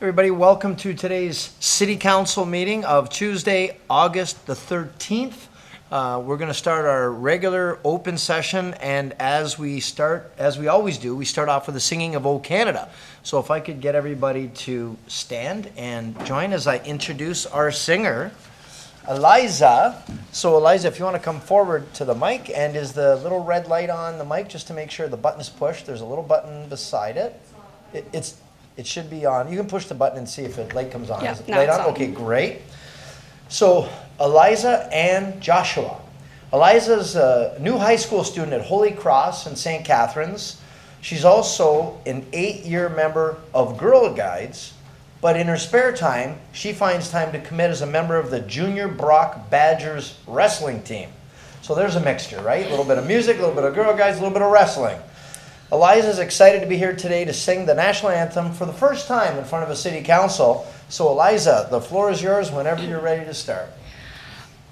Everybody, welcome to today's City Council meeting of Tuesday, August the 13th. We're going to start our regular open session, and as we always do, we start off with the singing of O Canada. So if I could get everybody to stand and join as I introduce our singer, Eliza. So Eliza, if you want to come forward to the mic, and is the little red light on the mic just to make sure the button is pushed? There's a little button beside it. It should be on. You can push the button and see if the light comes on. Yeah, is it light on? Okay, great. So Eliza and Joshua. Eliza's a new high school student at Holy Cross in St. Catharines. She's also an 8-year member of Girl Guides, but in her spare time, she finds time to commit as a member of the Junior Brock Badgers wrestling team. So there's a mixture, right? A little bit of music, a little bit of Girl Guides, a little bit of wrestling. Eliza's excited to be here today to sing the national anthem for the first time in front of a city council. So Eliza, the floor is yours whenever you're ready to start.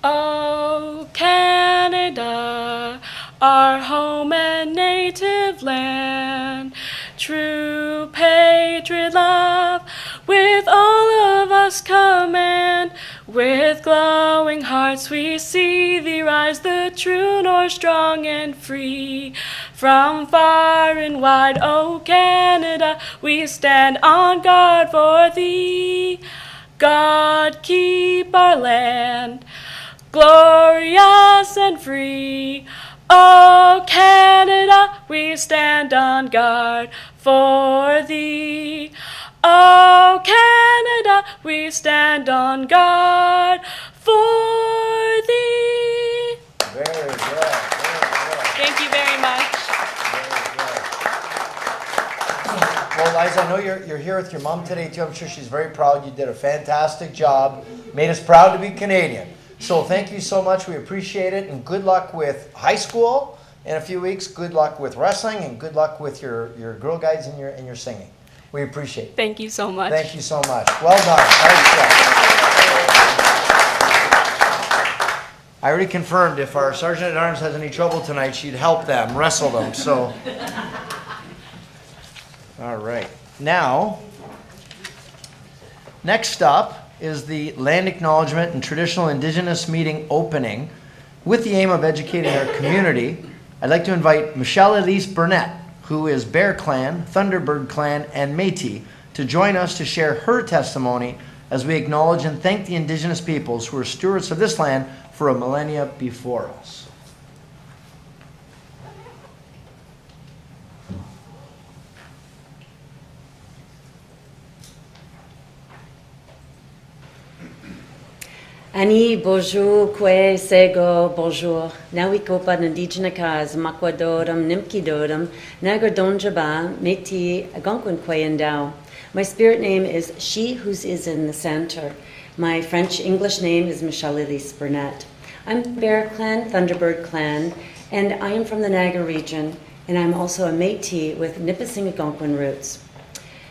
Oh, Canada, our home and native land, true patriot love, with all of us command. With glowing hearts we see thee rise, the true north strong and free. From far and wide, O Canada, we stand on guard for thee. God keep our land glorious and free. O Canada, we stand on guard for thee. O Canada, we stand on guard for thee. Very good. Very good. Thank you very much. Well, Eliza, I know you're here with your mom today too. I'm sure she's very proud. You did a fantastic job. Made us proud to be Canadian. So thank you so much. We appreciate it, and good luck with high school in a few weeks. Good luck with wrestling, and good luck with your Girl Guides and your singing. We appreciate it. Thank you so much. Thank you so much. Well done. Nice job. I already confirmed if our Sergeant at Arms has any trouble tonight, she'd help them, wrestle them. So, all right. Now, next up is the Land Acknowledgement and Traditional Indigenous Meeting opening. With the aim of educating our community, I'd like to invite Michelle Elise Burnett, who is Bear Clan, Thunderbird Clan, and Métis, to join us to share her testimony as we acknowledge and thank the Indigenous peoples who are stewards of this land for a millennia before us. Ani bonjour, kwe sego bonjour. Nawiko pa Indígena kaz makwadoram nimkidoram nagardonjaba meti agonkwen kwe endao. My spirit name is She Whose Is in the Center. My French English name is Michelle Elise Burnett. I'm Bear Clan, Thunderbird Clan, and I am from the Niagara region, and I'm also a Métis with Nipissing Algonquin roots.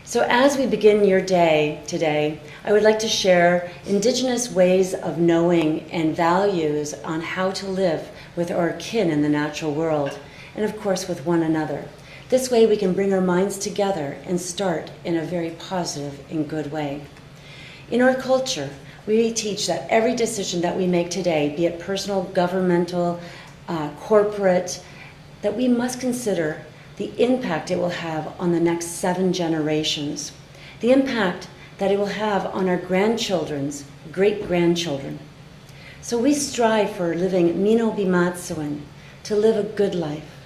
So as we begin your day today, I would like to share Indigenous ways of knowing and values on how to live with our kin in the natural world, and of course with one another. This way we can bring our minds together and start in a very positive and good way. In our culture, we teach that every decision that we make today, be it personal, governmental, corporate, that we must consider the impact it will have on the next 7 generations, the impact that it will have on our grandchildren's great-grandchildren. So we strive for living Mino Bimatsuan, to live a good life,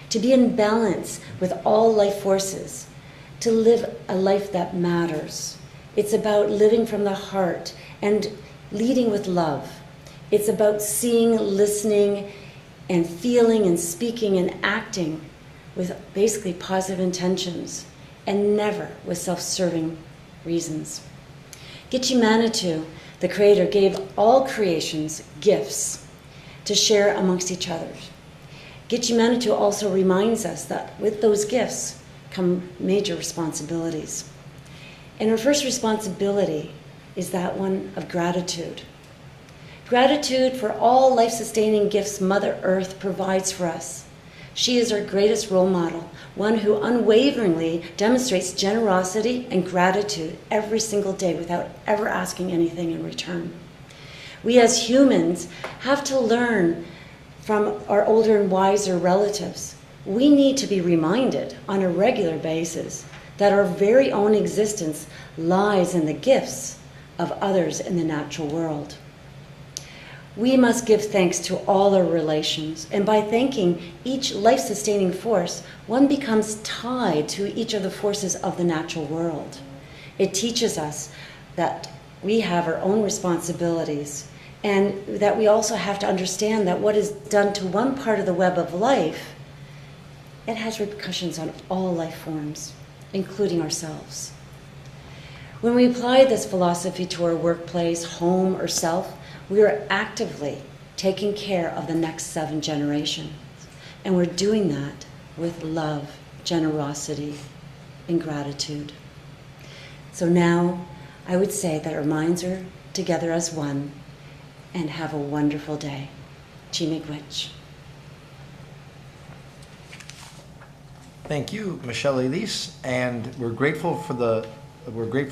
to be in balance with all life forces, to live a life that matters. It's about living from the heart and leading with love. It's about seeing, listening, and feeling and speaking and acting with basically positive intentions and never with self-serving reasons. Gitche Manitou, the Creator, gave all creations gifts to share amongst each other. Gitche Manitou also reminds us that with those gifts come major responsibilities. And our first responsibility is that one of gratitude. Gratitude for all life-sustaining gifts Mother Earth provides for us. She is our greatest role model, one who unwaveringly demonstrates generosity and gratitude every single day without ever asking anything in return. We as humans have to learn from our older and wiser relatives. We need to be reminded on a regular basis that our very own existence lies in the gifts of others in the natural world. We must give thanks to all our relations, and by thanking each life-sustaining force, one becomes tied to each of the forces of the natural world. It teaches us that we have our own responsibilities, and that we also have to understand that what is done to one part of the web of life, it has repercussions on all life forms, including ourselves. When we apply this philosophy to our workplace, home, or self, we are actively taking care of the next 7 generations. And we're doing that with love, generosity, and gratitude. So now, I would say that our minds are together as one, and have a wonderful day. Chimigwich. Thank you, Michelle Elise, and we're grateful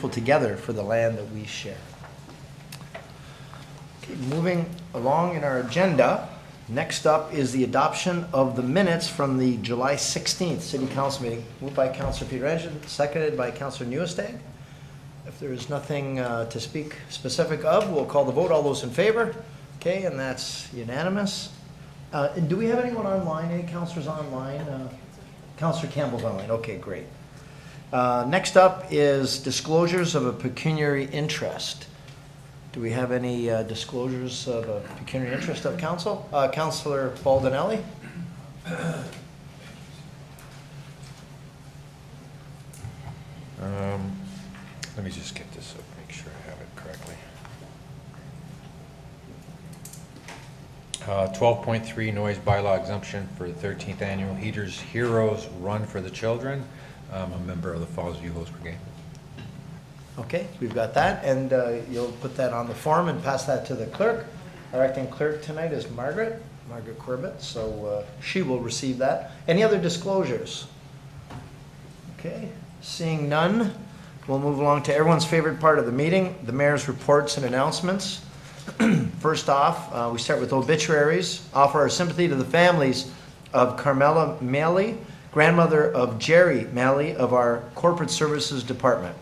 together for the land that we share. Okay, moving along in our agenda, next up is the adoption of the minutes from the July 16th City Council meeting, moved by Councillor Pietrangelo, seconded by Councillor Newestag. If there is nothing to speak specific of, we'll call the vote. All those in favor? Okay, and that's unanimous. And do we have anyone online? Any councillors online? Councillor Campbell's online. Okay, great. Next up is disclosures of a pecuniary interest. Do we have any disclosures of a pecuniary interest of council? Councillor Baldinelli? Let me just get this up, make sure I have it correctly. 12.3 noise bylaw exemption for the 13th annual Heroes Run for the Children. I'm a member of the Fallsview Hose Bri. Okay, we've got that, and you'll put that on the form and pass that to the clerk. Our acting clerk tonight is Margaret Corbett, so she will receive that. Any other disclosures? Okay, seeing none, we'll move along to everyone's favorite part of the meeting, the mayor's reports and announcements. First off, we start with obituaries. Offer our sympathy to the families of Carmela Meli, grandmother of Gerry Meli of our Corporate Services Department.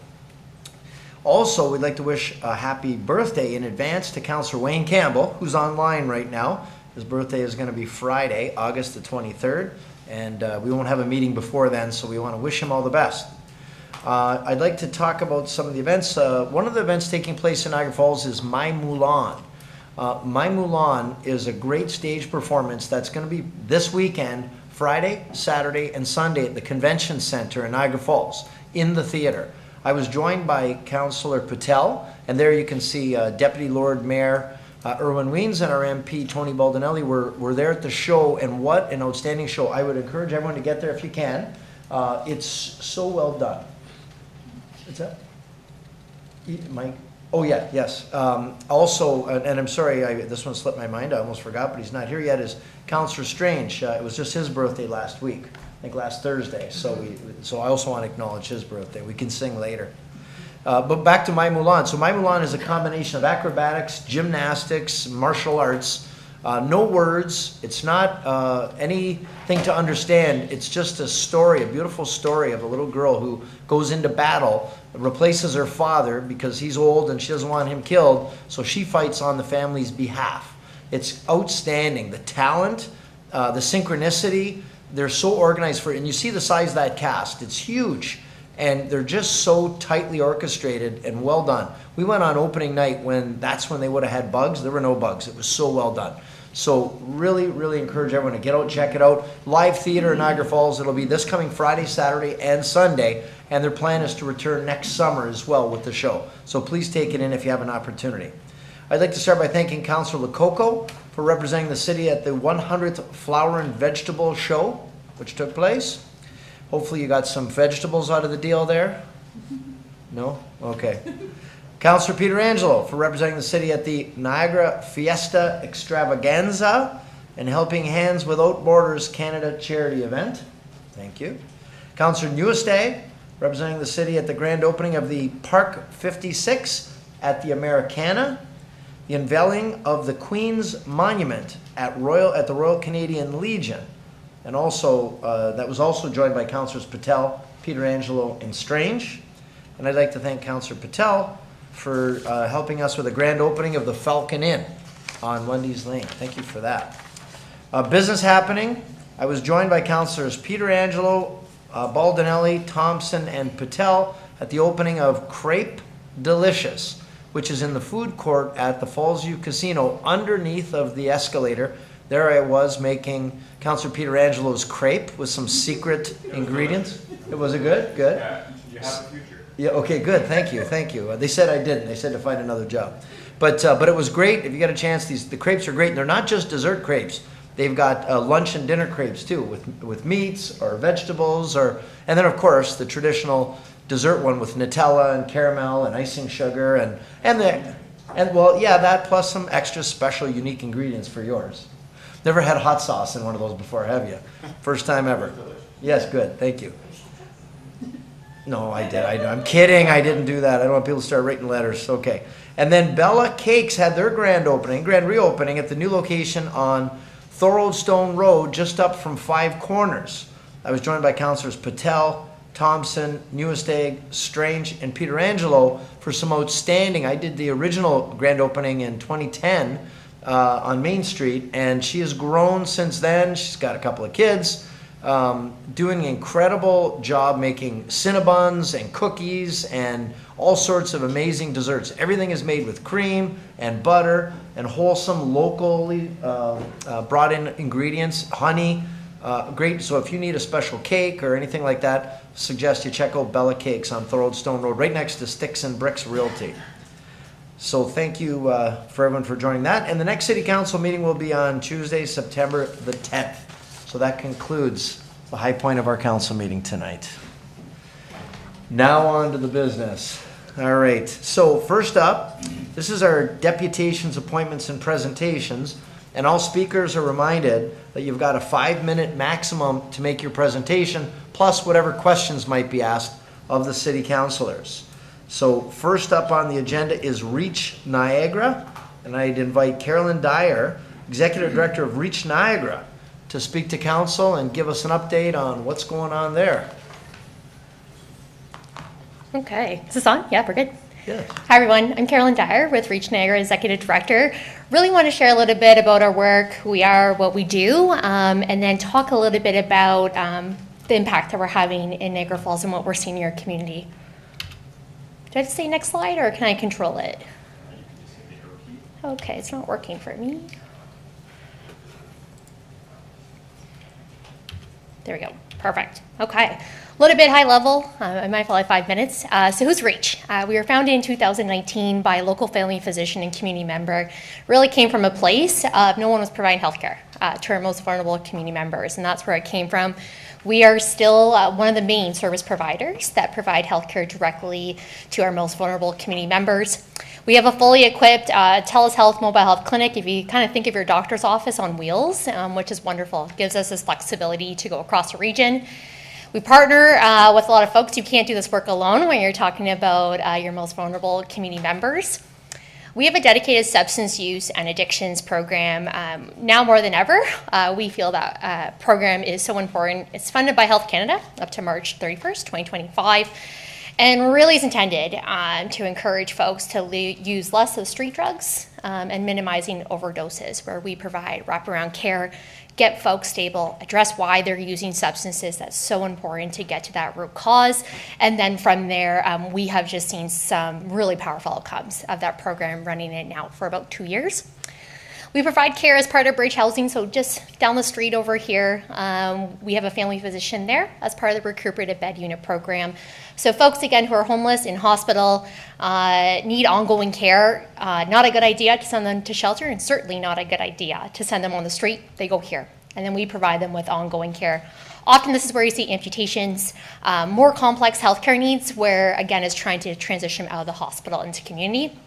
Also, we'd like to wish a happy birthday in advance to Councillor Wayne Campbell, who's online right now. His birthday is going to be Friday, August the 23rd, and we won't have a meeting before then, so we want to wish him all the best. I'd like to talk about some of the events. One of the events taking place in Niagara Falls is My Mulan. My Mulan is a great stage performance that's going to be this weekend, Friday, Saturday, and Sunday at the Convention Center in Niagara Falls, in the theater. I was joined by Councillor Patel, and there you can see Deputy Lord Mayor Irwin Weens and our MP Tony Baldinelli were there at the show, and what an outstanding show. I would encourage everyone to get there if you can. It's so well done. What's that? Mike? Oh yeah, yes. Also, and I'm sorry, this one slipped my mind, I almost forgot, but he's not here yet, is Councillor Strange. It was just his birthday last week, I think last Thursday, so I also want to acknowledge his birthday. We can sing later. But back to My Mulan. So My Mulan is a combination of acrobatics, gymnastics, martial arts. No words. It's not anything to understand. It's just a story, a beautiful story of a little girl who goes into battle, replaces her father because he's old and she doesn't want him killed, so she fights on the family's behalf. It's outstanding. The talent, the synchronicity, they're so organized for it. And you see the size of that cast. It's huge. And they're just so tightly orchestrated and well done. We went on opening night that's when they would have had bugs. There were no bugs. It was so well done. So really, really encourage everyone to get out, check it out. Live theater in Niagara Falls. It'll be this coming Friday, Saturday, and Sunday. And their plan is to return next summer as well with the show. So please take it in if you have an opportunity. I'd like to start by thanking Councillor Lococo for representing the city at the 100th Flower and Vegetable Show, which took place. Hopefully you got some vegetables out of the deal there. No? Okay. Councillor Pietrangelo for representing the city at the Niagara Fiesta Extravaganza. and Helping Hands Without Borders Canada charity event. Thank you. Councillor Newestay, representing the city at the grand opening of the Park 56 at the Americana, the unveiling of the Queen's Monument at the Royal Canadian Legion, and also that was also joined by Councillors Patel, Pietrangelo, and Strange. And I'd like to thank Councillor Patel for helping us with the grand opening of the Falcon Inn on Lundy's Lane. Thank you for that. Business happening. I was joined by Councillors Pietrangelo, Baldinelli, Thompson, and Patel at the opening of Crepe Delicious, which is in the food court at the Fallsview Casino underneath of the escalator. There I was making Councillor Pietrangelo's crepe with some secret ingredients. Was it good? Good? Yeah, you have a future. Yeah, okay, good. Thank you, thank you. They said I didn't. They said to find another job. But it was great. If you get a chance, the crepes are great. And they're not just dessert crepes. They've got lunch and dinner crepes too, with meats or vegetables, and then of course the traditional dessert one with Nutella and caramel and icing sugar and well, yeah, that plus some extra special unique ingredients for yours. Never had hot sauce in one of those before, have you? First time ever. Yes, good. Thank you. No, I did. I'm kidding. I didn't do that. I don't want people to start writing letters. Okay. And then Bella Cakes had their grand reopening at the new location on Thoroldstone Road, just up from Five Corners. I was joined by Councillors Patel, Thompson, Newestag, Strange, and Pietrangelo for some outstanding. I did the original grand opening in 2010 on Main Street, and she has grown since then. She's got a couple of kids, doing an incredible job making Cinnabons and cookies and all sorts of amazing desserts. Everything is made with cream and butter and wholesome, locally brought in ingredients, honey. Great. So if you need a special cake or anything like that, suggest you check out Bella Cakes on Thoroldstone Road, right next to Sticks and Bricks Realty. So thank you for everyone for joining that. And the next City Council meeting will be on Tuesday, September the 10th. So that concludes the high point of our council meeting tonight. Now on to the business. All right. So first up, this is our deputations, appointments, and presentations. And all speakers are reminded that you've got a 5-minute maximum to make your presentation, plus whatever questions might be asked of the city councilors. So first up on the agenda is Reach Niagara, and I'd invite Carolyn Dyer, Executive Director of Reach Niagara, to speak to council and give us an update on what's going on there. Okay, is this on? Yeah, we're good. Yes. Hi everyone, I'm Carolyn Dyer with Reach Niagara, Executive Director. Really want to share a little bit about our work, who we are, what we do, and then talk a little bit about the impact that we're having in Niagara Falls and what we're seeing in our community. Do I have to say next slide or can I control it? Okay, it's not working for me. There we go, perfect. Okay. A little bit high level, I might follow 5 minutes. So who's Reach? We were founded in 2019 by a local family physician and community member. Really came from a place of no one was providing healthcare to our most vulnerable community members, and that's where it came from. We are still one of the main service providers that provide healthcare directly to our most vulnerable community members. We have a fully equipped telehealth mobile health clinic, if you kind of think of your doctor's office on wheels, which is wonderful. It gives us this flexibility to go across the region. We partner with a lot of folks. You can't do this work alone when you're talking about your most vulnerable community members. We have a dedicated substance use and addictions program. Now more than ever, we feel that program is so important. It's funded by Health Canada up to March 31st, 2025, and really is intended to encourage folks to use less of street drugs and minimizing overdoses, where we provide wraparound care, get folks stable, address why they're using substances. That's so important to get to that root cause. And then from there, we have just seen some really powerful outcomes of that program, running it now for about 2 years. We provide care as part of Bridge Housing, so just down the street over here, we have a family physician there as part of the recuperative bed unit program. So folks, again, who are homeless in hospital, need ongoing care, not a good idea to send them to shelter, and certainly not a good idea to send them on the street. They go here, and then we provide them with ongoing care. Often this is where you see amputations, more complex healthcare needs, where, again, is trying to transition out of the hospital into community.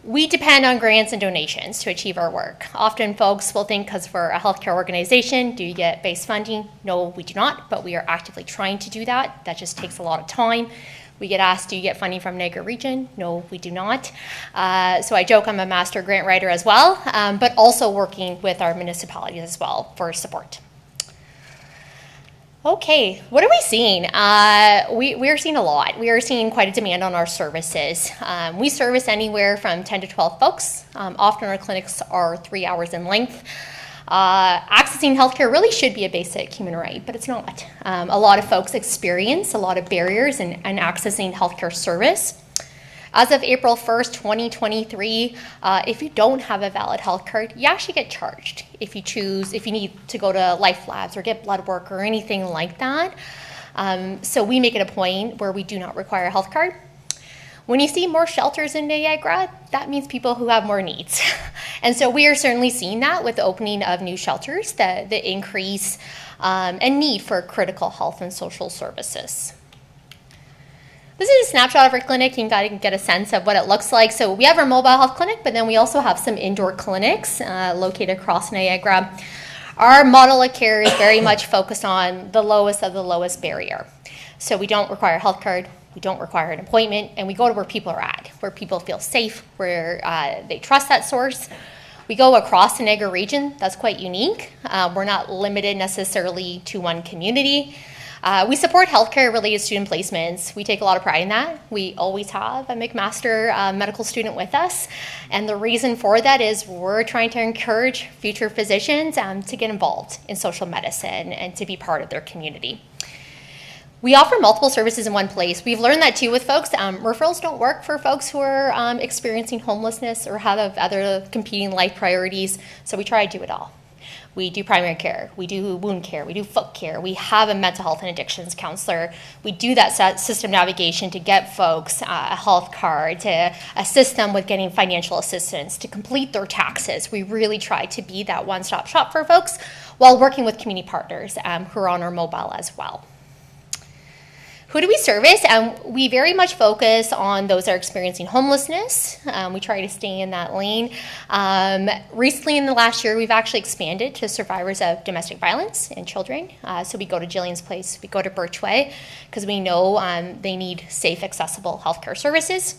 We depend on grants and donations to achieve our work. Often folks will think because we're a healthcare organization, do you get base funding? No, we do not, but we are actively trying to do that. That just takes a lot of time. We get asked, do you get funding from Niagara region? No, we do not. So I joke I'm a master grant writer as well, but also working with our municipalities as well for support. Okay, what are we seeing? We are seeing a lot. We are seeing quite a demand on our services. We service anywhere from 10 to 12 folks. Often our clinics are 3 hours in length. Accessing healthcare really should be a basic human right, but it's not. A lot of folks experience a lot of barriers in accessing healthcare service. As of April 1st, 2023, if you don't have a valid health card, you actually get charged if you need to go to Life Labs or get blood work or anything like that. So we make it a point where we do not require a health card. When you see more shelters in Niagara, that means people who have more needs. And so we are certainly seeing that with the opening of new shelters, the increase and need for critical health and social services. This is a snapshot of our clinic. You can get a sense of what it looks like. So we have our mobile health clinic, but then we also have some indoor clinics located across Niagara. Our model of care is very much focused on the lowest of the lowest barrier. So we don't require a health card, we don't require an appointment, and we go to where people are at, where people feel safe, where they trust that source. We go across the Niagara region. That's quite unique. We're not limited necessarily to one community. We support healthcare-related student placements. We take a lot of pride in that. We always have a McMaster medical student with us. And the reason for that is we're trying to encourage future physicians to get involved in social medicine and to be part of their community. We offer multiple services in one place. We've learned that too with folks. Referrals don't work for folks who are experiencing homelessness or have other competing life priorities, so we try to do it all. We do primary care, we do wound care, we do foot care, we have a mental health and addictions counselor. We do that system navigation to get folks a health card, to assist them with getting financial assistance, to complete their taxes. We really try to be that one-stop shop for folks while working with community partners who are on our mobile as well. Who do we service? We very much focus on those that are experiencing homelessness. We try to stay in that lane. Recently in the last year, we've actually expanded to survivors of domestic violence and children. So we go to Jillian's Place, we go to Birchway, because we know they need safe, accessible healthcare services.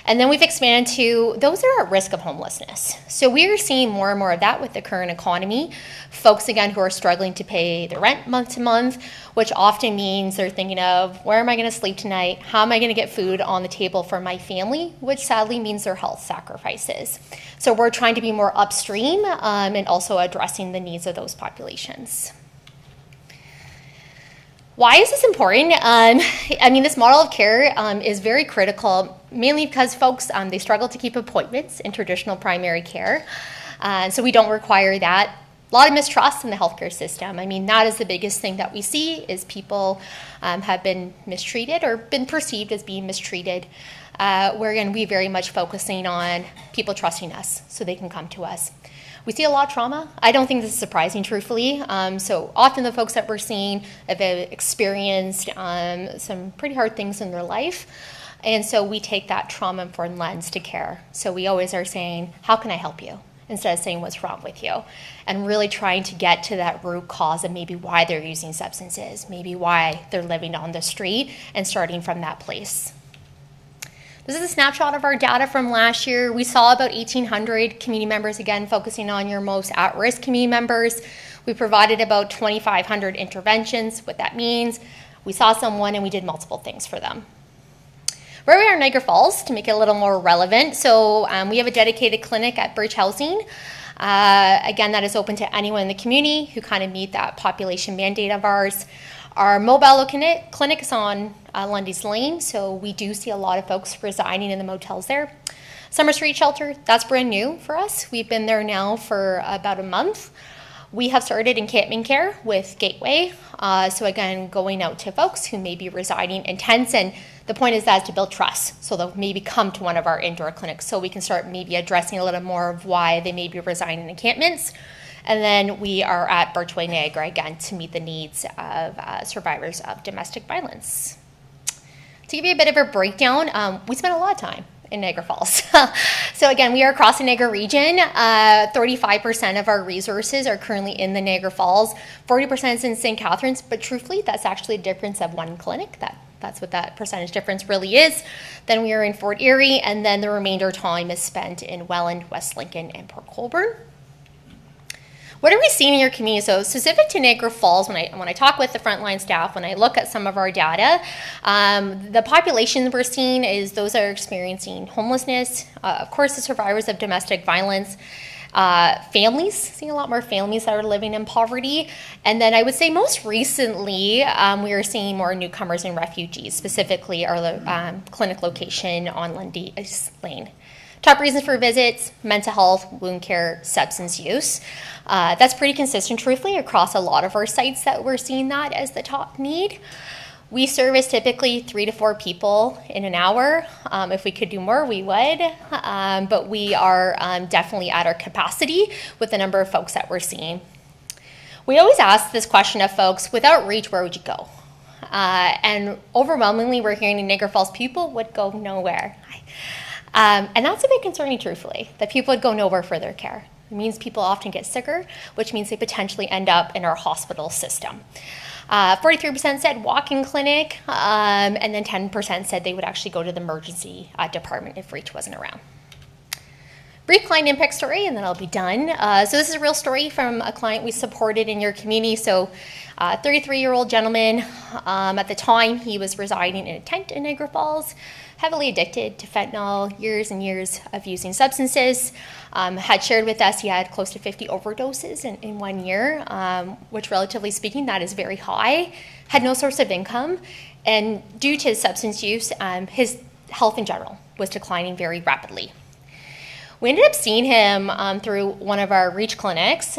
And then we've expanded to those that are at risk of homelessness. So we're seeing more and more of that with the current economy. Folks, again, who are struggling to pay their rent month to month, which often means they're thinking of, where am I going to sleep tonight? How am I going to get food on the table for my family? Which sadly means their health sacrifices. So we're trying to be more upstream and also addressing the needs of those populations. Why is this important? This model of care is very critical, mainly because folks, they struggle to keep appointments in traditional primary care. So we don't require that. A lot of mistrust in the healthcare system. That is the biggest thing that we see is people have been mistreated or been perceived as being mistreated. Where again, we very much focusing on people trusting us so they can come to us. We see a lot of trauma. I don't think this is surprising, truthfully. So often the folks that we're seeing have experienced some pretty hard things in their life. And so we take that trauma-informed lens to care. So we always are saying, how can I help you? Instead of saying what's wrong with you. And really trying to get to that root cause of maybe why they're using substances, maybe why they're living on the street, and starting from that place. This is a snapshot of our data from last year. We saw about 1,800 community members, again, focusing on your most at-risk community members. We provided about 2,500 interventions. What that means, we saw someone and we did multiple things for them. Where we are in Niagara Falls, to make it a little more relevant, so we have a dedicated clinic at Bridge Housing. Again, that is open to anyone in the community who kind of meet that population mandate of ours. Our mobile clinic is on Lundy's Lane, so we do see a lot of folks residing in the motels there. Summer Street Shelter, that's brand new for us. We've been there now for about a month. We have started encampment care with Gateway. So again, going out to folks who may be residing in tents, and the point is that to build trust. So they'll maybe come to one of our indoor clinics so we can start maybe addressing a little more of why they may be residing in encampments. And then we are at Birchway, Niagara, again, to meet the needs of survivors of domestic violence. To give you a bit of a breakdown, we spend a lot of time in Niagara Falls. So again, we are across the Niagara region. 35% of our resources are currently in the Niagara Falls. 40% is in St. Catharines, but truthfully, that's actually a difference of one clinic. That's what that percentage difference really is. Then we are in Fort Erie, and then the remainder time is spent in Welland, West Lincoln, and Port Colborne. What are we seeing in your community? So specific to Niagara Falls, when I talk with the frontline staff, when I look at some of our data, the population we're seeing is those that are experiencing homelessness, of course the survivors of domestic violence, families, seeing a lot more families that are living in poverty. And then I would say most recently, we are seeing more newcomers and refugees, specifically our clinic location on Lundy Lane. Top reasons for visits: mental health, wound care, substance use. That's pretty consistent, truthfully, across a lot of our sites that we're seeing that as the top need. We service typically 3 to 4 people in an hour. If we could do more, we would. But we are definitely at our capacity with the number of folks that we're seeing. We always ask this question of folks: without reach, where would you go? And overwhelmingly, we're hearing in Niagara Falls, people would go nowhere. And that's a bit concerning, truthfully, that people would go nowhere for their care. It means people often get sicker, which means they potentially end up in our hospital system. 43% said walk-in clinic, and then 10% said they would actually go to the emergency department if reach wasn't around. Brief client impact story, and then I'll be done. So this is a real story from a client we supported in your community. So 33-year-old gentleman, at the time he was residing in a tent in Niagara Falls, heavily addicted to fentanyl, years and years of using substances, had shared with us he had close to 50 overdoses in 1 year, which relatively speaking, that is very high, had no source of income, and due to substance use, his health in general was declining very rapidly. We ended up seeing him through one of our REACH clinics,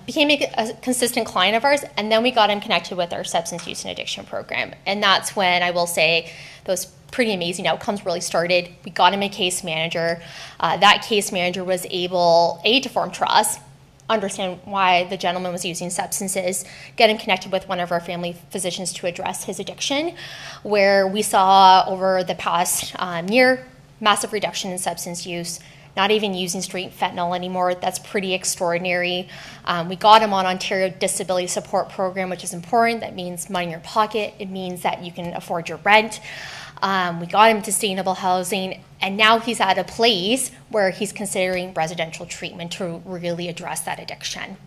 became a consistent client of ours, and then we got him connected with our substance use and addiction program. And that's when I will say those pretty amazing outcomes really started. We got him a case manager. That case manager was able, to form trust, understand why the gentleman was using substances, get him connected with one of our family physicians to address his addiction, where we saw over the past year, massive reduction in substance use, not even using straight fentanyl anymore. That's pretty extraordinary. We got him on Ontario Disability Support Program, which is important. That means money in your pocket. It means that you can afford your rent. We got him to sustainable housing, and now he's at a place where he's considering residential treatment to really address that addiction.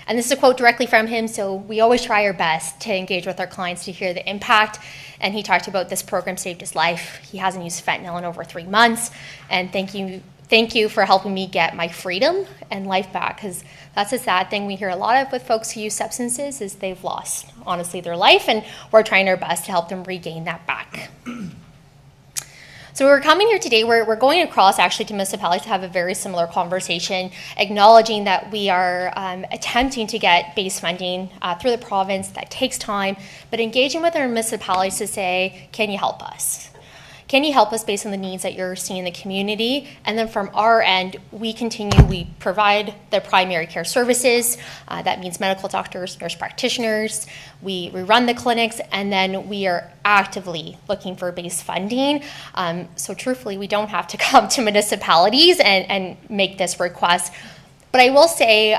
And this is a quote directly from him, so we always try our best to engage with our clients to hear the impact. And he talked about this program saved his life. He hasn't used fentanyl in over 3 months. And thank you for helping me get my freedom and life back, because that's a sad thing we hear a lot of with folks who use substances is they've lost, honestly, their life, and we're trying our best to help them regain that back. So we're coming here today, we're going across actually to municipalities to have a very similar conversation, acknowledging that we are attempting to get base funding through the province. That takes time, but engaging with our municipalities to say, can you help us? Can you help us based on the needs that you're seeing in the community? And then from our end, we provide the primary care services. That means medical doctors, nurse practitioners. We run the clinics, and then we are actively looking for base funding. So truthfully, we don't have to come to municipalities and make this request. But I will say,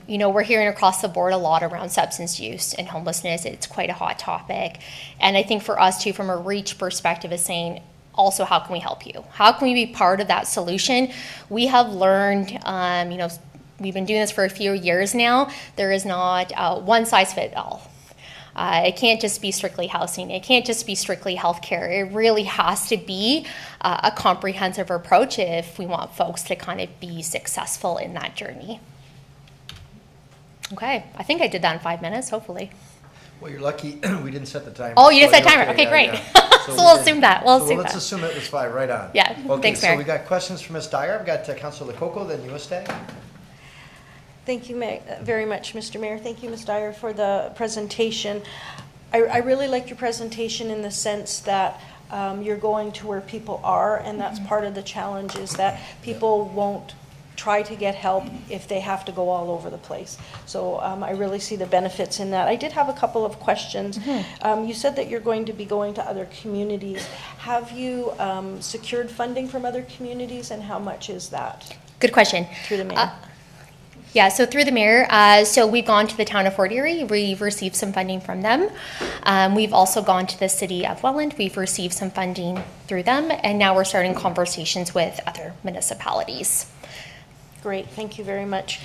we're hearing across the board a lot around substance use and homelessness. It's quite a hot topic. And I think for us too, from a REACH perspective, is saying also, how can we help you? How can we be part of that solution? We have learned, we've been doing this for a few years now. There is not one size fits all. It can't just be strictly housing. It can't just be strictly healthcare. It really has to be a comprehensive approach if we want folks to kind of be successful in that journey. Okay, I think I did that in 5 minutes, hopefully. Well, you're lucky we didn't set the timer. Oh, you didn't set the timer. Okay, great. Yeah. So we'll assume that. Let's assume it was 5, right on. Yeah, okay, thanks, Mayor. So we got questions from Ms. Dyer. We've got Councillor Lococo, then you, Stay. Thank you very much, Mr. Mayor. Thank you, Ms. Dyer, for the presentation. I really liked your presentation in the sense that you're going to where people are, and that's part of the challenge, is that people won't try to get help if they have to go all over the place. So I really see the benefits in that. I did have a couple of questions. You said that you're going to be going to other communities. Have you secured funding from other communities, and how much is that? Good question. Through the mayor. Yeah, so through the mayor, so we've gone to the town of Fort Erie. We've received some funding from them. We've also gone to the city of Welland. We've received some funding through them, and now we're starting conversations with other municipalities. Great, thank you very much.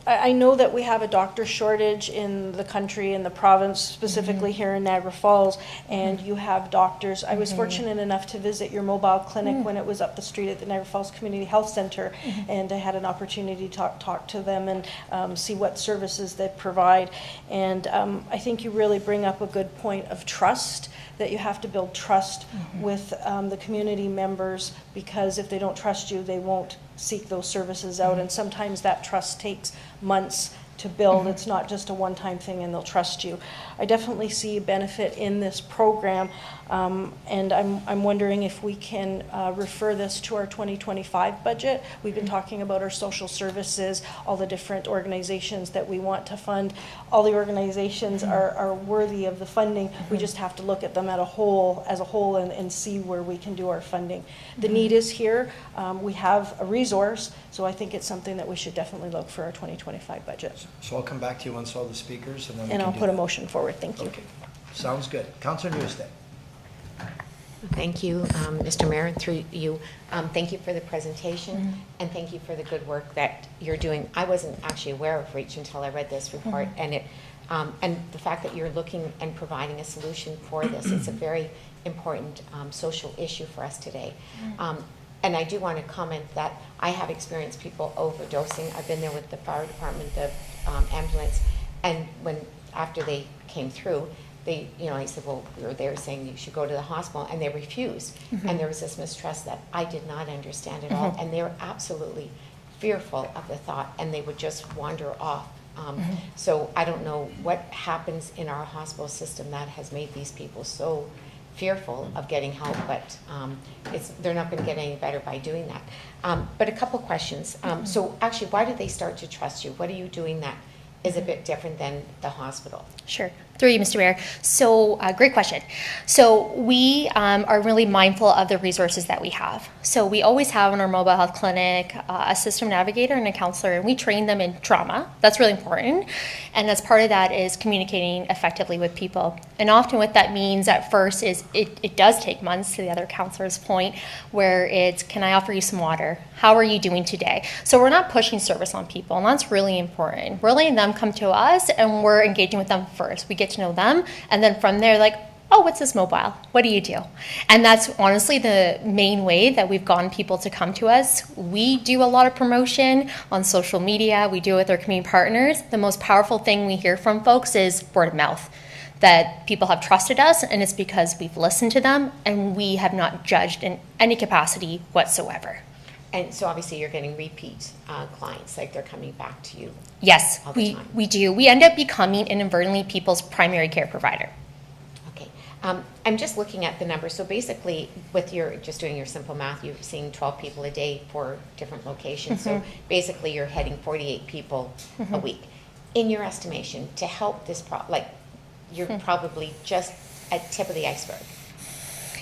I know that we have a doctor shortage in the country, in the province, specifically here in Niagara Falls, and you have doctors. I was fortunate enough to visit your mobile clinic when it was up the street at the Niagara Falls Community Health Center, and I had an opportunity to talk to them and see what services they provide. And I think you really bring up a good point of trust, that you have to build trust with the community members, because if they don't trust you, they won't seek those services out, and sometimes that trust takes months to build. It's not just a one-time thing and they'll trust you. I definitely see benefit in this program, and I'm wondering if we can refer this to our 2025 budget. We've been talking about our social services, all the different organizations that we want to fund. All the organizations are worthy of the funding. We just have to look at them as a whole and see where we can do our funding. The need is here. We have a resource, so I think it's something that we should definitely look for our 2025 budget. So I'll come back to you once all the speakers, and then we And can I'll do put a that. motion forward. Thank you. Okay, sounds good. Councillor Newstead. Thank you, Mr. Mayor, and through you. Thank you for the presentation, and thank you for the good work that you're doing. I wasn't actually aware of REACH until I read this report, and the fact that you're looking and providing a solution for this. It's a very important social issue for us today. And I do want to comment that I have experienced people overdosing. I've been there with the fire department, the ambulance, and after they came through, I said, well, we were there saying you should go to the hospital, and they refused. And there was this mistrust that I did not understand at all, and they were absolutely fearful of the thought, and they would just wander off. So I don't know what happens in our hospital system that has made these people so fearful of getting help, but they're not going to get any better by doing that. But a couple questions. So actually, why did they start to trust you? What are you doing that is a bit different than the hospital? Sure. Through you, Mr. Mayor. So, great question. So, we are really mindful of the resources that we have. So, we always have in our mobile health clinic a system navigator and a counselor, and we train them in trauma. That's really important. And as part of that is communicating effectively with people. And often what that means at first is it does take months, to the other counselor's point, where it's, can I offer you some water? How are you doing today? So, we're not pushing service on people, and that's really important. We're letting them come to us, and we're engaging with them first. We get to know them, and then from there, like, oh, what's this mobile? What do you do? And that's honestly the main way that we've gotten people to come to us. We do a lot of promotion on social media. We do it with our community partners. The most powerful thing we hear from folks is word of mouth, that people have trusted us, and it's because we've listened to them and we have not judged in any capacity whatsoever. And so obviously you're getting repeat clients, like they're coming back to you. Yes, all the time. we do. We end up becoming inadvertently people's primary care provider. Okay. I'm just looking at the numbers. So basically, with just doing your simple math, you're seeing 12 people a day for different locations. So basically you're heading 48 people a week. In your estimation, to help this, you're probably just at tip of the iceberg.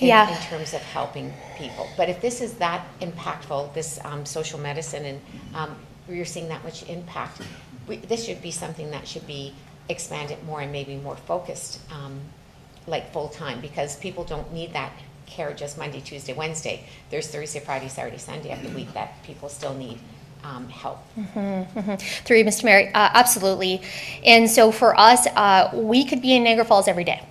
In terms of helping people. But if this is that impactful, this social medicine, and you're seeing that much impact, this should be something that should be expanded more and maybe more focused, like full time, because people don't need that care just Monday, Tuesday, Wednesday. There's Thursday, Friday, Saturday, Sunday of the week that people still need help. Through you, Mr. Mayor, absolutely. And so for us, we could be in Niagara Falls every day.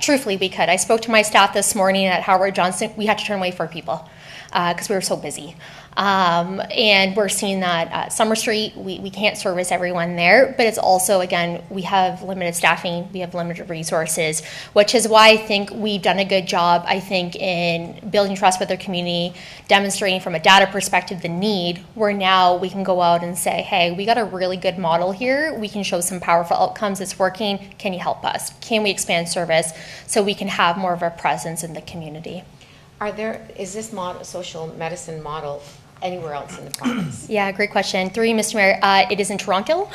Truthfully, we could. I spoke to my staff this morning at Howard Johnson. We had to turn away 4 people because we were so busy. And we're seeing that at Summer Street, we can't service everyone there, but it's also, again, we have limited staffing, we have limited resources, which is why I think we've done a good job, I think, in building trust with our community, demonstrating from a data perspective the need, where now we can go out and say, hey, we got a really good model here, we can show some powerful outcomes, it's working, can you help us? Can we expand service so we can have more of a presence in the community? Is this social medicine model anywhere else in the province? Yeah, great question. Through you, Mr. Mayor, it is in Toronto.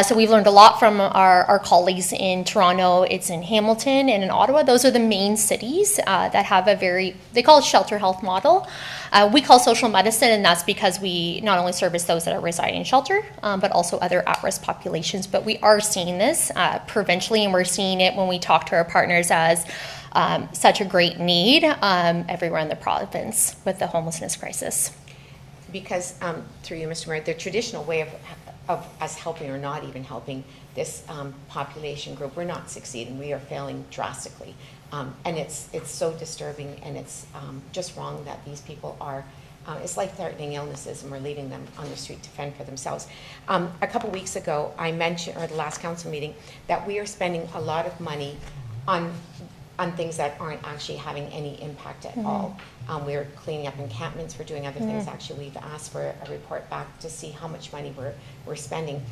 So we've learned a lot from our colleagues in Toronto. It's in Hamilton and in Ottawa. Those are the main cities that have they call it shelter health model. We call social medicine, and that's because we not only service those that are residing in shelter, but also other at-risk populations. But we are seeing this provincially, and we're seeing it when we talk to our partners as such a great need everywhere in the province with the homelessness crisis. Because, through you, Mr. Mayor, the traditional way of us helping or not even helping this population group, we're not succeeding. We are failing drastically. And it's so disturbing, and it's just wrong that these people are, it's life-threatening illnesses, and we're leaving them on the street to fend for themselves. A couple weeks ago, I mentioned, or the last council meeting, that we are spending a lot of money on things that aren't actually having any impact at all. We're cleaning up encampments, we're doing other things. Actually, we've asked for a report back to see how much money we're spending.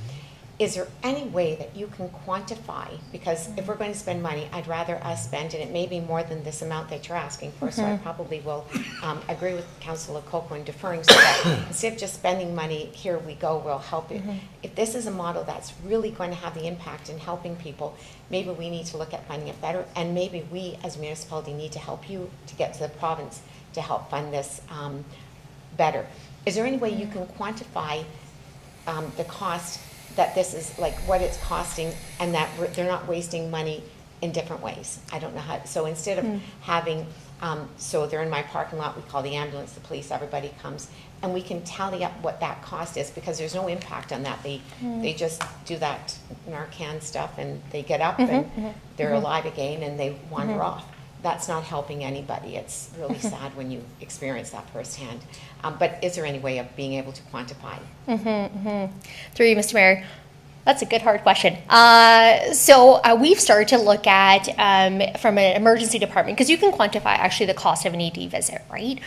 Is there any way that you can quantify, because if we're going to spend money, I'd rather us spend, and it may be more than this amount that you're asking for, so I probably will agree with Councillor Lococo in deferring, so that instead of just spending money, here we go, we'll help you. If this is a model that's really going to have the impact in helping people, maybe we need to look at funding it better, and maybe we as a municipality need to help you to get to the province to help fund this better. Is there any way you can quantify the cost, that this is like what it's costing, and that they're not wasting money in different ways? I don't know how. So instead of having, so they're in my parking lot, we call the ambulance, the police, everybody comes, and we can tally up what that cost is, because there's no impact on that. They just do that Narcan stuff, and they get up and they're alive again, and they wander off. That's not helping anybody. It's really sad when you experience that firsthand. But is there any way of being able to quantify? Through you, Mr. Mayor, that's a good, hard question. So we've started to look at, from an emergency department, because you can quantify actually the cost of an ED visit, right?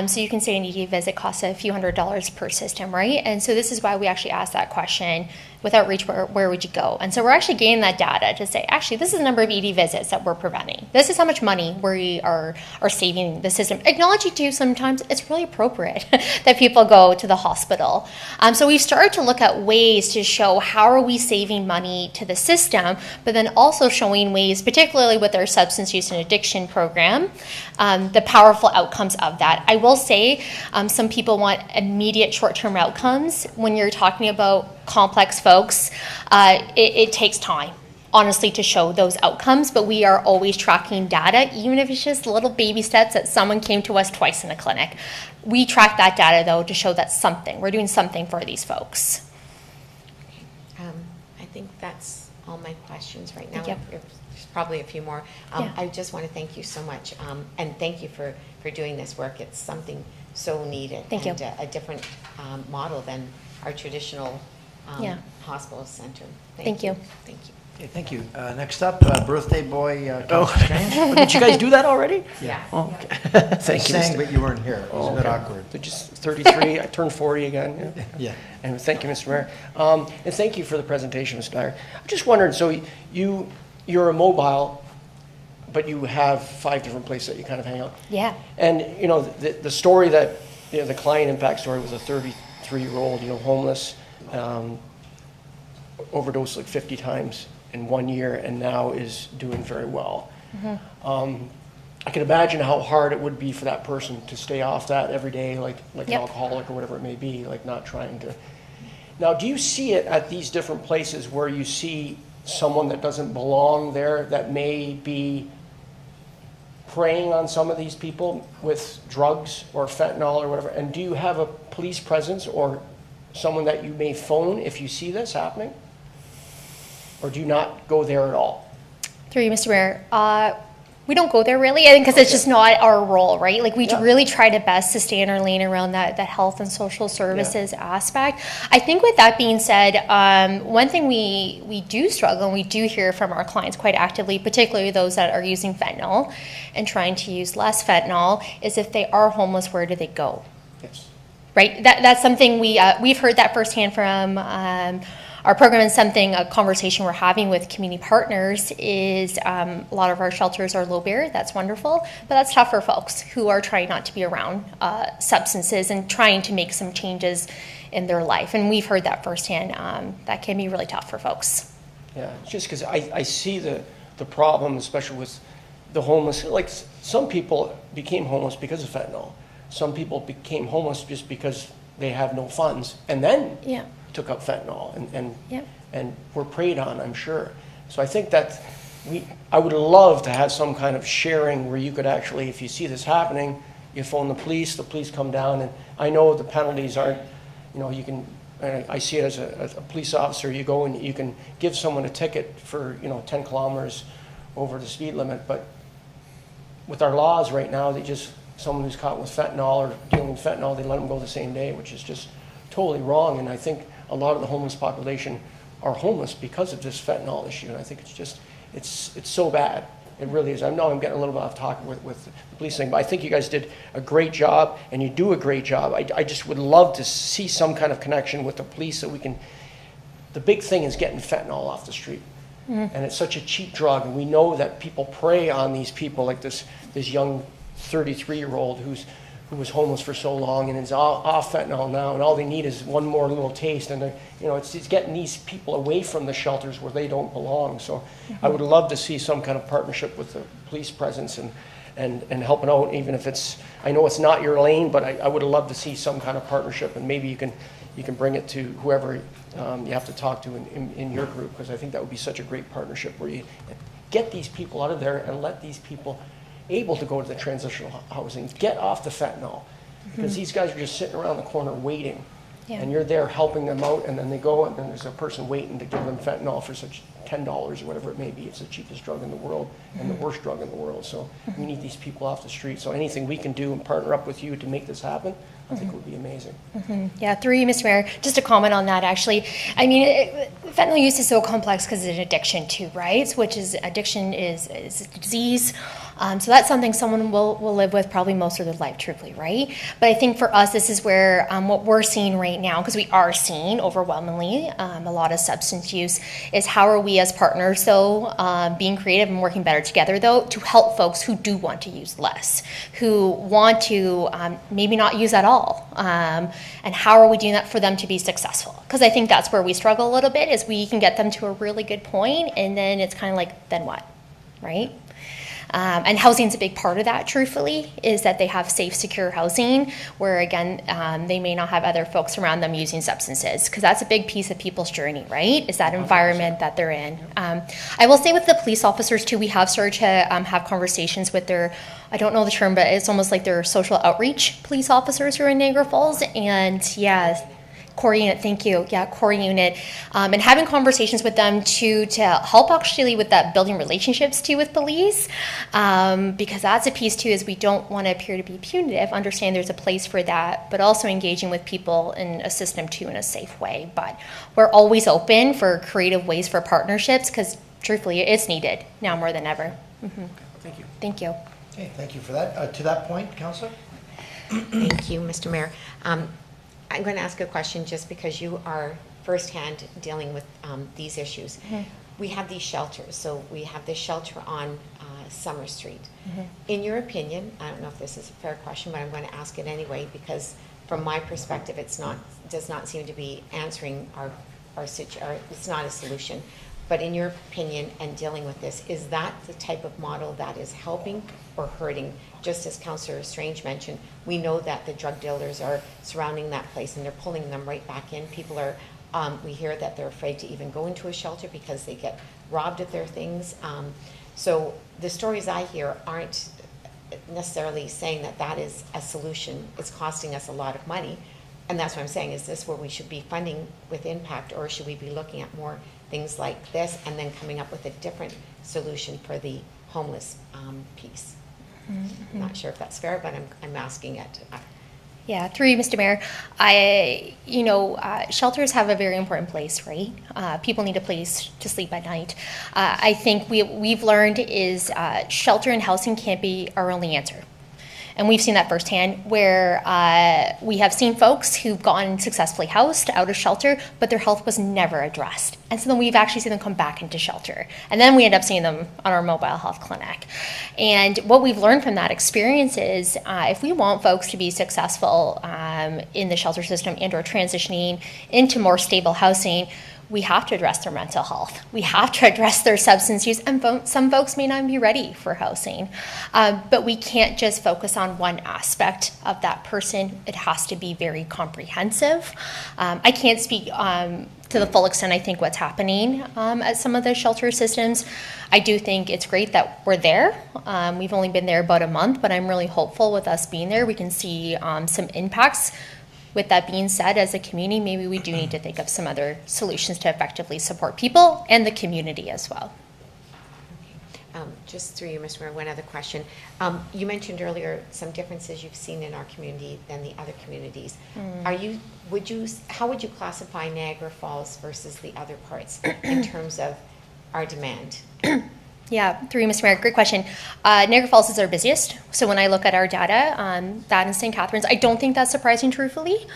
So you can say an ED visit costs a few $100s per system, right? And so this is why we actually asked that question. With outreach, where would you go? And so we're actually getting that data to say, actually, this is the number of ED visits that we're preventing. This is how much money we are saving the system. Acknowledging too, sometimes it's really appropriate that people go to the hospital. So we've started to look at ways to show how are we saving money to the system, but then also showing ways, particularly with our substance use and addiction program, the powerful outcomes of that. I will say some people want immediate short-term outcomes. When you're talking about complex folks, it takes time, honestly, to show those outcomes, but we are always tracking data, even if it's just little baby steps that someone came to us twice in a clinic. We track that data, though, to show that we're doing something for these folks. I think that's all my questions right now. Thank you. There's probably a few more. I just want to thank you so much, and thank you for doing this work. It's something so needed. Thank you. And a different model than our traditional hospital center. Thank you. Thank you. Okay, thank you. Next up, birthday boy, Councillor Strange. Did you guys do that already? Yeah. Oh, okay. You Thank you. sang, Mr. but you weren't here. It was a bit awkward. So just 33, I turned 40 again. Yeah. Yeah. And thank you, Mr. Mayor. And thank you for the presentation, Mr. Dyer. I just wondered, so you're a mobile, but you have 5 different places that you kind of hang out. Yeah. And, you know, the story that, you know, the client impact story was a 33-year-old, you know, homeless, overdosed like 50 times in 1 year, and now is doing very well. I can imagine how hard it would be for that person to stay off that every day, like an alcoholic or whatever it may be, like not trying to. Now, do you see it at these different places where you see someone that doesn't belong there that may be preying on some of these people with drugs or fentanyl or whatever? And do you have a police presence or someone that you may phone if you see this happening? Or do you not go there at all? Through you, Mr. Mayor, we don't go there really, I think, because it's just not our role, right? Like we really try to best to stay in our lane around that health and social services aspect. I think with that being said, one thing we do struggle, and we do hear from our clients quite actively, particularly those that are using fentanyl and trying to use less fentanyl, is if they are homeless, where do they go? Yes. Right, that's something we've heard that firsthand from our program is something, a conversation we're having with community partners is a lot of our shelters are low barrier. That's wonderful, but that's tough for folks who are trying not to be around substances and trying to make some changes in their life. And we've heard that firsthand. That can be really tough for folks. Yeah, just because I see the problem, especially with the homeless. Like, some people became homeless because of fentanyl. Some people became homeless just because they have no funds, and then took up fentanyl and were preyed on, I'm sure. So I think that I would love to have some kind of sharing where you could actually, if you see this happening, you phone the police come down, and I know the penalties aren't, you can, I see it as a police officer, you go and you can give someone a ticket for, 10 kilometers over the speed limit, but with our laws right now, someone who's caught with fentanyl or dealing with fentanyl, they let them go the same day, which is just totally wrong. And I think a lot of the homeless population are homeless because of this fentanyl issue. And I think it's so bad. It really is. I know I'm getting a little bit off talking with the police thing, but I think you guys did a great job, and you do a great job. I just would love to see some kind of connection with the police so we can. The big thing is getting fentanyl off the street. And it's such a cheap drug, and we know that people prey on these people, like this young 33-year-old who was homeless for so long and is off fentanyl now, and all they need is one more little taste, and it's getting these people away from the shelters where they don't belong. So I would love to see some kind of partnership with the police presence and helping out, even if I know it's not your lane, but I would love to see some kind of partnership, and maybe you can bring it to whoever you have to talk to in your group, because I think that would be such a great partnership where you get these people out of there and let these people able to go to the transitional housing, get off the fentanyl, because these guys are just sitting around the corner waiting, and you're there helping them out, and then they go, and then there's a person waiting to give them fentanyl for such $10 or whatever it may be. It's the cheapest drug in the world and the worst drug in the world. So we need these people off the street. So anything we can do and partner up with you to make this happen, I think would be amazing. Yeah, through you, Mr. Mayor, just to comment on that, actually. I mean, fentanyl use is so complex because it's an addiction too, right? Which is, addiction is a disease. So that's something someone will live with probably most of their life, truthfully, right? But I think for us, this is where what we're seeing right now, because we are seeing overwhelmingly a lot of substance use, is how are we as partners, though, being creative and working better together, though, to help folks who do want to use less, who want to maybe not use at all. And how are we doing that for them to be successful? Because I think that's where we struggle a little bit, is we can get them to a really good point, and then it's kind of like, then what, right? And housing's a big part of that, truthfully, is that they have safe, secure housing where, again, they may not have other folks around them using substances, because that's a big piece of people's journey, right, is that environment that they're in. I will say with the police officers, too, we have started to have conversations with their, I don't know the term, but it's almost like their social outreach police officers who are in Niagara Falls, and core unit, thank you. Yeah, core unit. And having conversations with them to help actually with that building relationships too with police, because that's a piece too, is we don't want to appear to be punitive, understand there's a place for that, but also engaging with people and assist them too in a safe way. But we're always open for creative ways for partnerships, because truthfully it's needed now more than ever. Okay, thank you. Thank you. Okay, thank you for that. To that point, Councillor? Thank you, Mr. Mayor. I'm going to ask a question just because you are firsthand dealing with these issues. We have these shelters. So we have this shelter on Summer Street. In your opinion, I don't know if this is a fair question, but I'm going to ask it anyway, because from my perspective, does not seem to be answering it's not a solution. But in your opinion and dealing with this, is that the type of model that is helping or hurting? Just as Councillor Strange mentioned, we know that the drug dealers are surrounding that place and they're pulling them right back in. People are, we hear that they're afraid to even go into a shelter because they get robbed of their things. So the stories I hear aren't necessarily saying that that is a solution. It's costing us a lot of money. And that's what I'm saying, is this where we should be funding with impact, or should we be looking at more things like this and then coming up with a different solution for the homeless piece? I'm not sure if that's fair, but I'm asking it. Yeah, through you, Mr. Mayor. Shelters have a very important place, right? People need a place to sleep at night. I think we've learned is shelter and housing can't be our only answer. And we've seen that firsthand where we have seen folks who've gotten successfully housed out of shelter, but their health was never addressed. And so then we've actually seen them come back into shelter. And then we end up seeing them on our mobile health clinic. And what we've learned from that experience is if we want folks to be successful in the shelter system and or transitioning into more stable housing, we have to address their mental health. We have to address their substance use, and some folks may not be ready for housing. But we can't just focus on one aspect of that person. It has to be very comprehensive. I can't speak to the full extent, I think, what's happening at some of the shelter systems. I do think it's great that we're there. We've only been there about a month, but I'm really hopeful with us being there, we can see some impacts. With that being said, as a community, maybe we do need to think of some other solutions to effectively support people and the community as well. Just through you, Mr. Mayor, one other question. You mentioned earlier some differences you've seen in our community than the other communities. How would you classify Niagara Falls versus the other parts in terms of our demand? Yeah, through you, Mr. Mayor, great question. Niagara Falls is our busiest. So when I look at our data, that in St. Catharines, I don't think that's surprising, truthfully,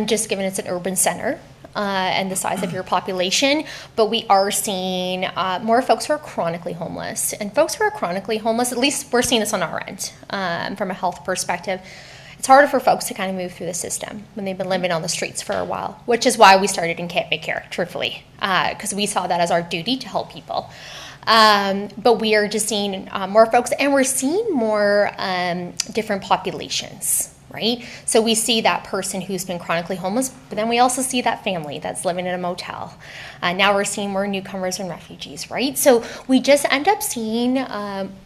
just given it's an urban center and the size of your population. But we are seeing more folks who are chronically homeless. And folks who are chronically homeless, at least we're seeing this on our end from a health perspective. It's harder for folks to kind of move through the system when they've been living on the streets for a while, which is why we started in Camp Care, truthfully, because we saw that as our duty to help people. But we are just seeing more folks, and we're seeing more different populations, right? So we see that person who's been chronically homeless, but then we also see that family that's living in a motel. Now we're seeing more newcomers and refugees, right? So we just end up seeing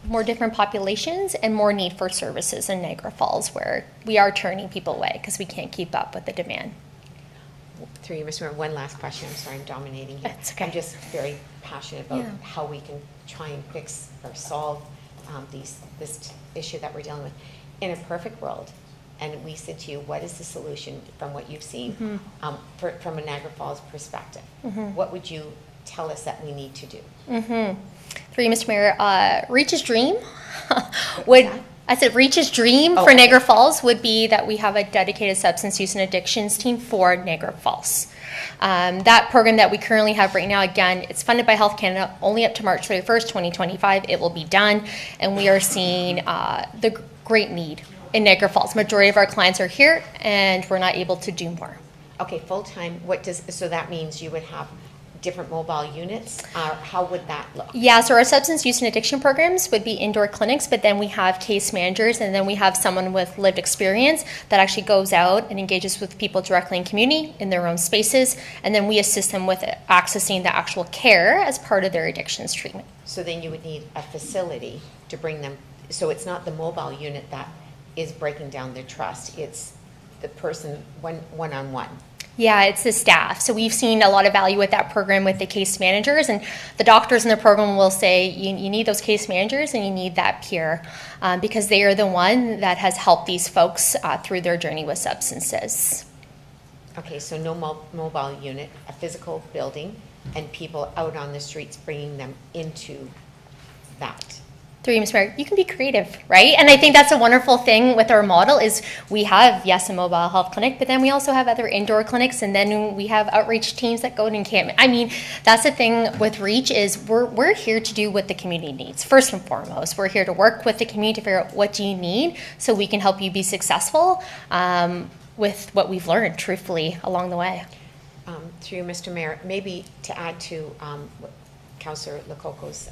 more different populations and more need for services in Niagara Falls, where we are turning people away because we can't keep up with the demand. Through you, Mr. Mayor, one last question. I'm sorry, I'm dominating here. That's okay. I'm just very passionate about how we can try and fix or solve this issue that we're dealing with. In a perfect world, and we said to you, what is the solution from what you've seen from a Niagara Falls perspective? What would you tell us that we need to do? Through you, Mr. Mayor, Reach's dream I said Reach's dream for Niagara Falls would be that we have a dedicated substance use and addictions team for Niagara Falls. That program that we currently have right now, again, it's funded by Health Canada only up to March 31st, 2025. It will be done, and we are seeing the great need in Niagara Falls. Majority of our clients are here, and we're not able to do more. Okay, full-time, so that means you would have different mobile units? How would that look? Yeah, so our substance use and addiction programs would be indoor clinics, but then we have case managers, and then we have someone with lived experience that actually goes out and engages with people directly in community in their own spaces, and then we assist them with accessing the actual care as part of their addictions treatment. So then you would need a facility to bring them, so it's not the mobile unit that is breaking down their trust, it's the person one-on-one. Yeah, it's the staff. So we've seen a lot of value with that program with the case managers, and the doctors in the program will say you need those case managers and you need that peer because they are the one that has helped these folks through their journey with substances. Okay, so no mobile unit, a physical building, and people out on the streets bringing them into that. Through you, Ms. Mayor, you can be creative, right? And I think that's a wonderful thing with our model is we have, yes, a mobile health clinic, but then we also have other indoor clinics, and then we have outreach teams that go and camp. I mean, that's the thing with Reach is we're here to do what the community needs. First and foremost, we're here to work with the community to figure out what do you need so we can help you be successful with what we've learned, truthfully, along the way. Through you, Mr. Mayor, maybe to add to Councillor Lococo's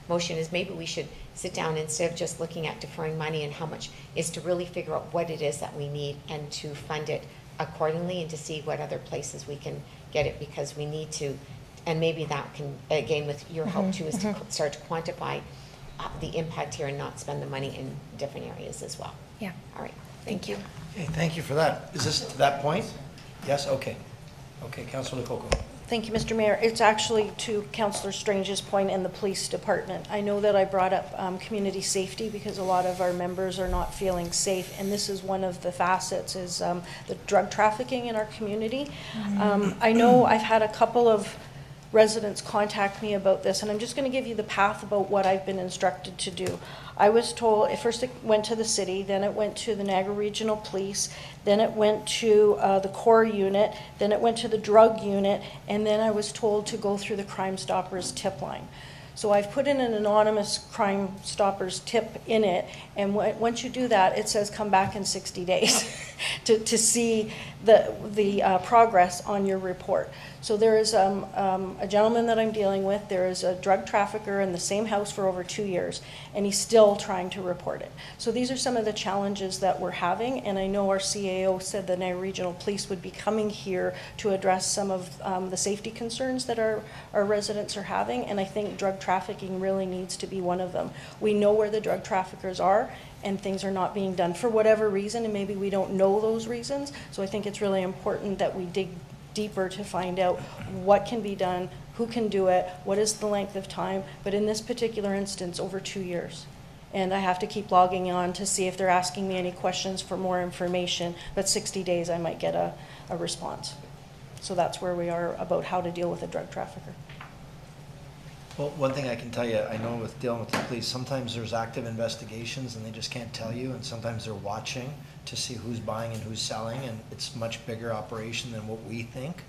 motion is maybe we should sit down instead of just looking at deferring money and how much is to really figure out what it is that we need and to fund it accordingly and to see what other places we can get it because we need to, and maybe that can, again with your help too, is to start to quantify the impact here and not spend the money in different areas as well. Yeah. All right. Thank you. Okay, thank you for that. Is this to that point? Yes, okay. Okay, Councillor Lococo. Thank you, Mr. Mayor. It's actually to Councillor Strange's point in the police department. I know that I brought up community safety because a lot of our members are not feeling safe, and this is one of the facets is the drug trafficking in our community. I know I've had a couple of residents contact me about this, and I'm just going to give you the path about what I've been instructed to do. I was told, at first it went to the city, then it went to the Niagara Regional Police, then it went to the core unit, then it went to the drug unit, and then I was told to go through the Crime Stoppers tip line. So I've put in an anonymous Crime Stoppers tip in it, and once you do that, it says come back in 60 days to see the progress on your report. So there is a gentleman that I'm dealing with. There is a drug trafficker in the same house for over 2 years, and he's still trying to report it. So these are some of the challenges that we're having, and I know our CAO said the Niagara Regional Police would be coming here to address some of the safety concerns that our residents are having, and I think drug trafficking really needs to be one of them. We know where the drug traffickers are, and things are not being done for whatever reason, and maybe we don't know those reasons. So I think it's really important that we dig deeper to find out what can be done, who can do it, what is the length of time, but in this particular instance, over 2 years. And I have to keep logging on to see if they're asking me any questions for more information, but 60 days I might get a response. So that's where we are about how to deal with a drug trafficker. Well, one thing I can tell you, I know with dealing with the police, sometimes there's active investigations and they just can't tell you, and sometimes they're watching to see who's buying and who's selling, and it's a much bigger operation than what we think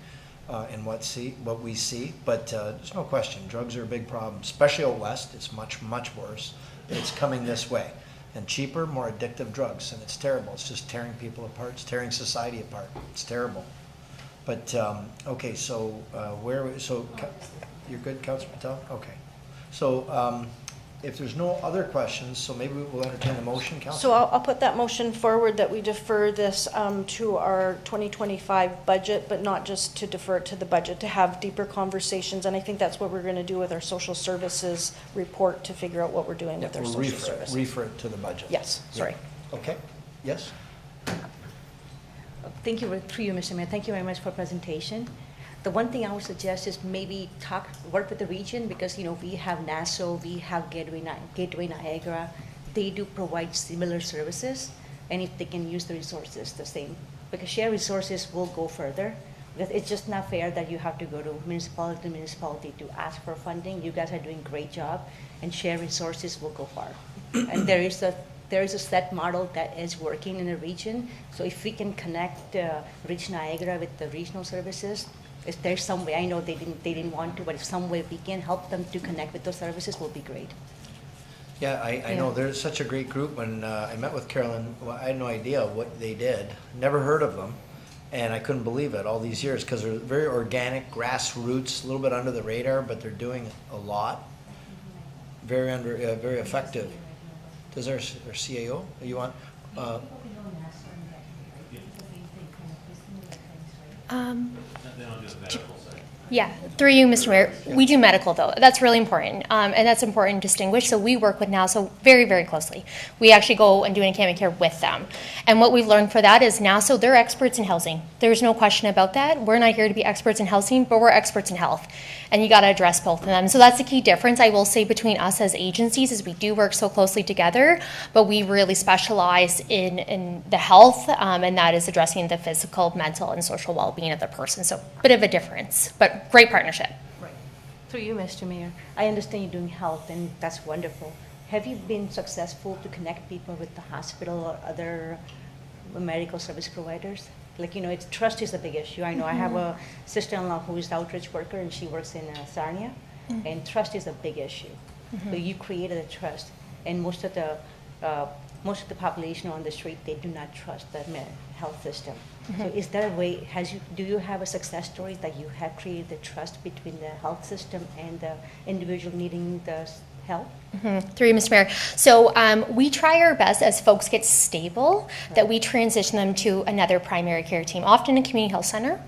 and what we see. But there's no question, drugs are a big problem, especially out west. It's much, much worse. It's coming this way. And cheaper, more addictive drugs, and it's terrible. It's just tearing people apart. It's tearing society apart. It's terrible. But, okay, so you're good, Councillor Patel? Okay. So if there's no other questions, so maybe we'll entertain a motion, Councillor? So I'll put that motion forward that we defer this to our 2025 budget, but not just to defer it to the budget, to have deeper conversations. And I think that's what we're going to do with our social services report to figure out what we're doing with our social services. Refer it to the budget. Yes, sorry. Yeah. Okay, yes? Thank you, through you, Mr. Mayor. Thank you very much for presentation. The one thing I would suggest is maybe work with the region, because we have Nassau, we have Gateway Niagara. They do provide similar services, and if they can use the resources the same, because shared resources will go further. Because it's just not fair that you have to go to municipality to municipality to ask for funding. You guys are doing a great job, and shared resources will go far. And there is a set model that is working in the region. So if we can connect Rich Niagara with the regional services, if there's some way, I know they didn't want to, but if some way we can help them to connect with those services, will be great. Yeah, I know there's such a great group. When I met with Carolyn, well, I had no idea what they did. Never heard of them, and I couldn't believe it all these years, because they're very organic, grassroots, a little bit under the radar, but they're doing a lot. Very effective. Does our CAO? You want? Yeah, through you, Mr. Mayor. We do medical, though. That's really important, and that's important to distinguish. So we work with NASO very, very closely. We actually go and do an encampment care with them. And what we've learned for that is NASO, they're experts in housing. There's no question about that. We're not here to be experts in housing, but we're experts in health. And you got to address both of them. So that's the key difference, I will say, between us as agencies, is we do work so closely together, but we really specialize in the health, and that is addressing the physical, mental, and social well-being of the person. So a bit of a difference, but great partnership. Right. Through you, Mr. Mayor, I understand you're doing health, and that's wonderful. Have you been successful to connect people with the hospital or other medical service providers? Like, it's trust is a big issue. I know I have a sister-in-law who is an outreach worker, and she works in Sarnia, and trust is a big issue. So you created a trust, and most of the population on the street, they do not trust the health system. So is there a way, do you have a success story that you have created the trust between the health system and the individual needing the help? Through you, Mr. Mayor. So we try our best as folks get stable that we transition them to another primary care team, often a community health center.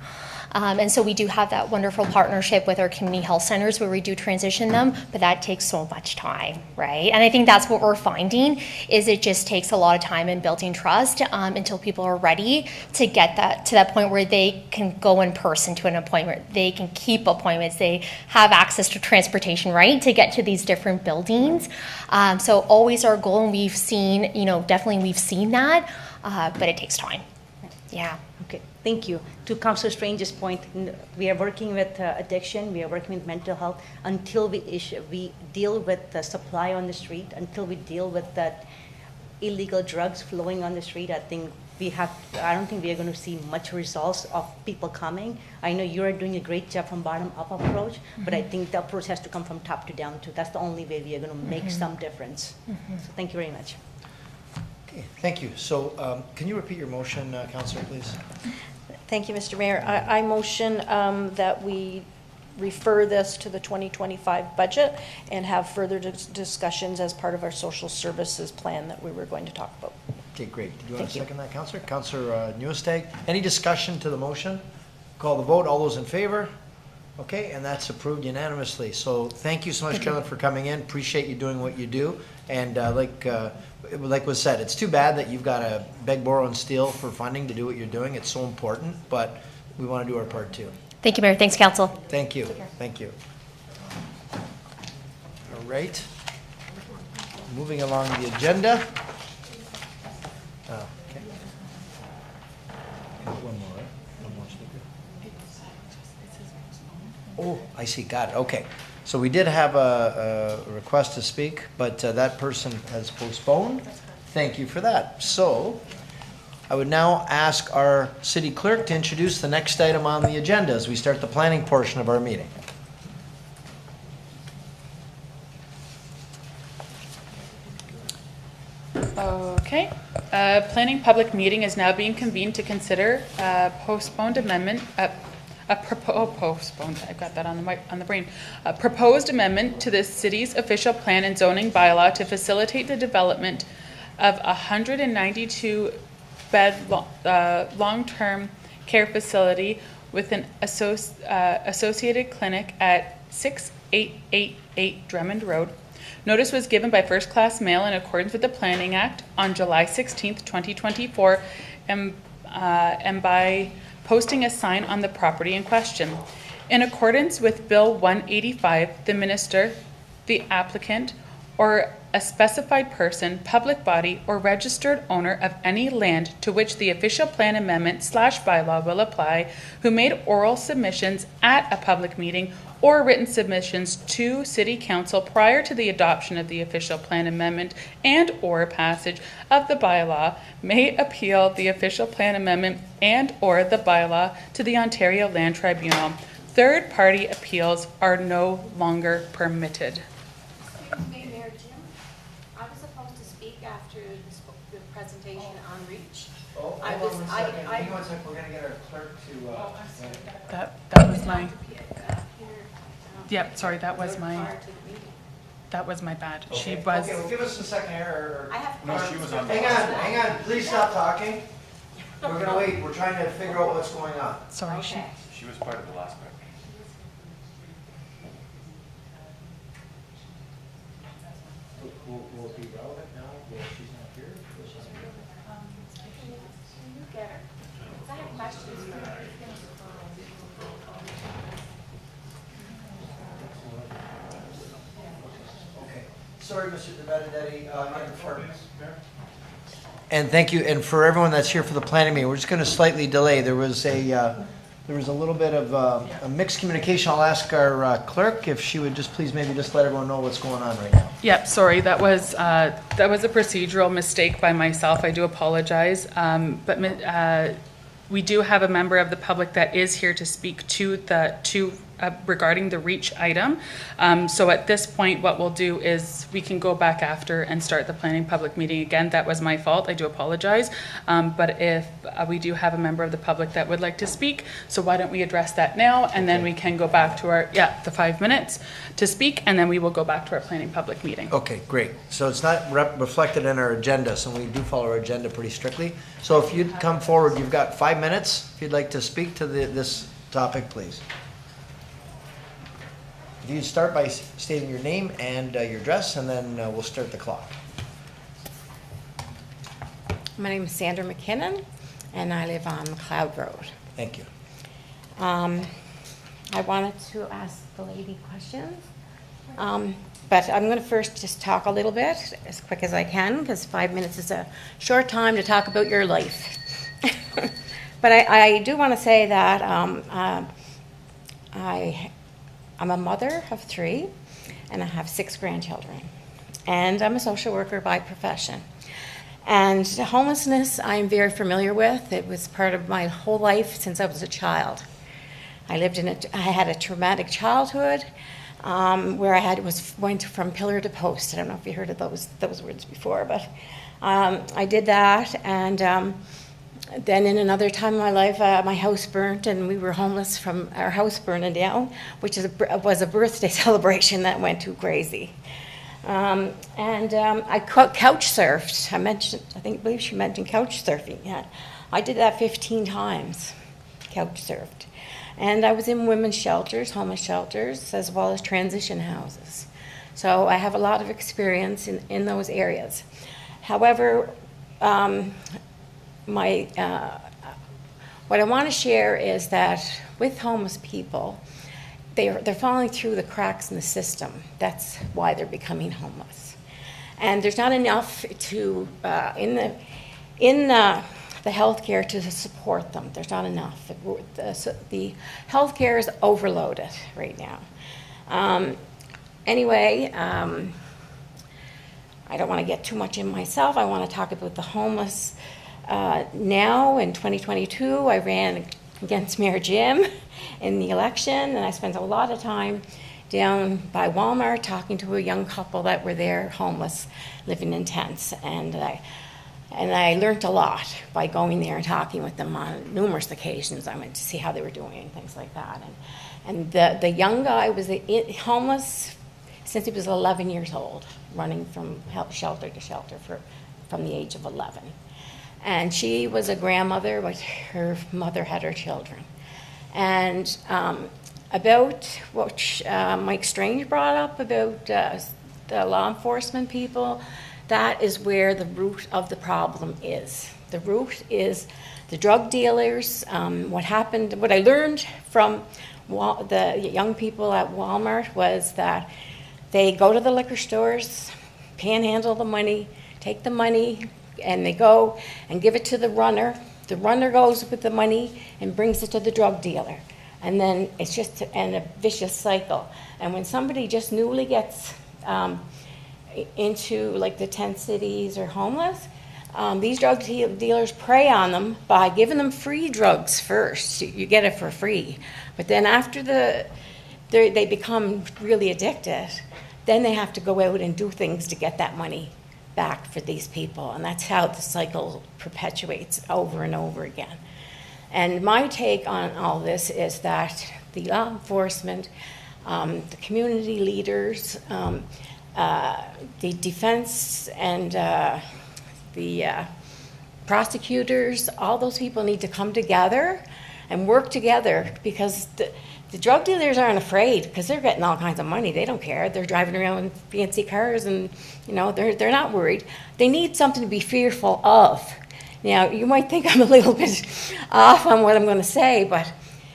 And so we do have that wonderful partnership with our community health centers where we do transition them, but that takes so much time, right? And I think that's what we're finding is it just takes a lot of time in building trust until people are ready to get that to that point where they can go in person to an appointment. They can keep appointments. They have access to transportation, right, to get to these different buildings. So always our goal, and we've seen, definitely we've seen that, but it takes time. Yeah. Okay, thank you. To Councillor Strange's point, we are working with addiction, we are working with mental health until we deal with the supply on the street, until we deal with that illegal drugs flowing on the street. I don't think we are going to see much results of people coming. I know you are doing a great job from bottom up approach, but I think the approach has to come from top to down too. That's the only way we are going to make some difference. So thank you very much. Okay, thank you. So can you repeat your motion, Councillor, please? Thank you, Mr. Mayor. I motion that we refer this to the 2025 budget and have further discussions as part of our social services plan that we were going to talk about. Okay, great. Do you want to second that, Councillor? Councillor Newestag, any discussion to the motion? Call the vote. All those in favor? Okay, and that's approved unanimously. So thank you so much, Carolyn, for coming in. Appreciate you doing what you do. And like was said, it's too bad that you've got to beg, borrow, and steal for funding to do what you're doing. It's so important, but we want to do our part too. Thank you, Mayor. Thanks, Council. Thank you. Thank you. All right. Moving along the agenda. Okay. One more, right? One more speaker. Oh, I see. Got it. Okay. So we did have a request to speak, but that person has postponed. Thank you for that. So I would now ask our city clerk to introduce the next item on the agenda as we start the planning portion of our meeting. Okay. Planning public meeting is now being convened to consider postponed amendment, postponed, I've got that on the brain. A proposed amendment to the city's official plan and zoning bylaw to facilitate the development of a 192-bed long-term care facility with an associated clinic at 6888 Drummond Road. Notice was given by first-class mail in accordance with the Planning Act on July 16th, 2024, and by posting a sign on the property in question. In accordance with Bill 185, the minister, the applicant, or a specified person, public body, or registered owner of any land to which the official plan amendment / bylaw will apply, who made oral submissions at a public meeting or written submissions to City Council prior to the adoption of the official plan amendment and or passage of the bylaw may appeal the official plan amendment and or the bylaw to the Ontario Land Tribunal. Third-party appeals are no longer permitted. Excuse me, Mayor Jim. I was supposed to speak after the presentation on REACH. Oh, I hold was, on one second. Hang on one second. We're going to get our clerk to... That was my... Yep, sorry, that was my bad. Okay. She was... Okay, well, give us a second here. I have No, she was on. Hang on. Please stop talking. We're going to wait. We're trying to figure out what's going on. Sorry, Okay. She was part of the last part. Will it be relevant now? Well, she's not here. Can you get her? 'Cause I have questions for her. Okay. Sorry, Mr. Diodati. And thank you, and for everyone that's here for the planning meeting, we're just going to slightly delay. There was a little bit of a mixed communication. I'll ask our clerk if she would just please maybe just let everyone know what's going on right now. Yep, sorry, that was a procedural mistake by myself. I do apologize. But we do have a member of the public that is here to speak to regarding the REACH item. So at this point, what we'll do is we can go back after and start the planning public meeting again. That was my fault. I do apologize. But if we do have a member of the public that would like to speak, so why don't we address that now, and then we can go back to the 5 minutes to speak, and then we will go back to our planning public meeting. Okay, great. So it's not reflected in our agenda, so we do follow our agenda pretty strictly. So if you'd come forward, you've got 5 minutes. If you'd like to speak to this topic, please. If you'd start by stating your name and your address, and then we'll start the clock. My name is Sandra McKinnon, and I live on McLeod Road. Thank you. I wanted to ask the lady questions, but I'm going to first just talk a little bit, as quick as I can, because 5 minutes is a short time to talk about your life. But I do want to say that I'm a mother of 3, and I have 6 grandchildren. And I'm a social worker by profession. And homelessness I'm very familiar with. It was part of my whole life since I was a child. I had a traumatic childhood where was going from pillar to post. I don't know if you heard of those words before, but I did that. And then in another time in my life, my house burnt and we were homeless from our house burning down, which was a birthday celebration that went too crazy. I couch surfed. I believe she mentioned couch surfing. Yeah, I did that 15 times, couch surfed. And I was in women's shelters, homeless shelters, as well as transition houses. So I have a lot of experience in those areas. However, what I want to share is that with homeless people, they're falling through the cracks in the system. That's why they're becoming homeless. And there's not enough to in the healthcare to support them. There's not enough. The healthcare is overloaded right now. Anyway, I don't want to get too much in myself. I want to talk about the homeless. Now in 2022, I ran against Mayor Jim in the election, and I spent a lot of time down by Walmart talking to a young couple that were there homeless, living in tents, and I learned a lot by going there and talking with them on numerous occasions. I went to see how they were doing and things like that. And the young guy was homeless since he was 11 years old, running from shelter to shelter from the age of 11. And she was a grandmother, but her mother had her children. And about what Mike Strange brought up about the law enforcement people, that is where the root of the problem is. The root is the drug dealers. What I learned from the young people at Walmart was that they go to the liquor stores, panhandle the money, take the money, and they go and give it to the runner. The runner goes with the money and brings it to the drug dealer. And then it's just a vicious cycle. And when somebody just newly gets into like the tent cities or homeless, these drug dealers prey on them by giving them free drugs first. You get it for free. But then after they become really addicted, then they have to go out and do things to get that money back for these people, and that's how the cycle perpetuates over and over again. And my take on all this is that the law enforcement, the community leaders, the defense and the prosecutors, all those people need to come together and work together, because the drug dealers aren't afraid, because they're getting all kinds of money. They don't care. They're driving around in fancy cars, and they're not worried. They need something to be fearful of. Now, you might think I'm a little bit off on what I'm going to say, but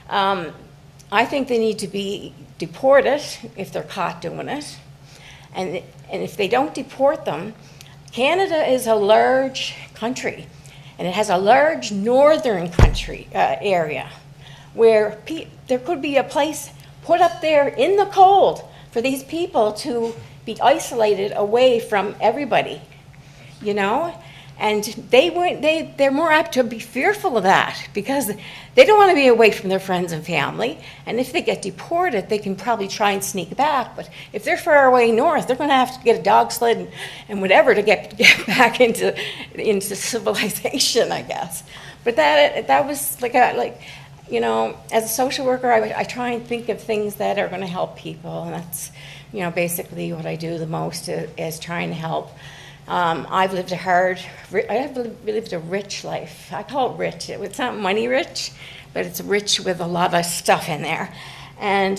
I think they need to be deported if they're caught doing it. And if they don't deport them, Canada is a large country, and it has a large northern country area where there could be a place put up there in the cold for these people to be isolated away from everybody, And they're more apt to be fearful of that, because they don't want to be away from their friends and family. And if they get deported, they can probably try and sneak back. But if they're far away north, they're going to have to get a dog sled and whatever to get back into civilization, I guess. But that was as a social worker, I try and think of things that are going to help people, and that's basically what I do the most is trying to help. I've lived a rich life. I call it rich. It's not money rich, but it's rich with a lot of stuff in there. And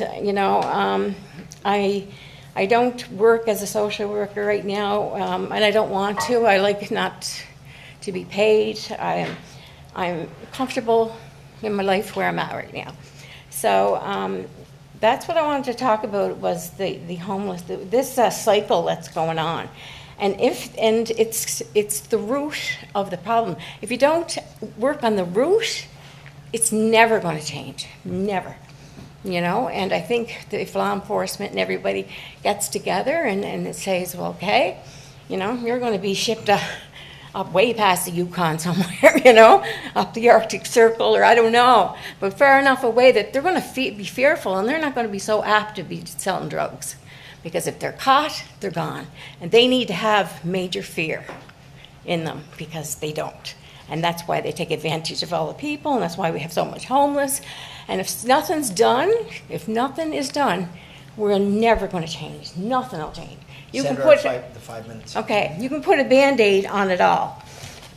I don't work as a social worker right now, and I don't want to. I like not to be paid. I'm comfortable in my life where I'm at right now. So that's what I wanted to talk about, was the homeless, this cycle that's going on. And it's the root of the problem. If you don't work on the root, it's never going to change, never. You know, and I think that if law enforcement and everybody gets together and it says, well, okay, you know, you're going to be shipped up way past the Yukon somewhere, you know, up the Arctic Circle, or I don't know, but far enough away that they're going to be fearful, and they're not going to be so apt to be selling drugs, because if they're caught, they're gone, and they need to have major fear in them, because they don't. And that's why they take advantage of all the people, and that's why we have so much homeless. And if nothing's done, if nothing is done, we're never going to change. Nothing will change. You can put the 5 minutes. Okay, you can put a Band-Aid on it all,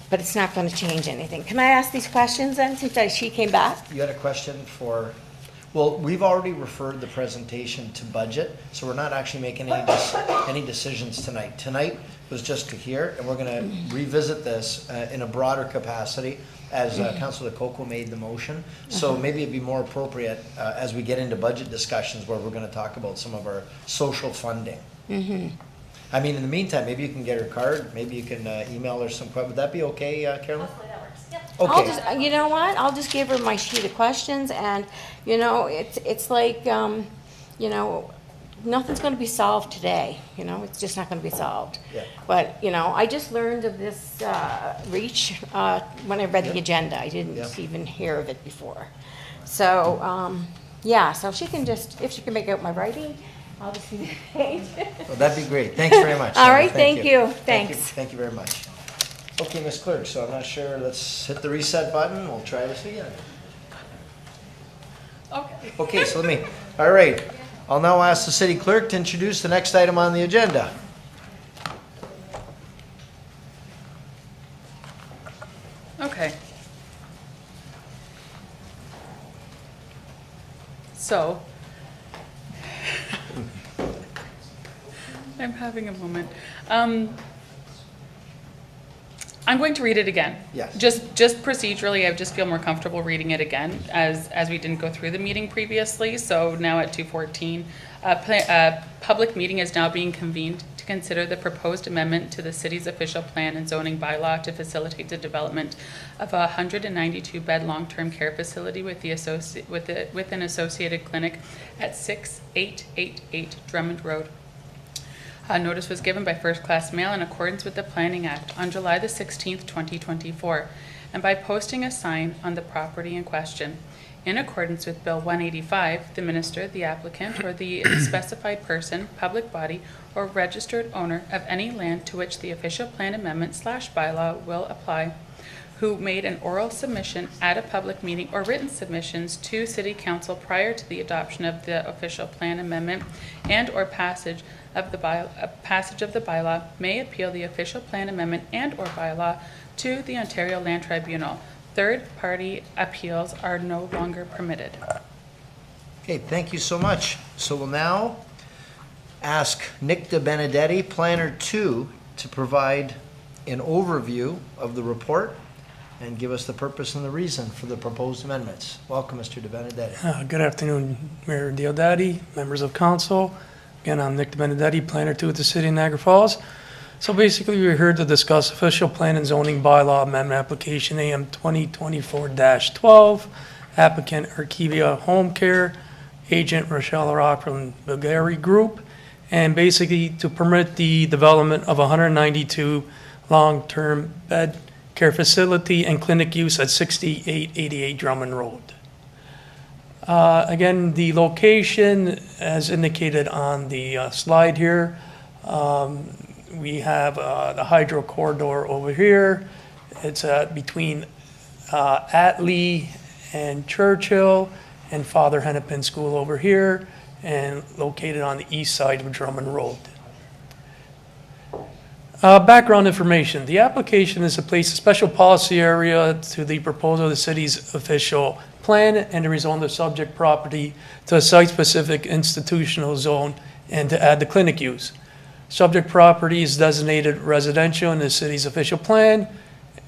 but it's not going to change anything. Can I ask these questions then, since she came back? You had a question for, well, we've already referred the presentation to budget, so we're not actually making any decisions tonight. Tonight was just to hear, and we're going to revisit this in a broader capacity as Councillor Lococo made the motion. So maybe it'd be more appropriate as we get into budget discussions where we're going to talk about some of our social funding. I mean, in the meantime, maybe you can get her card, maybe you can email her some questions. Would that be okay, Carolyn? Okay. I'll just, you know what? I'll just give her my sheet of questions, and you know, it's like, you know, nothing's going to be solved today. You know, it's just not going to be solved. Yeah. But you know, I just learned of this reach when I read the agenda. I didn't even hear of it before. So yeah, so she can just, if she can make out my writing, I'll just see the page. Well, that'd be great. Thanks very much. All right, thank you. Thanks. Thank you very much. Okay, Ms. Clerk, so I'm not sure, let's hit the reset button, we'll try this again. Okay, so all right, I'll now ask the city clerk to introduce the next item on the agenda. Okay. So, I'm having a moment. I'm going to read it again. Yes. Just procedurally, I just feel more comfortable reading it again, as we didn't go through the meeting previously. So now at 2:14, a public meeting is now being convened to consider the proposed amendment to the city's official plan and zoning bylaw to facilitate the development of a 192-bed long-term care facility with an associated clinic at 6888 Drummond Road. Notice was given by first-class mail in accordance with the Planning Act on July the 16th, 2024, and by posting a sign on the property in question. In accordance with Bill 185, the minister, the applicant, or the specified person, public body, or registered owner of any land to which the official plan amendment / bylaw will apply, who made an oral submission at a public meeting or written submissions to City Council prior to the adoption of the official plan amendment and or passage of the bylaw may appeal the official plan amendment and or bylaw to the Ontario Land Tribunal. Third-party appeals are no longer permitted. Okay, thank you so much. So we'll now ask Nick DeBenedetti, Planner 2, to provide an overview of the report and give us the purpose and the reason for the proposed amendments. Welcome, Mr. DeBenedetti. Good afternoon, Mayor Diodati, members of council. Again, I'm Nick DeBenedetti, Planner 2 at the City of Niagara Falls. So basically, we're here to discuss official plan and zoning bylaw amendment application AM 2024-12, applicant Archivia Home Care, agent Rochelle Rock from the Gerry Group, and basically to permit the development of 192 long-term bed care facility and clinic use at 6888 Drummond Road. Again, the location, as indicated on the slide here, we have the hydro corridor over here. It's between Atlee and Churchill and Father Hennepin School over here, and located on the east side of Drummond Road. Background information. The application is to place a special policy area to the proposal of the city's official plan and to rezone the subject property to a site-specific institutional zone and to add the clinic use. Subject property is designated residential in the city's official plan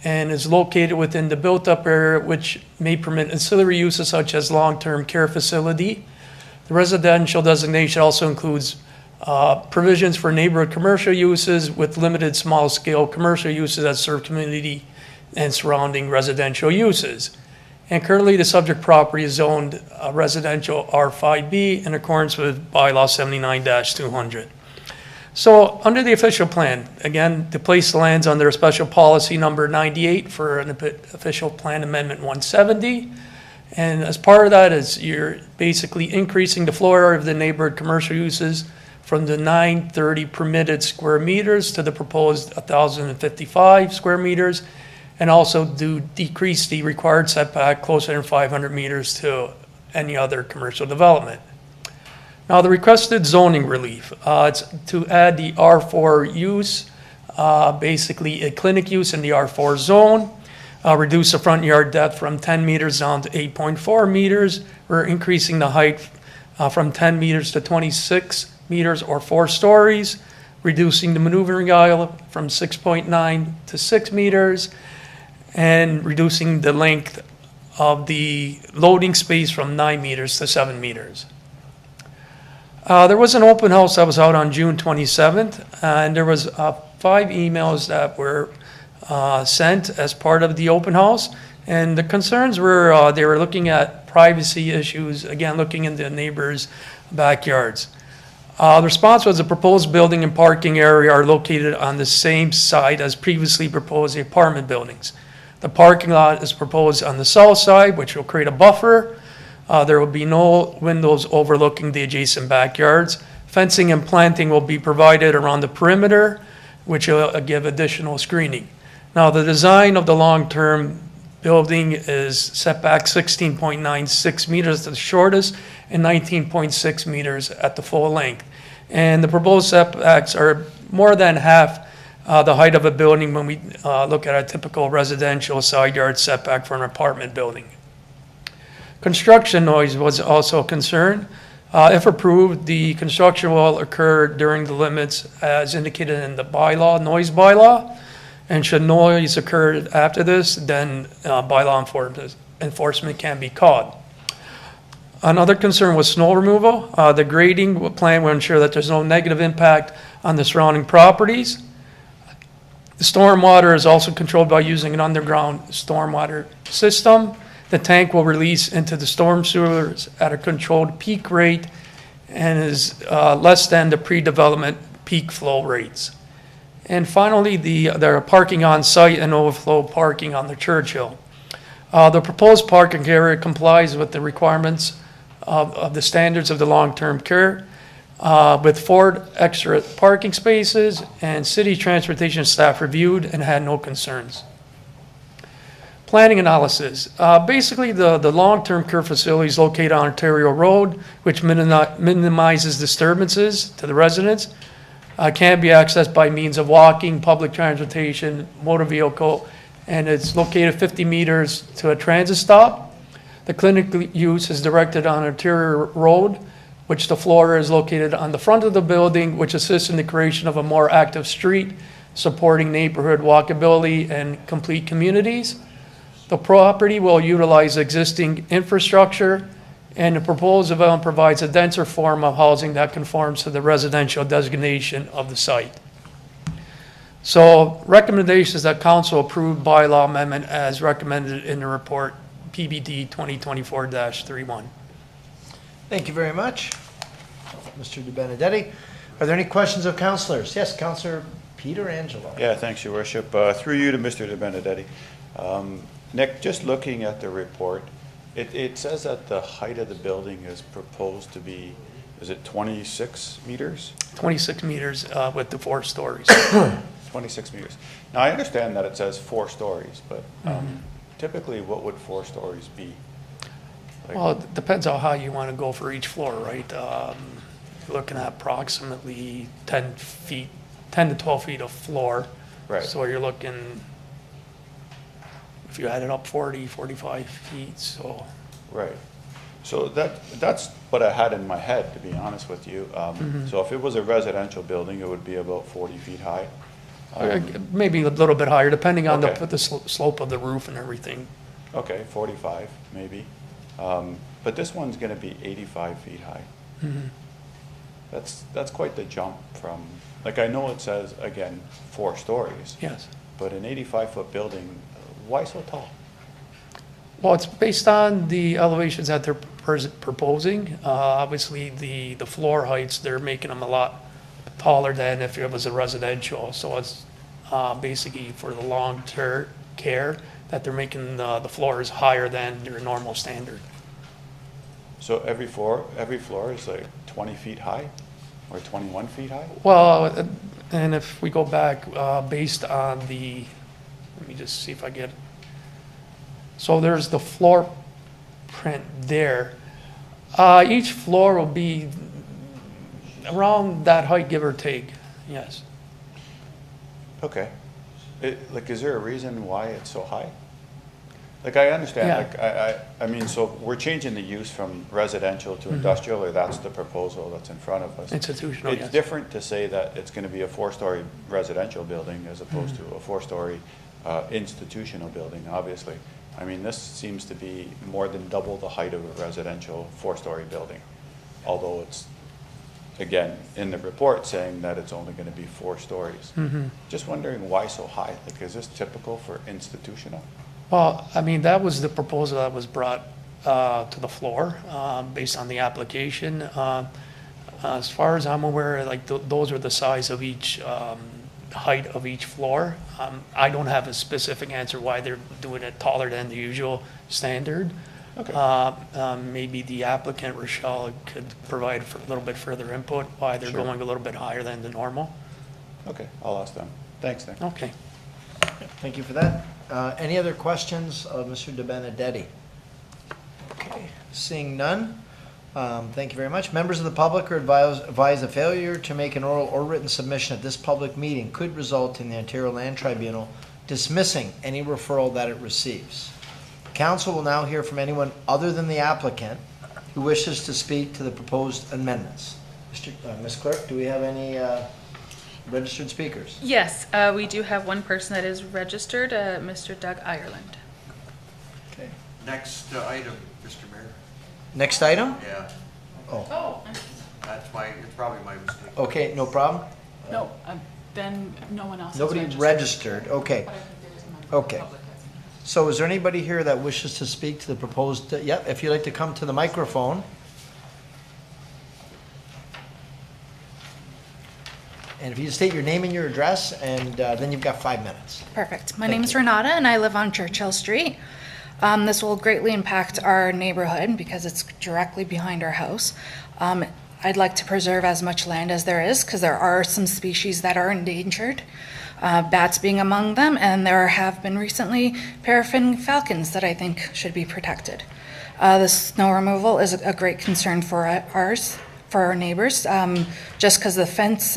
and is located within the built-up area, which may permit ancillary uses such as long-term care facility. The residential designation also includes provisions for neighborhood commercial uses with limited small-scale commercial uses that serve community and surrounding residential uses. And currently, the subject property is zoned residential R5B in accordance with bylaw 79-200. So under the official plan, again, the place lands under a special policy number 98 for an official plan amendment 170. And as part of that is you're basically increasing the floor area of the neighborhood commercial uses from the 930 permitted square meters to the proposed 1,055 square meters, and also to decrease the required setback closer than 500 meters to any other commercial development. Now, the requested zoning relief, it's to add the R4 use, basically a clinic use in the R4 zone, reduce the front yard depth from 10 meters down to 8.4 meters. We're increasing the height from 10 meters to 26 meters or 4 stories, reducing the maneuvering aisle from 6.9 to 6 meters, and reducing the length of the loading space from 9 meters to 7 meters. There was an open house that was out on June 27th, and there was 5 emails that were sent as part of the open house. And the concerns were they were looking at privacy issues, again, looking into neighbors' backyards. The response was the proposed building and parking area are located on the same site as previously proposed apartment buildings. The parking lot is proposed on the south side, which will create a buffer. There will be no windows overlooking the adjacent backyards. Fencing and planting will be provided around the perimeter, which will give additional screening. Now, the design of the long-term building is setback 16.96 meters at the shortest and 19.6 meters at the full length. And the proposed setbacks are more than half the height of a building when we look at a typical residential side yard setback for an apartment building. Construction noise was also a concern. If approved, the construction will occur during the limits as indicated in the bylaw, noise bylaw. And should noise occur after this, then bylaw enforcement can be called. Another concern was snow removal. The grading plan will ensure that there's no negative impact on the surrounding properties. The stormwater is also controlled by using an underground stormwater system. The tank will release into the storm sewers at a controlled peak rate and is less than the pre-development peak flow rates. And finally, there are parking on site and overflow parking on the Churchill. The proposed parking area complies with the requirements of the standards of the long-term care with 4 extra parking spaces, and city transportation staff reviewed and had no concerns. Planning analysis. Basically, the long-term care facility is located on Ontario Road, which minimizes disturbances to the residents. Can be accessed by means of walking, public transportation, motor vehicle, and it's located 50 meters to a transit stop. The clinic use is directed on Ontario Road, which the floor is located on the front of the building, which assists in the creation of a more active street, supporting neighborhood walkability and complete communities. The property will utilize existing infrastructure, and the proposed development provides a denser form of housing that conforms to the residential designation of the site. So recommendations that council approve bylaw amendment as recommended in the report PBD 2024-31. Thank you very much, Mr. De Benedetti. Are there any questions of councillors? Yes, Councillor Pietrangelo. Yeah, thanks, Your Worship. Through you to Mr. De Benedetti. Nick, just looking at the report, it says that the height of the building is proposed to be, is it 26 meters? 26 meters with the 4 stories. 26 meters. Now, I understand that it says 4 stories, but typically what would 4 stories be? Like, well, it depends on how you want to go for each floor, right? You're looking at approximately 10 to 12 feet of floor. Right. So you're looking, if you added up 40, 45 feet, so. Right. So that's what I had in my head, to be honest with you. So if it was a residential building, it would be about 40 feet high. Maybe a little bit higher, depending on Okay. the slope of the roof and everything. Okay, 45 maybe. But this one's going to be 85 feet high. That's quite the jump from, like, I know it says, again, 4 stories. Yes. But an 85-foot building, why so tall? Well, it's based on the elevations that they're proposing. Obviously, the floor heights, they're making them a lot taller than if it was a residential. So it's basically for the long-term care that they're making the floors higher than your normal standard. So every floor is like 20 feet high or 21 feet high? Well, and if we go back, based on let me just see if I get it. So there's the floor print there. Each floor will be around that height, give or take, yes. Okay. Is there a reason why it's so high? Like, I understand, Yeah. I mean, so we're changing the use from residential to industrial, or that's the proposal that's in front of us? Institutional, It's yes. different to say that it's gonna be a 4-story residential building as opposed to a 4-story institutional building, obviously. I mean, this seems to be more than double the height of a residential 4-story building. Although it's, again, in the report saying that it's only gonna be 4 stories. Just wondering why so high? Like, is this typical for institutional? Well, I mean, that was the proposal that was brought to the floor based on the application. As far as I'm aware, like those are the size of each height of each floor. I don't have a specific answer why they're doing it taller than the usual standard. Okay. Maybe the applicant, Rochelle, could provide a little bit further input why they're Sure. going a little bit higher than the normal. Okay, I'll ask them. Thanks, Nick. Okay. Thank you for that. Any other questions of Mr. De Benedetti? Okay, seeing none, thank you very much. Members of the public are advised a failure to make an oral or written submission at this public meeting could result in the Ontario Land Tribunal dismissing any referral that it receives. Council will now hear from anyone other than the applicant who wishes to speak to the proposed amendments. Ms. Clerk, do we have any registered speakers? Yes, we do have one person that is registered, Mr. Doug Ireland. Okay. Next item, Mr. Mayor. Next item? Yeah, Oh, it's probably my mistake. Okay, no problem. no, then no one else is Nobody registered, okay. Okay. So is there anybody here that wishes to speak to the proposed, if you'd like to come to the microphone. And if you state your name and your address, and then you've got 5 minutes. Perfect. My name is Renata, and I live on Churchill Street. This will greatly impact our neighborhood because it's directly behind our house. I'd like to preserve as much land as there is because there are some species that are endangered, bats being among them, and there have been recently paraffin falcons that I think should be protected. The snow removal is a great concern for our neighbors, just because the fence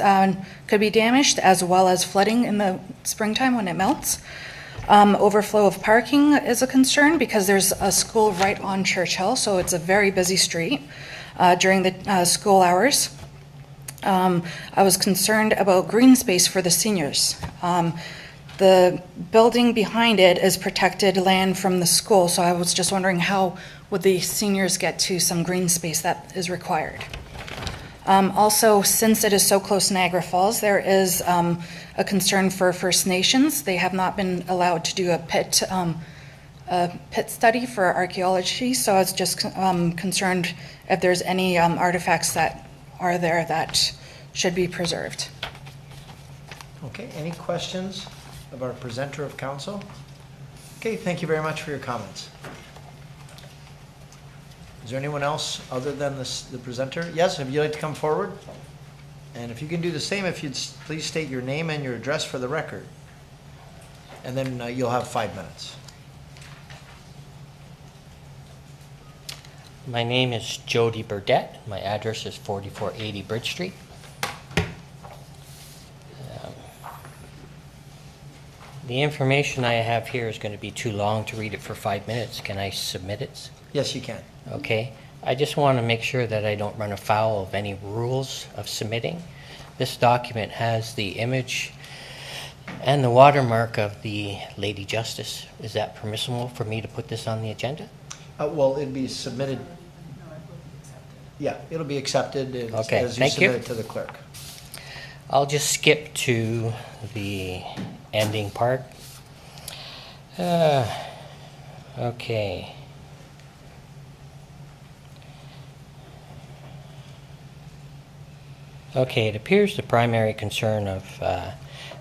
could be damaged, as well as flooding in the springtime when it melts. Overflow of parking is a concern because there's a school right on Churchill, so it's a very busy street during the school hours. I was concerned about green space for the seniors. The building behind it is protected land from the school, so I was just wondering how would the seniors get to some green space that is required. Also, since it is so close to Niagara Falls, there is a concern for First Nations. They have not been allowed to do a pit study for archaeology, so I was just concerned if there's any artifacts that are there that should be preserved. Okay, any questions of our presenter of council? Okay, thank you very much for your comments. Is there anyone else other than the presenter? Yes, if you'd like to come forward. And if you can do the same, if you'd please state your name and your address for the record. And then you'll have 5 minutes. My name is Jody Burdett. My address is 4480 Bridge Street. The information I have here is going to be too long to read it for 5 minutes. Can I submit it? Yes, you can. Okay. I just want to make sure that I don't run afoul of any rules of submitting. This document has the image and the watermark of the Lady Justice. Is that permissible for me to put this on the agenda? Well, it'd be submitted. Yeah, it'll be accepted Okay, as you thank you. submit it to the clerk. I'll just skip to the ending part. Okay. Okay, it appears the primary concern of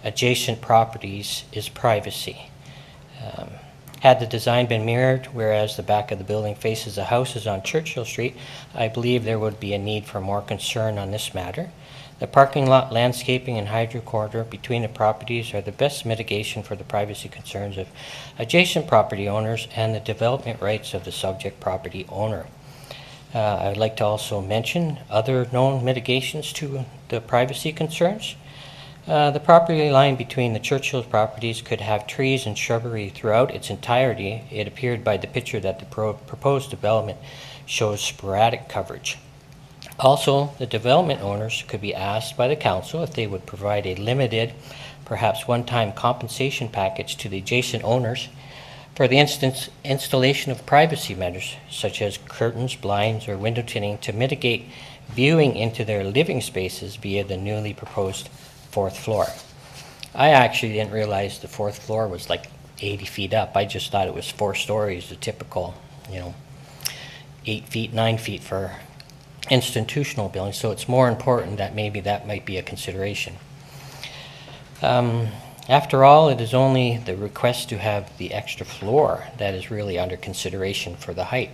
adjacent properties is privacy. Had the design been mirrored, whereas the back of the building faces the houses on Churchill Street, I believe there would be a need for more concern on this matter. The parking lot, landscaping, and hydro corridor between the properties are the best mitigation for the privacy concerns of adjacent property owners and the development rights of the subject property owner. I would like to also mention other known mitigations to the privacy concerns. The property line between the Churchill properties could have trees and shrubbery throughout its entirety. It appeared by the picture that the proposed development shows sporadic coverage. Also, the development owners could be asked by the council if they would provide a limited, perhaps one-time compensation package to the adjacent owners for the installation of privacy measures, such as curtains, blinds, or window tinting to mitigate viewing into their living spaces via the newly proposed 4th floor. I actually didn't realize the 4th floor was like 80 feet up. I just thought it was 4 stories, the typical, 8 feet, 9 feet for institutional buildings. So it's more important that maybe that might be a consideration. After all, it is only the request to have the extra floor that is really under consideration for the height.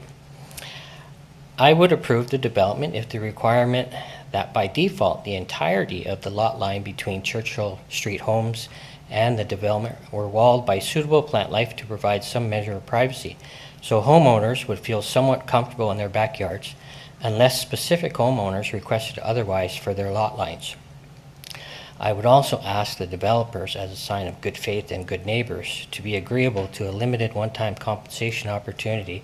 I would approve the development if the requirement that by default the entirety of the lot line between Churchill Street homes and the development were walled by suitable plant life to provide some measure of privacy, so homeowners would feel somewhat comfortable in their backyards unless specific homeowners requested otherwise for their lot lines. I would also ask the developers, as a sign of good faith and good neighbors, to be agreeable to a limited one-time compensation opportunity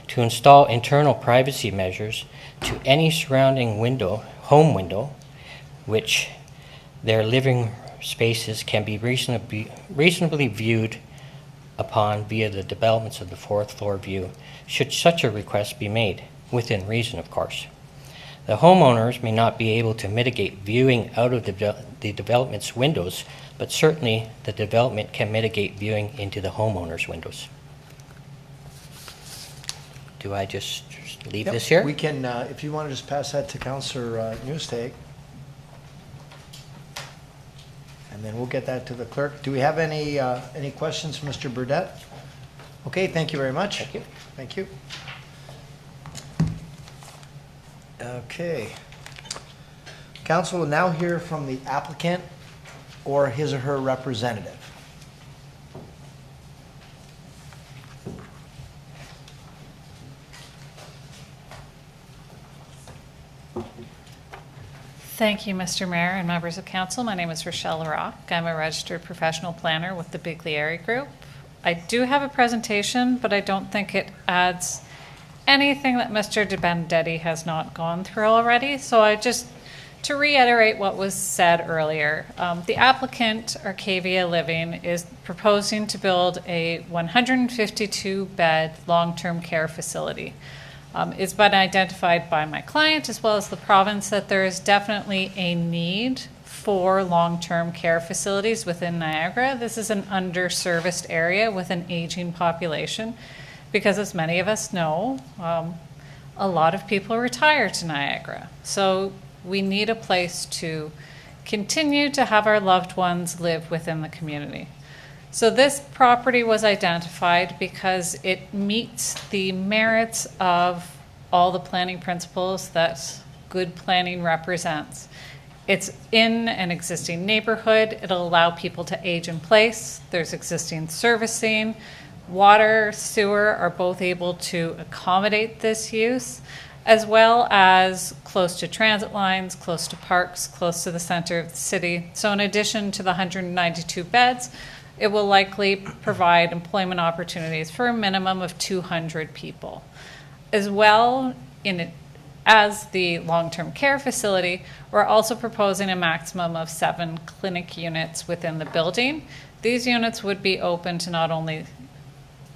to install internal privacy measures to any surrounding home window, which their living spaces can be reasonably viewed upon via the developments of the 4th floor view, should such a request be made, within reason, of course. The homeowners may not be able to mitigate viewing out of the development's windows, but certainly the development can mitigate viewing into the homeowner's windows. Do I just leave this here? We can, if you want to just pass that to Councillor Newstag. And then we'll get that to the clerk. Do we have any questions, Mr. Burdette? Okay, thank you very much. Thank you. Thank you. Okay. Council will now hear from the applicant or his or her representative. Thank you, Mr. Mayor and members of council. My name is Rochelle Larocque. I'm a registered professional planner with the By-law Group. I do have a presentation, but I don't think it adds anything that Mr. De Benedetti has not gone through already. So to reiterate what was said earlier, the applicant, Arcavia Living, is proposing to build a 152-bed long-term care facility. It's been identified by my client as well as the province that there is definitely a need for long-term care facilities within Niagara. This is an underserviced area with an aging population because, as many of us know, a lot of people retire to Niagara. So we need a place to continue to have our loved ones live within the community. So this property was identified because it meets the merits of all the planning principles that good planning represents. It's in an existing neighborhood. It'll allow people to age in place. There's existing servicing. Water, sewer are both able to accommodate this use, as well as close to transit lines, close to parks, close to the center of the city. So in addition to the 192 beds, it will likely provide employment opportunities for a minimum of 200 people. As well, as the long-term care facility, we're also proposing a maximum of 7 clinic units within the building. These units would be open to not only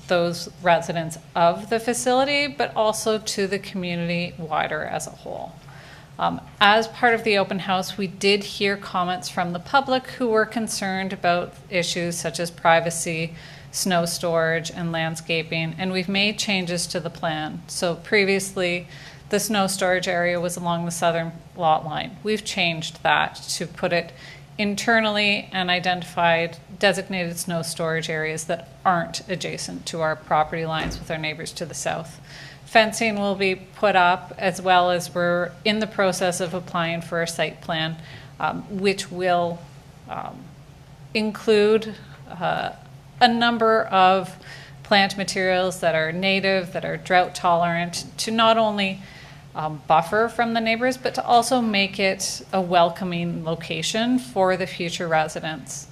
those residents of the facility, but also to the community wider as a whole. As part of the open house, we did hear comments from the public who were concerned about issues such as privacy, snow storage and landscaping, and we've made changes to the plan. So previously, the snow storage area was along the southern lot line. We've changed that to put it internally and identified designated snow storage areas that aren't adjacent to our property lines with our neighbors to the south. Fencing will be put up, as well as we're in the process of applying for a site plan, which will include a number of plant materials that are native, that are drought tolerant, to not only buffer from the neighbors, but to also make it a welcoming location for the future residents.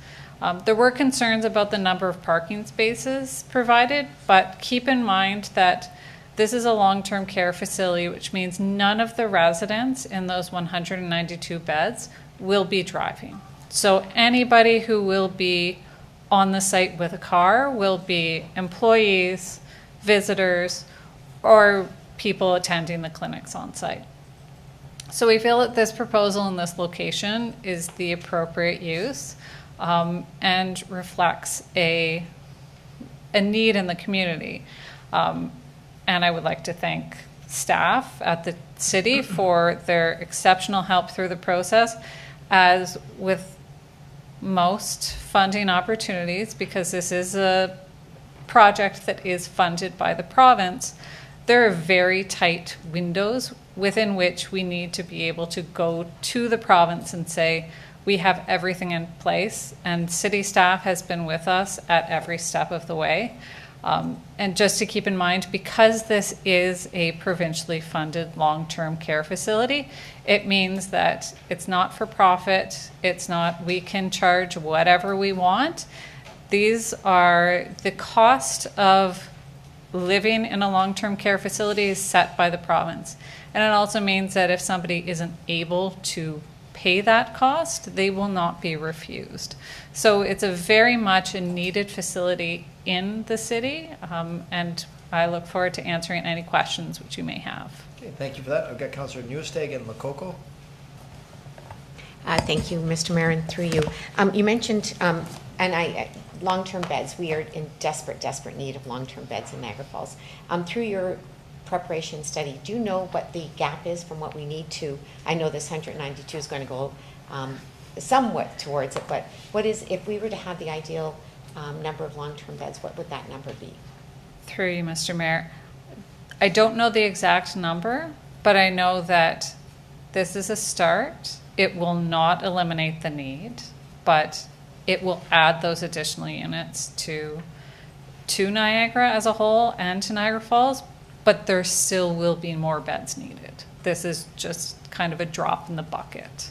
There were concerns about the number of parking spaces provided, but keep in mind that this is a long-term care facility, which means none of the residents in those 192 beds will be driving. So anybody who will be on the site with a car will be employees, visitors, or people attending the clinics on site. So we feel that this proposal in this location is the appropriate use and reflects a need in the community. And I would like to thank staff at the city for their exceptional help through the process. As with most funding opportunities, because this is a project that is funded by the province, there are very tight windows within which we need to be able to go to the province and say, we have everything in place, and city staff has been with us at every step of the way. And just to keep in mind, because this is a provincially funded long-term care facility, it means that it's not for profit, it's not we can charge whatever we want. These are the cost of living in a long-term care facility is set by the province. And it also means that if somebody isn't able to pay that cost, they will not be refused. So it's a very much a needed facility in the city, and I look forward to answering any questions which you may have. Okay, thank you for that. I've got Councillor Newstag and Lococo. Thank you, Mr. Mayor, and through you. You mentioned, long-term beds. We are in desperate need of long-term beds in Niagara Falls. Through your preparation study, do you know what the gap is from what we need to? I know this 192 is going to go somewhat towards it, but what is, if we were to have the ideal number of long-term beds, what would that number be? Through you, Mr. Mayor. I don't know the exact number, but I know that this is a start. It will not eliminate the need, but it will add those additional units to Niagara as a whole and to Niagara Falls, but there still will be more beds needed. This is just kind of a drop in the bucket.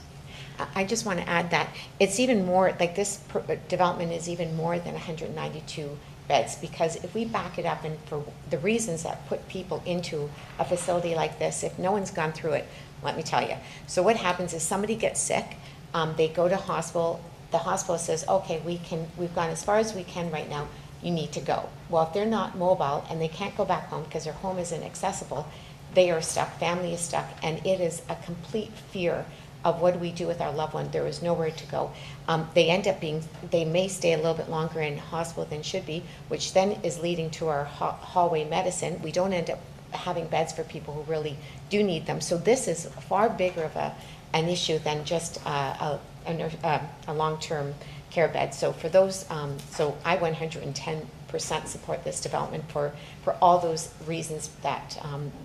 I just want to add that it's even more, like this development is even more than 192 beds, because if we back it up, and for the reasons that put people into a facility like this, if no one's gone through it, let me tell you. So what happens is somebody gets sick, they go to hospital, the hospital says, okay, we've gone as far as we can right now, you need to go. Well, if they're not mobile and they can't go back home because their home isn't accessible, they are stuck, family is stuck, and it is a complete fear of what do we do with our loved one. There is nowhere to go. They may stay a little bit longer in hospital than should be, which then is leading to our hallway medicine. We don't end up having beds for people who really do need them. So this is far bigger of an issue than just a long-term care bed. So for those, so I 110% support this development for all those reasons that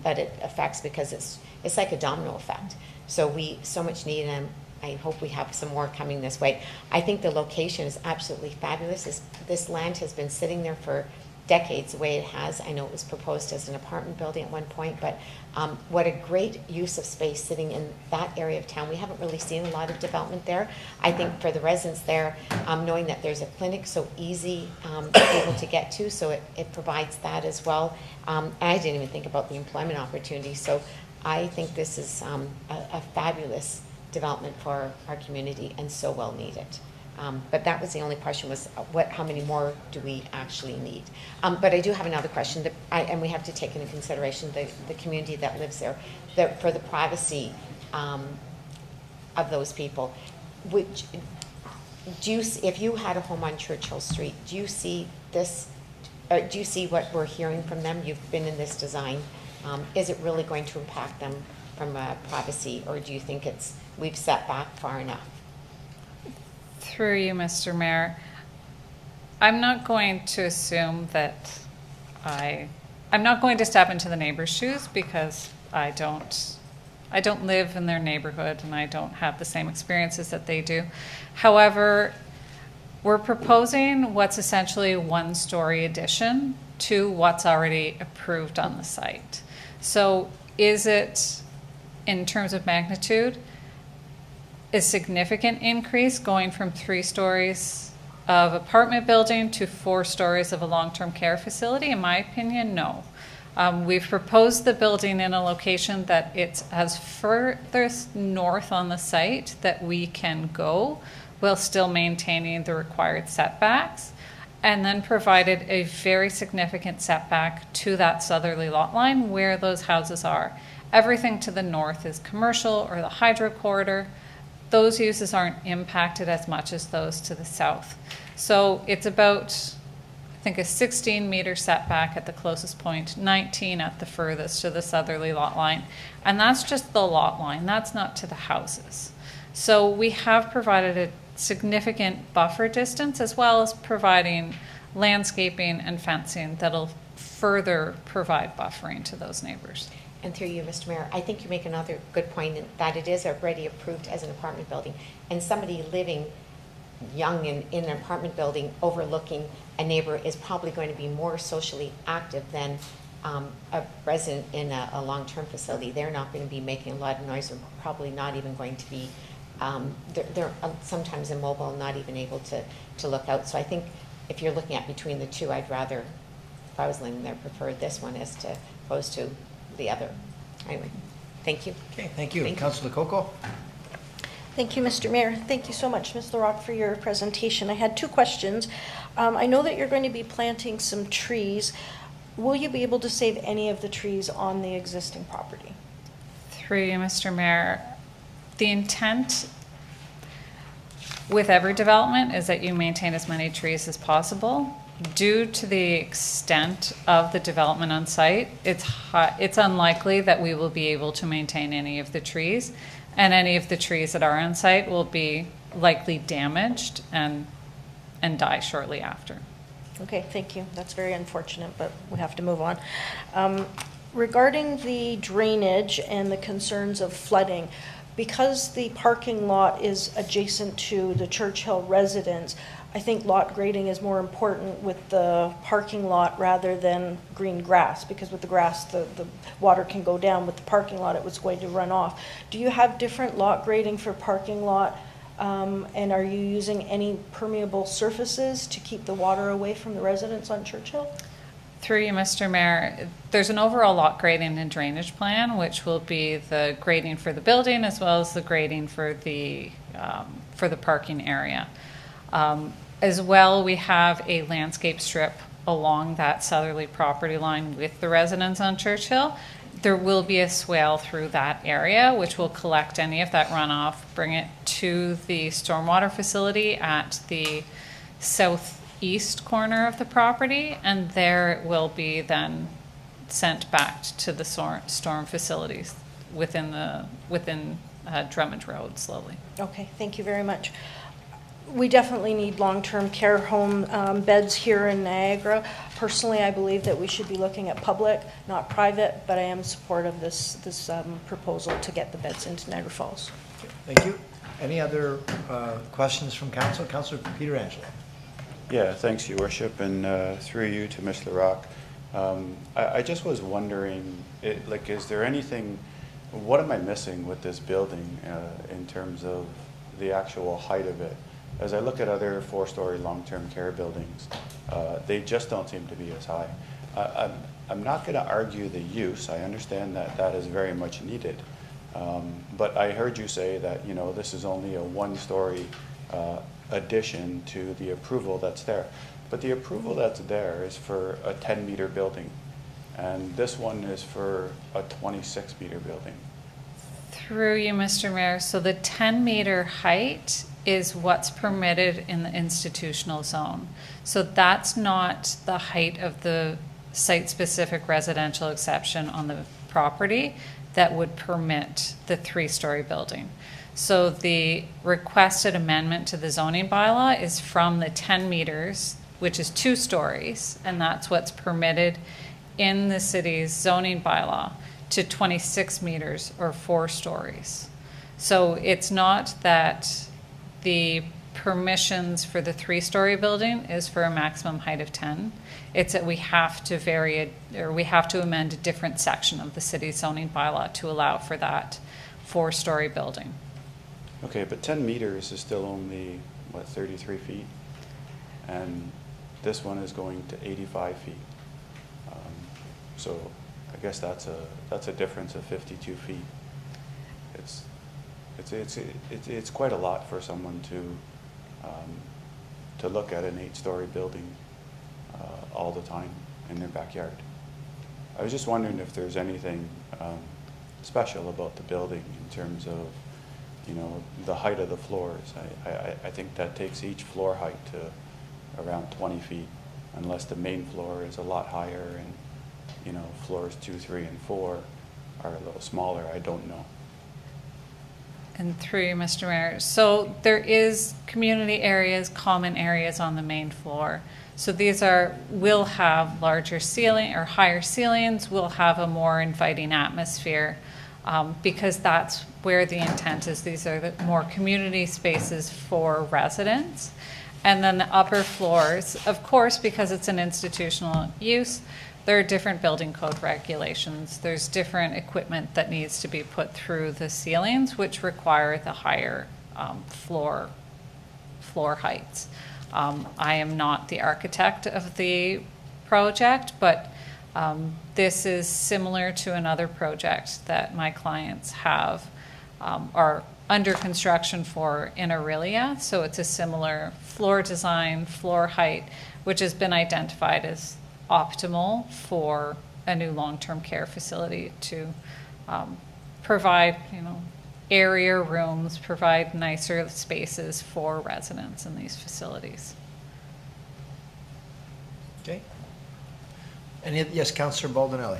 it affects, because it's like a domino effect. So we so much need, and I hope we have some more coming this way. I think the location is absolutely fabulous. This land has been sitting there for decades the way it has. I know it was proposed as an apartment building at one point, but what a great use of space sitting in that area of town. We haven't really seen a lot of development there. I think for the residents there, knowing that there's a clinic so easy able to get to, so it provides that as well. I didn't even think about the employment opportunity. So I think this is a fabulous development for our community and so well needed. But that was the only question, was how many more do we actually need? But I do have another question, and we have to take into consideration the community that lives there, for the privacy of those people. If you had a home on Churchill Street, do you see this do you see what we're hearing from them? You've been in this design. Is it really going to impact them from privacy, or do you think we've set back far enough? Through you, Mr. Mayor, I'm not going to assume that I'm not going to step into the neighbor's shoes, because I don't live in their neighborhood and I don't have the same experiences that they do. However, we're proposing what's essentially a one-story addition to what's already approved on the site. So is it, in terms of magnitude, a significant increase going from 3 stories of apartment building to 4 stories of a long-term care facility? In my opinion, no. We've proposed the building in a location that it's as furthest north on the site that we can go while still maintaining the required setbacks, and then provided a very significant setback to that southerly lot line where those houses are. Everything to the north is commercial or the hydro corridor. Those uses aren't impacted as much as those to the south. So it's about, I think, a 16-meter setback at the closest point, 19 at the furthest to the southerly lot line. And that's just the lot line. That's not to the houses. So we have provided a significant buffer distance, as well as providing landscaping and fencing that'll further provide buffering to those neighbors. And through you, Mr. Mayor, I think you make another good point in that it is already approved as an apartment building. And somebody living young in an apartment building overlooking a neighbor is probably going to be more socially active than a resident in a long-term facility. They're not going to be making a lot of noise, or probably not even going to be, they're sometimes immobile, not even able to look out. So I think if you're looking at between the two, I'd rather, if I was living there, prefer this one as opposed to the other. Anyway, thank you. Okay, thank you. Councillor Lococo? Thank you, Mr. Mayor. Thank you so much, Ms. LaRocque, for your presentation. I had 2 questions. I know that you're going to be planting some trees. Will you be able to save any of the trees on the existing property? Through you, Mr. Mayor, the intent with every development is that you maintain as many trees as possible. Due to the extent of the development on site, it's unlikely that we will be able to maintain any of the trees, and any of the trees that are on site will be likely damaged and die shortly after. Okay, thank you. That's very unfortunate, but we have to move on. Regarding the drainage and the concerns of flooding, because the parking lot is adjacent to the Churchill residence, I think lot grading is more important with the parking lot rather than green grass, because with the grass, the water can go down. With the parking lot, it was going to run off. Do you have different lot grading for parking lot? And are you using any permeable surfaces to keep the water away from the residents on Churchill? Through you, Mr. Mayor, there's an overall lot grading and drainage plan, which will be the grading for the building as well as the grading for the parking area. As well, we have a landscape strip along that southerly property line with the residents on Churchill. There will be a swale through that area, which will collect any of that runoff, bring it to the stormwater facility at the southeast corner of the property, and there it will be then sent back to the storm facilities within Drummond Road slowly. Okay, thank you very much. We definitely need long-term care home beds here in Niagara. Personally, I believe that we should be looking at public, not private, but I am supportive of this proposal to get the beds into Niagara Falls. Thank you. Any other questions from council? Councillor Pietrangelo. Yeah, thanks, Your Worship, and through you to Ms. LaRocque. I just was wondering, is there anything, what am I missing with this building in terms of the actual height of it? As I look at other 4-story long-term care buildings, they just don't seem to be as high. I'm not going to argue the use. I understand that that is very much needed. But I heard you say that, this is only a 1-story addition to the approval that's there. But the approval that's there is for a 10-meter building. And this one is for a 26-meter building. Through you, Mr. Mayor, so the 10-meter height is what's permitted in the institutional zone. So that's not the height of the site-specific residential exception on the property that would permit the 3-story building. So the requested amendment to the zoning bylaw is from the 10 meters, which is 2 stories, and that's what's permitted in the city's zoning bylaw, to 26 meters or 4 stories. So it's not that the permissions for the 3-story building is for a maximum height of 10. It's that we have to vary it, or we have to amend a different section of the city's zoning bylaw to allow for that 4-story building. Okay, but 10 meters is still only, what, 33 feet? And this one is going to 85 feet. So I guess that's a difference of 52 feet. It's quite a lot for someone to look at an 8-story building all the time in their backyard. I was just wondering if there's anything special about the building in terms of, you know, the height of the floors. I think that takes each floor height to around 20 feet, unless the main floor is a lot higher and, you know, floors 2, 3, and 4 are a little smaller. I don't know. And through you, Mr. Mayor. So there is community areas, common areas on the main floor. So these will have larger ceiling or higher ceilings, will have a more inviting atmosphere, because that's where the intent is. These are the more community spaces for residents. And then the upper floors, of course, because it's an institutional use, there are different building code regulations. There's different equipment that needs to be put through the ceilings, which require the higher floor heights. I am not the architect of the project, but this is similar to another project that my clients have, are under construction for in Aurelia. So it's a similar floor design, floor height, which has been identified as optimal for a new long-term care facility to provide, you know, airier rooms, provide nicer spaces for residents in these facilities. Okay. Yes, Councillor Baldinelli.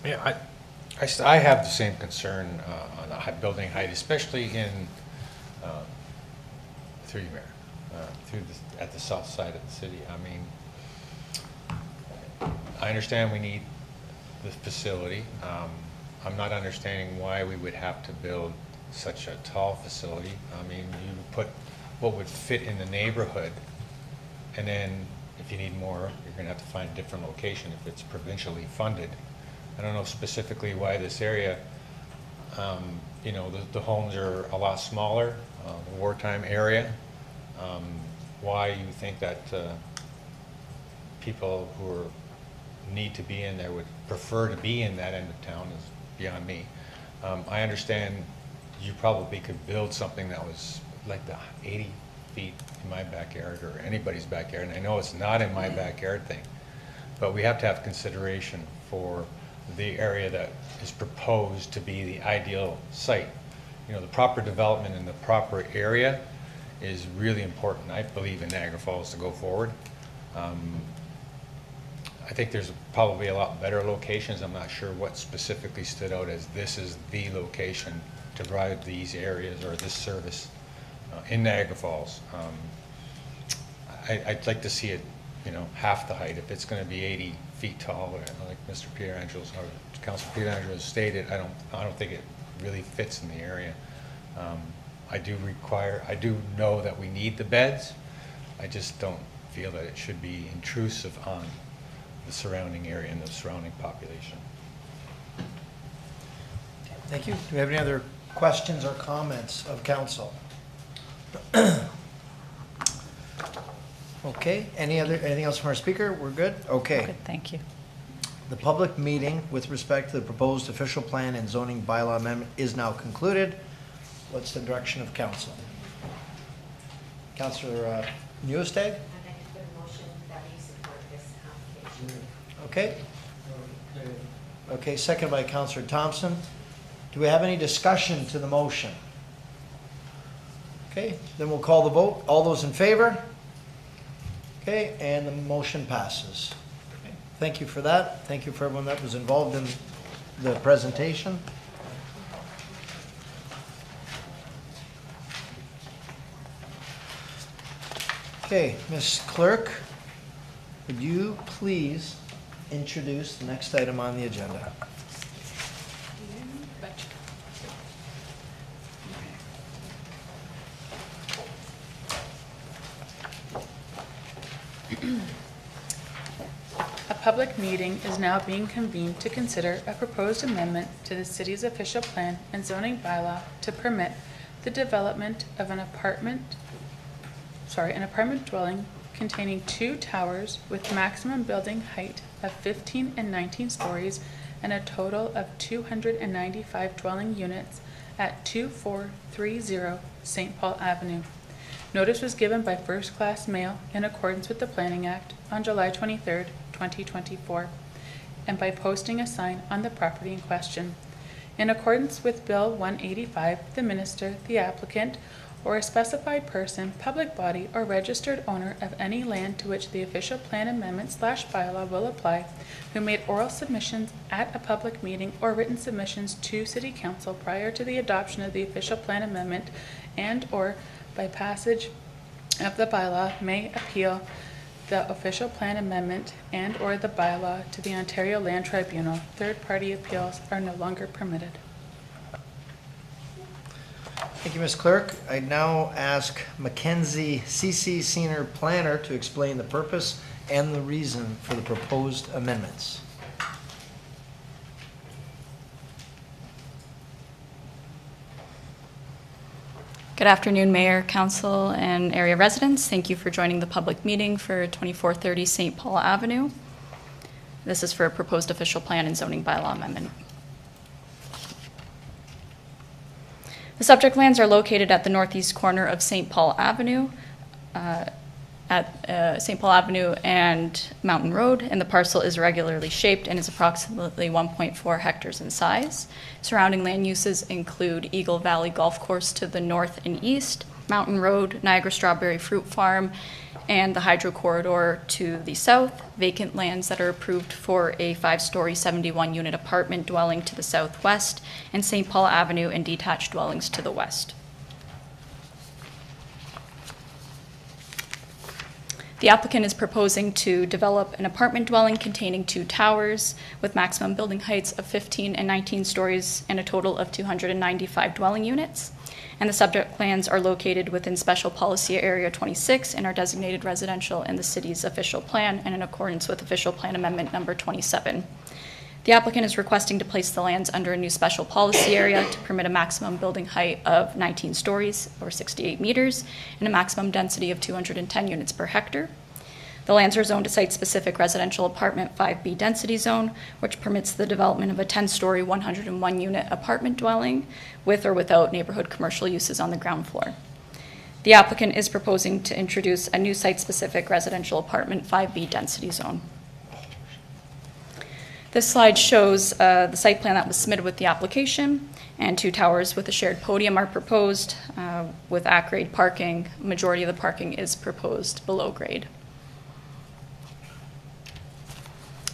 Yeah, I have the same concern on the building height, especially in through you, Mayor, at the south side of the city. I mean, I understand we need the facility. I'm not understanding why we would have to build such a tall facility. I mean, you put what would fit in the neighborhood, and then if you need more, you're going to have to find a different location if it's provincially funded. I don't know specifically why this area, you know, the homes are a lot smaller, the wartime area. Why you think that people who need to be in there would prefer to be in that end of town is beyond me. I understand you probably could build something that was like the 80 feet in my backyard or anybody's backyard, and I know it's not in my backyard thing, but we have to have consideration for the area that is proposed to be the ideal site. You know, the proper development in the proper area is really important, I believe, in Niagara Falls to go forward. I think there's probably a lot better locations. I'm not sure what specifically stood out as this is the location to provide these areas or this service in Niagara Falls. I'd like to see it, you know, half the height. If it's going to be 80 feet tall, like Mr. Pietrangelo or Councillor Pietrangelo stated, I don't think it really fits in the area. I do know that we need the beds. I just don't feel that it should be intrusive on the surrounding area and the surrounding population. Thank you. Do we have any other questions or comments of council? Okay, anything else from our speaker? We're good? Okay. Good, thank you. The public meeting with respect to the proposed official plan and zoning bylaw amendment is now concluded. What's the direction of council? Councillor Newestad? Okay. Okay, second by Councillor Thompson. Do we have any discussion to the motion? Okay, then we'll call the vote. All those in favor? Okay, and the motion passes. Okay, thank you for that. Thank you for everyone that was involved in the presentation. Okay, Ms. Clerk, would you please introduce the next item on the agenda? A public meeting is now being convened to consider a proposed amendment to the city's official plan and zoning bylaw to permit the development of an apartment dwelling containing 2 towers with maximum building height of 15 and 19 stories and a total of 295 dwelling units at 2430 St. Paul Avenue. Notice was given by first-class mail in accordance with the Planning Act on July 23rd, 2024, and by posting a sign on the property in question. In accordance with Bill 185, the minister, the applicant, or a specified person, public body, or registered owner of any land to which the official plan amendment/bylaw will apply, who made oral submissions at a public meeting or written submissions to City Council prior to the adoption of the official plan amendment and/or by passage of the bylaw may appeal the official plan amendment and/or the bylaw to the Ontario Land Tribunal. Third-party appeals are no longer permitted. Thank you, Ms. Clerk. I now ask Mackenzie CC, Senior Planner, to explain the purpose and the reason for the proposed amendments. Good afternoon, Mayor, Council, and area residents. Thank you for joining the public meeting for 2430 St. Paul Avenue. This is for a proposed official plan and zoning bylaw amendment. The subject lands are located at the northeast corner of St. Paul Avenue, St. Paul Avenue and Mountain Road, and the parcel is regularly shaped and is approximately 1.4 hectares in size. Surrounding land uses include Eagle Valley Golf Course to the north and east, Mountain Road, Niagara Strawberry Fruit Farm, and the Hydro Corridor to the south, vacant lands that are approved for a 5-story 71-unit apartment dwelling to the southwest, and St. Paul Avenue and detached dwellings to the west. The applicant is proposing to develop an apartment dwelling containing 2 towers with maximum building heights of 15 and 19 stories and a total of 295 dwelling units. And the subject lands are located within Special Policy Area 26 and are designated residential in the city's official plan and in accordance with Official Plan Amendment Number 27. The applicant is requesting to place the lands under a new special policy area to permit a maximum building height of 19 stories or 68 meters and a maximum density of 210 units per hectare. The lands are zoned to site-specific residential apartment 5B density zone, which permits the development of a 10-story 101-unit apartment dwelling with or without neighborhood commercial uses on the ground floor. The applicant is proposing to introduce a new site-specific residential apartment 5B density zone. This slide shows the site plan that was submitted with the application, and 2 towers with a shared podium are proposed with at-grade parking. Majority of the parking is proposed below grade.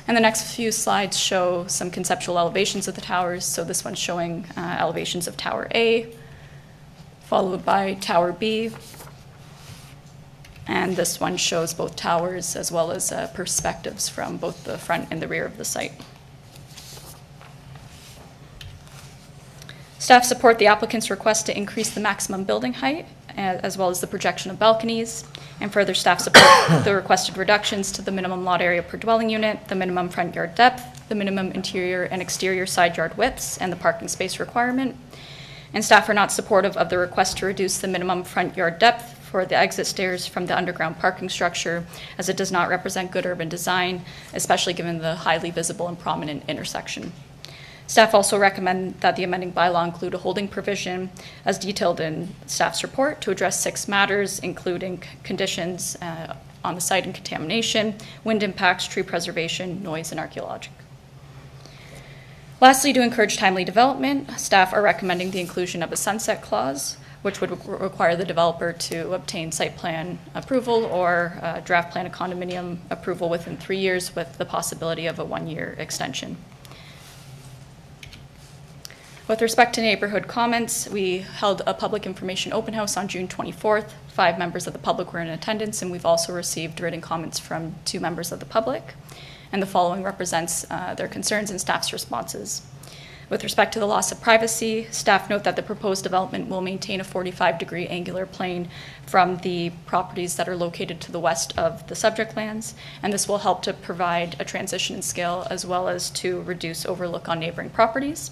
And the next few slides show some conceptual elevations of the towers. So this one's showing elevations of Tower A, followed by Tower B. And this one shows both towers as well as perspectives from both the front and the rear of the site. Staff support the applicant's request to increase the maximum building height as well as the projection of balconies. And further, staff support the requested reductions to the minimum lot area per dwelling unit, the minimum front yard depth, the minimum interior and exterior side yard widths, and the parking space requirement. And staff are not supportive of the request to reduce the minimum front yard depth for the exit stairs from the underground parking structure, as it does not represent good urban design, especially given the highly visible and prominent intersection. Staff also recommend that the amending bylaw include a holding provision as detailed in staff's report to address 6 matters, including conditions on the site and contamination, wind impacts, tree preservation, noise, and archaeologic. Lastly, to encourage timely development, staff are recommending the inclusion of a sunset clause which would require the developer to obtain site plan approval or draft plan of condominium approval within 3 years with the possibility of a 1-year extension. With respect to neighborhood comments, we held a public information open house on June 24th. 5 members of the public were in attendance, and we've also received written comments from 2 members of the public. And the following represents their concerns and staff's responses. With respect to the loss of privacy, staff note that the proposed development will maintain a 45-degree angular plane from the properties that are located to the west of the subject lands, and this will help to provide a transition in scale as well as to reduce overlook on neighboring properties.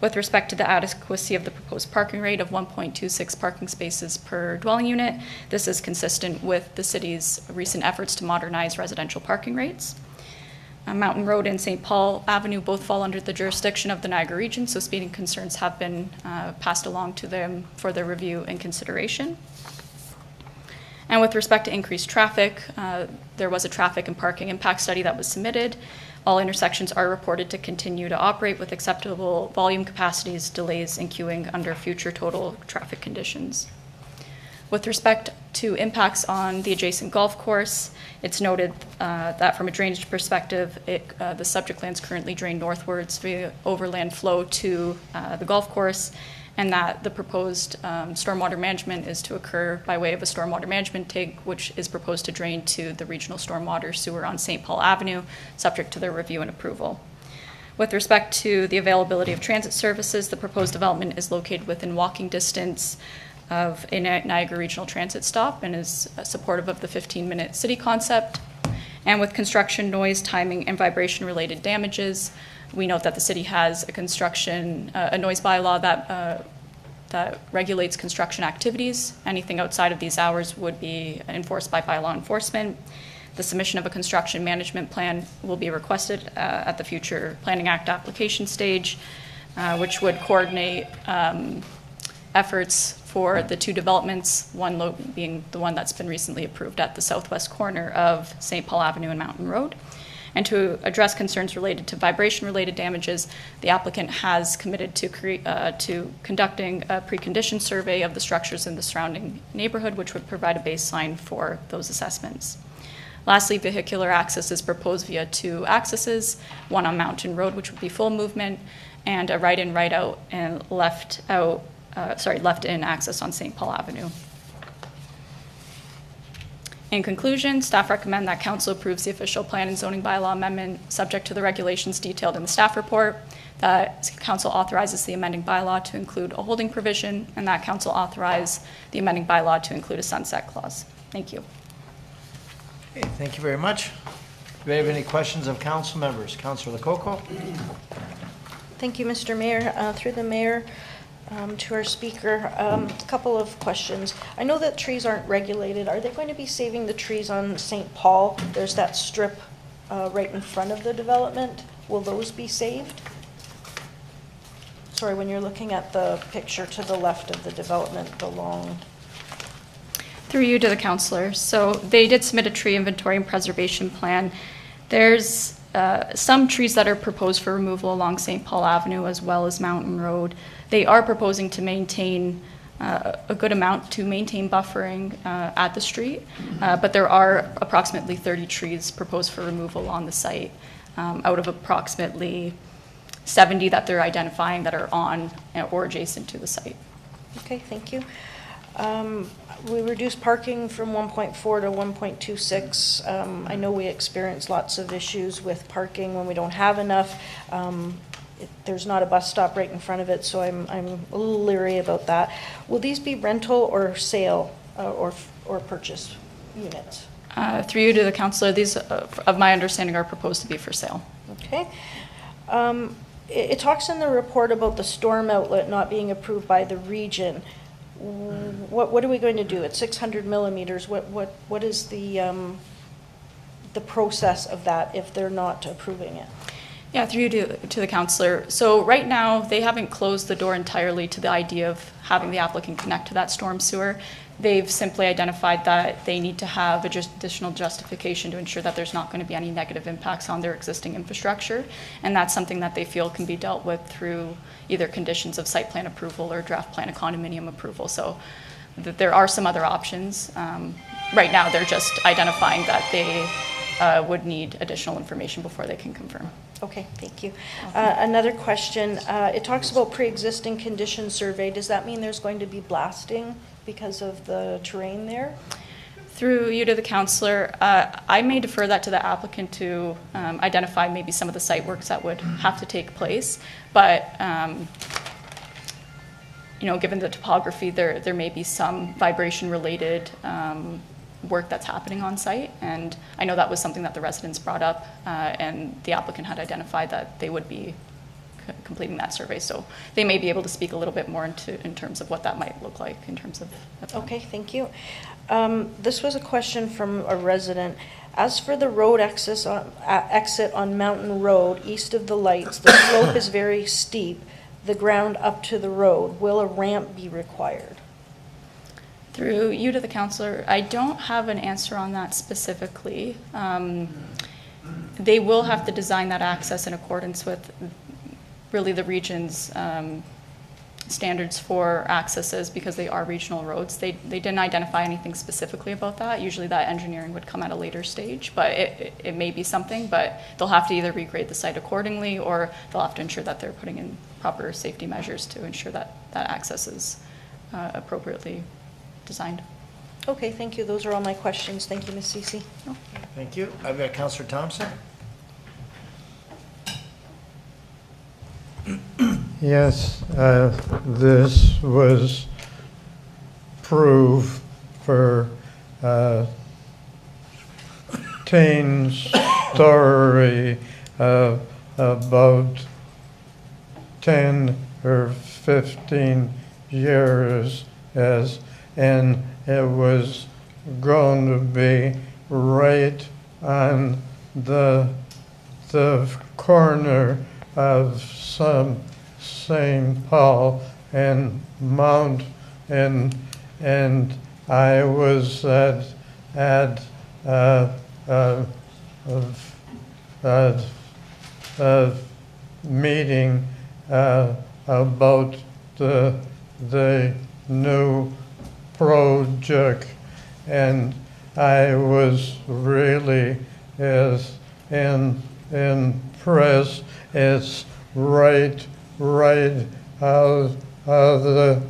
With respect to the adequacy of the proposed parking rate of 1.26 parking spaces per dwelling unit, this is consistent with the city's recent efforts to modernize residential parking rates. Mountain Road and St. Paul Avenue both fall under the jurisdiction of the Niagara region, so speeding concerns have been passed along to them for their review and consideration. And with respect to increased traffic, there was a traffic and parking impact study that was submitted. All intersections are reported to continue to operate with acceptable volume capacities, delays, and queuing under future total traffic conditions. With respect to impacts on the adjacent golf course, it's noted that from a drainage perspective, the subject lands currently drain northwards via overland flow to the golf course, and that the proposed stormwater management is to occur by way of a stormwater management tank, which is proposed to drain to the regional stormwater sewer on St. Paul Avenue, subject to their review and approval. With respect to the availability of transit services, the proposed development is located within walking distance of a Niagara Regional Transit stop and is supportive of the 15-minute city concept. And with construction, noise, timing, and vibration-related damages, we note that the city has a noise bylaw that regulates construction activities. Anything outside of these hours would be enforced by bylaw enforcement. The submission of a construction management plan will be requested at the future Planning Act application stage, which would coordinate efforts for the 2 developments, one being the one that's been recently approved at the southwest corner of St. Paul Avenue and Mountain Road. And to address concerns related to vibration-related damages, the applicant has committed to conducting a precondition survey of the structures in the surrounding neighborhood, which would provide a baseline for those assessments. Lastly, vehicular access is proposed via 2 accesses, one on Mountain Road, which would be full movement, and a right-in, right-out, and left-in access on St. Paul Avenue. In conclusion, staff recommend that council approves the official plan and zoning bylaw amendment subject to the regulations detailed in the staff report, that council authorizes the amending bylaw to include a holding provision, and that council authorize the amending bylaw to include a sunset clause. Thank you. Okay, thank you very much. Do we have any questions of council members? Councillor Lococo? Thank you, Mr. Mayor. Through the mayor, to our speaker, a couple of questions. I know that trees aren't regulated. Are they going to be saving the trees on St. Paul? There's that strip right in front of the development. Will those be saved? Sorry, when you're looking at the picture to the left of the development, the long... Through you to the councillor. So they did submit a tree inventory and preservation plan. There's some trees that are proposed for removal along St. Paul Avenue as well as Mountain Road. They are proposing to maintain a good amount to maintain buffering at the street, but there are approximately 30 trees proposed for removal on the site out of approximately 70 that they're identifying that are on or adjacent to the site. Okay, thank you. We reduced parking from 1.4 to 1.26. I know we experience lots of issues with parking when we don't have enough. There's not a bus stop right in front of it, so I'm a little leery about that. Will these be rental or sale or purchase units? Through you to the councillor, these, of my understanding, are proposed to be for sale. Okay. It talks in the report about the storm outlet not being approved by the region. What are we going to do at 600 millimeters? What is the process of that if they're not approving it? Yeah, through you to the councillor. So right now, they haven't closed the door entirely to the idea of having the applicant connect to that storm sewer. they've simply identified that they need to have additional justification to ensure that there's not going to be any negative impacts on their existing infrastructure. And that's something that they feel can be dealt with through either conditions of site plan approval or draft plan of condominium approval. So there are some other options. Right now, they're just identifying that they would need additional information before they can confirm. Okay, thank you. Another question, it talks about pre-existing condition survey. Does that mean there's going to be blasting because of the terrain there? Through you to the councillor, I may defer that to the applicant to identify maybe some of the site works that would have to take place. But you know, given the topography, there may be some vibration-related work that's happening on site, and I know that was something that the residents brought up, and the applicant had identified that they would be completing that survey, so they may be able to speak a little bit more in terms of what that might look like in terms of that. Okay, thank you. This was a question from a resident. As for the road exit on Mountain Road east of the lights, the slope is very steep, the ground up to the road. Will a ramp be required? Through you to the councillor, I don't have an answer on that specifically. They will have to design that access in accordance with really the region's standards for accesses, because they are regional roads. They didn't identify anything specifically about that. Usually that engineering would come at a later stage, but it may be something, but they'll have to either regrade the site accordingly, or they'll have to ensure that they're putting in proper safety measures to ensure that that access is appropriately designed. Okay, thank you. Those are all my questions. Thank you, Ms. Cece. Oh. Thank you. I've got Councillor Thompson. Yes, this was proof for 10-story about 10 or 15 years and it was going to be right on the corner of some St. Paul and Mount and I was at a meeting about the new project, and I was really impressed. It's right out of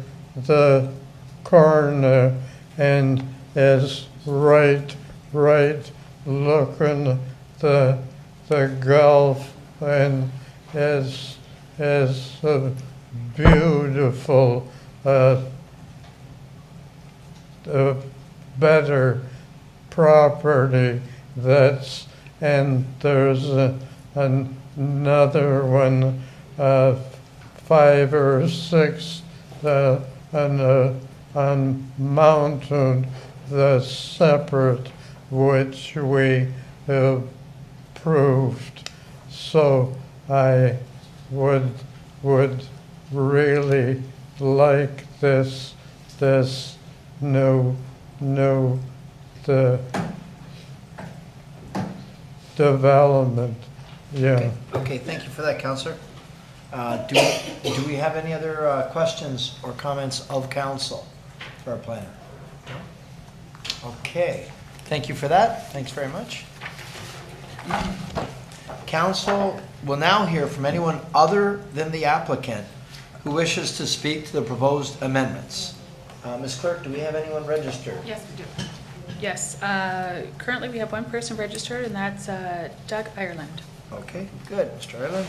the corner, and it's right looking the Gulf, and it's a beautiful better property that's, and there's another one 5 or 6 on mountain that's separate, which we approved. So I would really like this new development. Yeah. Okay, thank you for that, Councillor. Do we have any other questions or comments of council for our planner? Okay, thank you for that. Thanks very much. Council will now hear from anyone other than the applicant who wishes to speak to the proposed amendments. Ms. Clerk, do we have anyone registered? Yes, we do. Yes, currently we have one person registered, and that's Doug Ireland. Okay, good. Mr. Ireland?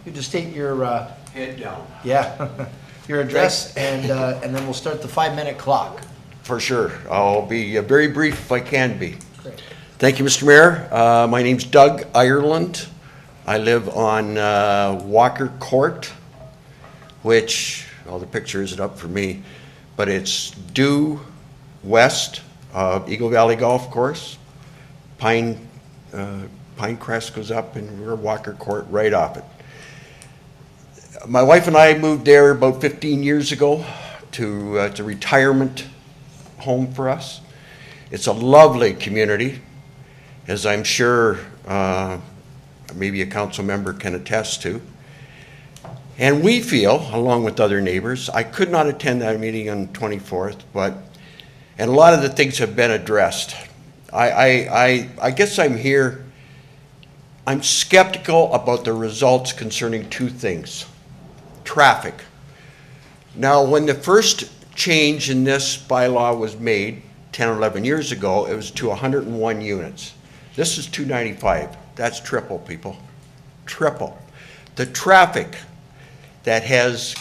You just state your... Head down. Yeah, your address, and then we'll start the 5-minute clock. For sure. I'll be very brief if I can be. Great. Thank you, Mr. Mayor. My name's Doug Ireland. I live on Walker Court, which, the picture isn't up for me, but it's due west of Eagle Valley Golf Course. Pine Crest goes up, and we're Walker Court right off it. My wife and I moved there about 15 years ago it's a retirement home for us. It's a lovely community, as I'm sure maybe a council member can attest to. And we feel, along with other neighbors, I could not attend that meeting on 24th, and a lot of the things have been addressed. I guess I'm here, I'm skeptical about the results concerning two things. Traffic. Now, when the first change in this bylaw was made 10 or 11 years ago, it was to 101 units. This is 295. That's triple, people. Triple. The traffic that has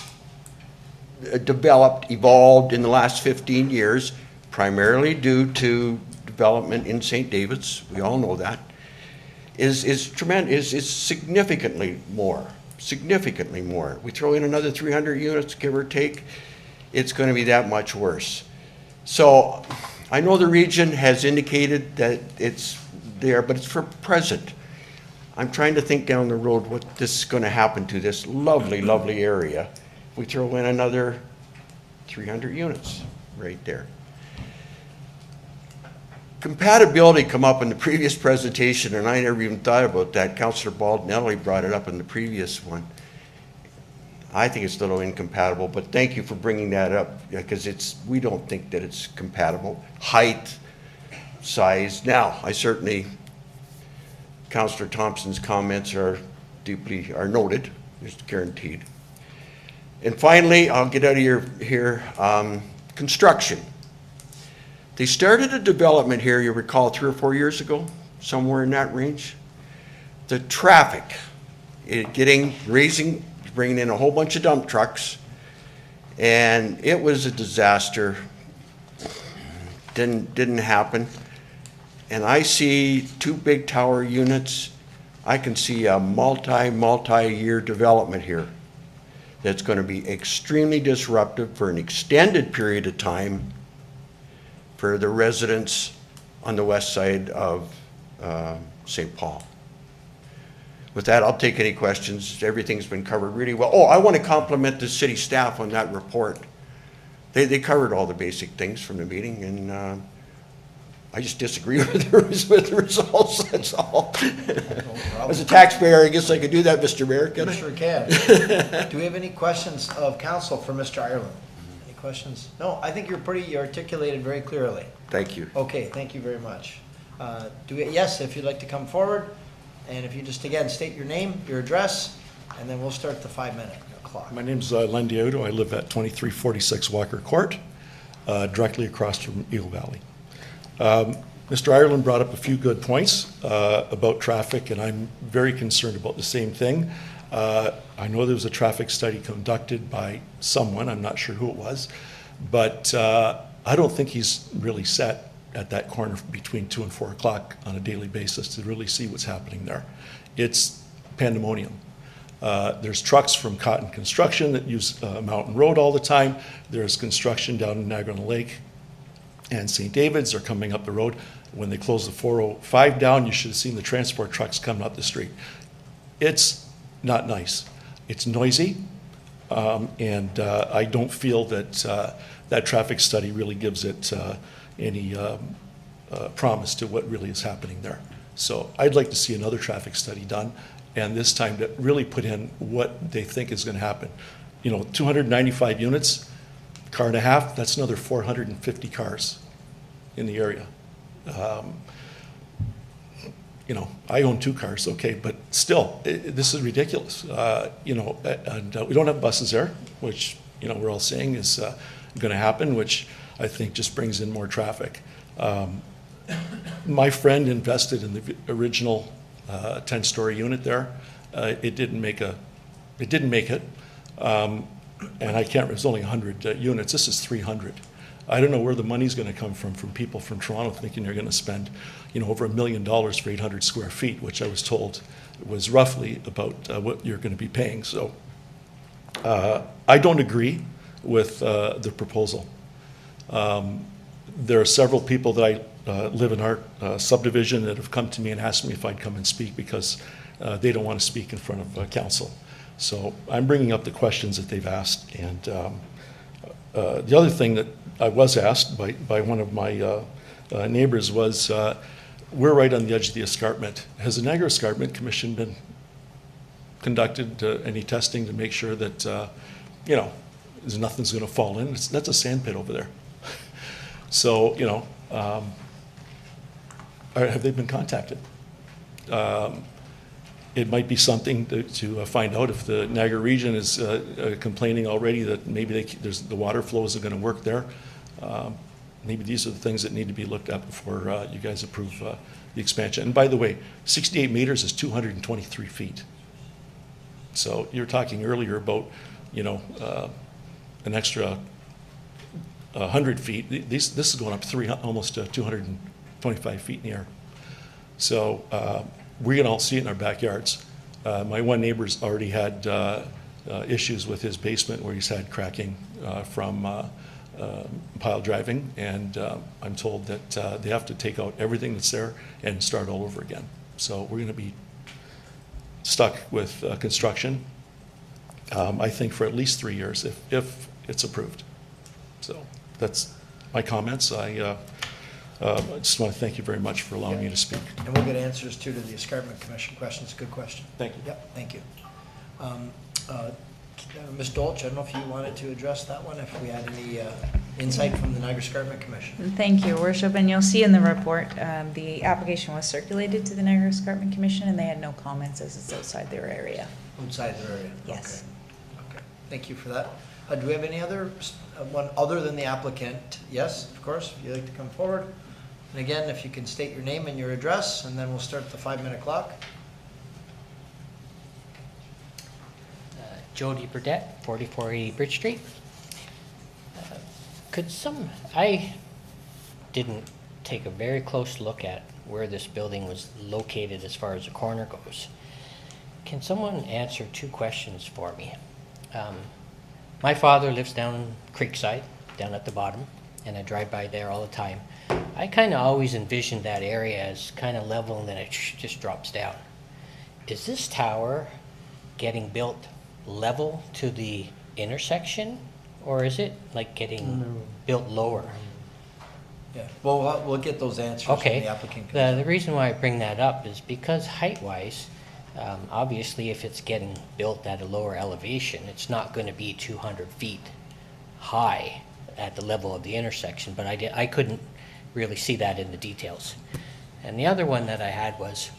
evolved in the last 15 years, primarily due to development in St. David's, we all know that, is tremendous, is significantly more. Significantly more. We throw in another 300 units, give or take, it's going to be that much worse. So I know the region has indicated that it's there, but it's for present. I'm trying to think down the road what this is going to happen to this lovely, lovely area if we throw in another 300 units right there. Compatibility come up in the previous presentation, and I never even thought about that. Councillor Baldinelli brought it up in the previous one. I think it's a little incompatible, but thank you for bringing that up, because we don't think that it's compatible. Height, size. Now, I certainly, Councillor Thompson's comments are noted, it's guaranteed. And finally, I'll get out of here, construction. They started a development here, you recall, 3 or 4 years ago, somewhere in that range. The traffic, bringing in a whole bunch of dump trucks, and it was a disaster. Didn't happen. And I see 2 big tower units. I can see a multi-year development here that's going to be extremely disruptive for an extended period of time for the residents on the west side of St. Paul. With that, I'll take any questions. Everything's been covered really well. Oh, I want to compliment the city staff on that report. They covered all the basic things from the meeting, and I just disagree with the results, that's all. As a taxpayer, I guess I could do that, Mr. Mayor, can I? You sure can. Do we have any questions of council for Mr. Ireland? Any questions? No, I think you articulated very clearly. Thank you. Okay, thank you very much. Yes, if you'd like to come forward, and if you just again state your name, your address, and then we'll start the 5-minute clock. My name's Len Diodati. I live at 2346 Walker Court, directly across from Eagle Valley. Mr. Ireland brought up a few good points about traffic, and I'm very concerned about the same thing. I know there was a traffic study conducted by someone, I'm not sure who it was, but I don't think he's really set at that corner between 2 and 4 o'clock on a daily basis to really see what's happening there. It's pandemonium. There's trucks from Cotton Construction that use Mountain Road all the time. There's construction down in Niagara on the Lake and St. David's are coming up the road. When they close the 405 down, you should have seen the transport trucks coming up the street. It's not nice. It's noisy, and I don't feel that that traffic study really gives it any promise to what really is happening there. So I'd like to see another traffic study done, and this time to really put in what they think is going to happen. 295 units, car and a half, that's another 450 cars in the area. I own 2 cars, okay, but still, this is ridiculous. And we don't have buses there, which, we're all saying is going to happen, which I think just brings in more traffic. My friend invested in the original 10-story unit there. It didn't make it. And I can't, it's only 100 units. This is 300. I don't know where the money's going to come from people from Toronto thinking they're going to spend, over $1 million for 800 square feet, which I was told was roughly about what you're going to be paying. So I don't agree with the proposal. There are several people that I live in our subdivision that have come to me and asked me if I'd come and speak because they don't want to speak in front of council. So I'm bringing up the questions that they've asked. And the other thing that I was asked by one of my neighbors was, we're right on the edge of the escarpment. Has the Niagara Escarpment Commission been conducted any testing to make sure that, there's nothing's going to fall in? That's a sand pit over there. So, have they been contacted? It might be something to find out if the Niagara region is complaining already that maybe the water flow isn't going to work there. Maybe these are the things that need to be looked at before you guys approve the expansion. And by the way, 68 meters is 223 feet. So you were talking earlier about, an extra 100 feet. This is going up almost 225 feet in the air. So we can all see it in our backyards. My one neighbor's already had issues with his basement where he's had cracking from pile driving, and I'm told that they have to take out everything that's there and start all over again. So we're going to be stuck with construction, I think, for at least 3 years if it's approved. So that's my comments. I just want to thank you very much for allowing me to speak. And we'll get answers too to the Escarpment Commission questions. Good question. Thank you. Yep, thank you. Ms. Dolch, I don't know if you wanted to address that one, if we had any insight from the Niagara Escarpment Commission. Thank you, Worship. And you'll see in the report, the application was circulated to the Niagara Escarpment Commission, and they had no comments as it's outside their area. Outside their area? Yes. Okay. Thank you for that. Do we have any other one other than the applicant? Yes, of course, if you'd like to come forward. And again, if you can state your name and your address, and then we'll start the 5-minute clock. Jody Burdette, 4480 Bridge Street. I didn't take a very close look at where this building was located as far as the corner goes. Can someone answer 2 questions for me? My father lives down Creekside, down at the bottom, and I drive by there all the time. I kind of always envisioned that area as kind of level and then it just drops down. Is this tower getting built level to the intersection, or is it like getting built lower? Yeah, well, we'll get those answers from the applicant. The reason why I bring that up is because height-wise, obviously if it's getting built at a lower elevation, it's not going to be 200 feet high at the level of the intersection, but I couldn't really see that in the details. And the other one that I had was,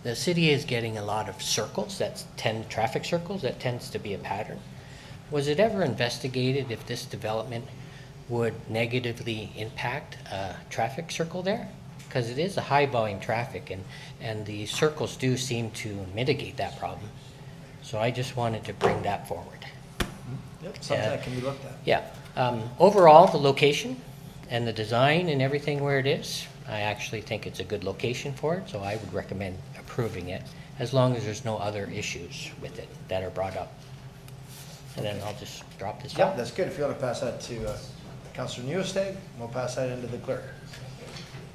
the city is getting a lot of circles, that's 10 traffic circles, that tends to be a pattern. Was it ever investigated if this development would negatively impact a traffic circle there? Because it is a high volume traffic, and the circles do seem to mitigate that problem. So I just wanted to bring that forward. Yep, something that can be looked at. Yeah. Overall, the location and the design and everything where it is, I actually think it's a good location for it, so I would recommend approving it, as long as there's no other issues with it that are brought up. And then I'll just drop this Yep, off. that's good. If you want to pass that to Councillor Newestag, we'll pass that into the clerk.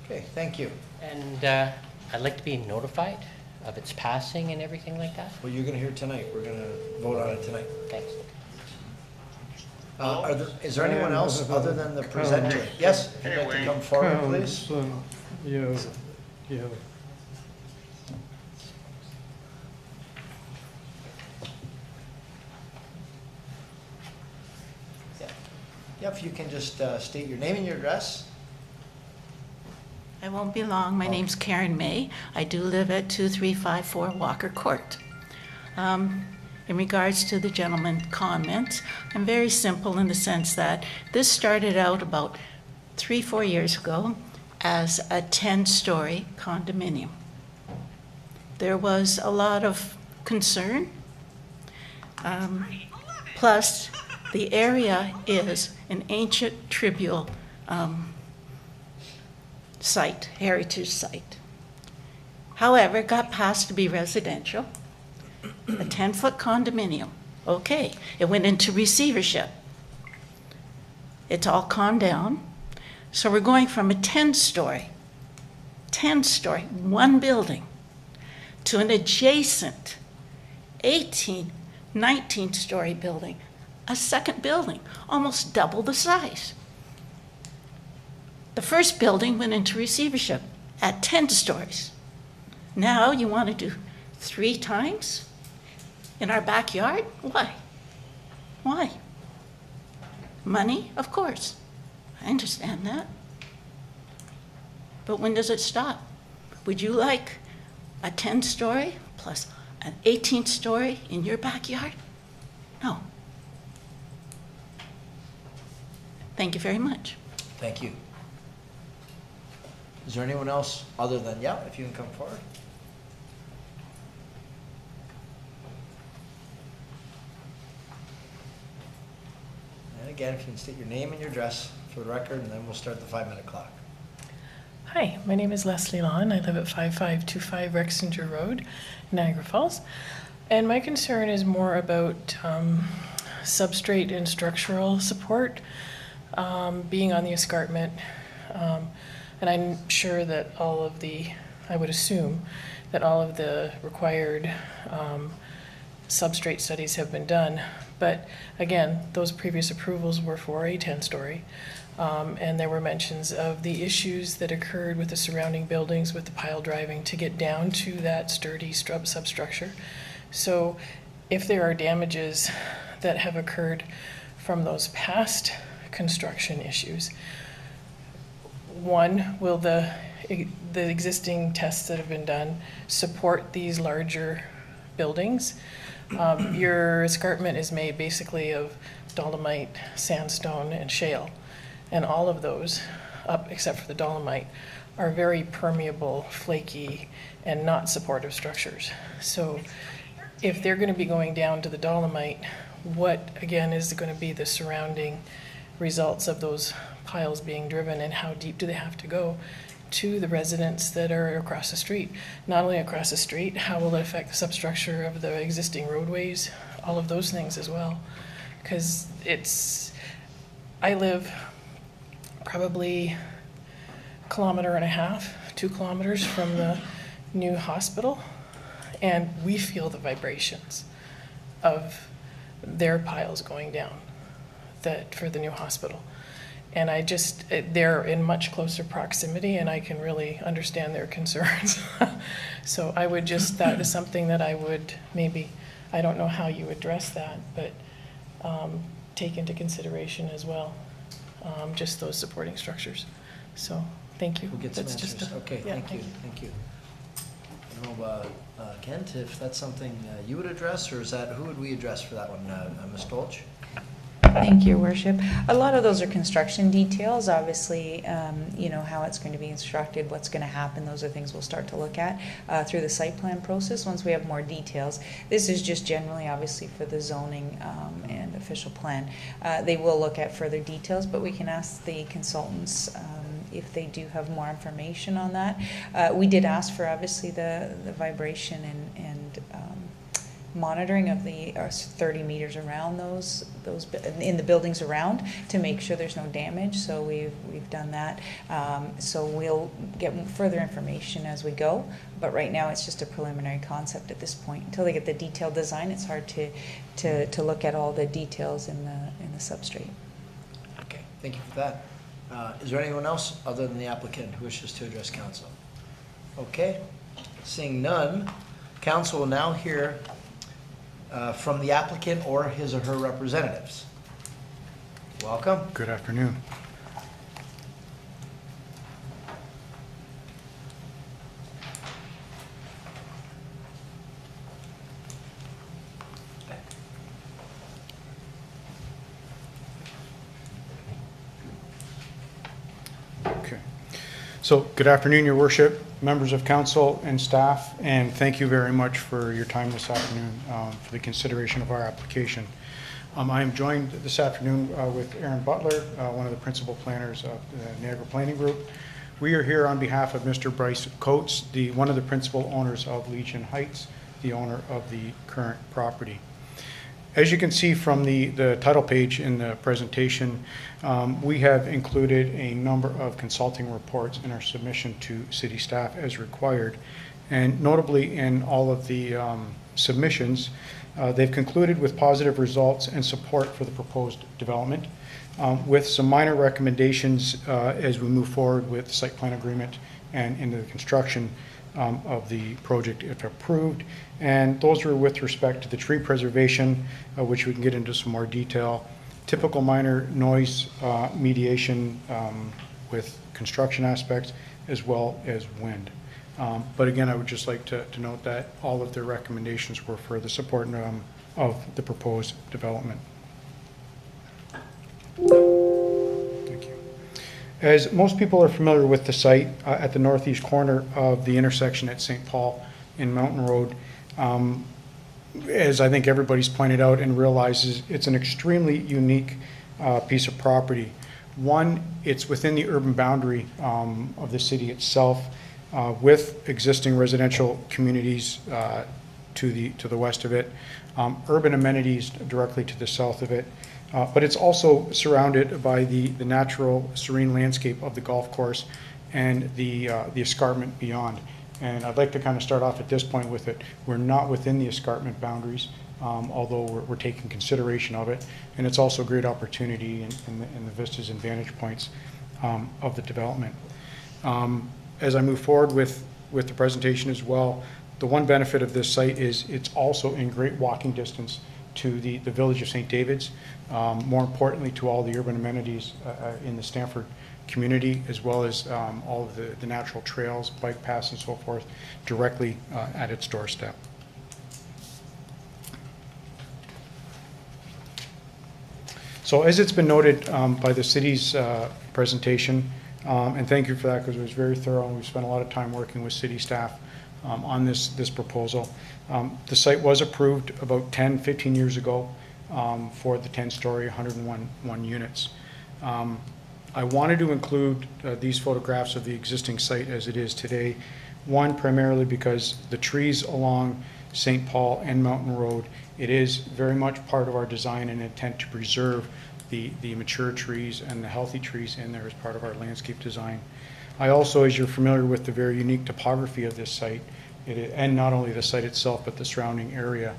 Okay, thank you. And I'd like to be notified of its passing and everything like that. Well, you're going to hear tonight. We're going to vote on it tonight. Thanks. Is there anyone else other than the presenter? Yes, if you'd like to come forward, please. Yeah, if you can just state your name and your address. I won't be long. My name's Karen May. I do live at 2354 Walker Court. In regards to the gentleman's comments, I'm very simple in the sense that this started out about 3-4 years ago as a 10-story condominium. There was a lot of concern. Plus, the area is an ancient tribal site, heritage site. However, it got passed to be residential, a 10-foot condominium. Okay, it went into receivership. It's all calmed down. So we're going from a 10-story, one building, to an adjacent 18 19-story building, a second building, almost double the size. The first building went into receivership at 10 stories. Now you want to do 3 times in our backyard? Why? Why? Money, of course. I understand that. But when does it stop? Would you like a 10-story plus an 18-story in your backyard? No. Thank you very much. Thank you. Is there anyone else other than, yeah, if you can come forward? And again, if you can state your name and your address for the record, and then we'll start the 5-minute clock. Hi, my name is Leslie Lawn. I live at 5525 Rexinger Road, Niagara Falls. And my concern is more about substrate and structural support being on the escarpment. And I'm sure that I would assume that all of the required substrate studies have been done. But again, those previous approvals were for a 10-story. And there were mentions of the issues that occurred with the surrounding buildings with the pile driving to get down to that sturdy substructure. So if there are damages that have occurred from those past construction issues, one, will the existing tests that have been done support these larger buildings? Your escarpment is made basically of dolomite, sandstone, and shale. And all of those, except for the dolomite, are very permeable, flaky, and not supportive structures. So if they're going to be going down to the dolomite, what, again, is going to be the surrounding results of those piles being driven, and how deep do they have to go to the residents that are across the street? Not only across the street, how will it affect the substructure of the existing roadways? All of those things as well. Because I live probably 1.5 kilometers, 2 kilometers from the new hospital, and we feel the vibrations of their piles going down for the new hospital. And they're in much closer proximity, and I can really understand their concerns. So that is something that I would maybe, I don't know how you address that, but take into consideration as well, just those supporting structures. So, thank you. We'll get some answers. Okay, thank you. Thank you. I don't know, Kent, if that's something you would address, or who would we address for that one? Ms. Dolch? Thank you, Your Worship. A lot of those are construction details. Obviously, how it's going to be instructed, what's going to happen. Those are things we'll start to look at through the site plan process once we have more details. This is just generally, obviously, for the zoning and official plan. They will look at further details, but we can ask the consultants if they do have more information on that. We did ask for, obviously, the vibration and monitoring of the 30 meters around those in the buildings around to make sure there's no damage. So we've done that. So we'll get further information as we go. But right now it's just a preliminary concept at this point. Until they get the detailed design, it's hard to look at all the details in the substrate. Okay, thank you for that. Is there anyone else other than the applicant who wishes to address council? Okay, seeing none, council will now hear from the applicant or his or her representatives. Welcome. Good afternoon. Okay. So, good afternoon, Your Worship, members of council and staff, and thank you very much for your time this afternoon for the consideration of our application. I am joined this afternoon with Aaron Butler, one of the principal planners of the Niagara Planning Group. We are here on behalf of Mr. Bryce Coates, one of the principal owners of Legion Heights, the owner of the current property. As you can see from the title page in the presentation, we have included a number of consulting reports in our submission to city staff as required. And notably in all of the submissions, They've concluded with positive results and support for the proposed development, with some minor recommendations as we move forward with the site plan agreement and into the construction of the project if approved. And those are with respect to the tree preservation, which we can get into some more detail, typical minor noise mediation with construction aspects, as well as wind. But again, I would just like to note that all of their recommendations were for the support of the proposed development. Thank you. As most people are familiar with the site at the northeast corner of the intersection at St. Paul and Mountain Road, as I think everybody's pointed out and realizes, it's an extremely unique piece of property. One, it's within the urban boundary of the city itself, with existing residential communities to the west of it, urban amenities directly to the south of it, but it's also surrounded by the natural serene landscape of the golf course and the escarpment beyond. And I'd like to kind of start off at this point with it. We're not within the escarpment boundaries, although we're taking consideration of it. And it's also a great opportunity in the vistas and vantage points of the development. As I move forward with the presentation as well, the one benefit of this site is it's also in great walking distance to the village of St. David's, more importantly to all the urban amenities in the Stamford community, as well as all of the natural trails, bike paths and so forth, directly at its doorstep. So as it's been noted by the city's presentation, and thank you for that because it was very thorough and we spent a lot of time working with city staff on this proposal. The site was approved about 15 years ago for the 10-story, 101 units. I wanted to include these photographs of the existing site as it is today. One, primarily because the trees along St. Paul and Mountain Road, it is very much part of our design and intent to preserve the mature trees and the healthy trees in there as part of our landscape design. I also, as you're familiar with the very unique topography of this site, and not only the site itself, but the surrounding area,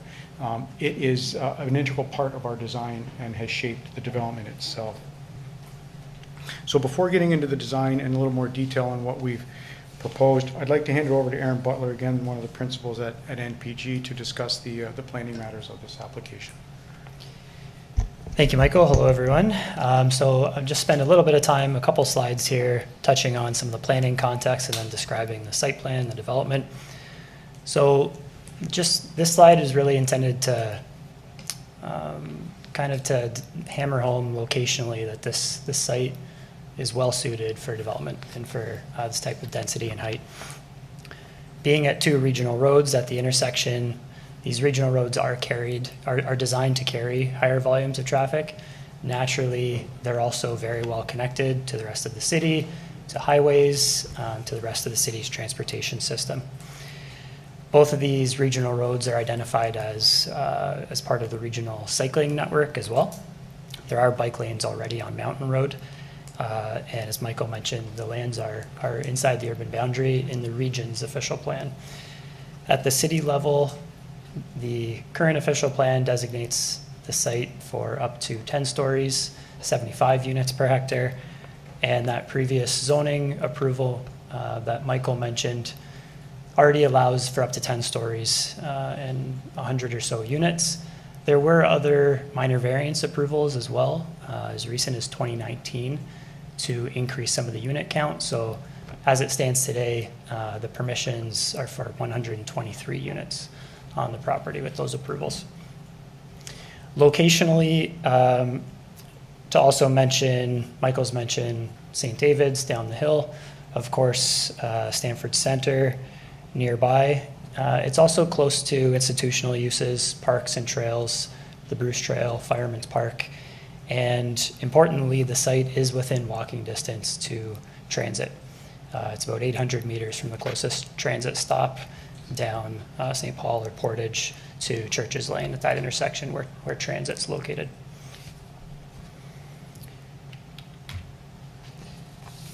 it is an integral part of our design and has shaped the development itself. So before getting into the design and a little more detail on what we've proposed, I'd like to hand it over to Aaron Butler, again, one of the principals at NPG, to discuss the planning matters of this application. Thank you, Michael. Hello, everyone. So I've just spent a little bit of time, a couple slides here, touching on some of the planning context and then describing the site plan, the development. So just this slide is really intended to kind of to hammer home locationally that this site is well suited for development and for this type of density and height. Being at two regional roads at the intersection, these regional roads are designed to carry higher volumes of traffic. Naturally, they're also very well connected to the rest of the city, to highways, to the rest of the city's transportation system. Both of these regional roads are identified as part of the regional cycling network as well. There are bike lanes already on Mountain Road. And as Michael mentioned, the lands are inside the urban boundary in the region's official plan. At the city level, the current official plan designates the site for up to 10 stories, 75 units per hectare, and that previous zoning approval that Michael mentioned already allows for up to 10 stories and 100 or so units. There were other minor variance approvals as well, as recent as 2019, to increase some of the unit count. So as it stands today, the permissions are for 123 units on the property with those approvals. Locationally, to also mention, Michael's mentioned St. David's down the hill, of course, Stamford Center nearby. It's also close to institutional uses, parks and trails, the Bruce Trail, Fireman's Park, and importantly, the site is within walking distance to transit. It's about 800 meters from the closest transit stop down St. Paul or Portage to Churches Lane at that intersection where transit's located.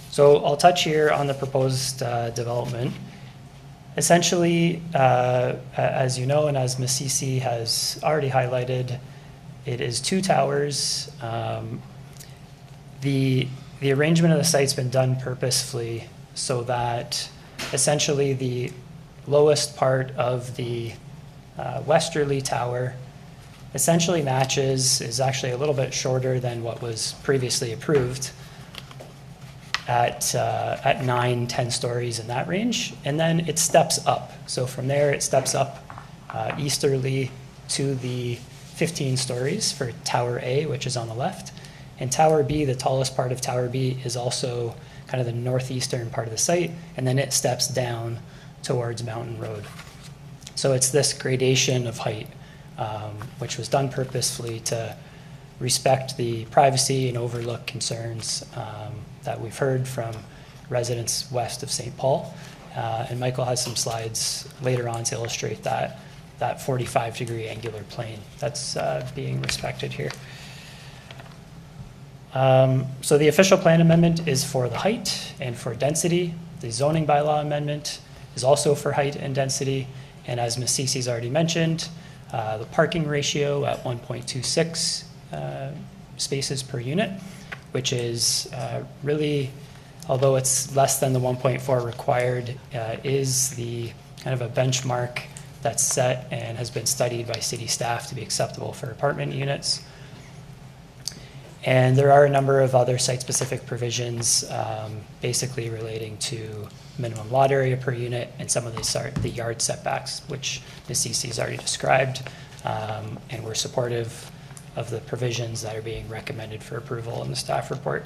So I'll touch here on the proposed development. Essentially, as you know, and as Ms. Cece has already highlighted, it is 2 towers. The arrangement of the site's been done purposefully so that essentially the lowest part of the westerly tower essentially matches, is actually a little bit shorter than what was previously approved at 9, 10 stories in that range. And then it steps up. So from there, it steps up easterly to the 15 stories for Tower A, which is on the left. And Tower B, the tallest part of Tower B, is also kind of the northeastern part of the site, and then it steps down towards Mountain Road. So it's this gradation of height, which was done purposefully to respect the privacy and overlook concerns that we've heard from residents west of St. Paul. And Michael has some slides later on to illustrate that 45-degree angular plane that's being respected here. So the official plan amendment is for the height and for density. The zoning bylaw amendment is also for height and density. And as Ms. Cece's already mentioned, the parking ratio at 1.26 spaces per unit, which is really, although it's less than the 1.4 required, is the kind of a benchmark that's set and has been studied by city staff to be acceptable for apartment units. And there are a number of other site-specific provisions, basically relating to minimum lot area per unit and some of the yard setbacks, which Ms. Cece's already described, and we're supportive of the provisions that are being recommended for approval in the staff report.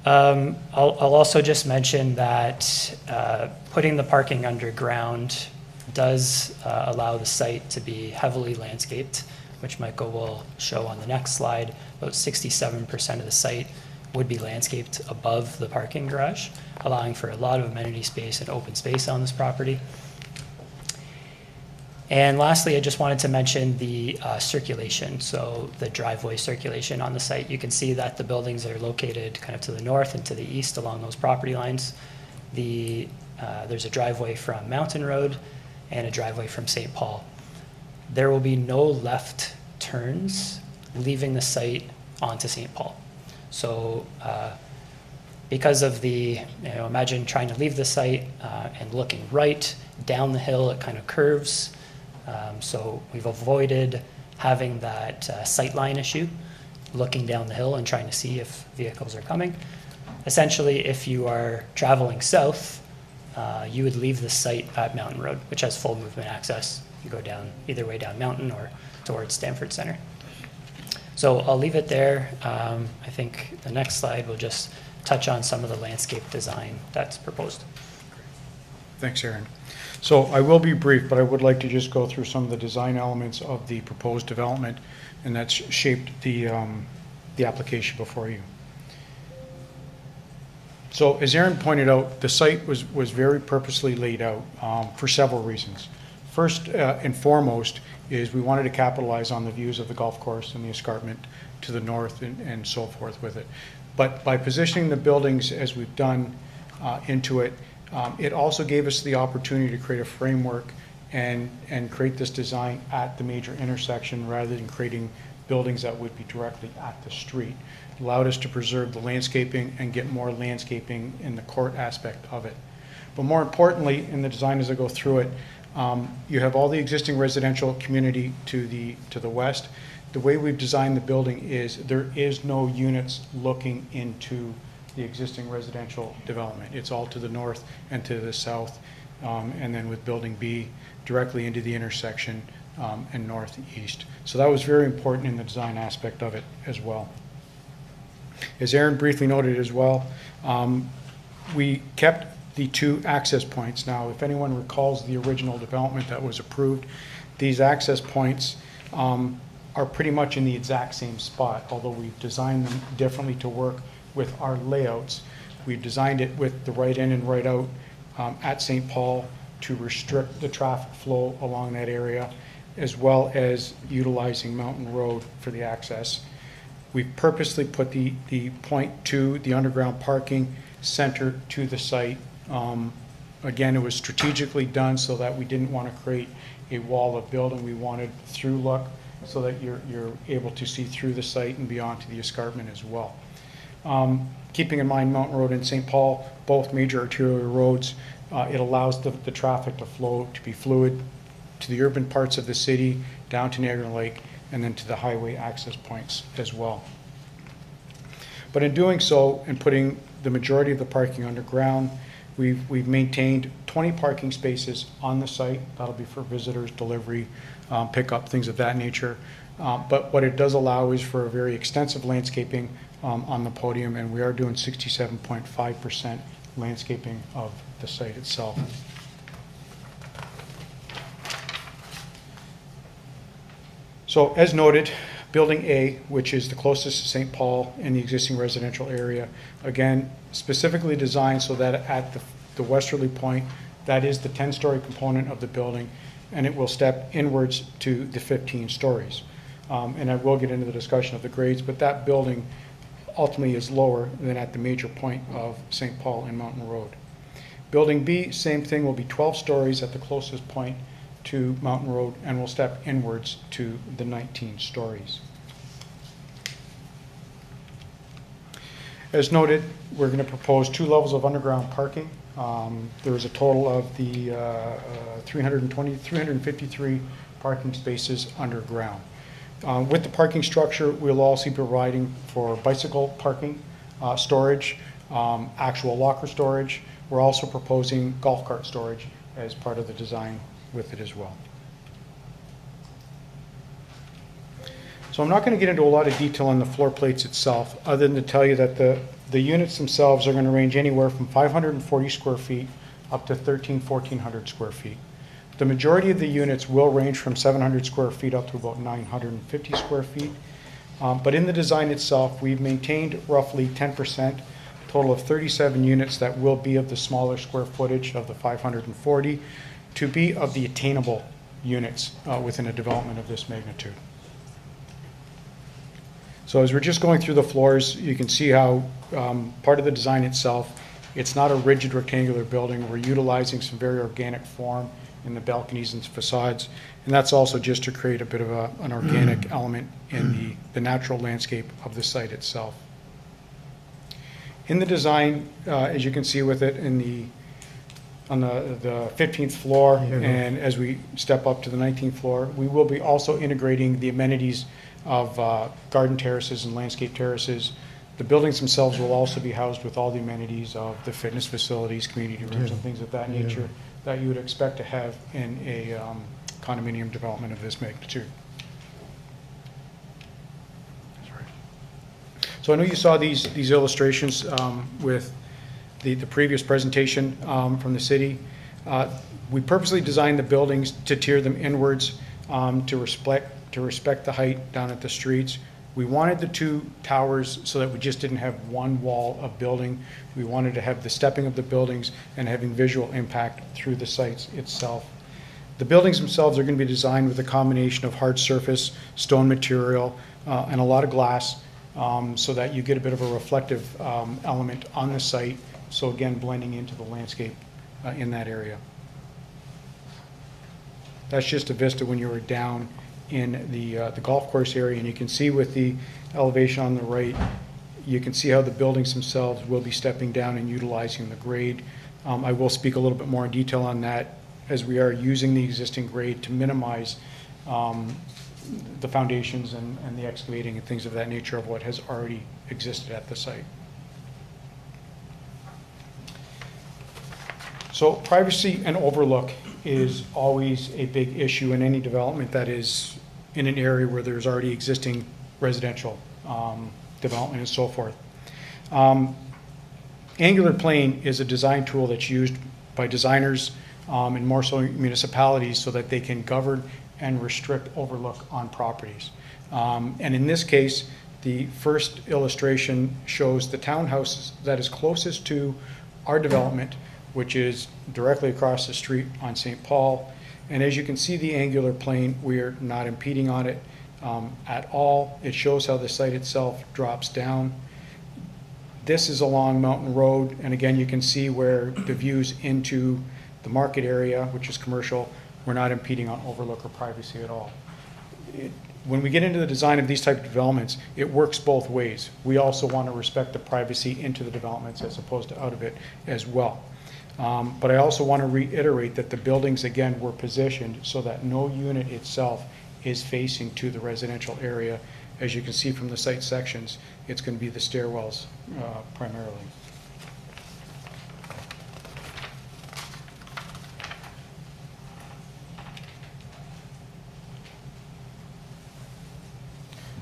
I'll also just mention that putting the parking underground does allow the site to be heavily landscaped, which Michael will show on the next slide. About 67% of the site would be landscaped above the parking garage, allowing for a lot of amenity space and open space on this property. And lastly, I just wanted to mention the circulation, so the driveway circulation on the site. You can see that the buildings are located kind of to the north and to the east along those property lines. There's a driveway from Mountain Road and a driveway from St. Paul. There will be no left turns leaving the site onto St. Paul. So because of imagine trying to leave the site and looking right down the hill, it kind of curves. So we've avoided having that sight line issue, looking down the hill and trying to see if vehicles are coming. Essentially, if you are traveling south, you would leave the site at Mountain Road, which has full movement access. You go down either way down Mountain or towards Stamford Center. So I'll leave it there. I think the next slide will just touch on some of the landscape design that's proposed. Thanks, Aaron. So I will be brief, but I would like to just go through some of the design elements of the proposed development, and that's shaped the application before you. So as Aaron pointed out, the site was very purposely laid out for several reasons. First and foremost is we wanted to capitalize on the views of the golf course and the escarpment to the north and so forth with it. But by positioning the buildings as we've done into it, it also gave us the opportunity to create a framework and create this design at the major intersection rather than creating buildings that would be directly at the street. It allowed us to preserve the landscaping and get more landscaping in the court aspect of it. But more importantly, in the design as I go through it, you have all the existing residential community to the west. The way we've designed the building is there is no units looking into the existing residential development. It's all to the north and to the south, and then with building B directly into the intersection and northeast. So that was very important in the design aspect of it as well. As Aaron briefly noted as well, we kept the 2 access points. Now, if anyone recalls the original development that was approved, these access points are pretty much in the exact same spot, although we've designed them differently to work with our layouts. We've designed it with the right in and right out at St. Paul to restrict the traffic flow along that area, as well as utilizing Mountain Road for the access. We've purposely put the point 2, the underground parking, center to the site Again, it was strategically done so that we didn't want to create a wall of building. We wanted through look so that you're able to see through the site and beyond to the escarpment as well. Keeping in mind Mountain Road and St. Paul, both major arterial roads, it allows the traffic to flow, to be fluid to the urban parts of the city, down to Niagara Lake, and then to the highway access points as well. But in doing so, and putting the majority of the parking underground, we've maintained 20 parking spaces on the site. That'll be for visitors, delivery, pickup, things of that nature. But what it does allow is for a very extensive landscaping on the podium, and we are doing 67.5% landscaping of the site itself. So as noted, Building A, which is the closest to St. Paul in the existing residential area, again, specifically designed so that at the westerly point, that is the 10-story component of the building, and it will step inwards to the 15 stories. And I will get into the discussion of the grades, but that building ultimately is lower than at the major point of St. Paul and Mountain Road. Building B, same thing, will be 12 stories at the closest point to Mountain Road, and will step inwards to the 19 stories. As noted, we're going to propose 2 levels of underground parking. There is a total of the 353 parking spaces underground. With the parking structure, we'll also be providing for bicycle parking, storage, actual locker storage. We're also proposing golf cart storage as part of the design with it as well. So I'm not going to get into a lot of detail on the floor plates itself, other than to tell you that the units themselves are going to range anywhere from 540 square feet up to 1,400 square feet. The majority of the units will range from 700 square feet up to about 950 square feet. But in the design itself, we've maintained roughly 10%, total of 37 units that will be of the smaller square footage of the 540 to be of the attainable units within a development of this magnitude. So as we're just going through the floors, you can see how part of the design itself, it's not a rigid rectangular building. We're utilizing some very organic form in the balconies and facades, and that's also just to create a bit of an organic element in the natural landscape of the site itself. In the design, as you can see with it on the 15th floor, and as we step up to the 19th floor, we will be also integrating the amenities of garden terraces and landscape terraces. The buildings themselves will also be housed with all the amenities of the fitness facilities, community rooms, and things of that nature that you would expect to have in a condominium development of this magnitude. So I know you saw these illustrations with the previous presentation from the city. We purposely designed the buildings to tier them inwards to respect the height down at the streets. We wanted the 2 towers so that we just didn't have one wall of building. We wanted to have the stepping of the buildings and having visual impact through the sites itself. The buildings themselves are going to be designed with a combination of hard surface, stone material, and a lot of glass so that you get a bit of a reflective element on the site. So again, blending into the landscape in that area. That's just a vista when you were down in the golf course area, and you can see with the elevation on the right, you can see how the buildings themselves will be stepping down and utilizing the grade. I will speak a little bit more in detail on that as we are using the existing grade to minimize the foundations and the excavating and things of that nature of what has already existed at the site. So privacy and overlook is always a big issue in any development that is in an area where there's already existing residential development and so forth. Angular plane is a design tool that's used by designers and more so municipalities so that they can govern and restrict overlook on properties. And in this case, the first illustration shows the townhouse that is closest to our development, which is directly across the street on St. Paul. And as you can see the angular plane, we're not impeding on it at all. It shows how the site itself drops down. This is along Mountain Road, and again, you can see where the views into the market area, which is commercial, we're not impeding on overlook or privacy at all. When we get into the design of these type of developments, it works both ways. We also want to respect the privacy into the developments as opposed to out of it as well. But I also want to reiterate that the buildings, again, were positioned so that no unit itself is facing to the residential area. As you can see from the site sections, it's going to be the stairwells primarily.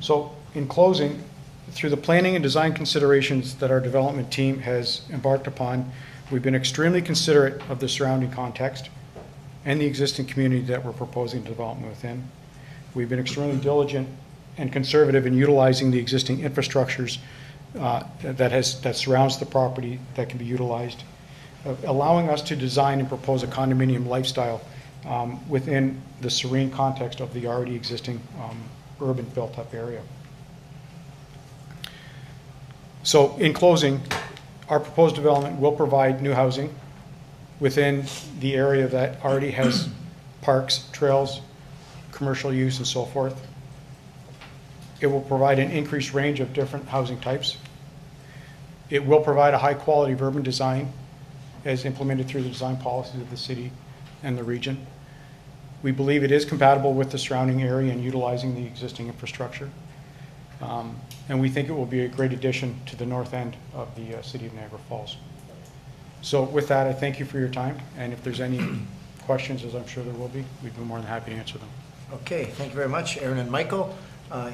So in closing, through the planning and design considerations that our development team has embarked upon, we've been extremely considerate of the surrounding context and the existing community that we're proposing development within. We've been extremely diligent and conservative in utilizing the existing infrastructures that surrounds the property that can be utilized, allowing us to design and propose a condominium lifestyle within the serene context of the already existing urban built-up area. So in closing, our proposed development will provide new housing within the area that already has parks, trails, commercial use, and so forth. It will provide an increased range of different housing types. It will provide a high quality of urban design as implemented through the design policies of the city and the region. We believe it is compatible with the surrounding area and utilizing the existing infrastructure. And we think it will be a great addition to the north end of the city of Niagara Falls. So with that, I thank you for your time. And if there's any questions, as I'm sure there will be, we'd be more than happy to answer them. Okay, thank you very much, Aaron and Michael.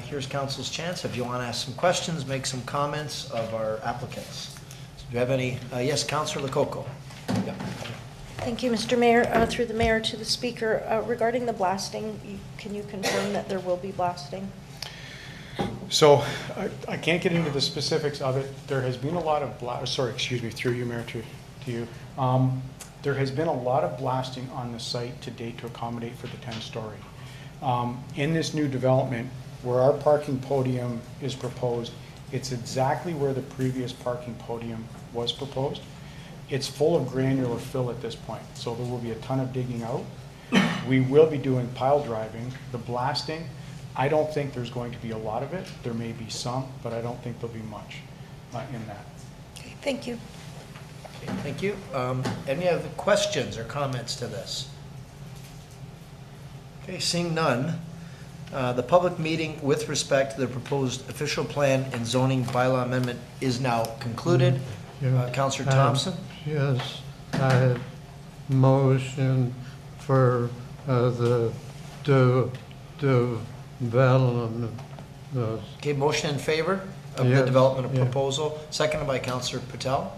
Here's council's chance. If you want to ask some questions, make some comments of our applicants. So do you have any? Yes, Councillor Lococo. Yeah. Thank you, Mr. Mayor. Through the mayor to the speaker, regarding the blasting, can you confirm that there will be blasting? So I can't get into the specifics of it. There has been a lot of through you, Mayor, to you. There has been a lot of blasting on the site to date to accommodate for the 10-story. In this new development, where our parking podium is proposed, it's exactly where the previous parking podium was proposed. It's full of granular fill at this point, so there will be a ton of digging out. We will be doing pile driving. The blasting, I don't think there's going to be a lot of it. There may be some, but I don't think there'll be much in that. Okay, thank you. Okay, thank you. Any other questions or comments to this? Okay, seeing none, the public meeting with respect to the proposed official plan and zoning bylaw amendment is now concluded. Councillor Thompson? Yes, I motion for the development. Okay, motion in favor of the Yes, development of yeah. proposal, seconded by Councillor Patel.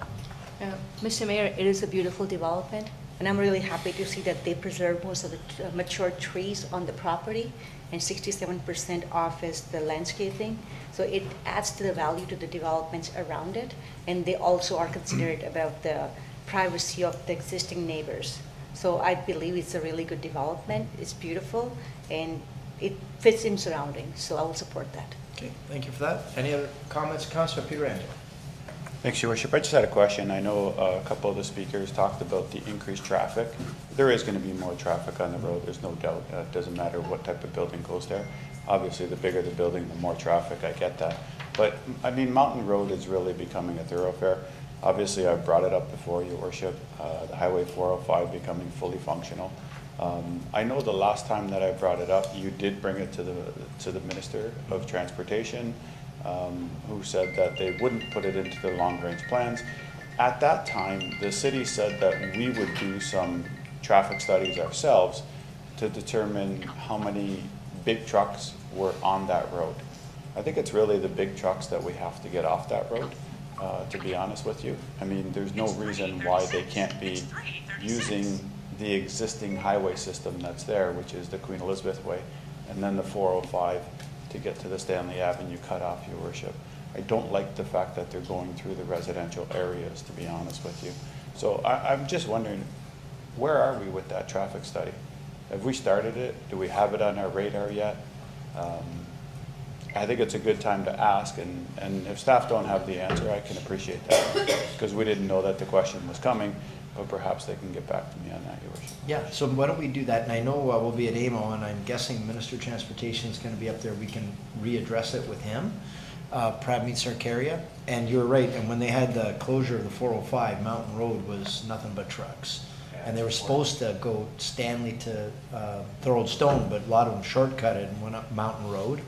Mr. Mayor, it is a beautiful development, and I'm really happy to see that they preserve most of the mature trees on the property, and 67% off is the landscaping. So it adds to the value to the developments around it, and they also are considerate about the privacy of the existing neighbors. So I believe it's a really good development. It's beautiful, and it fits in surroundings, so I will support that. Okay, thank you for that. Any other comments, Councillor Pietrangelo? Thanks, Your Worship. I just had a question. I know a couple of the speakers talked about the increased traffic. There is going to be more traffic on the road, there's no doubt. It doesn't matter what type of building goes there. Obviously, the bigger the building, the more traffic, I get that. But, I mean, Mountain Road is really becoming a thoroughfare. Obviously, I've brought it up before, Your Worship, the Highway 405 becoming fully functional. I know the last time that I brought it up, you did bring it to the Minister of Transportation, who said that they wouldn't put it into the long-range plans. At that time, the city said that we would do some traffic studies ourselves to determine how many big trucks were on that road. I think it's really the big trucks that we have to get off that road, to be honest with you. I mean, there's no reason why they can't be using the existing highway system that's there, which is the Queen Elizabeth Way, and then the 405 to get to the Stanley Avenue cutoff, Your Worship. I don't like the fact that they're going through the residential areas, to be honest with you. So I'm just wondering, where are we with that traffic study? Have we started it? Do we have it on our radar yet? I think it's a good time to ask, and if staff don't have the answer, I can appreciate that, because we didn't know that the question was coming, but perhaps they can get back to me on that, Your Worship. Yeah, so why don't we do that? And I know we'll be at AMO, and I'm guessing Minister of Transportation is going to be up there. We can readdress it with him. Prabmeet Sarkaria. And you're right, and when they had the closure of the 405, Mountain Road was nothing but trucks. And they were supposed to go Stanley to Thorold Stone, but a lot of them shortcutted and went up Mountain Road.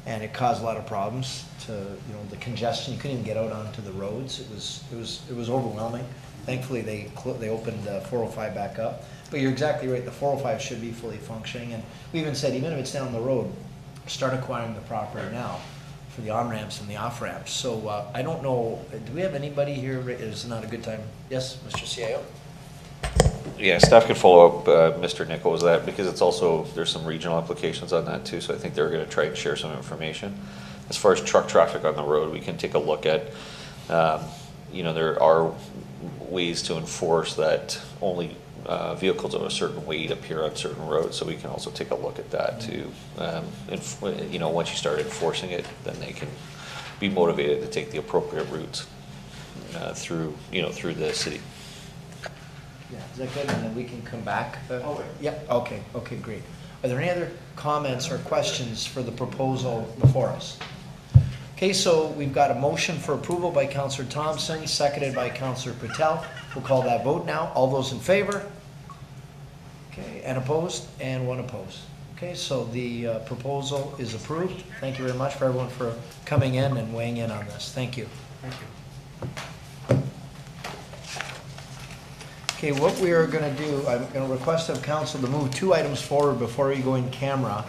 And it caused a lot of problems to, you know, the congestion. You couldn't even get out onto the roads. It was overwhelming. Thankfully, they opened 405 back up. But you're exactly right, the 405 should be fully functioning. And we even said, even if it's down the road, start acquiring the property now for the on-ramps and the off-ramps. So I don't know, do we have anybody here? Is not a good time? Yes, Mr. CIO? Yeah, staff can follow up, Mr. Nichols, that because it's also, there's some regional applications on that too, so I think they're going to try and share some information. As far as truck traffic on the road, we can take a look at, you know, there are ways to enforce that only vehicles of a certain weight appear on certain roads, so we can also take a look at that too. You know, once you start enforcing it, then they can be motivated to take the appropriate routes through, you know, through the city. Yeah, is that good? And then we can come back? Yep, okay, great. Are there any other comments or questions for the proposal before us? Okay, so we've got a motion for approval by Councillor Thompson, seconded by Councillor Patel. We'll call that vote now. All those in favor? Okay, and opposed? And one opposed. Okay, so the proposal is approved. Thank you very much for everyone for coming in and weighing in on this. Thank you. Thank you. Okay, what we are going to do, I'm going to request of council to move 2 items forward before we go in camera,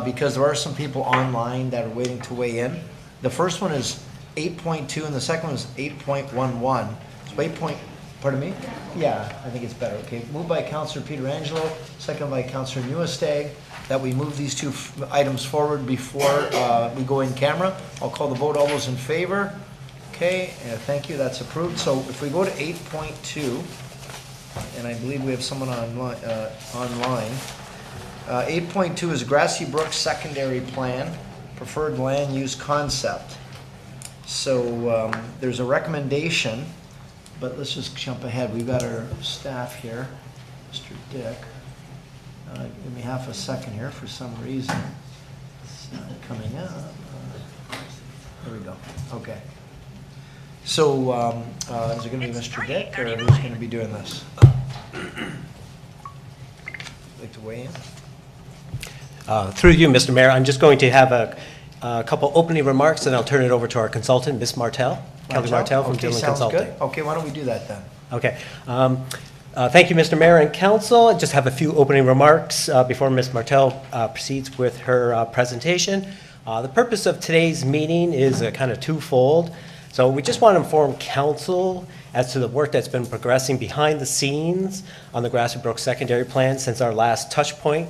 because there are some people online that are waiting to weigh in. The first one is 8.2 and the second one is 8.11. So pardon me? Yeah, I think it's better. Okay, moved by Councillor Pietrangelo, second by Councillor Newestag, that we move these 2 items forward before we go in camera. I'll call the vote. All those in favor? Okay, thank you, that's approved. So if we go to 8.2, and I believe we have someone online. 8.2 is Grassy Brook Secondary Plan, Preferred Land Use Concept. So there's a recommendation, but let's just jump ahead. We've got our staff here, Mr. Dick. Give me half a second here for some reason. It's not coming up. There we go. Okay. So is it going to be Mr. Dick, or who's going to be doing this? Like to weigh in? Through you, Mr. Mayor, I'm just going to have a couple opening remarks, and I'll turn it over to our consultant, Ms. Martel, Kelly Martel from Dillon Consulting. Good. Okay, why don't we do that then? Okay. Thank you, Mr. Mayor and Council. I just have a few opening remarks before Ms. Martel proceeds with her presentation. The purpose of today's meeting is kind of twofold. So we just want to inform Council as to the work that's been progressing behind the scenes on the Grassy Brook Secondary Plan since our last touch point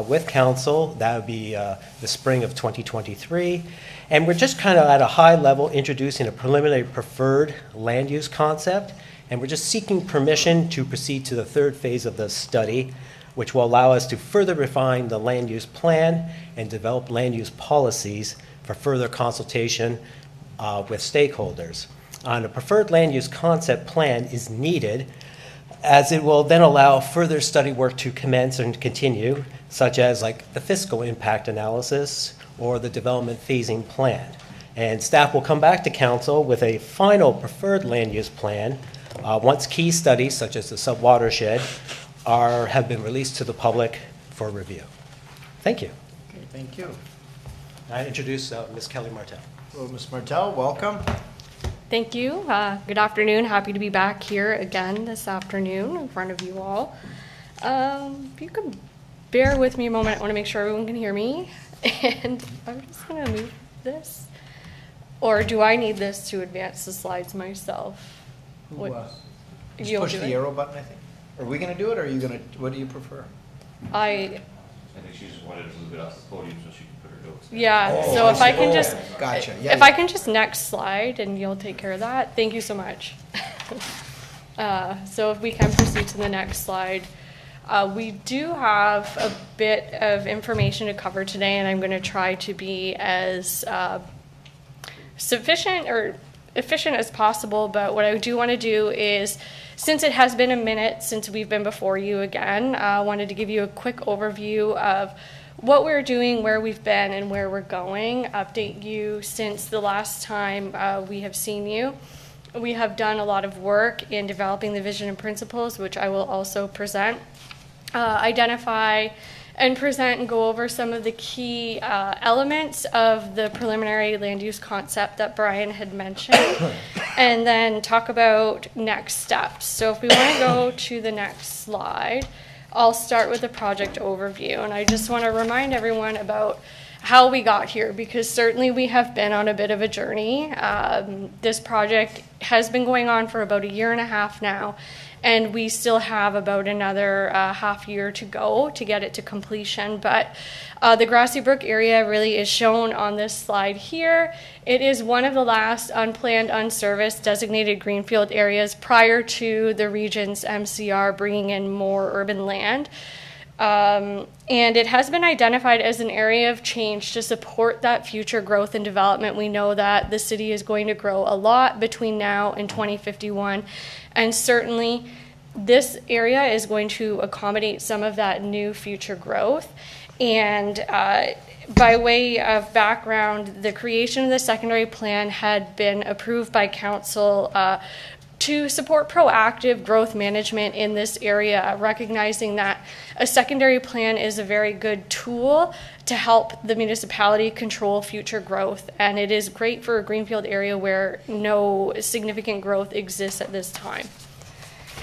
with Council. That would be the spring of 2023. And we're just kind of at a high level introducing a preliminary preferred land use concept. And we're just seeking permission to proceed to the 3rd phase of the study, which will allow us to further refine the land use plan and develop land use policies for further consultation with stakeholders. A preferred land use concept plan is needed, as it will then allow further study work to commence and continue, such as like the fiscal impact analysis or the development phasing plan. And staff will come back to Council with a final preferred land use plan once key studies, such as the subwatershed, have been released to the public for review. Thank you. Okay, thank you. I introduce Ms. Kelly Martel. Hello, Ms. Martel, welcome. Thank you. Good afternoon. Happy to be back here again this afternoon in front of you all. If you could bear with me a moment, I want to make sure everyone can hear me. And I'm just going to move this. Or do I need this to advance the slides myself? Just push the arrow button, I think. Are we going to do it, or are you going to, what do you prefer? I think she just wanted to move it off the podium so she can put her notes. Yeah, so if I can just, gotcha. If I can just next slide and you'll take care of that, thank you so much. So if we can proceed to the next slide. We do have a bit of information to cover today, and I'm going to try to be as sufficient or efficient as possible. But what I do want to do is, since it has been a minute since we've been before you again, I wanted to give you a quick overview of what we're doing, where we've been, and where we're going. Update you since the last time we have seen you. We have done a lot of work in developing the vision and principles, which I will also present. Identify and present and go over some of the key elements of the preliminary land use concept that Brian had mentioned, and then talk about next steps. So if we want to go to the next slide, I'll start with the project overview. And I just want to remind everyone about how we got here, because certainly we have been on a bit of a journey. This project has been going on for about 1.5 years now, and we still have about another half year to go to get it to completion. But the Grassy Brook area really is shown on this slide here. It is one of the last unplanned, unserviced designated greenfield areas prior to the region's MCR bringing in more urban land. And it has been identified as an area of change to support that future growth and development. We know that the city is going to grow a lot between now and 2051, and certainly this area is going to accommodate some of that new future growth. And by way of background, the creation of the secondary plan had been approved by council to support proactive growth management in this area, recognizing that a secondary plan is a very good tool to help the municipality control future growth. And it is great for a greenfield area where no significant growth exists at this time.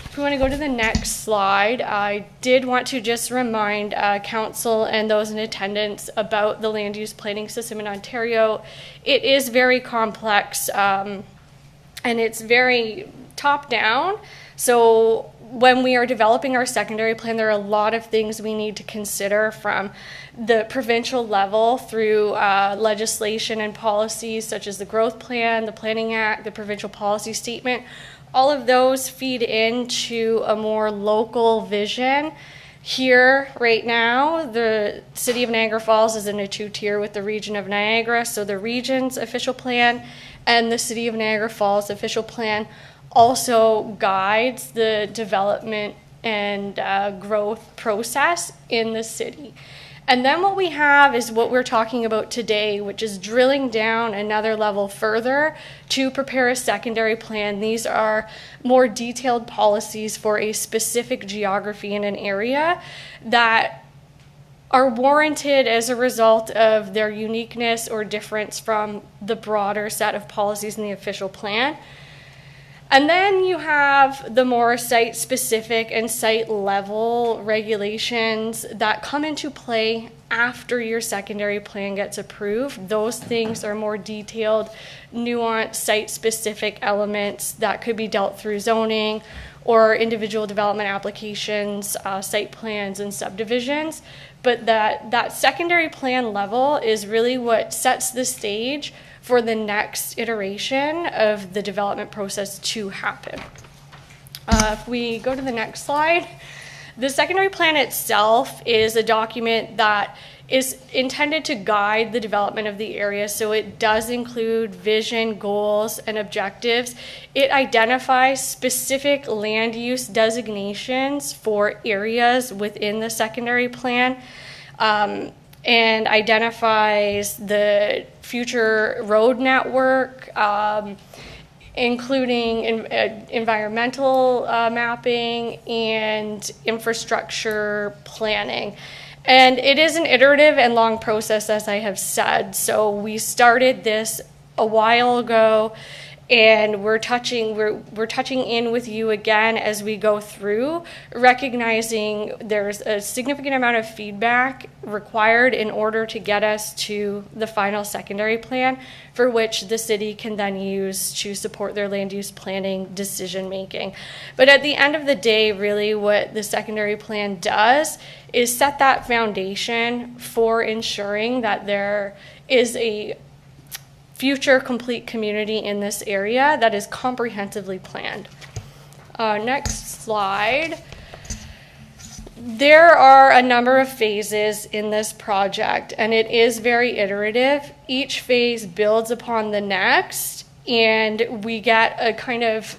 If we want to go to the next slide, I did want to just remind council and those in attendance about the land use planning system in Ontario. It is very complex, and it's very top down. So when we are developing our secondary plan, there are a lot of things we need to consider, from the provincial level through legislation and policies such as the growth plan, the Planning Act, the provincial policy statement. All of those feed into a more local vision. Here, right now, the City of Niagara Falls is in a 2-tier with the region of Niagara. So the region's official plan and the City of Niagara Falls official plan also guides the development and growth process in the city. And then what we have is what we're talking about today, which is drilling down another level further to prepare a secondary plan. These are more detailed policies for a specific geography in an area that are warranted as a result of their uniqueness or difference from the broader set of policies in the official plan. And then you have the more site-specific and site-level regulations that come into play after your secondary plan gets approved. Those things are more detailed, nuanced, site-specific elements that could be dealt through zoning or individual development applications, site plans, and subdivisions. But that secondary plan level is really what sets the stage for the next iteration of the development process to happen. If we go to the next slide, the secondary plan itself is a document that is intended to guide the development of the area. So it does include vision, goals, and objectives. It identifies specific land use designations for areas within the secondary plan, and identifies the future road network, including environmental mapping and infrastructure planning. And it is an iterative and long process, as I have said. So we started this a while ago, and we're touching in with you again as we go through, recognizing there's a significant amount of feedback required in order to get us to the final secondary plan, for which the city can then use to support their land use planning decision making. But at the end of the day, really what the secondary plan does is set that foundation for ensuring that there is a future complete community in this area that is comprehensively planned. Next slide. There are a number of phases in this project, and it is very iterative. Each phase builds upon the next, and we get a kind of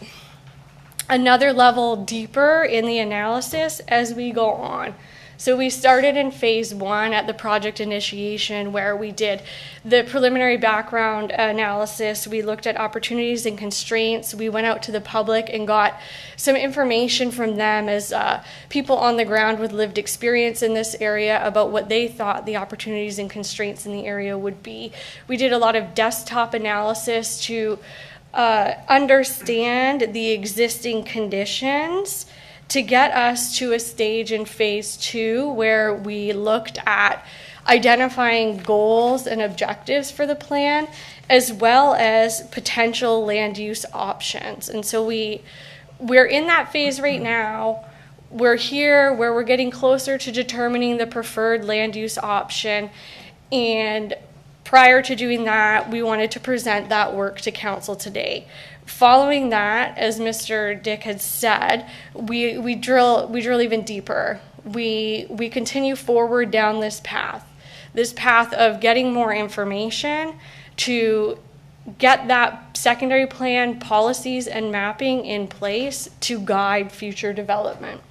another level deeper in the analysis as we go on. So we started in phase 1 at the project initiation, where we did the preliminary background analysis. We looked at opportunities and constraints. We went out to the public and got some information from them as people on the ground with lived experience in this area about what they thought the opportunities and constraints in the area would be. We did a lot of desktop analysis to understand the existing conditions to get us to a stage in phase 2 where we looked at identifying goals and objectives for the plan, as well as potential land use options. And so we're in that phase right now. We're here where we're getting closer to determining the preferred land use option, and prior to doing that, we wanted to present that work to council today. Following that, as Mr. Dick had said, we drill even deeper. We continue forward down this path of getting more information to get that secondary plan policies and mapping in place to guide future development.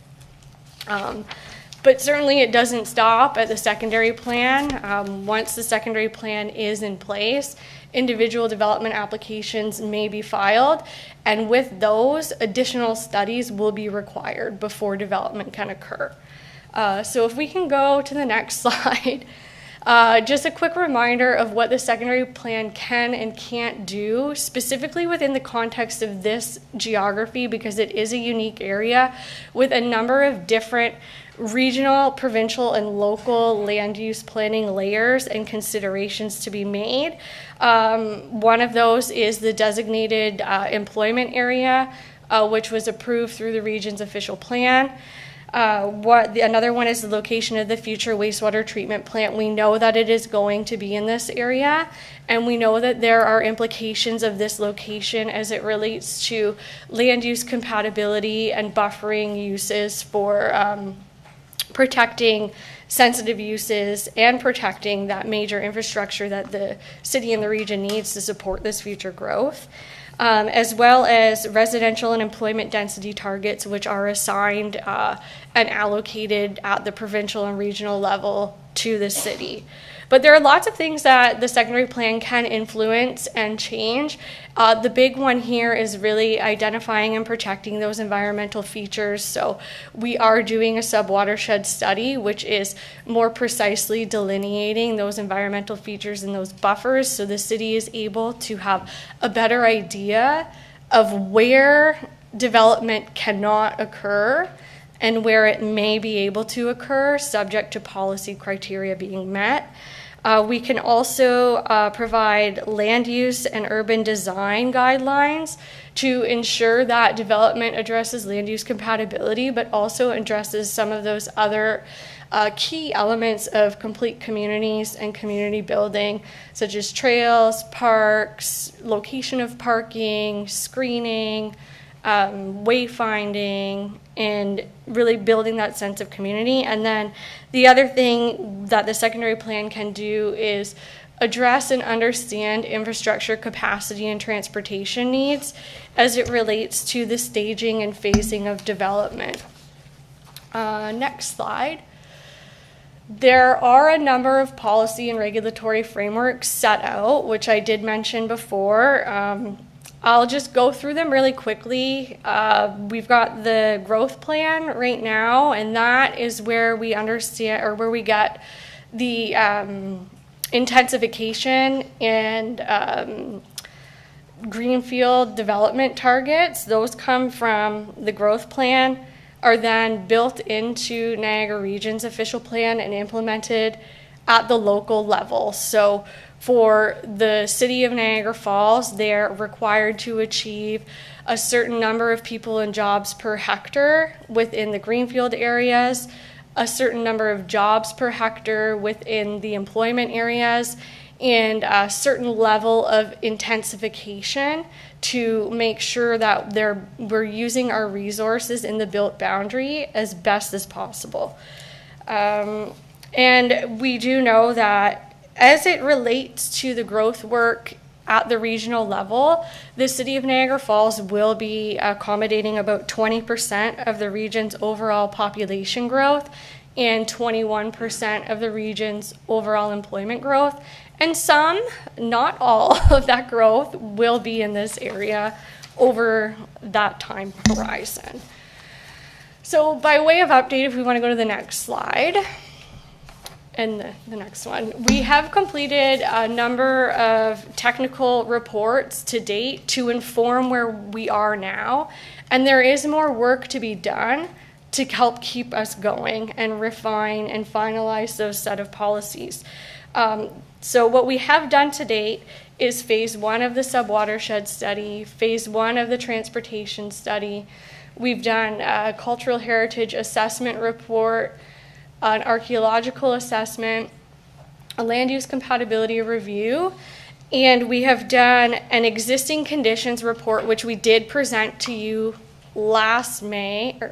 But certainly it doesn't stop at the secondary plan. Once the secondary plan is in place, individual development applications may be filed, and with those, additional studies will be required before development can occur. So if we can go to the next slide, just a quick reminder of what the secondary plan can and can't do, specifically within the context of this geography, because it is a unique area with a number of different regional, provincial, and local land use planning layers and considerations to be made. One of those is the designated employment area, which was approved through the region's official plan. Another one is the location of the future wastewater treatment plant. We know that it is going to be in this area, and we know that there are implications of this location as it relates to land use compatibility and buffering uses for protecting sensitive uses and protecting that major infrastructure that the city and the region needs to support this future growth, as well as residential and employment density targets, which are assigned and allocated at the provincial and regional level to the city. But there are lots of things that the secondary plan can influence and change. The big one here is really identifying and protecting those environmental features. So we are doing a sub-watershed study, which is more precisely delineating those environmental features and those buffers, so the city is able to have a better idea of where development cannot occur and where it may be able to occur, subject to policy criteria being met. We can also provide land use and urban design guidelines to ensure that development addresses land use compatibility, but also addresses some of those other key elements of complete communities and community building, such as trails, parks, location of parking, screening, wayfinding, and really building that sense of community. And then the other thing that the secondary plan can do is address and understand infrastructure capacity and transportation needs as it relates to the staging and phasing of development. Next slide. There are a number of policy and regulatory frameworks set out, which I did mention before. I'll just go through them really quickly. We've got the growth plan right now, and that is where we understand, or where we get the intensification and greenfield development targets. Those come from the growth plan, are then built into Niagara Region's official plan and implemented at the local level. So for the city of Niagara Falls, they're required to achieve a certain number of people and jobs per hectare within the greenfield areas, a certain number of jobs per hectare within the employment areas, and a certain level of intensification to make sure that we're using our resources in the built boundary as best as possible. And we do know that as it relates to the growth work at the regional level, the City of Niagara Falls will be accommodating about 20% of the region's overall population growth and 21% of the region's overall employment growth. And some, not all, of that growth will be in this area over that time horizon. So by way of update, if we want to go to the next slide, and the next one, we have completed a number of technical reports to date to inform where we are now, and there is more work to be done to help keep us going and refine and finalize those set of policies. So what we have done to date is phase 1 of the subwatershed study, phase 1 of the transportation study. We've done a cultural heritage assessment report, an archaeological assessment, a land use compatibility review, and we have done an existing conditions report, which we did present to you last year.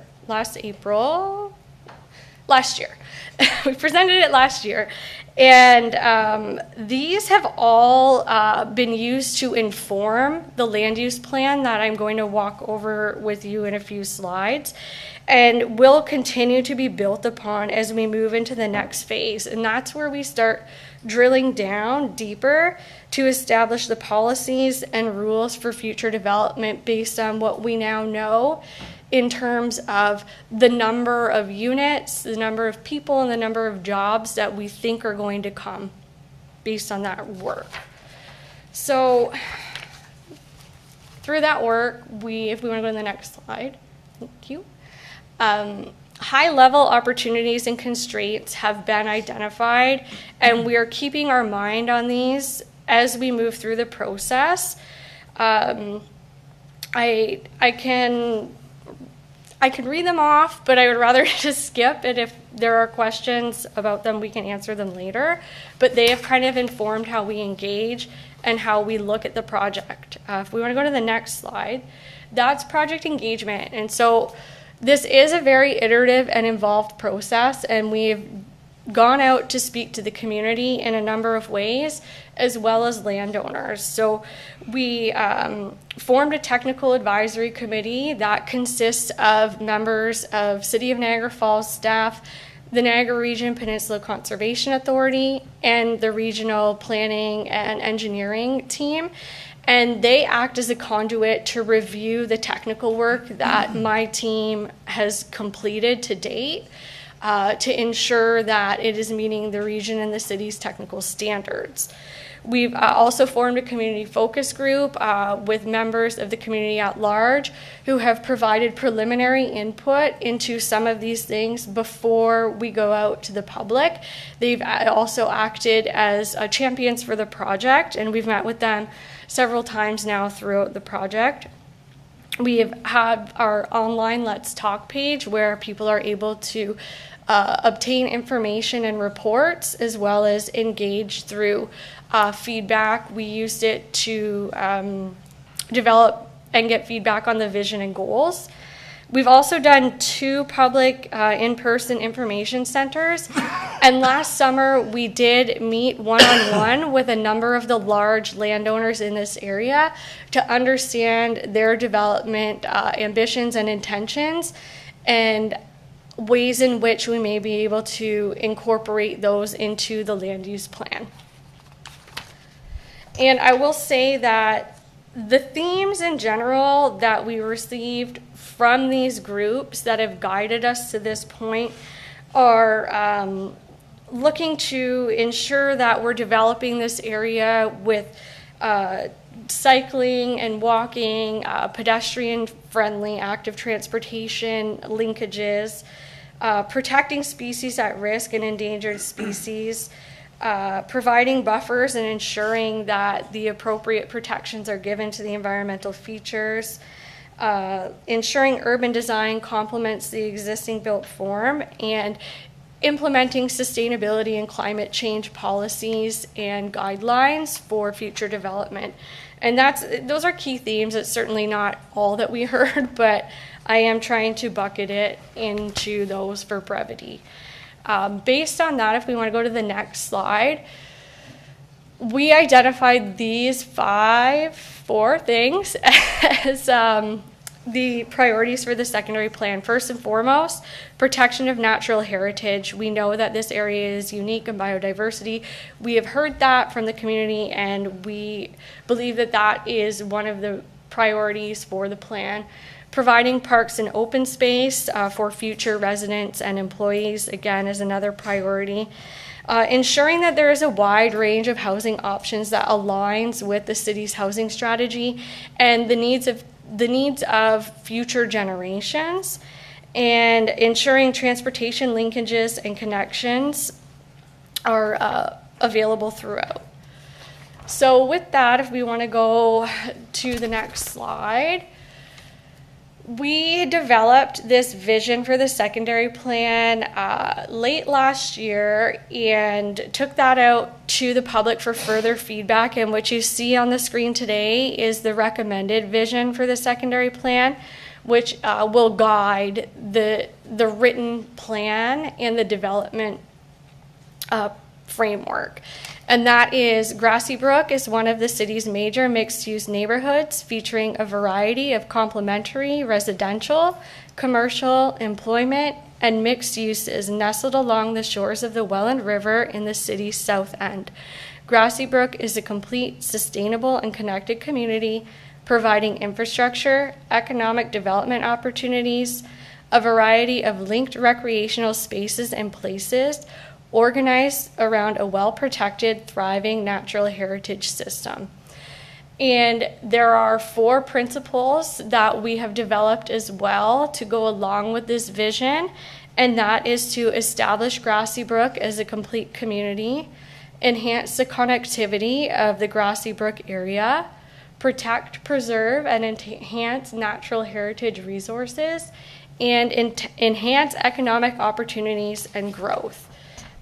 We presented it last year. And these have all been used to inform the land use plan that I'm going to walk over with you in a few slides, and will continue to be built upon as we move into the next phase. And that's where we start drilling down deeper to establish the policies and rules for future development based on what we now know in terms of the number of units, the number of people, and the number of jobs that we think are going to come based on that work. So through that work, if we want to go to the next slide, thank you. High-level opportunities and constraints have been identified, and we are keeping our mind on these as we move through the process. I can read them off, but I would rather just skip it. If there are questions about them, we can answer them later. But they have kind of informed how we engage and how we look at the project. If we want to go to the next slide, that's project engagement. And so this is a very iterative and involved process, and we've gone out to speak to the community in a number of ways, as well as landowners. So we formed a technical advisory committee that consists of members of City of Niagara Falls staff, the Niagara Region Peninsula Conservation Authority, and the regional planning and engineering team. And they act as a conduit to review the technical work that my team has completed to date, to ensure that it is meeting the region and the city's technical standards. We've also formed a community focus group with members of the community at large who have provided preliminary input into some of these things before we go out to the public. They've also acted as champions for the project, and we've met with them several times now throughout the project. We have had our online Let's Talk page where people are able to obtain information and reports, as well as engage through feedback. We used it to develop and get feedback on the vision and goals. We've also done 2 public in-person information centers, and last summer we did meet one-on-one with a number of the large landowners in this area to understand their development ambitions and intentions, and ways in which we may be able to incorporate those into the land use plan. And I will say that the themes in general that we received from these groups that have guided us to this point are looking to ensure that we're developing this area with cycling and walking, pedestrian-friendly active transportation linkages, protecting species at risk and endangered species, providing buffers and ensuring that the appropriate protections are given to the environmental features, ensuring urban design complements the existing built form, and implementing sustainability and climate change policies and guidelines for future development. And those are key themes. It's certainly not all that we heard, but I am trying to bucket it into those for brevity. Based on that, if we want to go to the next slide, we identified these four things as the priorities for the secondary plan. First and foremost, protection of natural heritage. We know that this area is unique in biodiversity. We have heard that from the community, and we believe that that is one of the priorities for the plan. Providing parks and open space for future residents and employees, again, is another priority. Ensuring that there is a wide range of housing options that aligns with the city's housing strategy and the needs of future generations, and ensuring transportation linkages and connections are available throughout. So with that, if we want to go to the next slide, we developed this vision for the secondary plan late last year and took that out to the public for further feedback. And what you see on the screen today is the recommended vision for the secondary plan, which will guide the written plan and the development framework. And that is, Grassy Brook is one of the city's major mixed-use neighborhoods, featuring a variety of complementary residential, commercial, employment, and mixed uses nestled along the shores of the Welland River in the city's south end. Grassy Brook is a complete, sustainable, and connected community, providing infrastructure, economic development opportunities, a variety of linked recreational spaces and places, organized around a well-protected, thriving natural heritage system. And there are 4 principles that we have developed as well to go along with this vision, and that is to establish Grassy Brook as a complete community, enhance the connectivity of the Grassy Brook area, protect, preserve, and enhance natural heritage resources, and enhance economic opportunities and growth.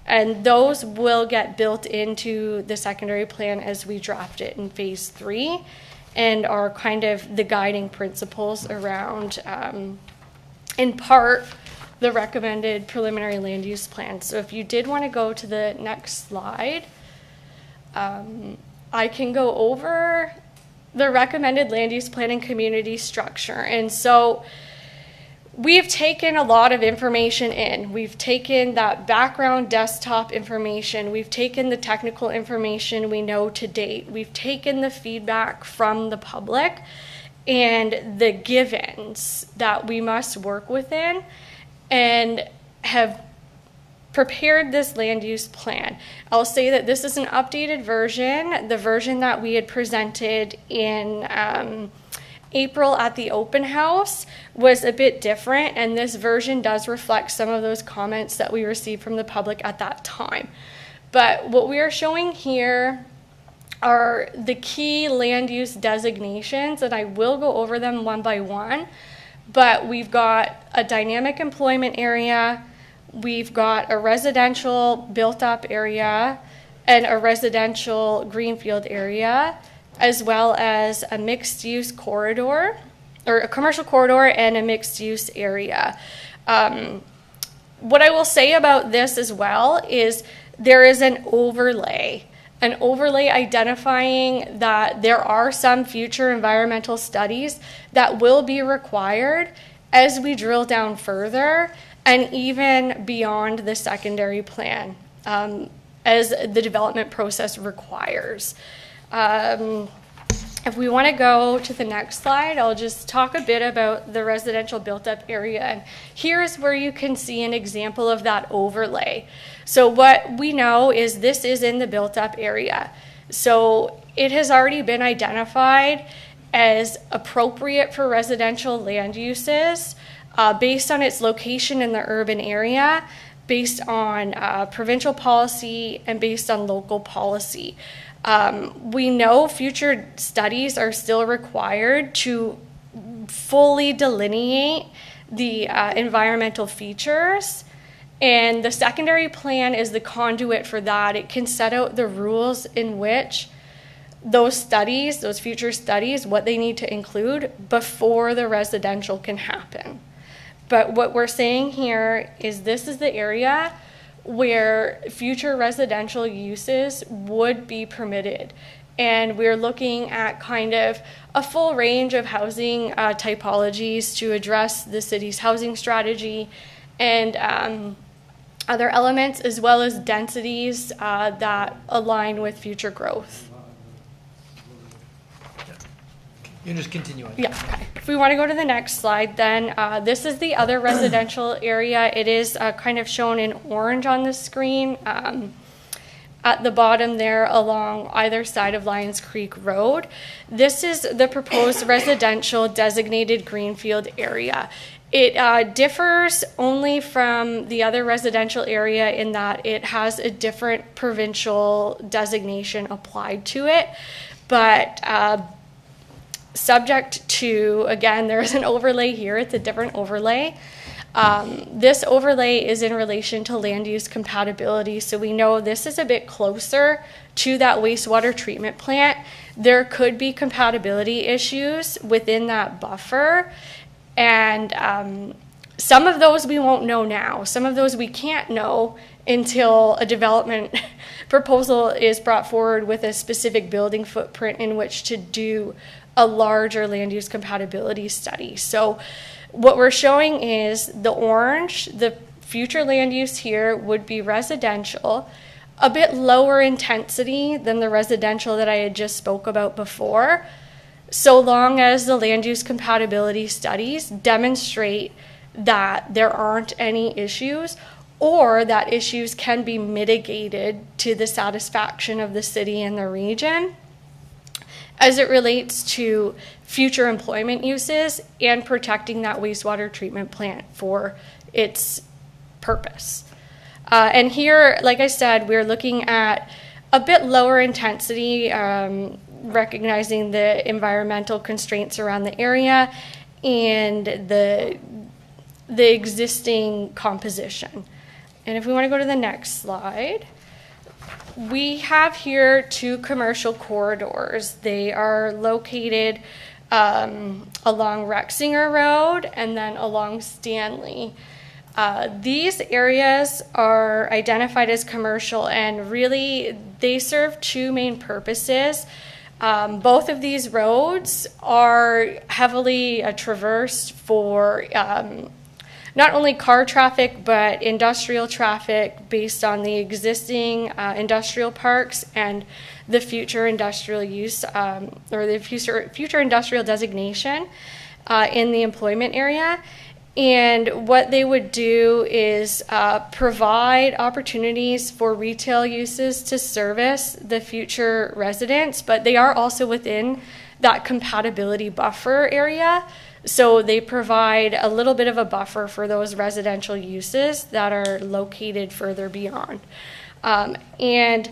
And those will get built into the secondary plan as we draft it in phase 3, and are kind of the guiding principles around, in part, the recommended preliminary land use plan. So if you did want to go to the next slide, I can go over the recommended land use plan and community structure. And so we've taken a lot of information in. We've taken that background desktop information. We've taken the technical information we know to date. We've taken the feedback from the public and the givens that we must work within, and have prepared this land use plan. I'll say that this is an updated version. The version that we had presented in April at the open house was a bit different, and this version does reflect some of those comments that we received from the public at that time. But what we are showing here are the key land use designations, and I will go over them one by one. But we've got a dynamic employment area, we've got a residential built-up area, and a residential greenfield area, as well as a mixed-use corridor, or a commercial corridor and a mixed-use area. What I will say about this as well is there is an overlay identifying that there are some future environmental studies that will be required as we drill down further and even beyond the secondary plan, as the development process requires. If we want to go to the next slide, I'll just talk a bit about the residential built-up area. And here's where you can see an example of that overlay. So what we know is this is in the built-up area. So it has already been identified as appropriate for residential land uses based on its location in the urban area, based on provincial policy, and based on local policy. We know future studies are still required to fully delineate the environmental features And the secondary plan is the conduit for that. It can set out the rules in which those studies, those future studies, what they need to include before the residential can happen. But what we're saying here is this is the area where future residential uses would be permitted. And we're looking at kind of a full range of housing typologies to address the city's housing strategy and other elements, as well as densities that align with future growth. You just continue on. Yeah, okay. If we want to go to the next slide, then this is the other residential area. It is kind of shown in orange on the screen at the bottom there along either side of Lions Creek Road. This is the proposed residential designated greenfield area. It differs only from the other residential area in that it has a different provincial designation applied to it, but subject to, again, there's an overlay here, it's a different overlay. This overlay is in relation to land use compatibility, so we know this is a bit closer to that wastewater treatment plant. There could be compatibility issues within that buffer, and some of those we won't know now. Some of those we can't know until a development proposal is brought forward with a specific building footprint in which to do a larger land use compatibility study. So what we're showing is the orange, the future land use here would be residential, a bit lower intensity than the residential that I had just spoke about before, so long as the land use compatibility studies demonstrate that there aren't any issues or that issues can be mitigated to the satisfaction of the city and the region as it relates to future employment uses and protecting that wastewater treatment plant for its purpose. And here, like I said, we're looking at a bit lower intensity, recognizing the environmental constraints around the area and the existing composition. And if we want to go to the next slide, we have here two commercial corridors. They are located along Rexinger Road and then along Stanley. These areas are identified as commercial, and really they serve two main purposes. Both of these roads are heavily traversed for not only car traffic, but industrial traffic based on the existing industrial parks and the future industrial use or the future industrial designation in the employment area. And what they would do is provide opportunities for retail uses to service the future residents, but they are also within that compatibility buffer area. So they provide a little bit of a buffer for those residential uses that are located further beyond. And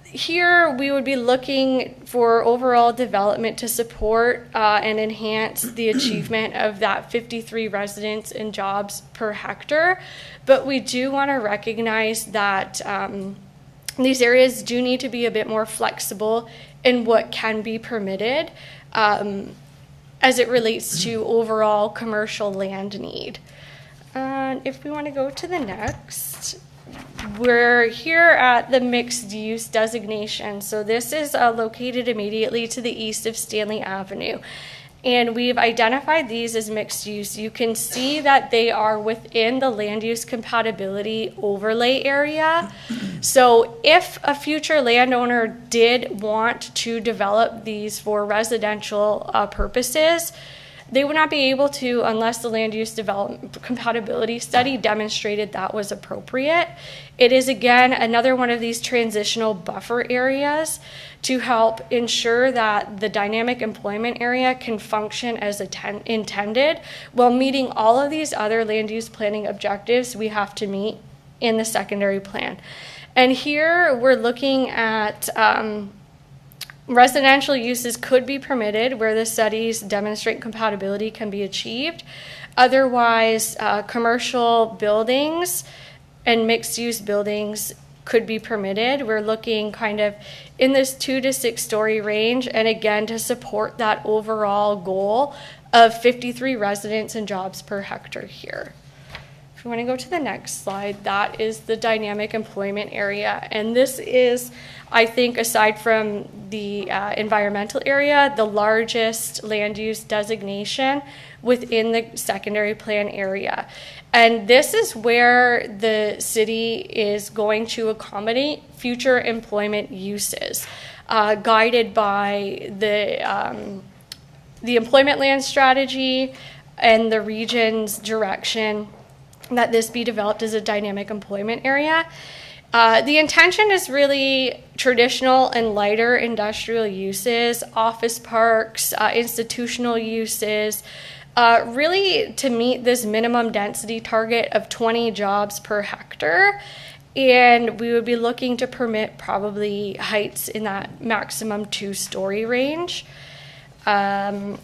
here we would be looking for overall development to support and enhance the achievement of that 53 residents and jobs per hectare. But we do want to recognize that these areas do need to be a bit more flexible in what can be permitted as it relates to overall commercial land need. If we want to go to the next, we're here at the mixed use designation. So this is located immediately to the east of Stanley Avenue. And we've identified these as mixed use. You can see that they are within the land use compatibility overlay area. So if a future landowner did want to develop these for residential purposes, they would not be able to unless the land use development compatibility study demonstrated that was appropriate. It is, again, another one of these transitional buffer areas to help ensure that the dynamic employment area can function as intended while meeting all of these other land use planning objectives we have to meet in the secondary plan. And here we're looking at residential uses could be permitted where the studies demonstrate compatibility can be achieved. Otherwise, commercial buildings and mixed-use buildings could be permitted. We're looking kind of in this 2 to 6 story range, and again, to support that overall goal of 53 residents and jobs per hectare here. If you want to go to the next slide, that is the dynamic employment area. And this is, I think, aside from the environmental area, the largest land use designation within the secondary plan area. And this is where the city is going to accommodate future employment uses, guided by the employment land strategy and the region's direction that this be developed as a dynamic employment area. The intention is really traditional and lighter industrial uses, office parks, institutional uses, really to meet this minimum density target of 20 jobs per hectare. And we would be looking to permit probably heights in that maximum 2-story range. And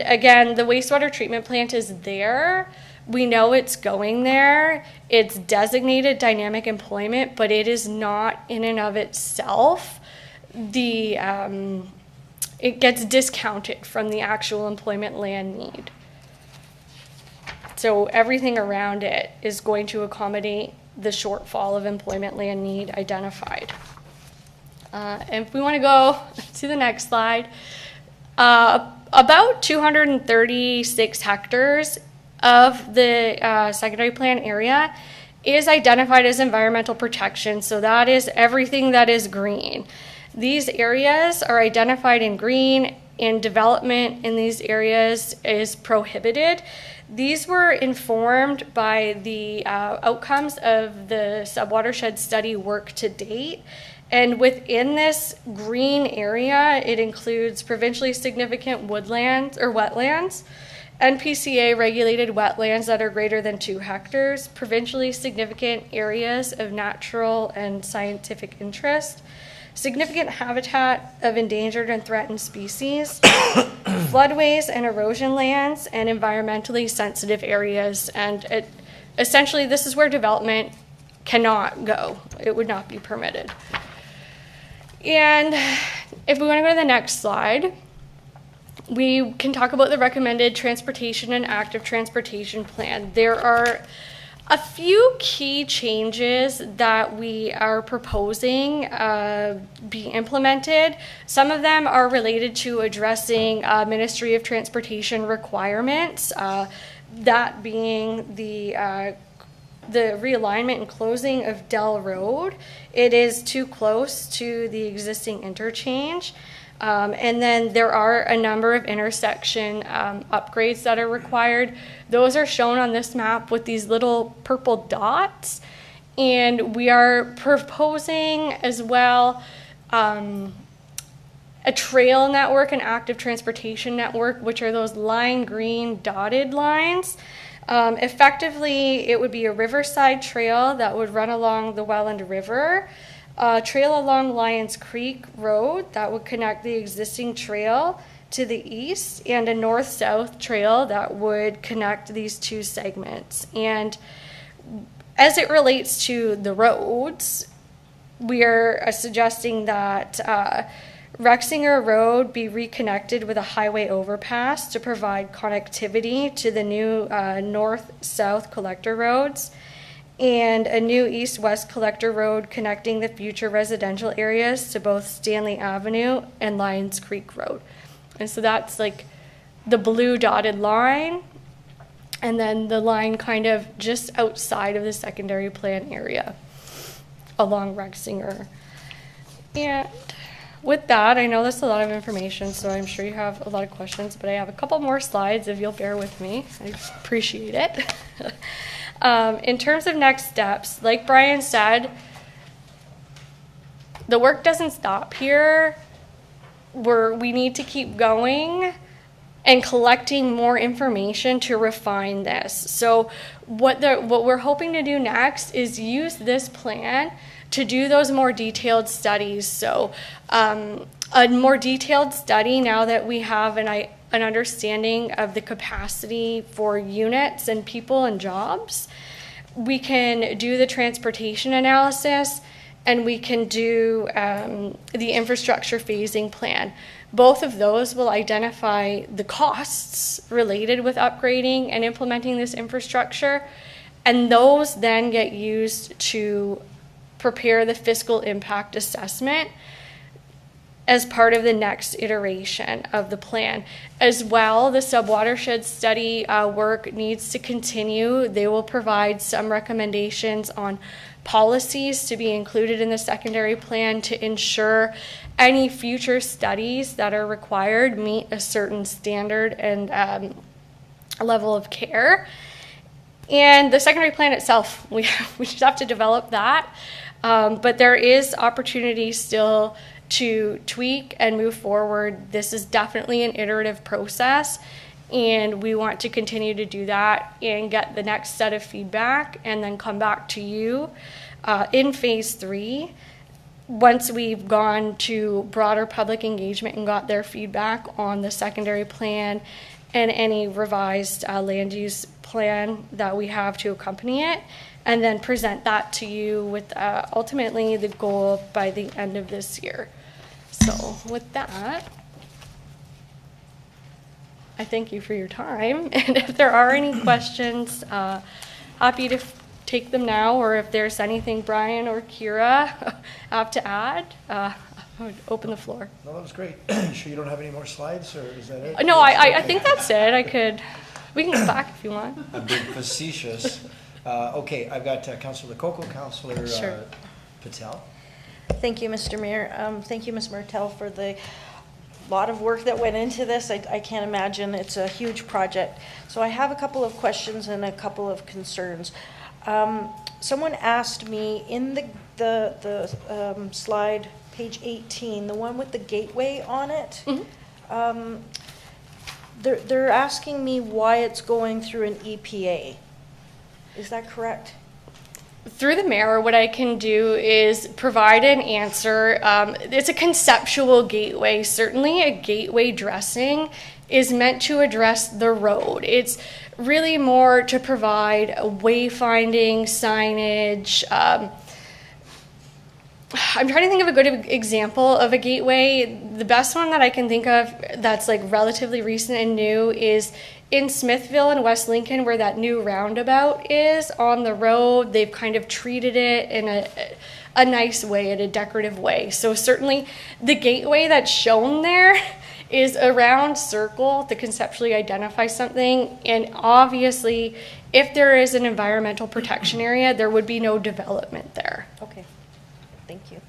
again, the wastewater treatment plant is there. We know it's going there. It's designated dynamic employment, but it is not in and of itself. It gets discounted from the actual employment land need. So everything around it is going to accommodate the shortfall of employment land need identified. And if we want to go to the next slide, about 236 hectares of the secondary plan area is identified as environmental protection. So that is everything that is green. These areas are identified in green, and development in these areas is prohibited. These were informed by the outcomes of the subwatershed study work to date. And within this green area, it includes provincially significant woodlands or wetlands, NPCA regulated wetlands that are greater than 2 hectares, provincially significant areas of natural and scientific interest, significant habitat of endangered and threatened species, floodways and erosion lands, and environmentally sensitive areas. And essentially, this is where development cannot go. It would not be permitted. And if we want to go to the next slide, we can talk about the recommended transportation and active transportation plan. There are a few key changes that we are proposing be implemented. Some of them are related to addressing Ministry of Transportation requirements, that being the realignment and closing of Dell Road. It is too close to the existing interchange. And then there are a number of intersection upgrades that are required. Those are shown on this map with these little purple dots. And we are proposing as well a trail network, an active transportation network, which are those lime green dotted lines. Effectively, it would be a riverside trail that would run along the Welland River, a trail along Lions Creek Road that would connect the existing trail to the east, and a north-south trail that would connect these two segments. And as it relates to the roads, we are suggesting that Rexinger Road be reconnected with a highway overpass to provide connectivity to the new north-south collector roads, and a new east-west collector road connecting the future residential areas to both Stanley Avenue and Lions Creek Road. And so that's like the blue dotted line, and then the line kind of just outside of the secondary plan area along Rexinger. And with that, I know that's a lot of information, so I'm sure you have a lot of questions, but I have a couple more slides if you'll bear with me. I appreciate it. In terms of next steps, like Brian said, the work doesn't stop here. We need to keep going and collecting more information to refine this. So what we're hoping to do next is use this plan to do those more detailed studies. So a more detailed study, now that we have an understanding of the capacity for units and people and jobs, we can do the transportation analysis, and we can do the infrastructure phasing plan. Both of those will identify the costs related with upgrading and implementing this infrastructure, and those then get used to prepare the fiscal impact assessment as part of the next iteration of the plan. As well, the subwatershed study work needs to continue. They will provide some recommendations on policies to be included in the secondary plan to ensure any future studies that are required meet a certain standard and level of care. And the secondary plan itself, we just have to develop that. But there is opportunity still to tweak and move forward. This is definitely an iterative process, and we want to continue to do that and get the next set of feedback and then come back to you in phase 3 once we've gone to broader public engagement and got their feedback on the secondary plan and any revised land use plan that we have to accompany it, and then present that to you with ultimately the goal by the end of this year. So with that, I thank you for your time. And if there are any questions, happy to take them now, or if there's anything Brian or Kira have to add, I would open the floor. No, that was great. You sure you don't have any more slides, or is that it? No, I think that's it. We can go back if you want. I'm being facetious. Okay, I've got Councillor Lococo, Councillor Sure. Patel. Thank you, Mr. Mayor. Thank you, Ms. Martel, for the lot of work that went into this. I can't imagine. It's a huge project. So I have a couple of questions and a couple of concerns. Someone asked me in the slide, page 18, the one with the gateway on it, they're asking me why it's going through an EPA. Is that correct? Through the mayor, what I can do is provide an answer. It's a conceptual gateway. Certainly a gateway dressing is meant to address the road. It's really more to provide a wayfinding, signage. I'm trying to think of a good example of a gateway. The best one that I can think of that's like relatively recent and new is in Smithville and West Lincoln, where that new roundabout is on the road. They've kind of treated it in a nice way, in a decorative way. So certainly the gateway that's shown there is a round circle to conceptually identify something. And obviously, if there is an environmental protection area, there would be no development there. Okay, thank you.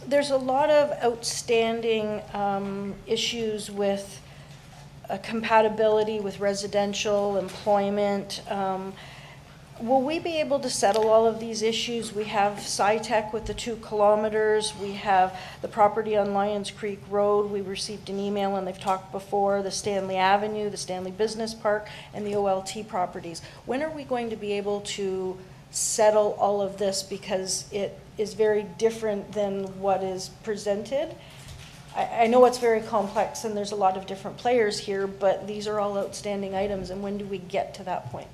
There's a lot of outstanding issues with compatibility with residential employment. Will we be able to settle all of these issues? We have SciTech with the 2 kilometers. We have the property on Lions Creek Road. We received an email, and they've talked before, the Stanley Avenue, the Stanley Business Park, and the OLT properties. When are we going to be able to settle all of this? Because it is very different than what is presented. I know it's very complex and there's a lot of different players here, but these are all outstanding items, and when do we get to that point?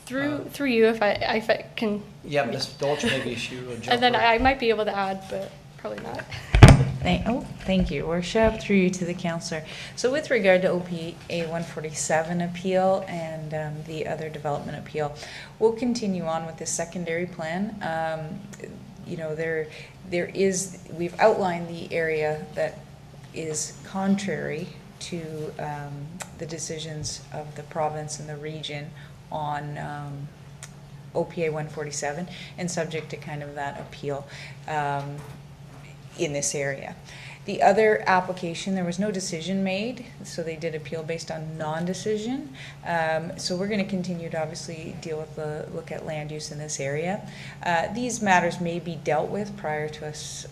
Through you, if I can. Yeah, Ms. Dolch, maybe you jump And then right. I might be able to add, but probably not. Thank you, Worship, through you to the councillor. So with regard to OPA 147 appeal and the other development appeal, we'll continue on with the secondary plan. You know, we've outlined the area that is contrary to the decisions of the province and the region on OPA 147 and subject to kind of that appeal in this area. The other application, there was no decision made, so they did appeal based on non-decision. So we're going to continue to obviously look at land use in this area. These matters may be dealt with prior to us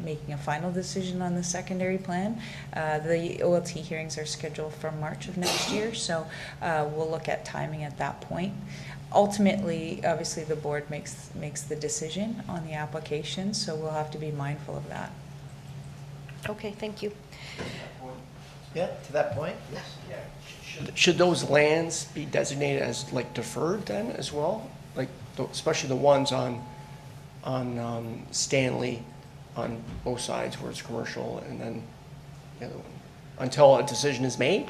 making a final decision on the secondary plan. The OLT hearings are scheduled for March of next year, so we'll look at timing at that point. Ultimately, obviously, the board makes the decision on the application, so we'll have to be mindful of that. Okay, thank you. Yeah, to that point? Yes. Should those lands be designated as like deferred then as well? Like, especially the ones on Stanley on both sides where it's commercial, and then the other one, until a decision is made?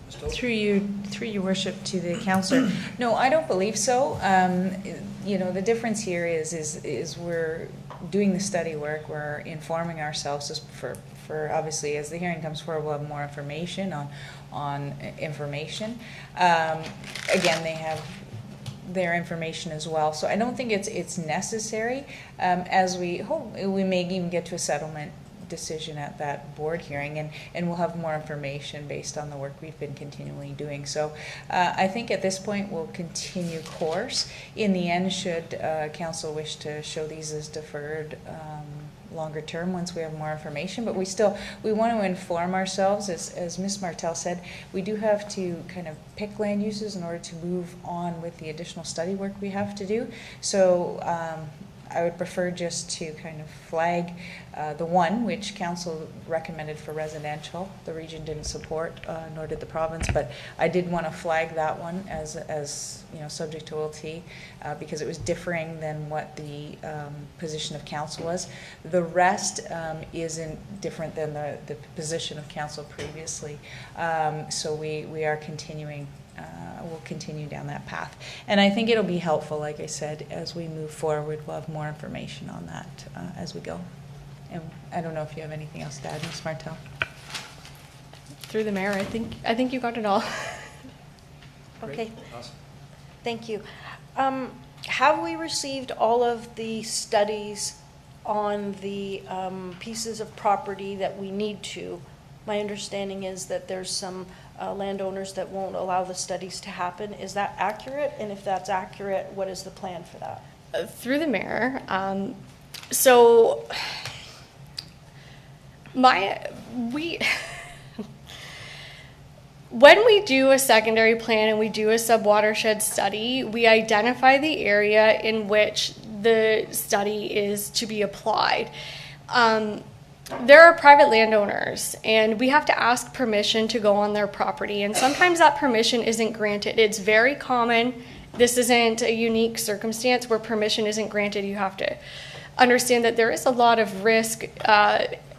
Through you, Your Worship, to the councillor. No, I don't believe so. You know, the difference here is we're doing the study work, we're informing ourselves for obviously, as the hearing comes forward, we'll have more information on information. Again, they have their information as well. So I don't think it's necessary. As we hope, we may even get to a settlement decision at that board hearing, and we'll have more information based on the work we've been continually doing. So I think at this point we'll continue course. In the end, should council wish to show these as deferred longer term once we have more information, but we want to inform ourselves, as Ms. Martel said, we do have to kind of pick land uses in order to move on with the additional study work we have to do. So I would prefer just to kind of flag the one which council recommended for residential. The region didn't support, nor did the province, but I did want to flag that one as you know, subject to OLT, because it was differing than what the position of council was. The rest isn't different than the position of council previously. So we are continuing. We'll continue down that path. And I think it'll be helpful, like I said, as we move forward, we'll have more information on that as we go. And I don't know if you have anything else to add, Ms. Martel. Through the mayor, I think you got it all. Okay. Awesome. Thank you. Have we received all of the studies on the pieces of property that we need to? My understanding is that there's some landowners that won't allow the studies to happen. Is that accurate? And if that's accurate, what is the plan for that? Through the mayor, so when we do a secondary plan and we do a sub-watershed study, we identify the area in which the study is to be applied. There are private landowners, and we have to ask permission to go on their property, and sometimes that permission isn't granted. It's very common. This isn't a unique circumstance where permission isn't granted. You have to understand that there is a lot of risk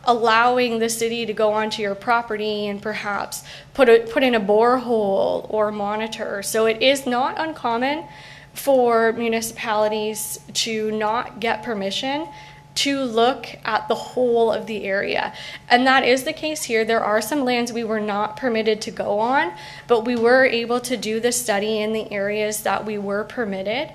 allowing the city to go onto your property and perhaps put in a borehole or monitor. So it is not uncommon for municipalities to not get permission to look at the whole of the area. And that is the case here. There are some lands we were not permitted to go on, but we were able to do the study in the areas that we were permitted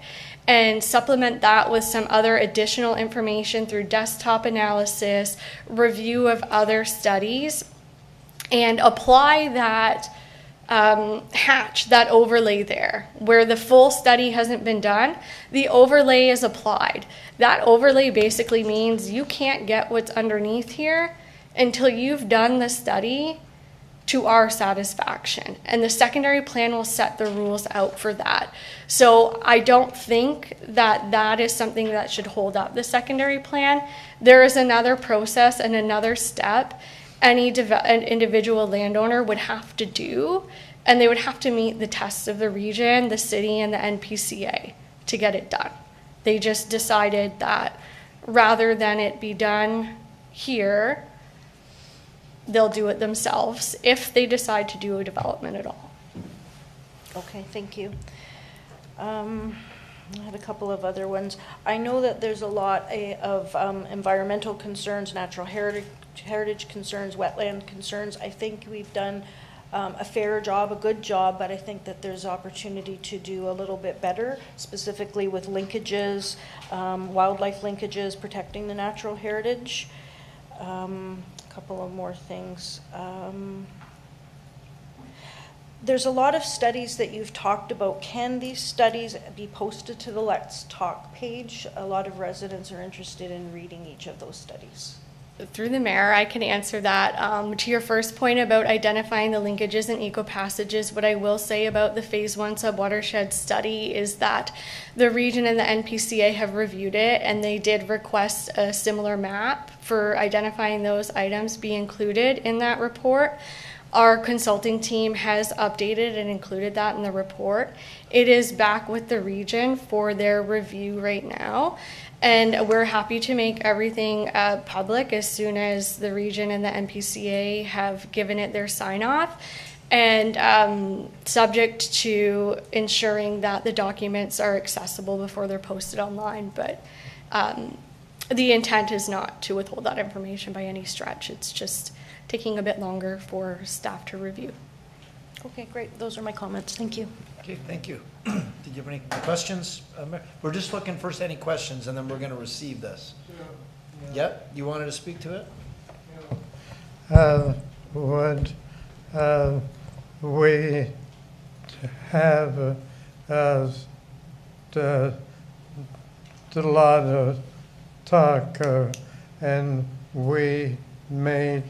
and supplement that with some other additional information through desktop analysis, review of other studies, and apply that hatch, that overlay there. Where the full study hasn't been done, the overlay is applied. That overlay basically means you can't get what's underneath here until you've done the study to our satisfaction. And the secondary plan will set the rules out for that. So I don't think that that is something that should hold up the secondary plan. There is another process and another step any an individual landowner would have to do, and they would have to meet the tests of the region, the city, and the NPCA to get it done. They just decided that rather than it be done here, they'll do it themselves if they decide to do a development at all. Okay, thank you. I have a couple of other ones. I know that there's a lot of environmental concerns, natural heritage concerns, wetland concerns. I think we've done a fair job, a good job, but I think that there's opportunity to do a little bit better, specifically with linkages, wildlife linkages, protecting the natural heritage. A couple of more things. There's a lot of studies that you've talked about. Can these studies be posted to the Let's Talk page? A lot of residents are interested in reading each of those studies. Through the mayor, I can answer that. To your first point about identifying the linkages and eco-passages, what I will say about the Phase 1 subwatershed study is that the region and the NPCA have reviewed it, and they did request a similar map for identifying those items be included in that report. Our consulting team has updated and included that in the report. It is back with the region for their review right now. And we're happy to make everything public as soon as the region and the NPCA have given it their sign off, and subject to ensuring that the documents are accessible before they're posted online. But the intent is not to withhold that information by any stretch. It's just taking a bit longer for staff to review. Okay, great. Those are my comments. Thank you. Okay, thank you. Did you have any questions? We're just looking first any questions, and then we're going to receive this. Yep, you wanted to speak to it? Would we have the lot of talk and we made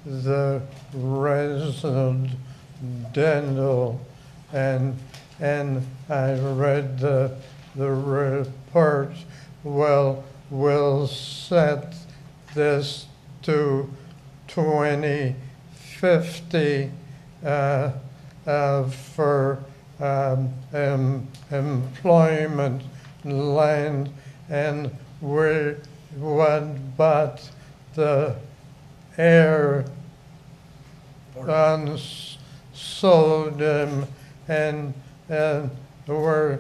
the residential, and I read the report. Well, we'll set this to 2050 for employment land, and we but the air on sodium, and we're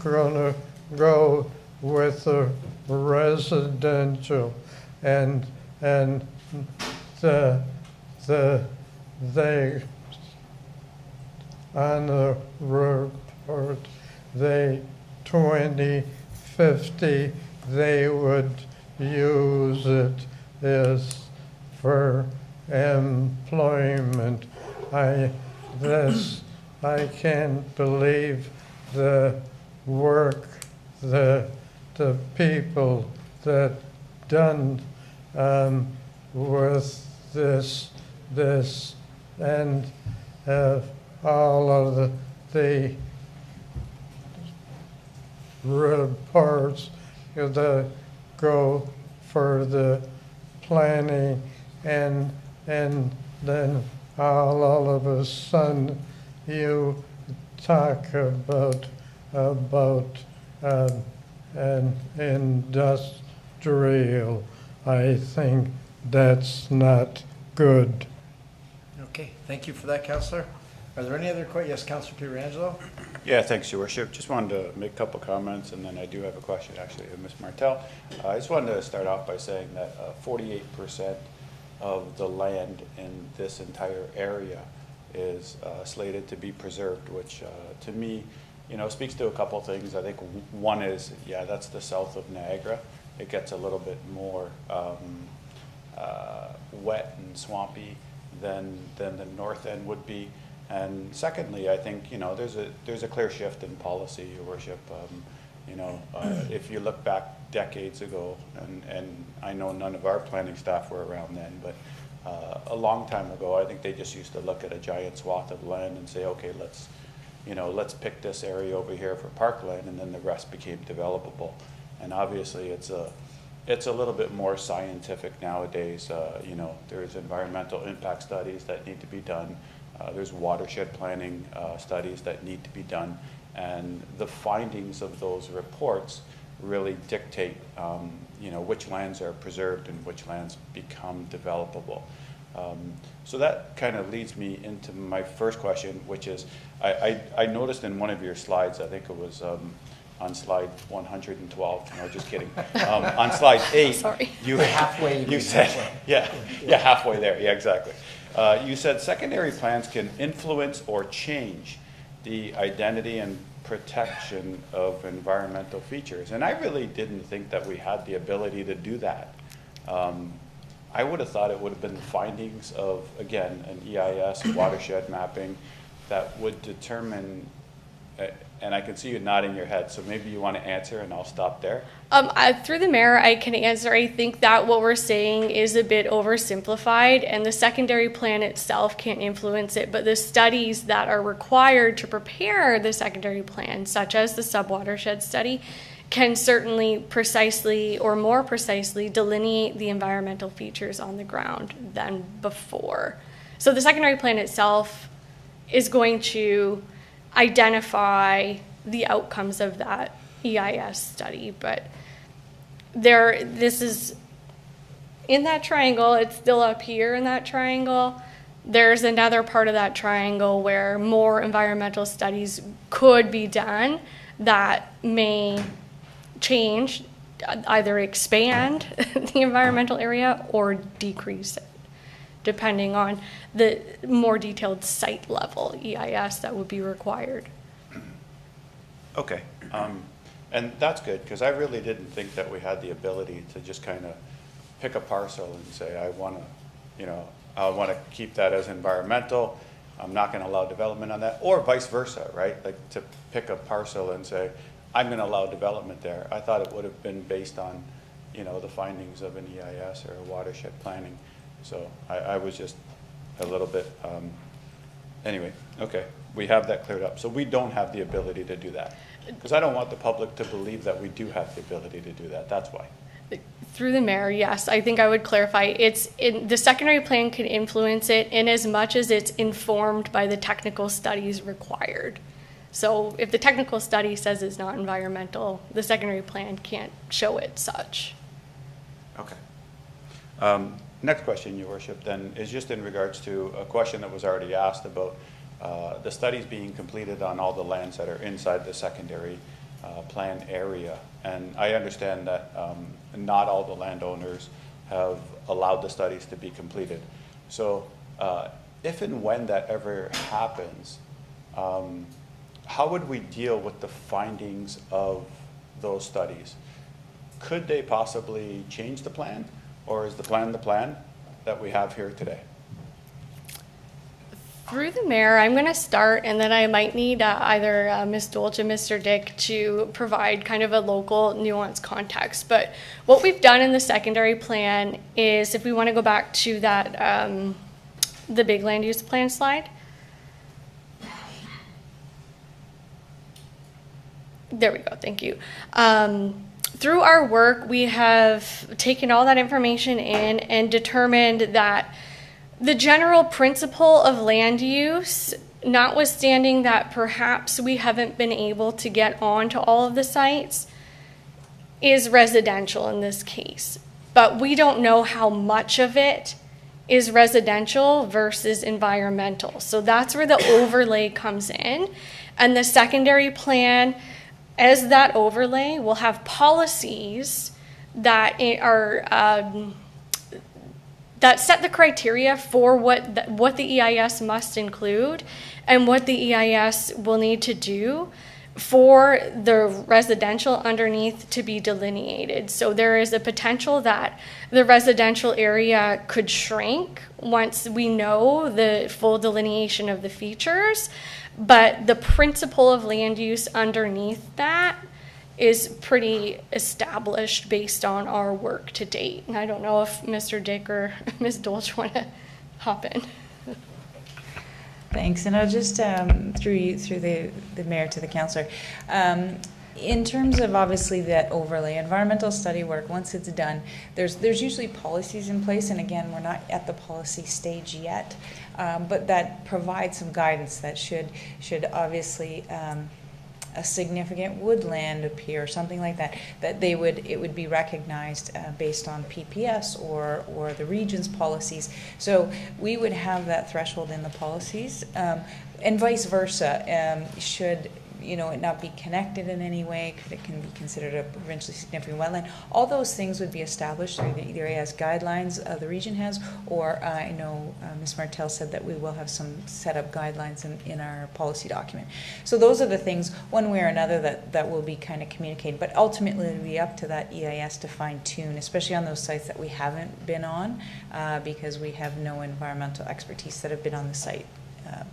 gonna go with the residential, and they on the report, they 2050 they would use it as for employment. I can't believe the work the people that done with this and all of the reports that go for the planning, and then all of a sudden you talk about an industrial. I think that's not good. Okay, thank you for that, Councillor. Are there any other questions? Yes, Councillor Pietrangelo? Yeah, thanks, Your Worship. Just wanted to make a couple comments, and then I do have a question actually of Ms. Martel. I just wanted to start off by saying that 48% of the land in this entire area is slated to be preserved, which to me, speaks to a couple things. I think one is, yeah, that's the south of Niagara. It gets a little bit more wet and swampy than the north end would be. And secondly, I think, there's a clear shift in policy, Your Worship. If you look back decades ago, and I know none of our planning staff were around then, but a long time ago, I think they just used to look at a giant swath of land and say, okay, let's pick this area over here for parkland, and then the rest became developable. And obviously, it's a little bit more scientific nowadays. There's environmental impact studies that need to be done. There's watershed planning studies that need to be done, and the findings of those reports really dictate, which lands are preserved and which lands become developable. So that kind of leads me into my first question, which is, I noticed in one of your slides, I think it was on slide 112, no, just kidding. On slide 8, Sorry. you said, halfway there, yeah, exactly. You said secondary plans can influence or change the identity and protection of environmental features. And I really didn't think that we had the ability to do that. I would have thought it would have been the findings of, again, an EIS, watershed mapping, that would determine and I can see you nodding your head, so maybe you want to answer and I'll stop there. Through the mayor, I can answer. I think that what we're saying is a bit oversimplified, and the secondary plan itself can't influence it, but the studies that are required to prepare the secondary plan, such as the subwatershed study, can certainly precisely or more precisely delineate the environmental features on the ground than before. So the secondary plan itself is going to identify the outcomes of that EIS study, but this is in that triangle, it's still up here in that triangle. There's another part of that triangle where more environmental studies could be done that may change, either expand the environmental area or decrease it, depending on the more detailed site level EIS that would be required. Okay, and that's good, because I really didn't think that we had the ability to just kind of pick a parcel and say, I want to keep that as environmental, I'm not going to allow development on that, or vice versa, right? Like to pick a parcel and say, I'm going to allow development there. I thought it would have been based on, the findings of an EIS or a watershed planning. So I was just a little bit, anyway, okay, we have that cleared up. So we don't have the ability to do that, because I don't want the public to believe that we do have the ability to do that. That's why. Through the mayor, yes, I think I would clarify. The secondary plan can influence it in as much as it's informed by the technical studies required. So if the technical study says it's not environmental, the secondary plan can't show it such. Okay. Next question, Your Worship, then, is just in regards to a question that was already asked about the studies being completed on all the lands that are inside the secondary plan area. And I understand that not all the landowners have allowed the studies to be completed. So if and when that ever happens, how would we deal with the findings of those studies? Could they possibly change the plan, or is the plan that we have here today? Through the mayor, I'm going to start, and then I might need either Ms. Dolce and Mr. Dick to provide kind of a local nuanced context. But what we've done in the secondary plan is, if we want to go back to that, the big land use plan slide. There we go, thank you. Through our work, we have taken all that information in and determined that the general principle of land use, notwithstanding that perhaps we haven't been able to get onto all of the sites, is residential in this case. But we don't know how much of it is residential versus environmental. So that's where the overlay comes in. And the secondary plan, as that overlay, will have policies that are that set the criteria for what the EIS must include and what the EIS will need to do for the residential underneath to be delineated. So there is a potential that the residential area could shrink once we know the full delineation of the features, but the principle of land use underneath that is pretty established based on our work to date. And I don't know if Mr. Dick or Ms. Dolce want to hop in. Thanks, and I'll just, through the mayor to the councillor, in terms of obviously that overlay, environmental study work, once it's done, there's usually policies in place, and again, we're not at the policy stage yet, but that provides some guidance that should obviously a significant woodland appear, something like that, it would be recognized based on PPS or the region's policies. So we would have that threshold in the policies, and vice versa. Should it not be connected in any way? It can be considered a provincially significant wetland. All those things would be established through either as guidelines the region has, or I know Ms. Martel said that we will have some set up guidelines in our policy document. So those are the things, one way or another, that will be kind of communicated. But ultimately, it'll be up to that EIS to fine tune, especially on those sites that we haven't been on, because we have no environmental expertise that have been on the site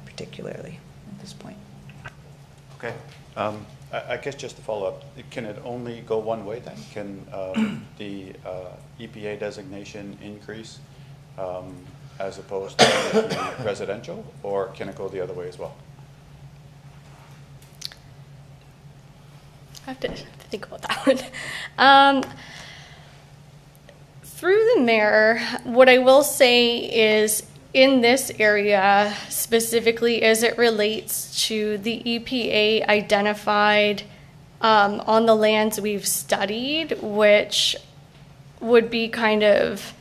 particularly at this point. Okay. I guess just to follow up, can it only go one way then? Can the EPA designation increase as opposed to the residential, or can it go the other way as well? I have to think about that one. Through the mayor, what I will say is in this area, specifically as it relates to the EPA identified on the lands we've studied, which would be kind of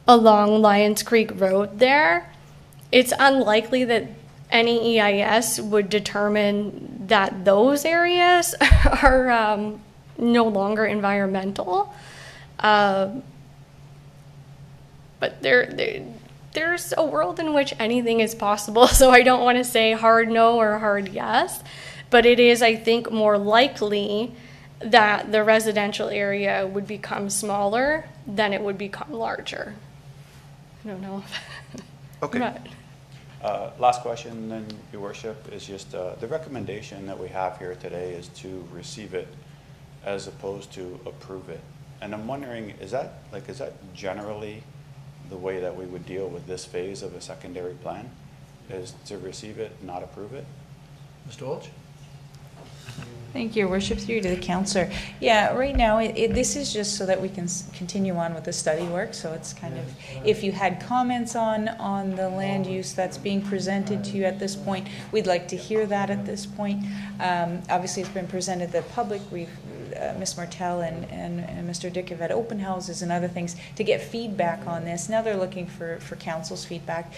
along Lions Creek Road there, it's unlikely that any EIS would determine that those areas are no longer environmental. But there's a world in which anything is possible, so I don't want to say hard no or hard yes, but it is, I think, more likely that the residential area would become smaller than it would become larger. I don't know. Okay. Last question then, Your Worship, is just the recommendation that we have here today is to receive it as opposed to approve it. And I'm wondering, is that generally the way that we would deal with this phase of a secondary plan, is to receive it, not approve it? Mr. Walsh? Thank you, Your Worship. Through you to the councillor. Yeah, right now, this is just so that we can continue on with the study work. So it's kind of, if you had comments on the land use that's being presented to you at this point, we'd like to hear that at this point. Obviously, it's been presented to the public. Ms. Martel and Mr. Dick have had open houses and other things to get feedback on this. Now they're looking for council's feedback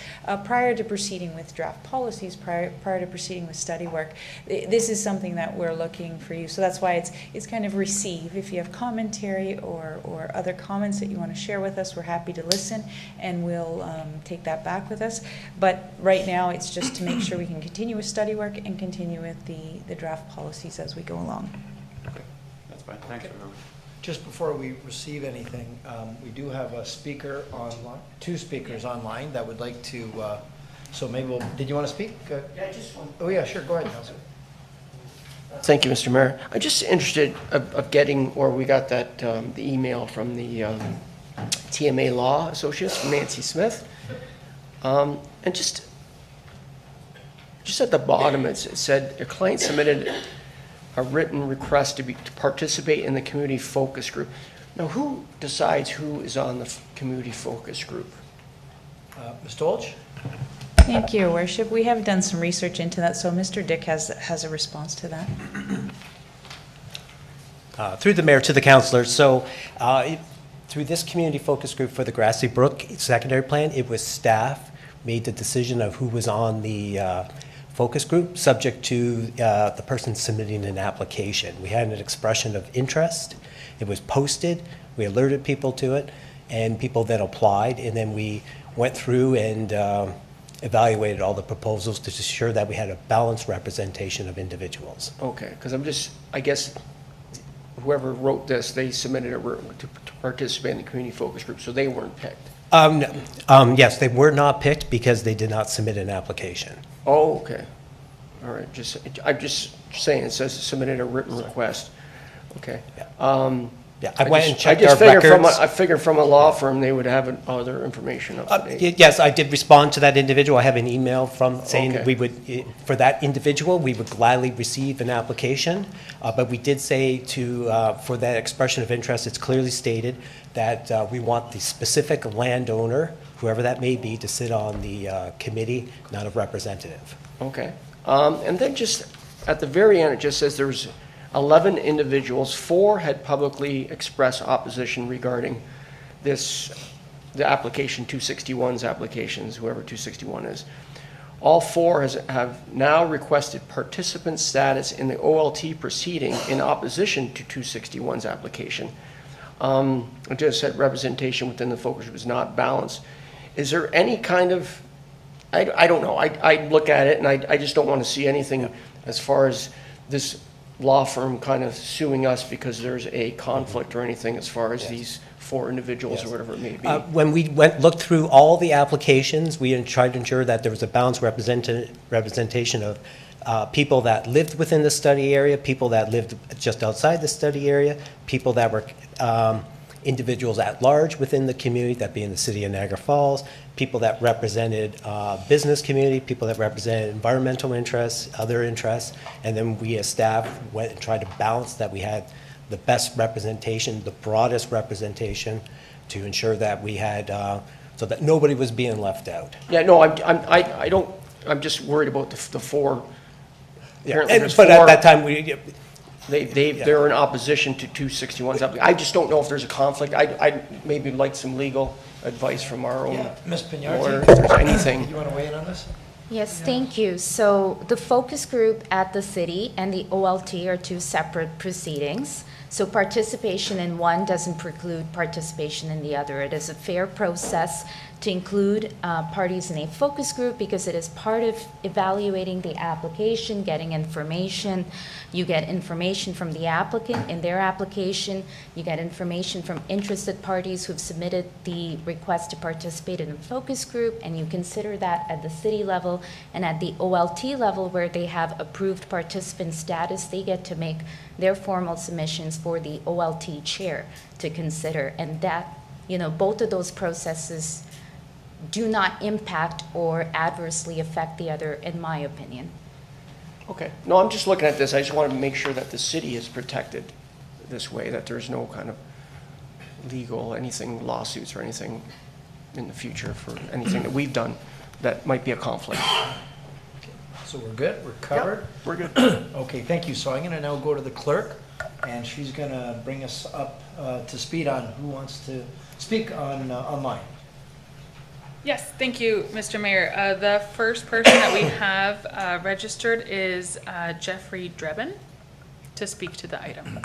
prior to proceeding with draft policies, prior to proceeding with study work. This is something that we're looking for you. So that's why it's kind of receive. If you have commentary or other comments that you want to share with us, we're happy to listen, and we'll take that back with us. But right now, it's just to make sure we can continue with study work and continue with the draft policies as we go along. Fine. Thanks for Just before we receive anything, we do have a speaker online, 2 speakers online that would like to, so maybe did you want to speak? Yeah, just one. Oh yeah, sure, go ahead, Councillor. Thank you, Mr. Mayor. I'm just interested of getting, or we got that, the email from the TMA Law Associates from Nancy Smith. And just at the bottom, it said, your client submitted a written request to participate in the community focus group. Now, who decides who is on the community focus group? Mr. Walsh? Thank you, Your Worship. We have done some research into that, so Mr. Dick has a response to that. Through the mayor to the councillor. So through this community focus group for the Grassy Brook secondary plan, it was staff made the decision of who was on the focus group, subject to the person submitting an application. We had an expression of interest. It was posted. We alerted people to it, and people then applied, and then we went through and evaluated all the proposals to ensure that we had a balanced representation of individuals. Okay, because I guess whoever wrote this, they submitted to participate in the community focus group, so they weren't picked. Yes, they were not picked because they did not submit an application. Oh, okay. All right. I'm just saying, it says submitted a written request. Okay. Yeah, I went and checked our records. records. I figured from a law firm they would have other information up to date. Yes, I did respond to that individual. I have an email from saying Okay. we would, for that individual, we would gladly receive an application. But we did say for that expression of interest, it's clearly stated that we want the specific landowner, whoever that may be, to sit on the committee, not a representative. Okay. And then just at the very end, it just says there's 11 individuals, 4 had publicly expressed opposition regarding the application, 261's applications, whoever 261 is. All 4 have now requested participant status in the OLT proceeding in opposition to 261's application. It just said representation within the focus group is not balanced. Is there any kind of, I don't know, I look at it and I just don't want to see anything as far as this law firm kind of suing us because there's a conflict or anything as far as these 4 individuals or whatever it may be. When we looked through all the applications, we tried to ensure that there was a balanced representation of people that lived within the study area, people that lived just outside the study area, people that were individuals at large within the community, that being the city of Niagara Falls, people that represented business community, people that represented environmental interests, other interests, and then we as staff went and tried to balance that we had the best representation, the broadest representation, to ensure that we had, so that nobody was being left out. Yeah, no, I'm just worried about the 4. Yeah, but at that time, they're in opposition to 261's application. I just don't know if there's a conflict. I maybe like some legal advice from our own Ms. Pignardi, lawyer, if there's anything. You want to weigh in on this? Yes, thank you. So the focus group at the city and the OLT are 2 separate proceedings. So participation in one doesn't preclude participation in the other. It is a fair process to include parties in a focus group because it is part of evaluating the application, getting information. You get information from the applicant in their application. You get information from interested parties who've submitted the request to participate in a focus group, and you consider that at the city level. And at the OLT level, where they have approved participant status, they get to make their formal submissions for the OLT chair to consider. And that, both of those processes do not impact or adversely affect the other, in my opinion. Okay. No, I'm just looking at this. I just want to make sure that the city is protected this way, that there's no kind of legal, lawsuits or anything in the future for anything that we've done that might be a conflict. So we're good? We're covered? Yep, we're good. Okay, thank you. So I'm going to now go to the clerk, and she's going to bring us up to speed on who wants to speak on online. Yes, thank you, Mr. Mayor. The first person that we have registered is Jeffrey Drebin to speak to the item.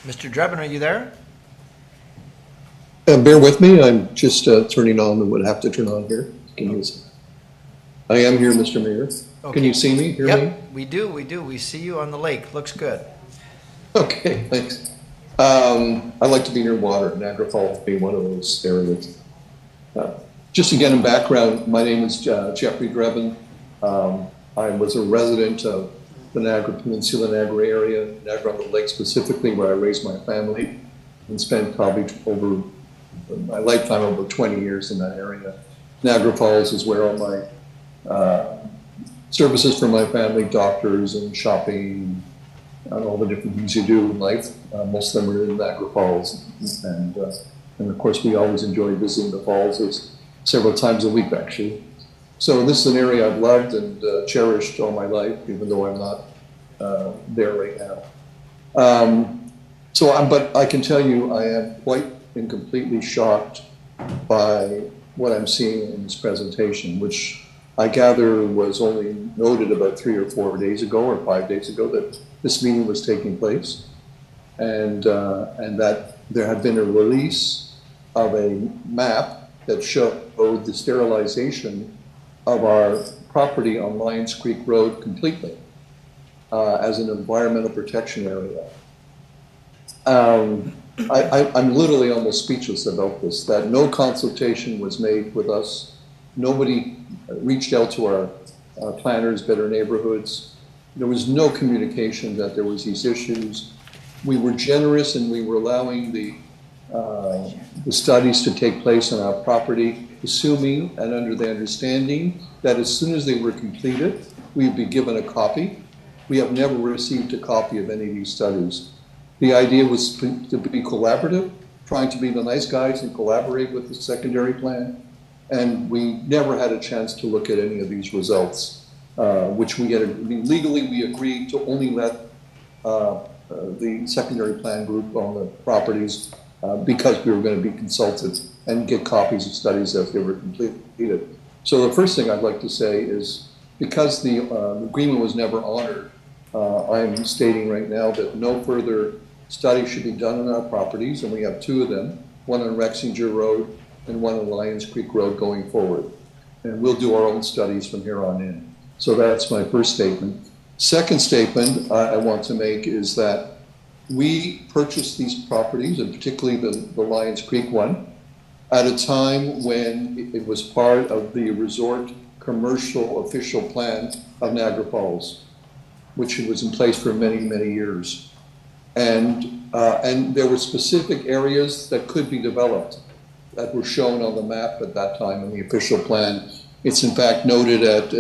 Mr. Drebin, are you there? Bear with me. I'm just turning on the would have to turn on here. Can you see? I am here, Mr. Mayor. Okay. Can you see me, hear me? Yep, we do. We see you on the lake. Looks good. Okay, thanks. I like to be near water. Niagara Falls being one of those areas. Just to get in background, my name is Jeffrey Drebin. I was a resident of the Niagara Peninsula, Niagara area, Niagara on the Lake specifically, where I raised my family and spent probably over my lifetime, over 20 years in that area. Niagara Falls is where all my services for my family, doctors and shopping, and all the different things you do in life. Most of them are in Niagara Falls. And of course, we always enjoy visiting the falls several times a week, actually. So this is an area I've loved and cherished all my life, even though I'm not there right now. But I can tell you, I am quite and completely shocked by what I'm seeing in this presentation, which I gather was only noted about 3 or 4 days ago or 5 days ago that this meeting was taking place, and that there had been a release of a map that showed the sterilization of our property on Lions Creek Road completely as an environmental protection area. I'm literally almost speechless about this, that no consultation was made with us. Nobody reached out to our planners, Better Neighborhoods. There was no communication that there was these issues. We were generous and we were allowing the studies to take place on our property, assuming and under the understanding that as soon as they were completed, we'd be given a copy. We have never received a copy of any of these studies. The idea was to be collaborative, trying to be the nice guys and collaborate with the secondary plan. And we never had a chance to look at any of these results, which legally we agreed to only let the secondary plan group on the properties because we were going to be consulted and get copies of studies as they were completed. So the first thing I'd like to say is, because the agreement was never honored, I'm stating right now that no further study should be done on our properties, and we have 2 of them, one on Rexinger Road and one on Lions Creek Road going forward. And we'll do our own studies from here on in. So that's my first statement. Second statement I want to make is that we purchased these properties, and particularly the Lions Creek one, at a time when it was part of the resort commercial official plan of Niagara Falls, which was in place for many, many years. And there were specific areas that could be developed that were shown on the map at that time in the official plan. It's in fact noted at,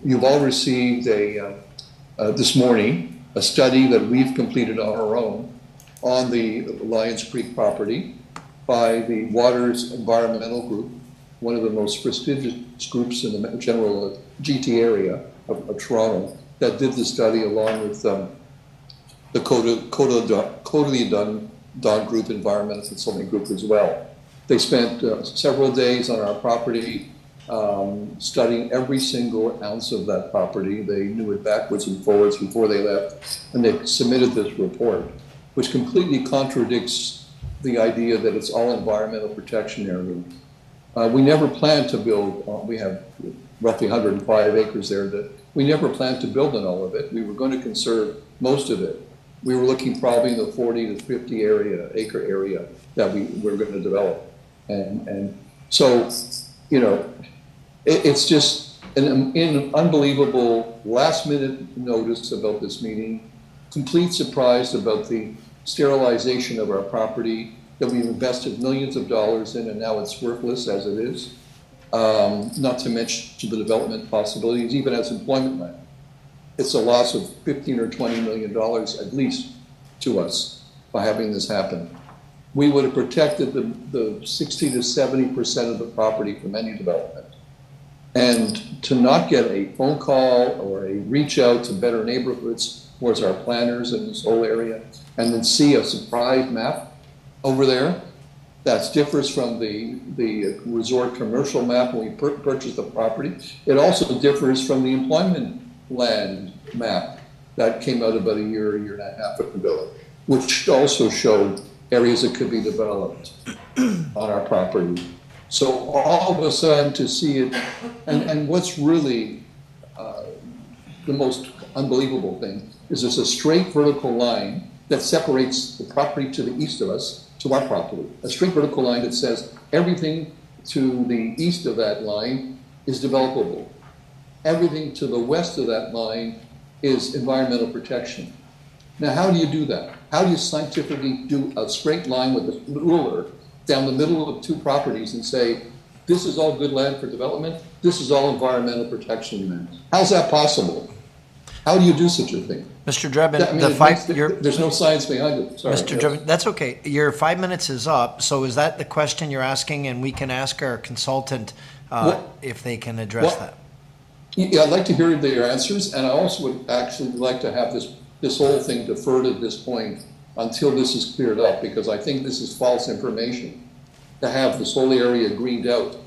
you've all received this morning, a study that we've completed on our own on the Lions Creek property by the Waters Environmental Group, one of the most prestigious groups in the general GT area of Toronto, that did the study along with the Coda Don Group Environmental Consulting Group as well. They spent several days on our property studying every single ounce of that property. They knew it backwards and forwards before they left, and they submitted this report, which completely contradicts the idea that it's all environmental protection area. We never planned to build, we have roughly 105 acres there, that we never planned to build on all of it. We were going to conserve most of it. We were looking probably in the 40 to 50 acre area that we were going to develop. And so, you know, it's just an unbelievable last minute notice about this meeting, complete surprise about the sterilization of our property that we've invested millions of dollars in, and now it's worthless as it is. Not to mention the development possibilities, even as employment land. It's a loss of $15 or $20 million at least to us by having this happen. We would have protected the 60 to 70% of the property from any development. And to not get a phone call or a reach out to Better Neighborhoods towards our planners in this whole area, and then see a surprise map over there that differs from the resort commercial map when we purchased the property. It also differs from the employment land map that came out about a year and a half ago, which also showed areas that could be developed on our property. So all of a sudden to see it, and what's really the most unbelievable thing is there's a straight vertical line that separates the property to the east of us to our property. A straight vertical line that says everything to the east of that line is developable. Everything to the west of that line is environmental protection. Now, how do you do that? How do you scientifically do a straight line with a ruler down the middle of two properties and say, this is all good land for development, this is all environmental protection land? How's that possible? How do you do such a thing? Mr. Drebin, there's no science behind it. Sorry. Mr. Drebin, that's okay. Your 5 minutes is up. So is that the question you're asking? And we can ask our consultant if they can address that. Yeah, I'd like to hear their answers, and I also would actually like to have this whole thing deferred at this point until this is cleared up, because I think this is false information to have this whole area greened out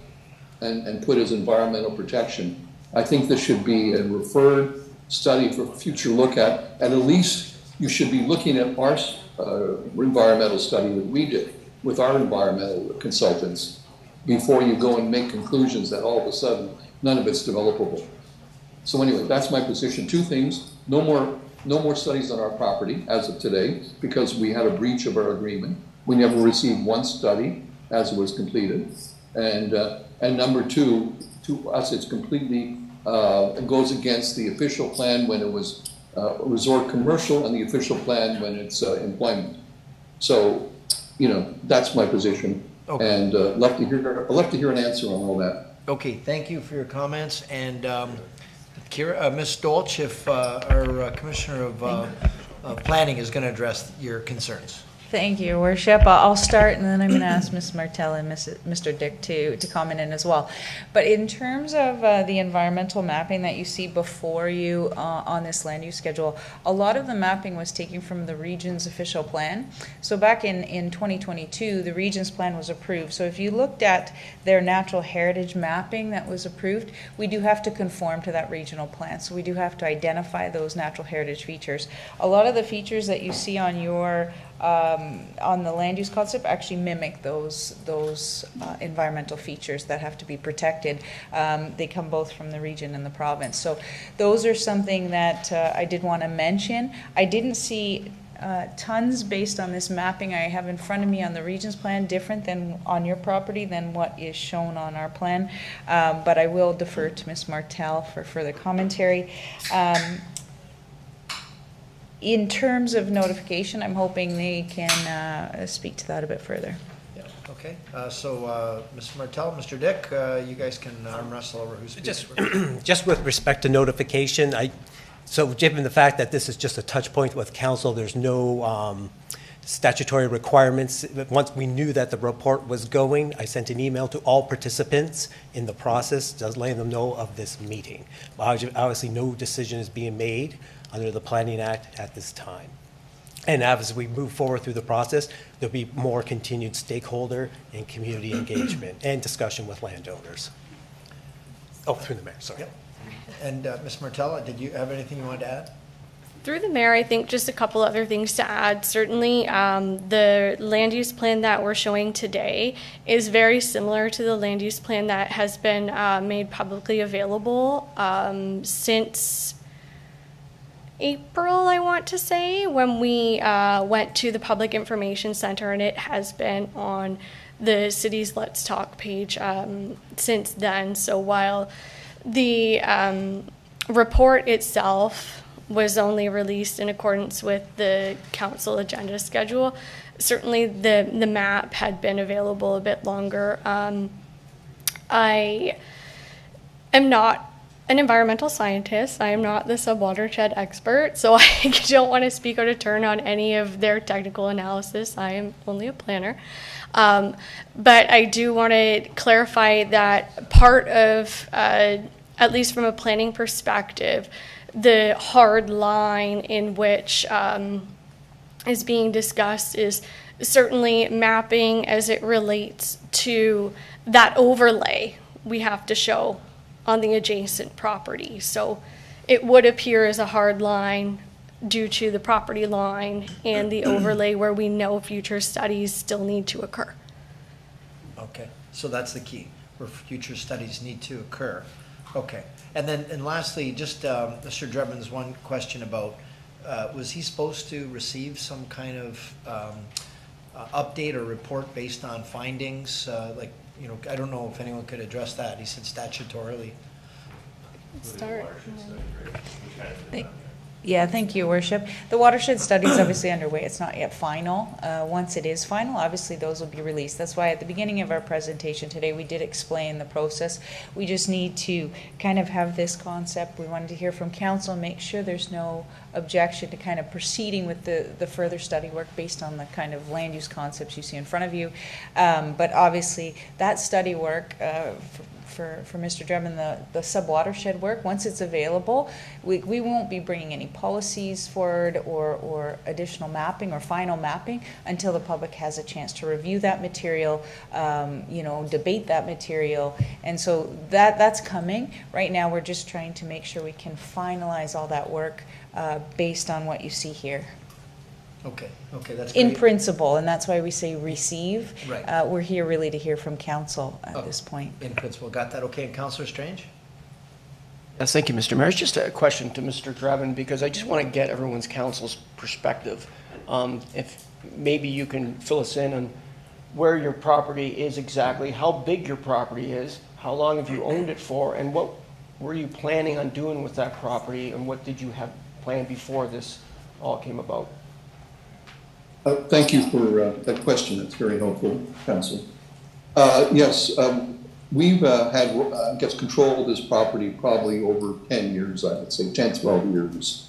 and put as environmental protection. I think this should be a referred study for future look at, and at least you should be looking at our environmental study that we did with our environmental consultants before you go and make conclusions that all of a sudden none of it's developable. So anyway, that's my position. Two things: no more studies on our property as of today, because we had a breach of our agreement. We never received one study as it was completed, and number two, to us it's completely it goes against the official plan when it was resort commercial and the official plan when it's employment. So, you know, that's my position. Okay. And I'd love to hear an answer on all that. Okay, thank you for your comments. And Ms. Dolch, if our Commissioner of Planning is going to address your concerns. Thank you, Your Worship. I'll start, and then I'm going to ask Ms. Martel and Mr. Dick to comment in as well. But in terms of the environmental mapping that you see before you on this land use schedule, a lot of the mapping was taken from the region's official plan. So back in 2022, the region's plan was approved. So if you looked at their natural heritage mapping that was approved, we do have to conform to that regional plan. So we do have to identify those natural heritage features. A lot of the features that you see on your on the land use concept actually mimic those environmental features that have to be protected. They come both from the region and the province. So those are something that I did want to mention. I didn't see tons based on this mapping I have in front of me on the region's plan, different than on your property than what is shown on our plan. But I will defer to Ms. Martel for further commentary. In terms of notification, I'm hoping they can speak to that a bit further. Yeah, okay. So Mr. Martel, Mr. Dick, you guys can arm wrestle over who's speaking. Just with respect to notification, so given the fact that this is just a touch point with council, there's no statutory requirements. Once we knew that the report was going, I sent an email to all participants in the process, just letting them know of this meeting. Obviously, no decision is being made under the Planning Act at this time. And as we move forward through the process, there'll be more continued stakeholder and community engagement and discussion with landowners. Oh, through the mayor, sorry. Yep. And Ms. Martella, did you have anything you wanted to add? Through the mayor, I think just a couple other things to add. Certainly, the land use plan that we're showing today is very similar to the land use plan that has been made publicly available since April, I want to say, when we went to the Public Information Center, and it has been on the city's Let's Talk page since then. So while the report itself was only released in accordance with the council agenda schedule, certainly the map had been available a bit longer. I am not an environmental scientist. I am not the subwatershed expert, so I don't want to speak out of turn on any of their technical analysis. I am only a planner. But I do want to clarify that part of, at least from a planning perspective, the hard line in which is being discussed is certainly mapping as it relates to that overlay we have to show on the adjacent property. So it would appear as a hard line due to the property line and the overlay where we know future studies still need to occur. Okay, so that's the key, where future studies need to occur. Okay, and lastly, just Mr. Drebin's one question about, was he supposed to receive some kind of update or report based on findings? Like, you know, I don't know if anyone could address that. He said statutorily. Start. Yeah, thank you, Worship. The watershed study is obviously underway. It's not yet final. Once it is final, obviously those will be released. That's why at the beginning of our presentation today, we did explain the process. We just need to kind of have this concept. We wanted to hear from council, make sure there's no objection to kind of proceeding with the further study work based on the kind of land use concepts you see in front of you. But obviously that study work, for Mr. Drebin, the sub-watershed work, once it's available, we won't be bringing any policies forward or additional mapping or final mapping until the public has a chance to review that material, debate that material. And so that's coming. Right now, we're just trying to make sure we can finalize all that work based on what you see here. Okay, that's great. In principle, and that's why we say receive. Right. We're here really to hear from council at this point. In principle, got that. Okay, and Councillor Strange? Yes, thank you, Mr. Mayor. It's just a question to Mr. Drebin, because I just want to get everyone's council's perspective. If maybe you can fill us in on where your property is exactly, how big your property is, how long have you owned it for, and what were you planning on doing with that property, and what did you have planned before this all came about? Thank you for that question. That's very helpful, Council. Yes, we've had, I guess, control of this property probably over 10 years, I would say 10, 12 years,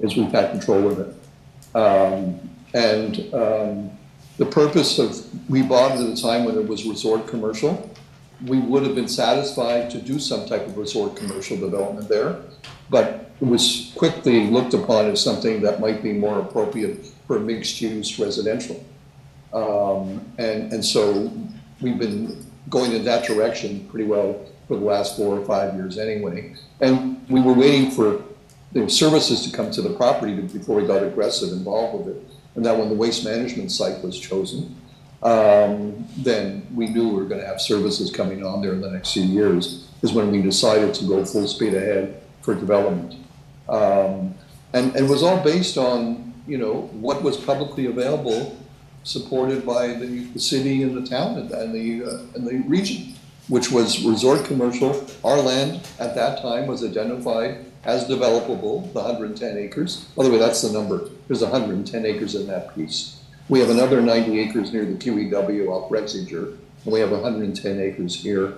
as we've had control of it. The purpose of, we bought it at a time when it was resort commercial. We would have been satisfied to do some type of resort commercial development there, but it was quickly looked upon as something that might be more appropriate for mixed-use residential. And so we've been going in that direction pretty well for the last 4 or 5 years anyway. And we were waiting for the services to come to the property before we got aggressive involved with it. and that when the waste management site was chosen, then we knew we were going to have services coming on there in the next few years, is when we decided to go full speed ahead for development. And it was all based on, you know, what was publicly available, supported by the city and the town and the region, which was resort commercial. Our land at that time was identified as developable, the 110 acres. By the way, that's the number. There's 110 acres in that piece. We have another 90 acres near the QEW off Rexinger, and we have 110 acres here.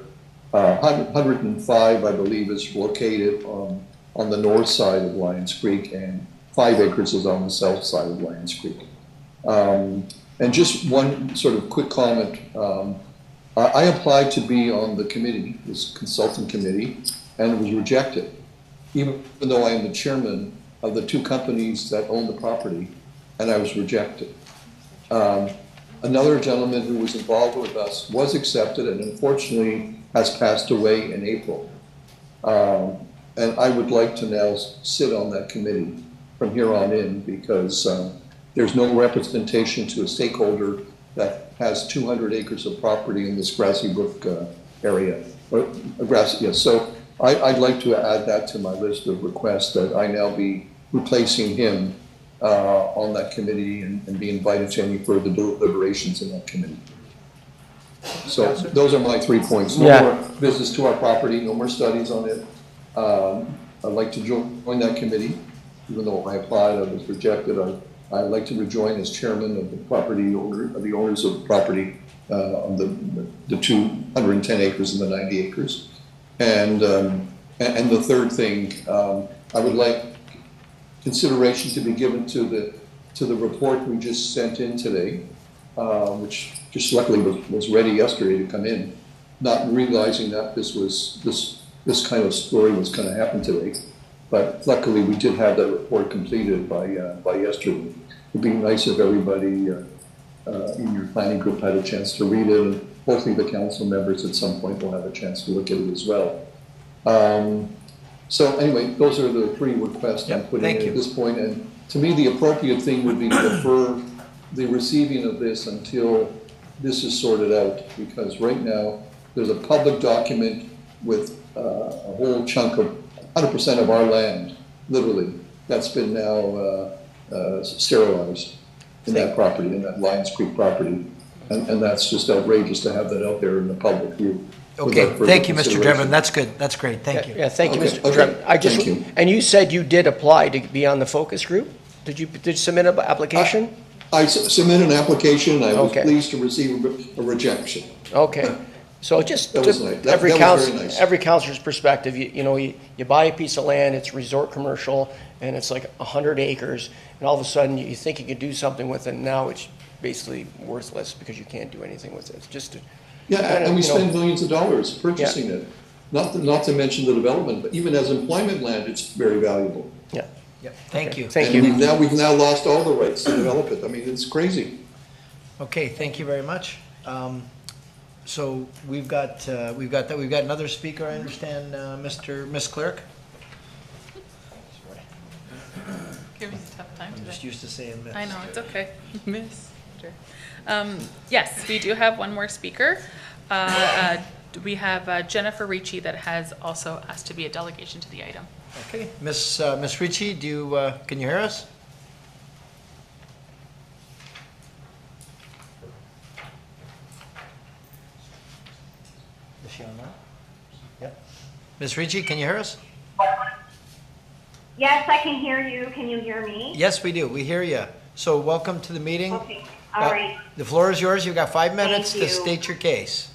105, I believe, is located on the north side of Lions Creek, and 5 acres is on the south side of Lions Creek. And just one sort of quick comment. I applied to be on the committee, this consultant committee, and it was rejected, even though I am the chairman of the 2 companies that own the property, and I was rejected. Another gentleman who was involved with us was accepted and unfortunately has passed away in April. And I would like to now sit on that committee from here on in, because there's no representation to a stakeholder that has 200 acres of property in this Grassy Brook area. So I'd like to add that to my list of requests, that I now be replacing him on that committee and be invited to any further deliberations in that committee. So those are my 3 points. No more visits to our property, no more studies on it. I'd like to join that committee, even though I applied, I was rejected. I'd like to rejoin as chairman of the property owner, of the owners of the property on the 210 acres and the 90 acres. And the third thing, I would like consideration to be given to the report we just sent in today, which just luckily was ready yesterday to come in, not realizing that this kind of story was going to happen today. But luckily we did have that report completed by yesterday. It'd be nice if everybody in your planning group had a chance to read it, and hopefully the council members at some point will have a chance to look at it as well. So anyway, those are the 3 requests I'm putting in at this point. And to me, the appropriate thing would be to defer the receiving of this until this is sorted out, because right now there's a public document with a whole chunk of 100% of our land, literally, that's been now sterilized in that property, in that Lions Creek property. And that's just outrageous to have that out there in the public view. Okay, thank you, Mr. Drebin. That's good. That's great. Thank you. Yeah, thank you, Mr. Drebin. And you said you did apply to be on the focus group? Did you submit an application? I submitted an application. I was pleased to receive a rejection. Okay. So just every councilor's perspective, you know, you buy a piece of land, it's resort commercial, and it's like 100 acres, and all of a sudden you think you could do something with it, and now it's basically worthless because you can't do anything with it. It's just and we spend millions of dollars purchasing it. Not to mention the development, but even as employment land, it's very valuable. Yeah. Yep. Thank you. Thank you. We've now lost all the rights to develop it. I mean, it's crazy. Okay, thank you very much. So we've got another speaker, I understand, Miss Clerk. Give me a tough time I'm today. just used to saying miss. I know, it's okay. Mister. Yes, we do have one more speaker. We have Jennifer Ricci that has also asked to be a delegation to the item. Okay, Miss Ricci, can you hear us? Is she online? Yep. Miss Ricci, can you hear us? Yes, I can hear you. Can you hear me? Yes, we do. We hear you. So welcome to the meeting. Okay. All right. The floor is yours. You've got 5 minutes Thank to you. state your case.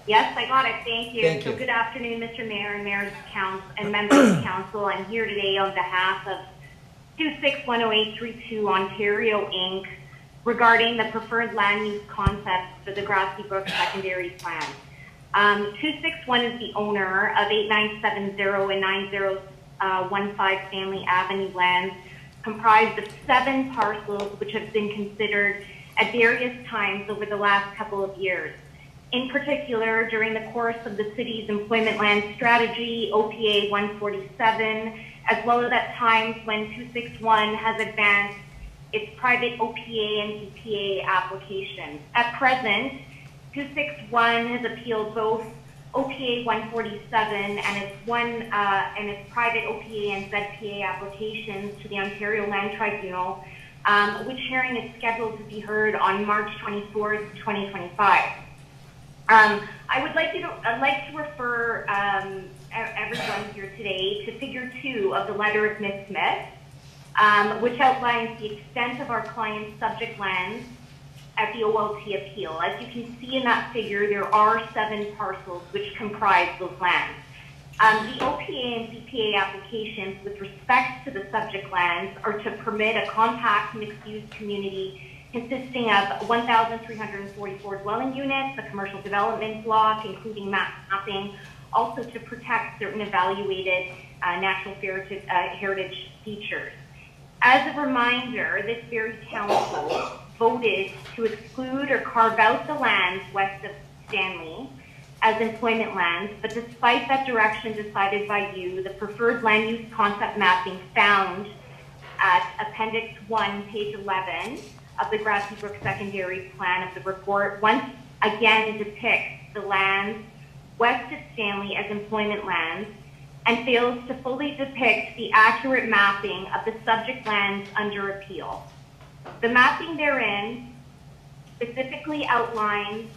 Yes, I got it. Thank you. Thank So you. good afternoon, Mr. Mayor and Mayor's Council and members of council. I'm here today on behalf of 2610832 Ontario Inc. regarding the preferred land use concept for the Grassy Brook secondary plan. 261 is the owner of 8970 and 9015 Stanley Avenue lands, comprised of 7 parcels which have been considered at various times over the last couple of years. In particular, during the course of the city's employment land strategy, OPA 147, as well as at times when 261 has advanced its private OPA and DPA applications. At present, 261 has appealed both OPA 147 and its private OPA and ZPA applications to the Ontario Land Tribunal, which hearing is scheduled to be heard on March 24th, 2025. I'd like to refer everyone here today to Figure 2 of the letter of Ms. Smith, which outlines the extent of our client's subject lands at the OLT appeal. As you can see in that figure, there are 7 parcels which comprise those lands. The OPA and DPA applications with respect to the subject lands are to permit a compact mixed-use community consisting of 1,344 dwelling units, a commercial development block, including mapping, also to protect certain evaluated natural heritage features. As a reminder, this very council voted to exclude or carve out the lands west of Stanley as employment lands, but despite that direction decided by you, the preferred land use concept mapping found at Appendix 1, page 11 of the Grassy Brook Secondary Plan of the report once again depicts the lands west of Stanley as employment lands and fails to fully depict the accurate mapping of the subject lands under appeal. The mapping therein specifically outlines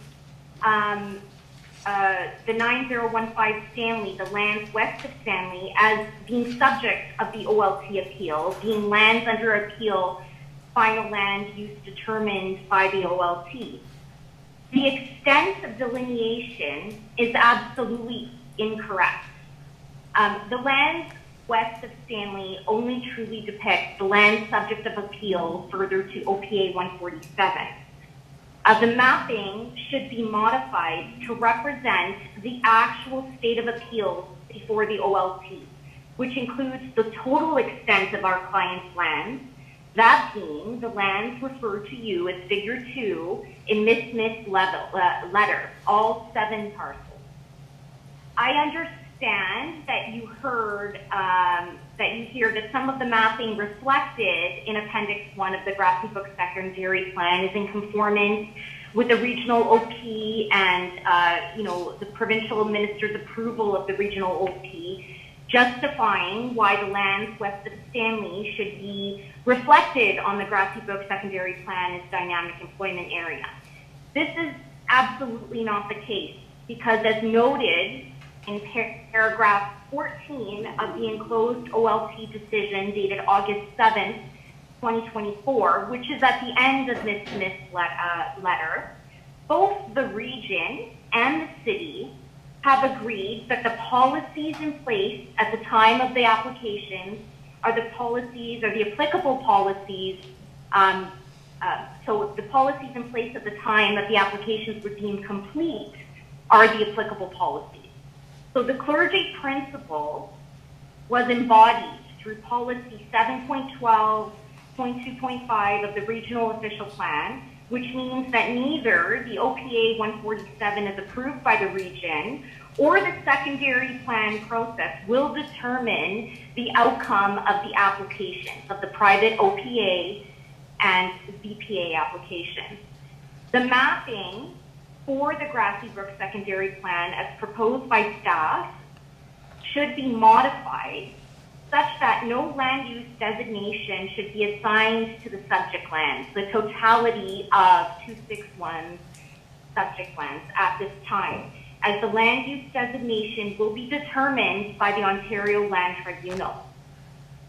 the 9015 Stanley, the lands west of Stanley, as being subject of the OLT appeal, being lands under appeal, final land use determined by the OLT. The extent of delineation is absolutely incorrect. The lands west of Stanley only truly depict the land subject of appeal further to OPA 147. The mapping should be modified to represent the actual state of appeals before the OLT, which includes the total extent of our client's lands, that being the lands referred to you as Figure 2 in Ms. Smith's letter, all 7 parcels. I understand that you heard, that some of the mapping reflected in Appendix 1 of the Grassy Brook Secondary Plan is in conformance with the regional OP and, the provincial minister's approval of the regional OP, justifying why the lands west of Stanley should be reflected on the Grassy Brook Secondary Plan as dynamic employment area. This is absolutely not the case because, as noted in paragraph 14 of the enclosed OLT decision dated August 7th, 2024, which is at the end of Ms. Smith's letter, both the region and the city have agreed that the policies in place at the time of the application are the policies or the applicable policies. So the policies in place at the time that the applications were deemed complete are the applicable policies. So the clergy principle was embodied through policy 7.12.2.5 of the regional official plan, which means that neither the OPA 147 as approved by the region or the secondary plan process will determine the outcome of the applications of the private OPA and BPA applications. The mapping for the Grassy Brook Secondary Plan as proposed by staff should be modified such that no land use designation should be assigned to the subject lands, the totality of 261 subject lands at this time, as the land use designation will be determined by the Ontario Land Tribunal.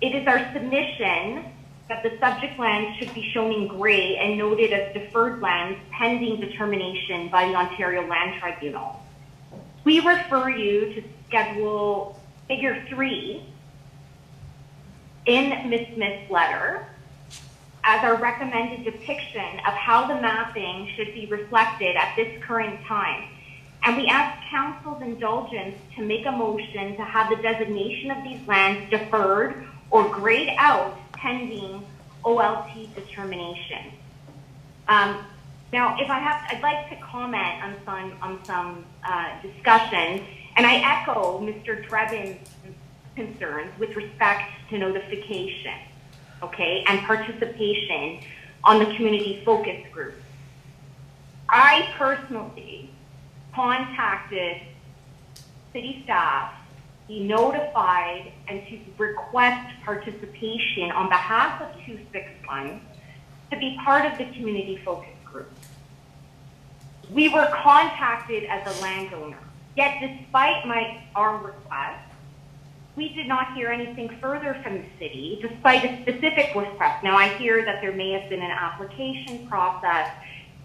It is our submission that the subject lands should be shown in gray and noted as deferred lands pending determination by the Ontario Land Tribunal. We refer you to Schedule Figure 3 in Ms. Smith's letter as our recommended depiction of how the mapping should be reflected at this current time. And we ask Council's indulgence to make a motion to have the designation of these lands deferred or grayed out pending OLT determination. Now, I'd like to comment on some discussion, and I echo Mr. Drevin's concerns with respect to notification. okay, and participation on the community focus group. I personally contacted city staff, be notified, and to request participation on behalf of 261 to be part of the community focus group. We were contacted as a landowner, yet despite our request, we did not hear anything further from the city, despite a specific request. Now, I hear that there may have been an application process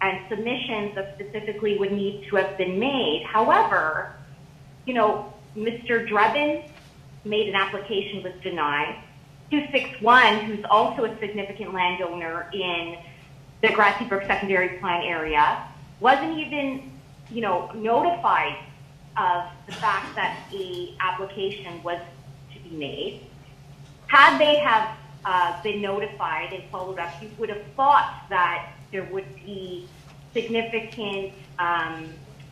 and submissions that specifically would need to have been made. However, you know, Mr. Drebin made an application, was denied. 261, who's also a significant landowner in the Grassy Brook Secondary Plan area, wasn't even, you know, notified of the fact that the application was to be made. Had they have been notified and followed up, you would have thought that there would be significant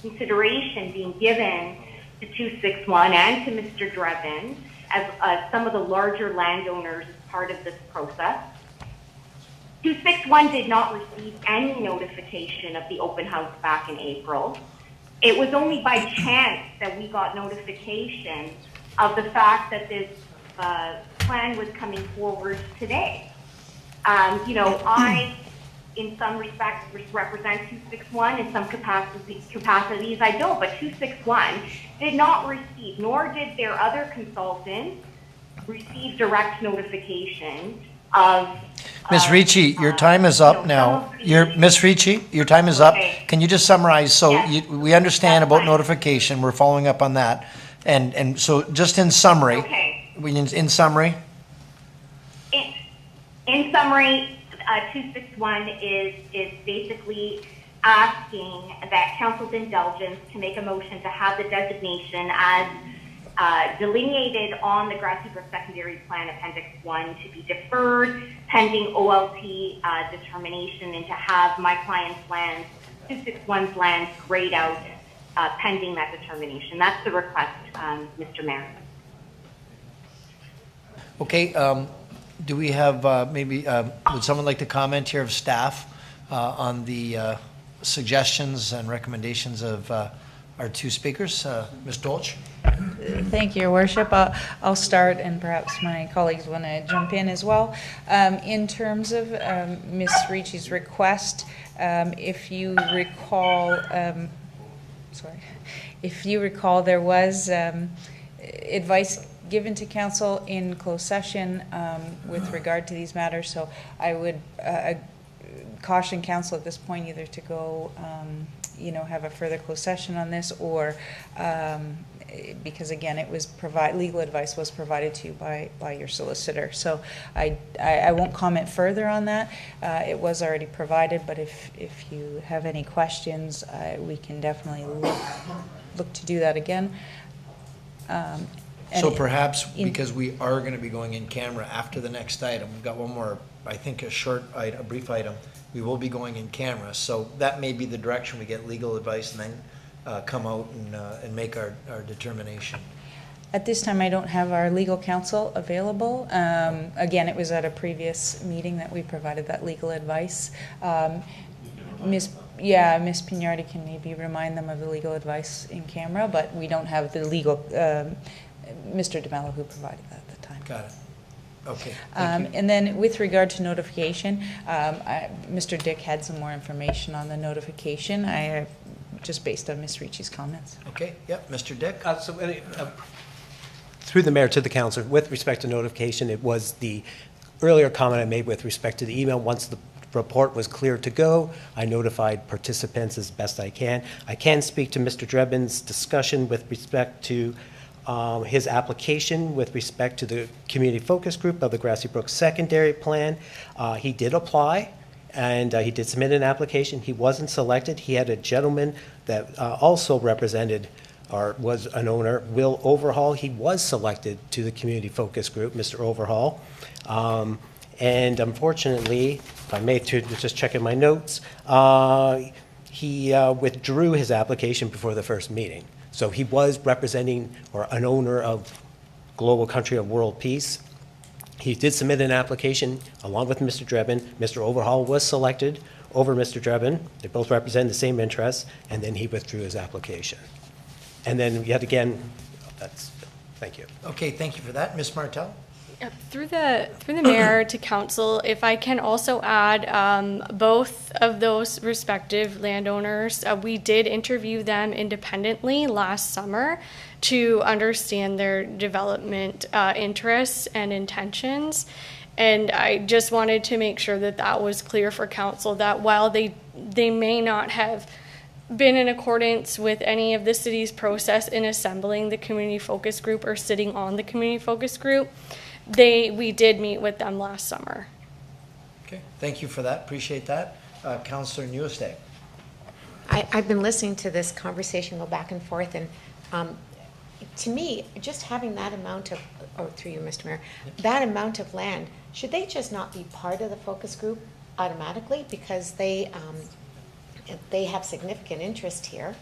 consideration being given to 261 and to Mr. Drebin as some of the larger landowners as part of this process. 261 did not receive any notification of the open house back in April. It was only by chance that we got notification of the fact that this plan was coming forward today. You know, I, in some respects, represent 261, in some capacities I don't, but 261 did not receive, nor did their other consultants receive direct notification of Ms. Ricci, your time is up now. Ms. Ricci, your time is up. Can you just summarize? So we understand about notification. We're following up on that. And so just in summary, in summary? In summary, 261 is basically asking that council's indulgence to make a motion to have the designation as delineated on the Grassy Brook Secondary Plan Appendix 1 to be deferred pending OLT determination, and to have my client's lands, 261's lands, grayed out pending that determination. That's the request, Mr. Mayor. Okay, do we have maybe, would someone like to comment here of staff on the suggestions and recommendations of our two speakers? Ms. Dolch? Thank you, Your Worship. I'll start, and perhaps my colleagues want to jump in as well. In terms of Ms. Ricci's request, if you recall, there was advice given to council in closed session with regard to these matters. So I would caution council at this point either to go, have a further closed session on this, or because again, it was legal advice was provided to you by your solicitor. So I won't comment further on that. It was already provided, but if you have any questions, we can definitely look to do that again. So perhaps, because we are going to be going in camera after the next item, we've got one more, I think a brief item, we will be going in camera. So that may be the direction we get legal advice and then come out and make our determination. At this time, I don't have our legal counsel available. Again, it was at a previous meeting that we provided that legal advice. Ms. Pignardi can maybe remind them of the legal advice in camera, but we don't have the legal, Mr. DeMello who provided that at the time. Got it. Okay. Thank you. And then with regard to notification, Mr. Dick had some more information on the notification, just based on Ms. Ricci's comments. Okay, yep, Mr. Dick. Through the mayor to the councillor, with respect to notification, it was the earlier comment I made with respect to the email. Once the report was clear to go, I notified participants as best I can. I can speak to Mr. Drebin's discussion with respect to his application with respect to the community focus group of the Grassy Brook Secondary Plan. He did apply, and he did submit an application. He wasn't selected. He had a gentleman that also represented or was an owner, Will Overhaul. He was selected to the community focus group, Mr. Overhaul. And unfortunately, if I may just check in my notes, he withdrew his application before the first meeting. So he was representing or an owner of Global Country of World Peace. He did submit an application along with Mr. Drebin. Mr. Overhaul was selected over Mr. Drebin. They both represent the same interests, and then he withdrew his application. And then yet again, thank you. Okay, thank you for that. Ms. Martel? Through the mayor to council, if I can also add, both of those respective landowners, we did interview them independently last summer to understand their development interests and intentions. And I just wanted to make sure that that was clear for council, that while they may not have been in accordance with any of the city's process in assembling the community focus group or sitting on the community focus group, we did meet with them last summer. Okay, thank you for that. Appreciate that. Councillor Newestag. I've been listening to this conversation go back and forth, and to me, just having that amount of, or through you, Mr. Mayor, that amount of land, should they just not be part of the focus group automatically because they have significant interest here?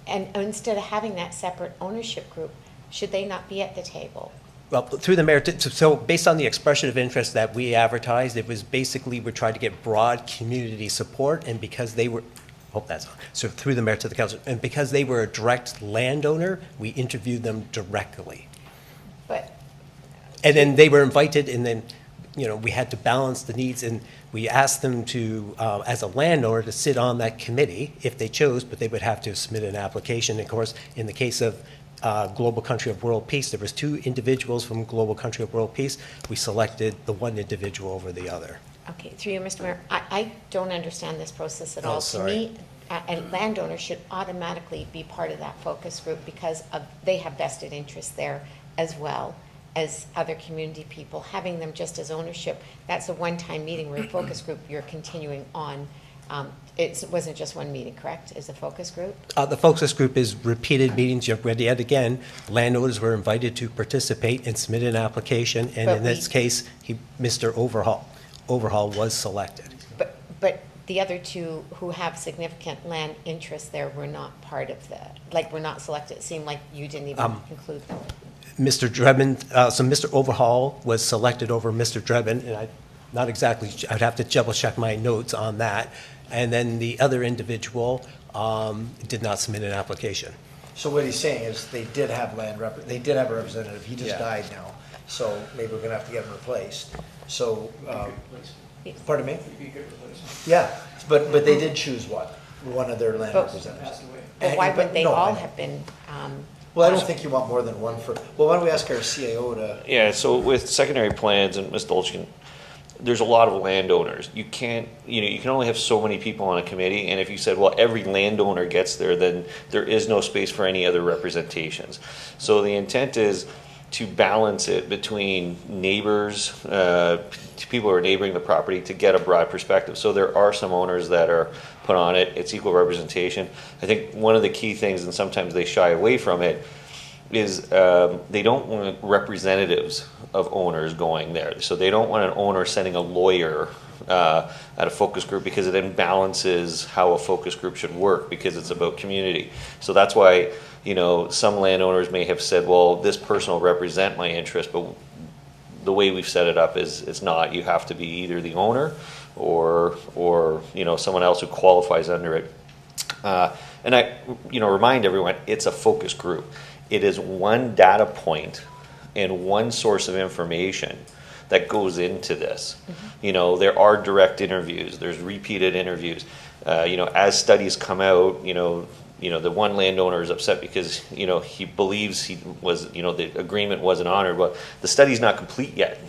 And instead of having that separate ownership group, should they not be at the table? Well, through the mayor, so based on the expression of interest that we advertised, it was basically we tried to get broad community support, and because they were, hope that's on, so through the mayor to the council, and because they were a direct landowner, we interviewed them directly. And then they were invited, and then, we had to balance the needs, and we asked them to, as a landowner, to sit on that committee if they chose, but they would have to submit an application. Of course, in the case of Global Country of World Peace, there was 2 individuals from Global Country of World Peace. We selected the one individual over the other. Okay, through you, Mr. Mayor, I don't understand this process at all. Oh, sorry. To me, a landowner should automatically be part of that focus group because they have vested interest there as well as other community people. Having them just as ownership, that's a one-time meeting where a focus group, you're continuing on. It wasn't just one meeting, correct, as a focus group? The focus group is repeated meetings. Yet again, landowners were invited to participate and submit an application, and in this case, Mr. Overhaul was selected. But the other 2 who have significant land interests there were not part of were not selected. It seemed like you didn't even include them. Mr. Drebin, so Mr. Overhaul was selected over Mr. Drebin, and I'd have to double check my notes on that. And then the other individual did not submit an application. So what he's saying is they did have they did have a representative. He just died now. So maybe we're gonna have to get him replaced. So, pardon me? Yeah, but they did choose one of their land representatives. But why would they all have been? Well, I don't think you want more than one well, why don't we ask our CAO to? Yeah, so with secondary plans, and Ms. Dolchin, there's a lot of landowners. You can't, you can only have so many people on a committee, and if you said, well, every landowner gets there, then there is no space for any other representations. So the intent is to balance it between neighbors, people who are neighboring the property, to get a broad perspective. So there are some owners that are put on it. It's equal representation. I think one of the key things, and sometimes they shy away from it, is they don't want representatives of owners going there. So they don't want an owner sending a lawyer at a focus group, because it imbalances how a focus group should work, because it's about community. So that's why, some landowners may have said, well, this person will represent my interest, but the way we've set it up is it's not. You have to be either the owner or someone else who qualifies under it. And I remind everyone, it's a focus group. It is one data point and one source of information that goes into this. Mm-hmm. There are direct interviews, there's repeated interviews. As studies come out, the one landowner is upset because, he believes the agreement wasn't honored. Well, the study's not complete yet.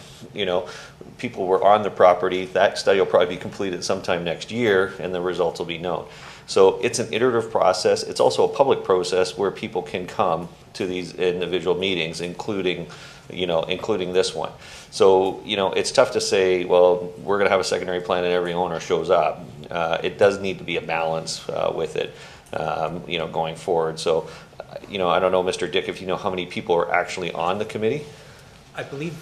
People were on the property. That study will probably be completed sometime next year, and the results will be known. So it's an iterative process. It's also a public process where people can come to these individual meetings, including this one. So, it's tough to say, well, we're going to have a secondary plan and every owner shows up. It does need to be a balance with it, going forward. So, I don't know, Mr. Dick, if you know how many people are actually on the committee? I believe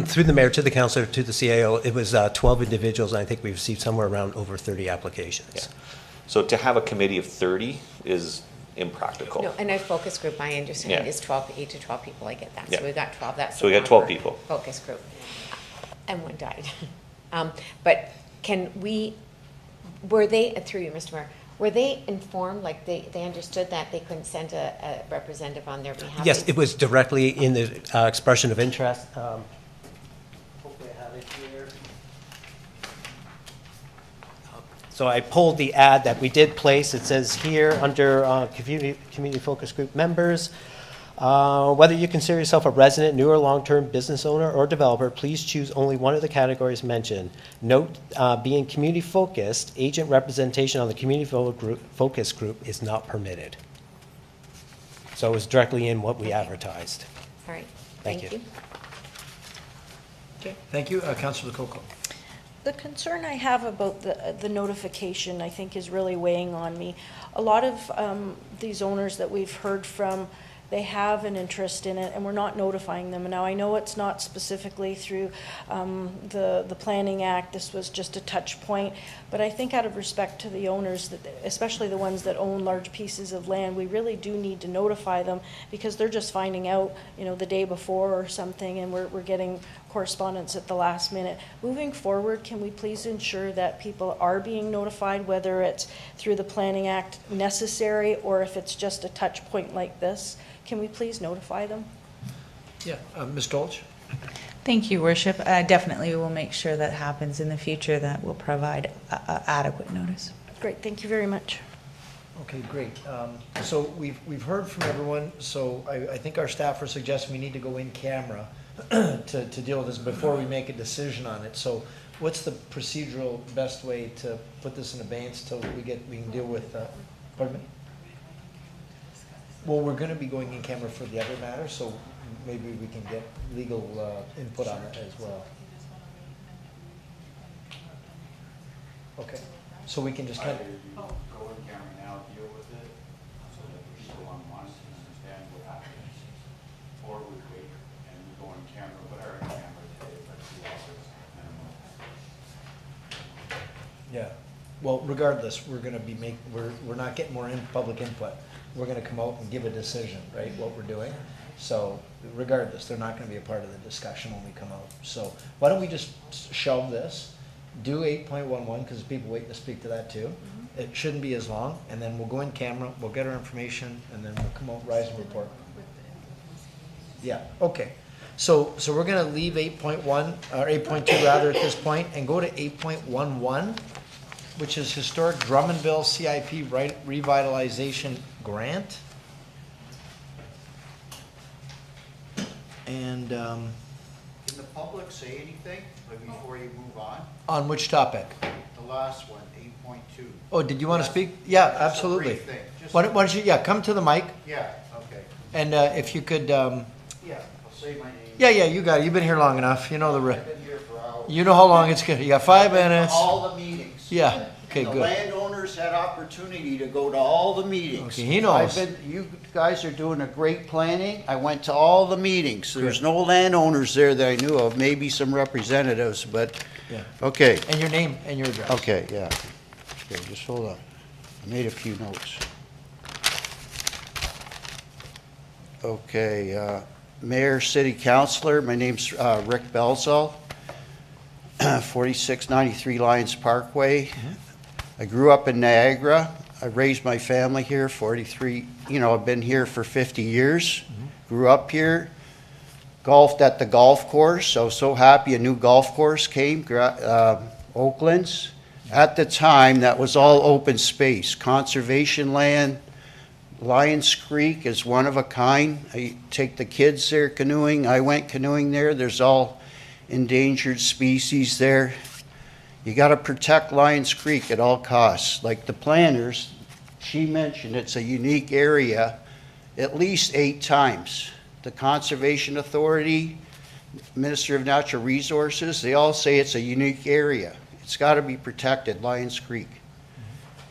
through the mayor to the councillor to the CAO, it was 12 individuals, and I think we received somewhere around over 30 applications. Yeah. So to have a committee of 30 is impractical. No, and a focus group, I understand, Yeah. is 8 to 12 people, I get that. Yeah. So we've got 12, that's. So we the got 12 proper people. Focus group. And one died. But can we, were they, through you, Mr. Mayor, were they informed, like they understood that they couldn't send a representative on their behalf? Yes, it was directly in the expression of interest. Hopefully I have it here. So I pulled the ad that we did place. It says here under community focus group members, whether you consider yourself a resident, new or long-term business owner or developer, please choose only one of the categories mentioned. Note, being community focused, agent representation on the community focus group is not permitted. So it was directly in what we advertised. All right, Thank thank you. you. Okay, thank you. Councillor Lococo. The concern I have about the notification, I think, is really weighing on me. A lot of these owners that we've heard from, they have an interest in it, and we're not notifying them. And now I know it's not specifically through the Planning Act. This was just a touch point. But I think out of respect to the owners, that, especially the ones that own large pieces of land, we really do need to notify them, because they're just finding out, you know, the day before or something, and we're getting correspondence at the last minute. Moving forward, can we please ensure that people are being notified, whether it's through the Planning Act necessary, or if it's just a touch point like this? Can we please notify them? Yeah, Ms. Dolch? Thank you, Worship. Definitely we will make sure that happens in the future, that will provide adequate notice. Great, thank you very much. Okay, great. So we've heard from everyone, so I think our staff are suggesting we need to go in camera to deal with this before we make a decision on it. So what's the procedural best way to put this in abeyance till we can deal with, pardon me? Well, we're gonna be going in camera for the other matter, so maybe we can get legal input on it as well. Okay, so we can just kind of. Go in camera now, deal with it, so that the people on Monson understand what happens. Or we wait and we go in camera, whatever in camera today, but 2 hours minimum. Yeah, well, regardless, we're gonna be we're not getting more public input. We're gonna come out and give a decision, right, what we're doing. So regardless, they're not gonna be a part of the discussion when we come out. So why don't we just shelve this, do 8.11, because people wait to speak to that too. Mm-hmm. It shouldn't be as long, and then we'll go in camera, we'll get our information, and then we'll come out, rise and report. Yeah, okay. So we're gonna leave 8.1, or 8.2 rather at this point, and go to 8.11, which is Historic Drummondville CIP Revitalization Grant. And Can the public say anything before you move on which topic? The last one, 8.2. Oh, did you want to speak? Yeah, Just a absolutely. brief thing. Just- Why don't you, come to the mic, Yeah, okay. and if you could, Yeah, I'll say my name. yeah, you got it. You've been here long enough. You know the, I've been here for hours. you know how long it's gonna, you got 5 I've been to minutes. all the meetings. Yeah, okay, And the good. landowners had opportunity to go to all the meetings. Okay, he knows. You guys are doing a great planning. I went to all the meetings. There's no landowners there that I knew of, maybe some representatives, but, Yeah. okay. And your name and your address. Okay, yeah. Okay, just hold on. I made a few notes. Okay, Mayor, City Councilor, my name's Rick Belzall, 4693 Lions Parkway. I grew up in Niagara. I raised my family here, 43, I've been here for 50 years. Grew up here, golfed at the golf course. I was so happy a new golf course came, Oakland's. At the time, that was all open space, conservation land. Lions Creek is one of a kind. I take the kids there canoeing. I went canoeing there. There's all endangered species there. You got to protect Lions Creek at all costs. Like the planners, she mentioned it's a unique area at least 8 times. The Conservation Authority, Minister of Natural Resources, they all say it's a unique area. It's got to be protected, Lions Creek.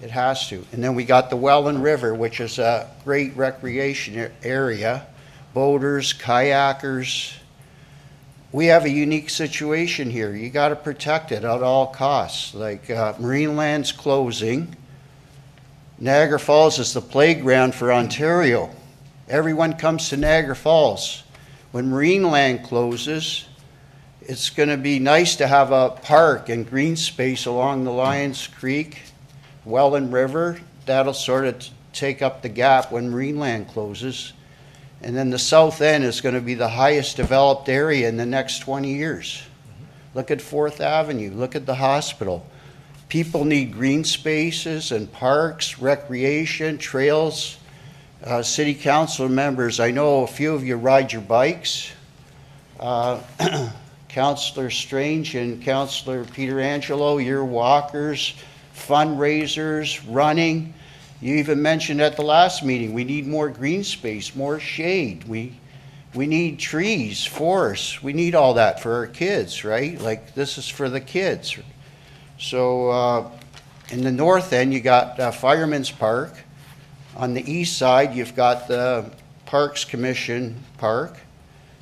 It has to. And then we got the Welland River, which is a great recreation area. Boaters, kayakers. We have a unique situation here. You got to protect it at all costs. Like Marine Land's closing. Niagara Falls is the playground for Ontario. Everyone comes to Niagara Falls. When Marineland closes, it's going to be nice to have a park and green space along the Lions Creek, Welland River. That'll sort of take up the gap when Marineland closes. And then the south end is going to be the highest developed area in the next 20 years. Look at 4th Avenue, look at the hospital. People need green spaces and parks, recreation, trails. City council members, I know a few of you ride your bikes. Councillor Strange and Councillor Pietrangelo, you're walkers, fundraisers, running. You even mentioned at the last meeting, we need more green space, more shade. We need trees, forests. We need all that for our kids, right? Like, this is for the kids. So in the north end, you got Fireman's Park. On the east side, you've got the Parks Commission Park.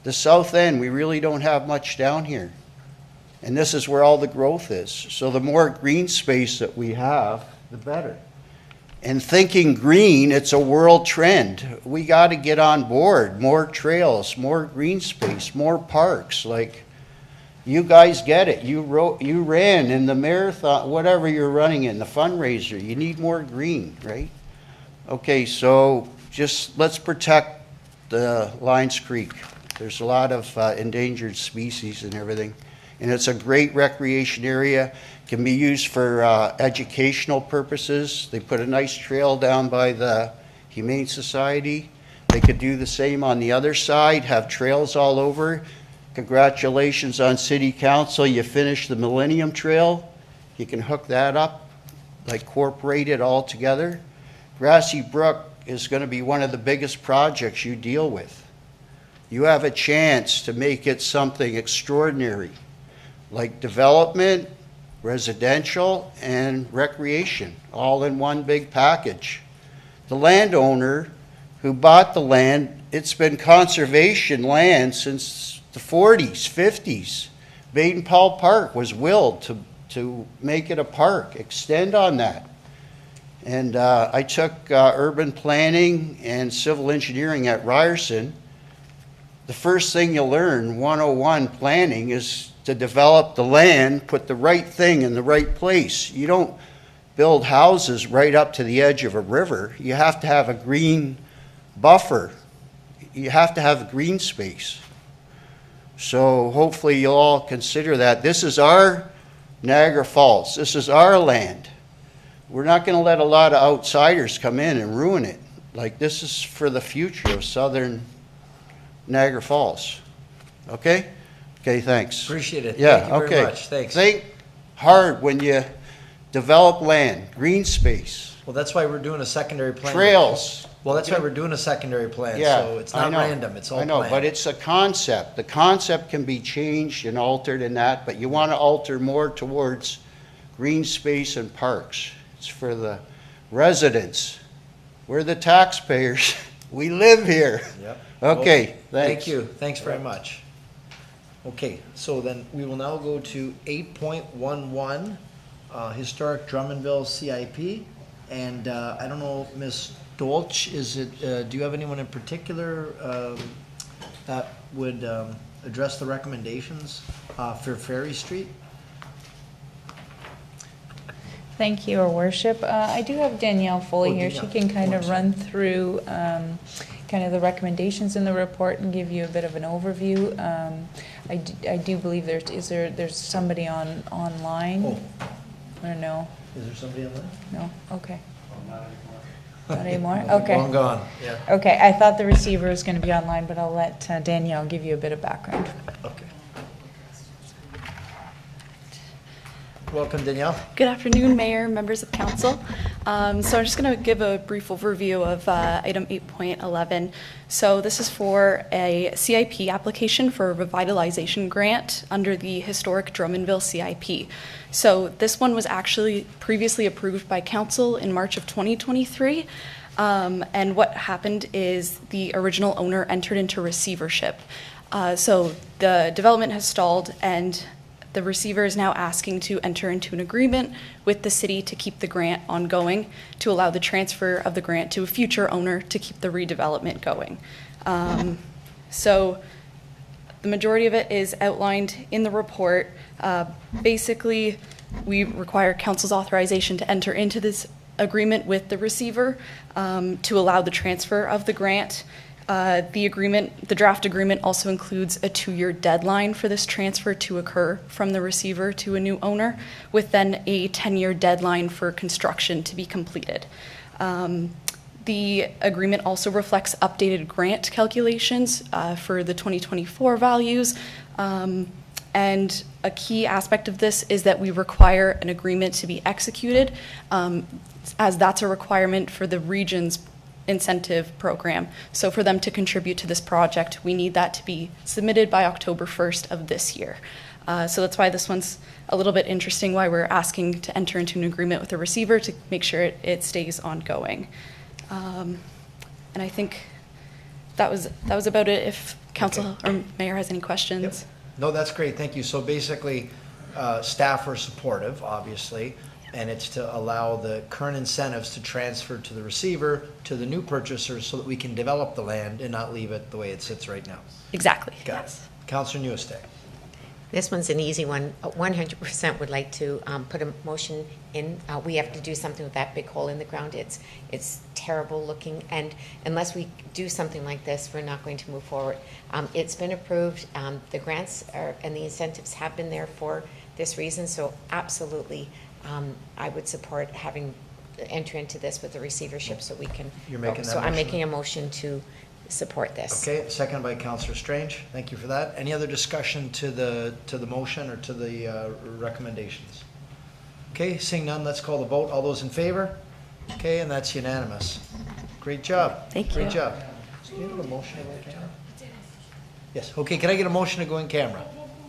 The south end, we really don't have much down here. And this is where all the growth is. So the more green space that we have, the better. And thinking green, it's a world trend. We got to get on board. More trails, more green space, more parks. Like, you guys get it. You ran in the marathon, whatever you're running in, the fundraiser. You need more green, right? Okay, so just let's protect the Lions Creek. There's a lot of endangered species and everything. And it's a great recreation area. Can be used for educational purposes. They put a nice trail down by the Humane Society. They could do the same on the other side, have trails all over. Congratulations on City Council. You finished the Millennium Trail. You can hook that up, like incorporate it all together. Grassy Brook is going to be one of the biggest projects you deal with. You have a chance to make it something extraordinary, like development, residential, and recreation, all in one big package. The landowner who bought the land, it's been conservation land since the 40s, 50s. Baden-Powell Park was willed to make it a park, extend on that. And I took urban planning and civil engineering at Ryerson. The first thing you learn, 101 planning, is to develop the land, put the right thing in the right place. You don't build houses right up to the edge of a river. You have to have a green buffer. You have to have green space. So hopefully you'll all consider that. This is our Niagara Falls. This is our land. We're not going to let a lot of outsiders come in and ruin it. Like, this is for the future of southern Niagara Falls. Okay? Okay, thanks. Appreciate it. Yeah, Thank you okay. very much. Thanks. Think hard when you develop land, green space. Well, that's why we're doing a secondary plan. Trails. Well, that's why we're doing a secondary plan. Yeah, So it's I not know. random, it's all I know, planned. but it's a concept. The concept can be changed and altered in that, but you want to alter more towards green space and parks. It's for the residents. We're the taxpayers. We live here. Yep. Okay, Well, thanks. Thank you. Thanks very much. Okay, so then we will now go to 8.11, Historic Drummondville CIP. And I don't know, Ms. Dolch, is it, do you have anyone in particular that would address the recommendations for Ferry Street? Thank you, Your Worship. I do have Danielle Foley here. She can kind of run through kind of the recommendations in the report and give you a bit of an overview. I do believe there's somebody online. Oh. Or no? Is there somebody online? No? Okay. Not anymore? Okay. Long gone, yeah. Okay, I thought the receiver was going to be online, but I'll let Danielle give you a bit of background. Okay. Welcome, Danielle. Good afternoon, Mayor, members of council. So I'm just going to give a brief overview of item 8.11. So this is for a CIP application for a revitalization grant under the historic Drummondville CIP. So this one was actually previously approved by council in March of 2023. And what happened is the original owner entered into receivership. So the development has stalled, and The receiver is now asking to enter into an agreement with the city to keep the grant ongoing, to allow the transfer of the grant to a future owner to keep the redevelopment going. So the majority of it is outlined in the report. Basically, we require council's authorization to enter into this agreement with the receiver to allow the transfer of the grant. The draft agreement also includes a 2-year deadline for this transfer to occur from the receiver to a new owner, with then a 10-year deadline for construction to be completed. The agreement also reflects updated grant calculations for the 2024 values. And a key aspect of this is that we require an agreement to be executed, as that's a requirement for the region's incentive program. So for them to contribute to this project, we need that to be submitted by October 1st of this year. So that's why this one's a little bit interesting, why we're asking to enter into an agreement with the receiver to make sure it stays ongoing. And I think that was about it. If council or mayor has any questions. Yep. No, that's great, thank you. So basically, staff are supportive, obviously, and it's to allow the current incentives to transfer to the receiver, to the new purchasers, so that we can develop the land and not leave it the way it sits right now. Exactly. Got it. Councillor Newestay. This one's an easy one. 100% would like to put a motion in. We have to do something with that big hole in the ground. It's terrible looking, and unless we do something like this, we're not going to move forward. It's been approved. The grants and the incentives have been there for this reason, so absolutely, I would support having enter into this with the receivership so we can. You're making that So I'm motion? making a motion to support this. Okay, seconded by Councillor Strange. Thank you for that. Any other discussion to the motion or to the recommendations? Okay, seeing none, let's call the vote. All those in favor? Okay, and that's unanimous. Great job. Thank you. Great job. So do you have a motion to go in camera? Yes. Okay, can I get a motion to go in camera?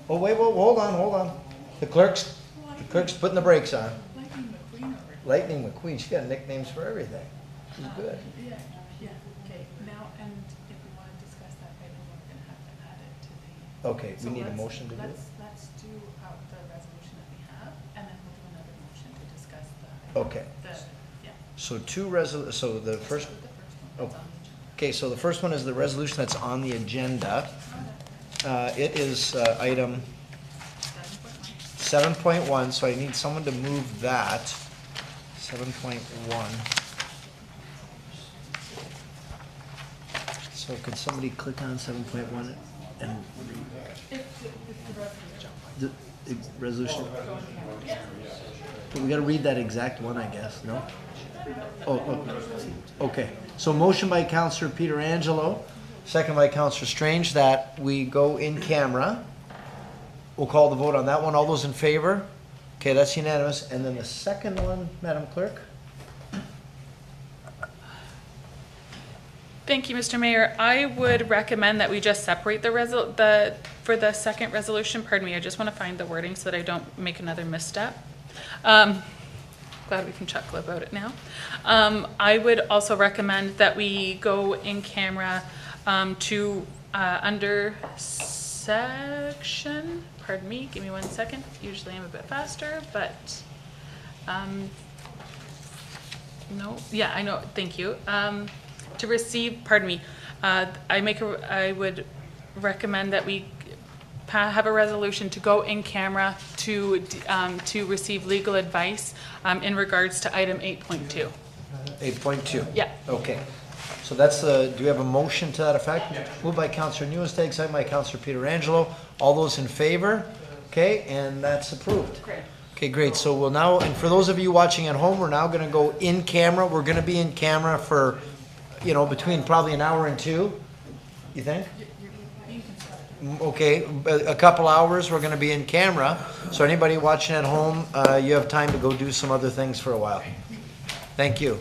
Oh, wait, hold on. The clerk's putting the brakes on. Lightning McQueen. She got nicknames for everything. She's good. Yeah, okay, now, and if we want to discuss that item, we're gonna have to add it to the. Okay, we need a motion to do it? Let's do the resolution that we have, and then we'll do another motion to discuss the. Okay. Yeah. So so the first, okay, so the first one is the resolution that's on the agenda. It is item 7.1, so I need someone to move that. 7.1. So could somebody click on 7.1 and the resolution? We gotta read that exact one, I guess, no? Oh, okay. So motion by Councillor Pietrangelo, second by Councillor Strange, that we go in camera. We'll call the vote on that one. All those in favor? Okay, that's unanimous. And then the second one, Madam Clerk? Thank you, Mr. Mayor. I would recommend that we just separate for the second resolution, pardon me, I just want to find the wording so that I don't make another misstep. Glad we can chuckle about it now. I would also recommend that we go in camera to under section, pardon me, give me 1 second. Usually I'm a bit faster, but no, yeah, I know, thank you. To receive, pardon me, I would recommend that we have a resolution to go in camera to receive legal advice in regards to item 8.2. 8.2? Yeah. Okay. So that's do we have a motion to that effect? Moved by Councillor Newesteg, second by Councillor Pietrangelo. All those in favor? Okay, and that's approved. Great. Okay, great. So we'll now, and for those of you watching at home, we're now going to go in camera. We're going to be in camera for, between probably an hour and two. You think? Okay, a couple hours we're going to be in camera. So anybody watching at home, you have time to go do some other things for a while. Thank you.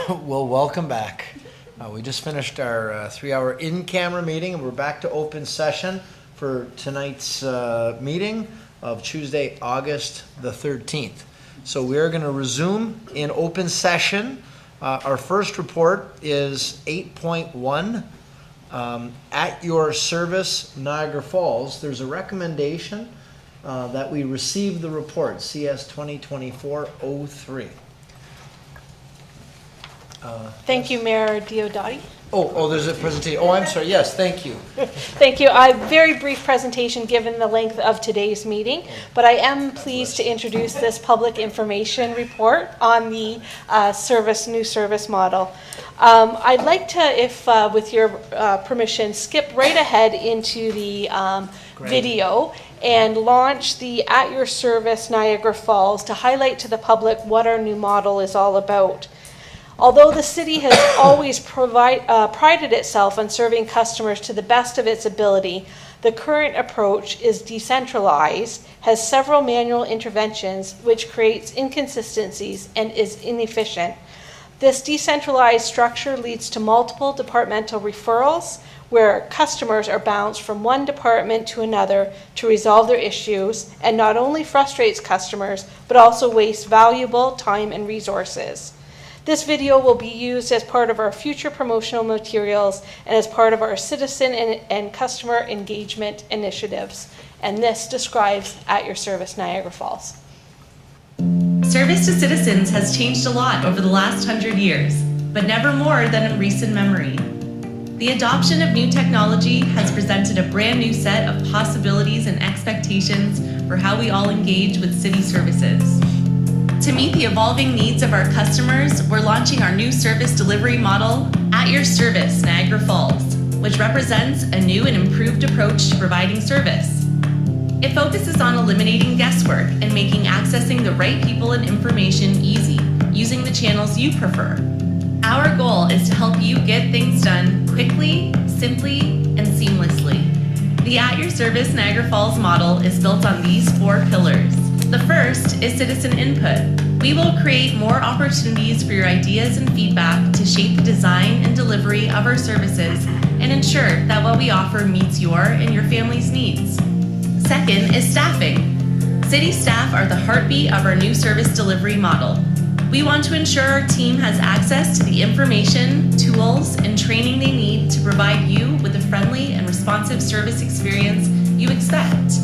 Well, welcome back. We just finished our 3-hour in-camera meeting, and we're back to open session for tonight's meeting of Tuesday, August the 13th. So we are going to resume in open session. Our first report is 8.1, at your service, Niagara Falls. There's a recommendation that we receive the report, CS 2024-03. Thank you, Mayor Diodati. Oh, there's a presentation. Oh, I'm sorry. Yes, thank you. Thank you. A very brief presentation given the length of today's meeting, but I am pleased to introduce this public information report on the new service model. I'd like to, if with your permission, skip right ahead into the video and launch the At Your Service Niagara Falls to highlight to the public what our new model is all about. Although the city has always prided itself on serving customers to the best of its ability, the current approach is decentralized, has several manual interventions, which creates inconsistencies and is inefficient. This decentralized structure leads to multiple departmental referrals, where customers are bounced from one department to another to resolve their issues, and not only frustrates customers, but also wastes valuable time and resources. This video will be used as part of our future promotional materials and as part of our citizen and customer engagement initiatives. And this describes At Your Service Niagara Falls. Service to citizens has changed a lot over the last 100 years, but never more than in recent memory. The adoption of new technology has presented a brand new set of possibilities and expectations for how we all engage with city services. To meet the evolving needs of our customers, we're launching our new service delivery model, At Your Service Niagara Falls, which represents a new and improved approach to providing service. It focuses on eliminating guesswork and making accessing the right people and information easy, using the channels you prefer. Our goal is to help you get things done quickly, simply, and seamlessly. The At Your Service Niagara Falls model is built on these 4 pillars. The first is citizen input. We will create more opportunities for your ideas and feedback to shape the design and delivery of our services and ensure that what we offer meets your and your family's needs. Second is staffing. City staff are the heartbeat of our new service delivery model. We want to ensure our team has access to the information, tools, and training they need to provide you with the friendly and responsive service experience you expect.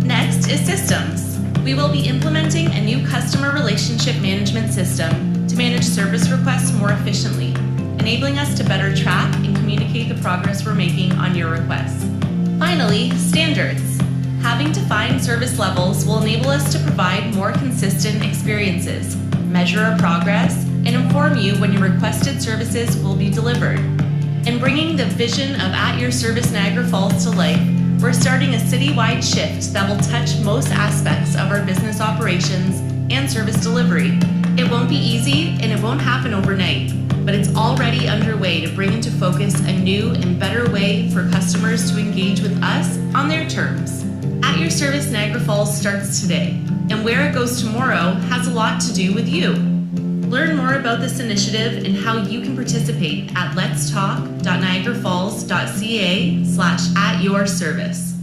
Next is systems. We will be implementing a new customer relationship management system to manage service requests more efficiently, enabling us to better track and communicate the progress we're making on your requests. Finally, standards. Having defined service levels will enable us to provide more consistent experiences, measure our progress, and inform you when your requested services will be delivered. In bringing the vision of At Your Service Niagara Falls to life, we're starting a citywide shift that will touch most aspects of our business operations and service delivery. It won't be easy and it won't happen overnight, but it's already underway to bring into focus a new and better way for customers to engage with us on their terms. At Your Service Niagara Falls starts today, and where it goes tomorrow has a lot to do with you. Learn more about this initiative and how you can participate at letstalk.niagarafalls.ca/atyourservice.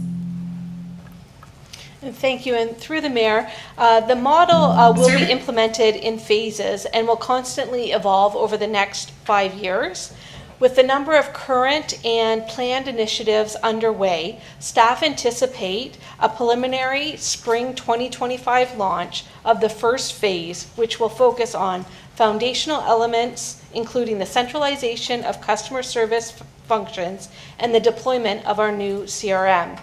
Thank you. And through the mayor, the model will be implemented in phases and will constantly evolve over the next 5 years. With the number of current and planned initiatives underway, staff anticipate a preliminary spring 2025 launch of the first phase, which will focus on foundational elements, including the centralization of customer service functions and the deployment of our new CRM.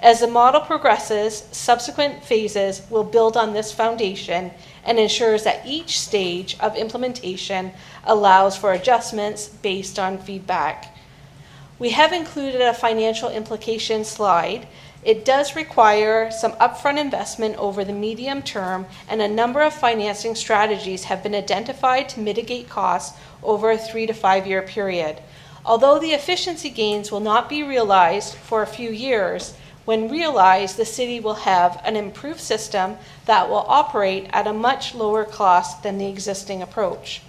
As the model progresses, subsequent phases will build on this foundation and ensures that each stage of implementation allows for adjustments based on feedback. We have included a financial implication slide. It does require some upfront investment over the medium term, and a number of financing strategies have been identified to mitigate costs over a 3 to 5 year period. Although the efficiency gains will not be realized for a few years, When realized, the city will have an improved system that will operate at a much lower cost than the existing approach.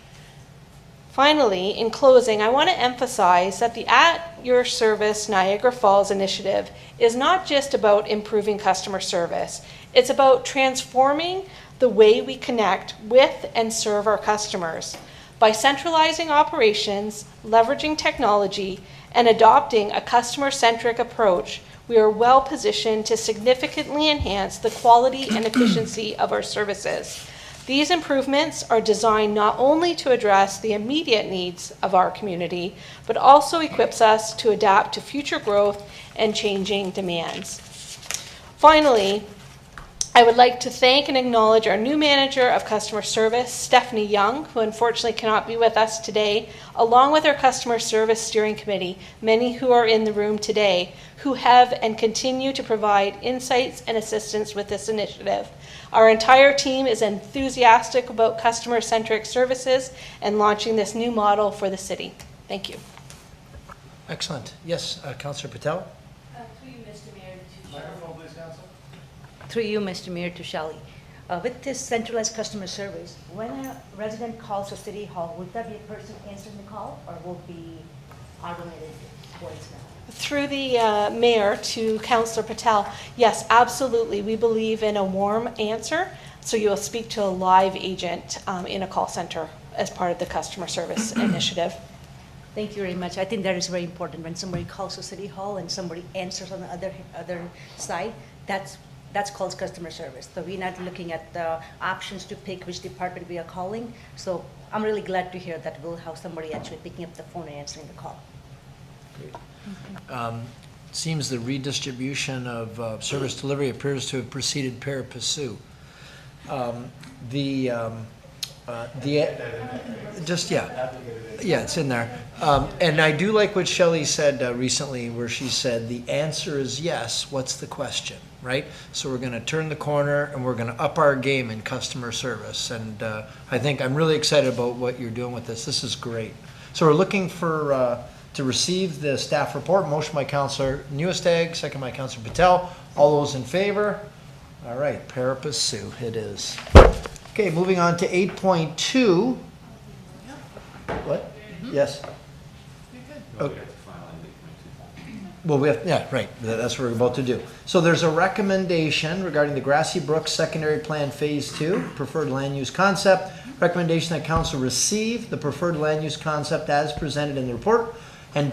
Finally, in closing, I want to emphasize that the At Your Service Niagara Falls initiative is not just about improving customer service. It's about transforming the way we connect with and serve our customers. By centralizing operations, leveraging technology, and adopting a customer-centric approach, we are well positioned to significantly enhance the quality and efficiency of our services. These improvements are designed not only to address the immediate needs of our community, but also equips us to adapt to future growth and changing demands. Finally, I would like to thank and acknowledge our new manager of customer service, Stephanie Young, who unfortunately cannot be with us today, along with our customer service steering committee, many who are in the room today, who have and continue to provide insights and assistance with this initiative. Our entire team is enthusiastic about customer-centric services and launching this new model for the city. Thank you. Excellent. Yes, Councillor Patel? Through you, Mr. Mayor, Through you, Mr. Mayor, to Shelley. With this centralized customer service, when a resident calls the city hall, would that be a person answering the call, or will it be automated voicemail? Through the mayor to Councillor Patel, yes, absolutely. We believe in a warm answer, so you'll speak to a live agent in a call center as part of the customer service initiative. Thank you very much. I think that is very important. When somebody calls the city hall and somebody answers on the other side, that's called customer service. So we're not looking at the options to pick which department we are calling. So I'm really glad to hear that we'll have somebody actually picking up the phone and answering the call. Great. Seems the redistribution of service delivery appears to have proceeded pari passu. It's in there. And I do like what Shelley said recently, where she said the answer is yes. What's the question, right? So we're going to turn the corner and we're going to up our game in customer service. And I think I'm really excited about what you're doing with this. This is great. So we're looking for to receive the staff report. Motion by Councillor Newestag, second by Councillor Patel. All those in favor? All right, pari passu it is. Okay, moving on to 8.2. What? Yes? Okay. Well, that's what we're about to do. So there's a recommendation regarding the Grassy Brook Secondary Plan Phase 2, Preferred Land Use Concept. Recommendation that Council receive the Preferred Land Use Concept as presented in the report and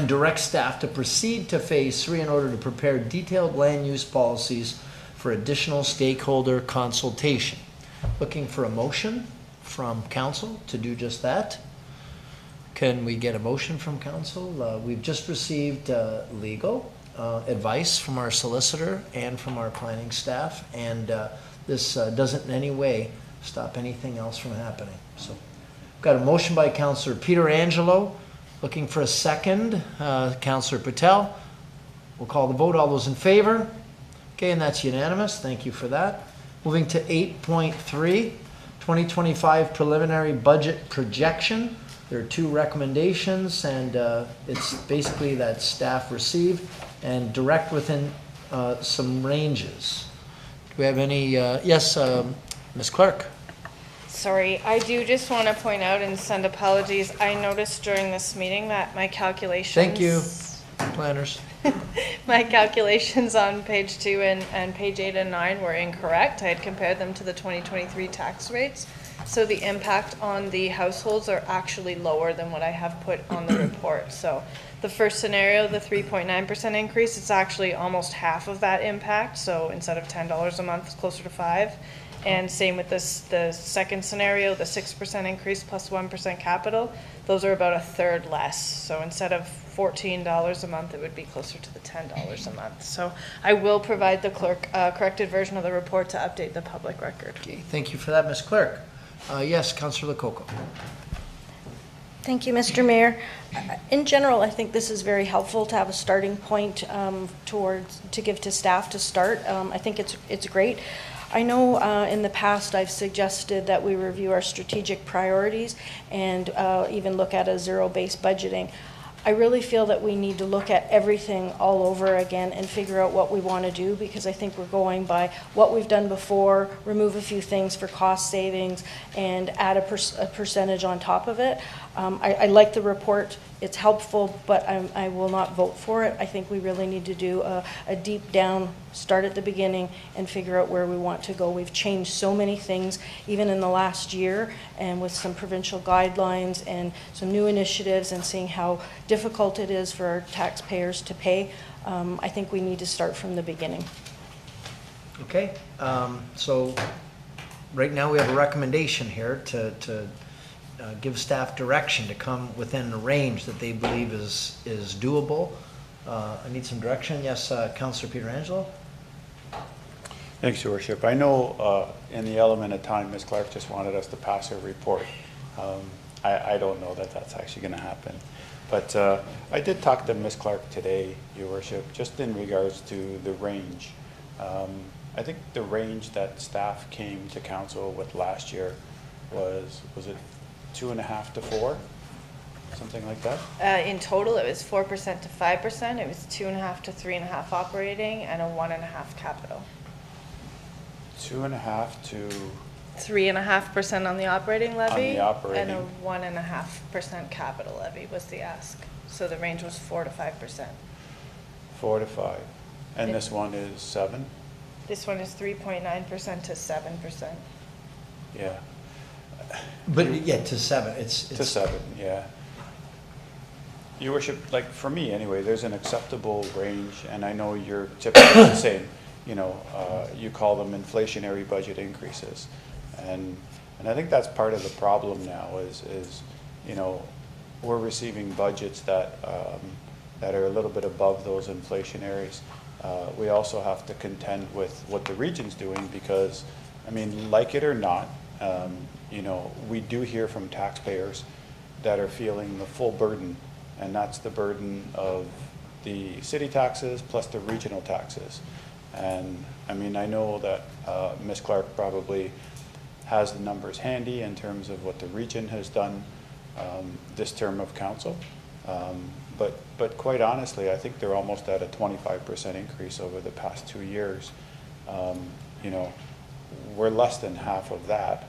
direct staff to proceed to Phase 3 in order to prepare detailed land use policies for additional stakeholder consultation. Looking for a motion from Council to do just that. Can we get a motion from Council? We've just received legal advice from our solicitor and from our planning staff, and this doesn't in any way stop anything else from happening. So, got a motion by Councillor Pietrangelo. Looking for a second, Councillor Patel. We'll call the vote. All those in favor? Okay, and that's unanimous. Thank you for that. Moving to 8.3, 2025 preliminary budget projection. There are two recommendations, and it's basically that staff receive and direct within some ranges. Do we have any? Yes, Ms. Clerk. Sorry, I do just want to point out and send apologies. I noticed during this meeting that my calculations... Thank you, planners. My calculations on page 2 and page 8 and 9 were incorrect. I had compared them to the 2023 tax rates. So the impact on the households are actually lower than what I have put on the report. So the first scenario, the 3.9% increase, it's actually almost half of that impact. So instead of $10 a month, it's closer to $5. And same with this, the second scenario, the 6% increase plus 1% capital, those are about a third less. So instead of $14 a month, it would be closer to the $10 a month. So I will provide the clerk corrected version of the report to update the public record. Okay, thank you for that, Ms. Clerk. Yes, Councillor Lococo. Thank you, Mr. Mayor. In general, I think this is very helpful to have a starting point to give to staff to start. I think it's great. I know in the past I've suggested that we review our strategic priorities and even look at a zero-based budgeting. I really feel that we need to look at everything all over again and figure out what we want to do, because I think we're going by what we've done before, remove a few things for cost savings, and add a percentage on top of it. I like the report. It's helpful, but I will not vote for it. I think we really need to do a deep down, start at the beginning, and figure out where we want to go. We've changed so many things, even in the last year, and with some provincial guidelines and some new initiatives, and seeing how difficult it is for our taxpayers to pay. I think we need to start from the beginning. Okay, so right now we have a recommendation here to give staff direction to come within a range that they believe is doable. I need some direction. Yes, Councillor Pietrangelo? Thanks, Your Worship. I know in the element of time, Ms. Clark just wanted us to pass her report. I don't know that that's actually going to happen. But I did talk to Ms. Clark today, Your Worship, just in regards to the range. I think the range that staff came to council with last year was it 2.5 to 4? Something like that? In total, it was 4% to 5%. It was 2.5 to 3.5 operating and a 1.5 capital. 2.5 to 3.5% on the operating levy. On the operating. And a 1.5% capital levy was the ask. So the range was 4 to 5%. 4 to 5. And this one is 7? This one is 3.9% to 7%. Yeah. But yeah, to 7. It's to 7, yeah. Your Worship, like for me anyway, there's an acceptable range, and I know you're typically the same. You know, you call them inflationary budget increases, and I think that's part of the problem now is you know, we're receiving budgets that that are a little bit above those inflationaries. We also have to contend with what the region's doing, because I mean, like it or not, you know, we do hear from taxpayers that are feeling the full burden, and that's the burden of the city taxes plus the regional taxes. And I mean, I know that Ms. Clark probably has the numbers handy in terms of what the region has done this term of council. But quite honestly, I think they're almost at a 25% increase over the past 2 years. You know, we're less than half of that.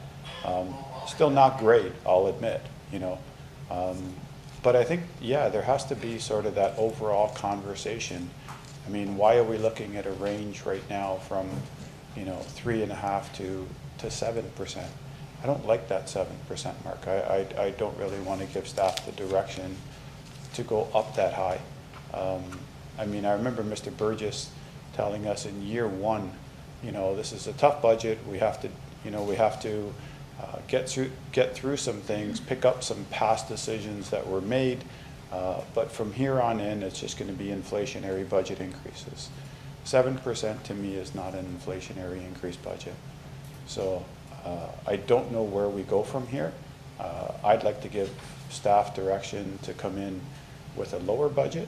Still not great, I'll admit, you know. But I think, yeah, there has to be sort of that overall conversation. I mean, why are we looking at a range right now from, you know, 3.5 to 7%? I don't like that 7% mark. I don't really want to give staff the direction to go up that high. I mean, I remember Mr. Burgess telling us in year 1, you know, this is a tough budget. We have to, you know, get through some things, pick up some past decisions that were made. But from here on in, it's just going to be inflationary budget increases. 7% to me is not an inflationary increase budget. So I don't know where we go from here. I'd like to give staff direction to come in with a lower budget.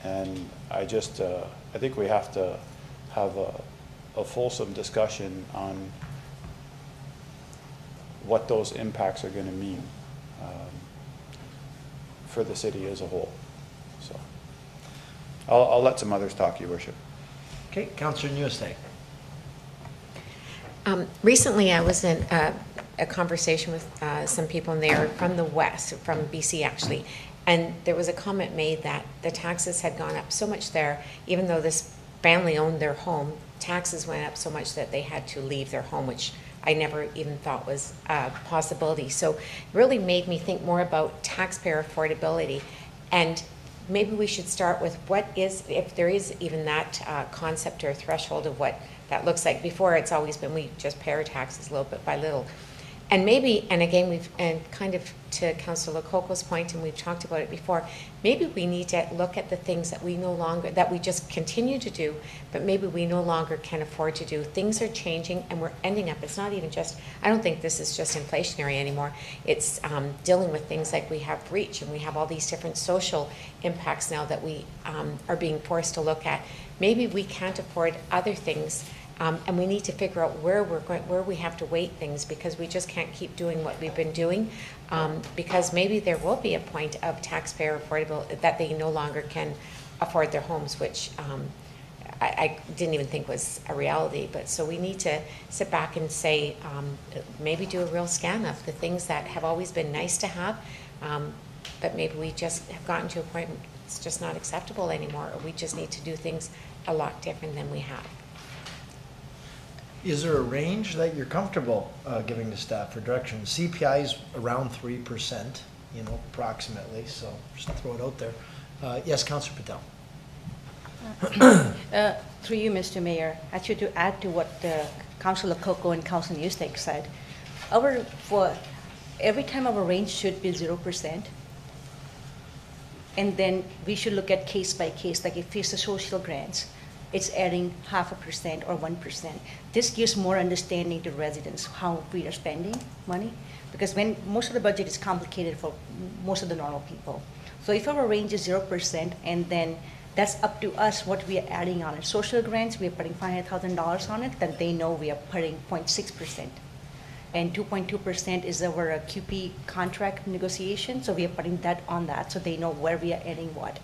And I think we have to have a fulsome discussion on what those impacts are going to mean for the city as a whole. So I'll let some others talk, Your Worship. Okay, Councillor Newestake. Recently, I was in a conversation with some people, and they are from the west, from BC actually, and there was a comment made that the taxes had gone up so much there, even though this family owned their home, taxes went up so much that they had to leave their home, which I never even thought was a possibility. So it really made me think more about taxpayer affordability, and maybe we should start with what is, if there is even that concept or threshold of what that looks like. Before, it's always been we just pay our taxes little bit by little. And maybe, and again, and kind of to Councillor Lococo's point, and we've talked about it before, maybe we need to look at the things that we no longer, that we just continue to do, but maybe we no longer can afford to do. Things are changing, and we're ending up, it's not even just, I don't think this is just inflationary anymore. It's dealing with things like we have REACH, and we have all these different social impacts now that we are being forced to look at. Maybe we can't afford other things, And we need to figure out where we have to weight things, because we just can't keep doing what we've been doing. Because maybe there will be a point of taxpayer affordable that they no longer can afford their homes, which I didn't even think was a reality. But so we need to sit back and say, maybe do a real scan of the things that have always been nice to have, but maybe we just have gotten to a point it's just not acceptable anymore, or we just need to do things a lot different than we have. Is there a range that you're comfortable giving to staff for direction? CPI is around 3%, approximately, so just throw it out there. Yes, Councillor Patel. Through you, Mr. Mayor, actually to add to what Councillor Lococo and Councillor Newstead said, for every time our range should be 0%, and then we should look at case by case, like if it's the social grants, it's adding 0.5% or 1%. This gives more understanding to residents how we are spending money, because when most of the budget is complicated for most of the normal people. So if our range is 0%, and then that's up to us what we are adding on it. Social grants, we are putting $500,000 on it, then they know we are putting 0.6%. And 2.2% is our QP contract negotiation, so we are putting that on that, so they know where we are adding what.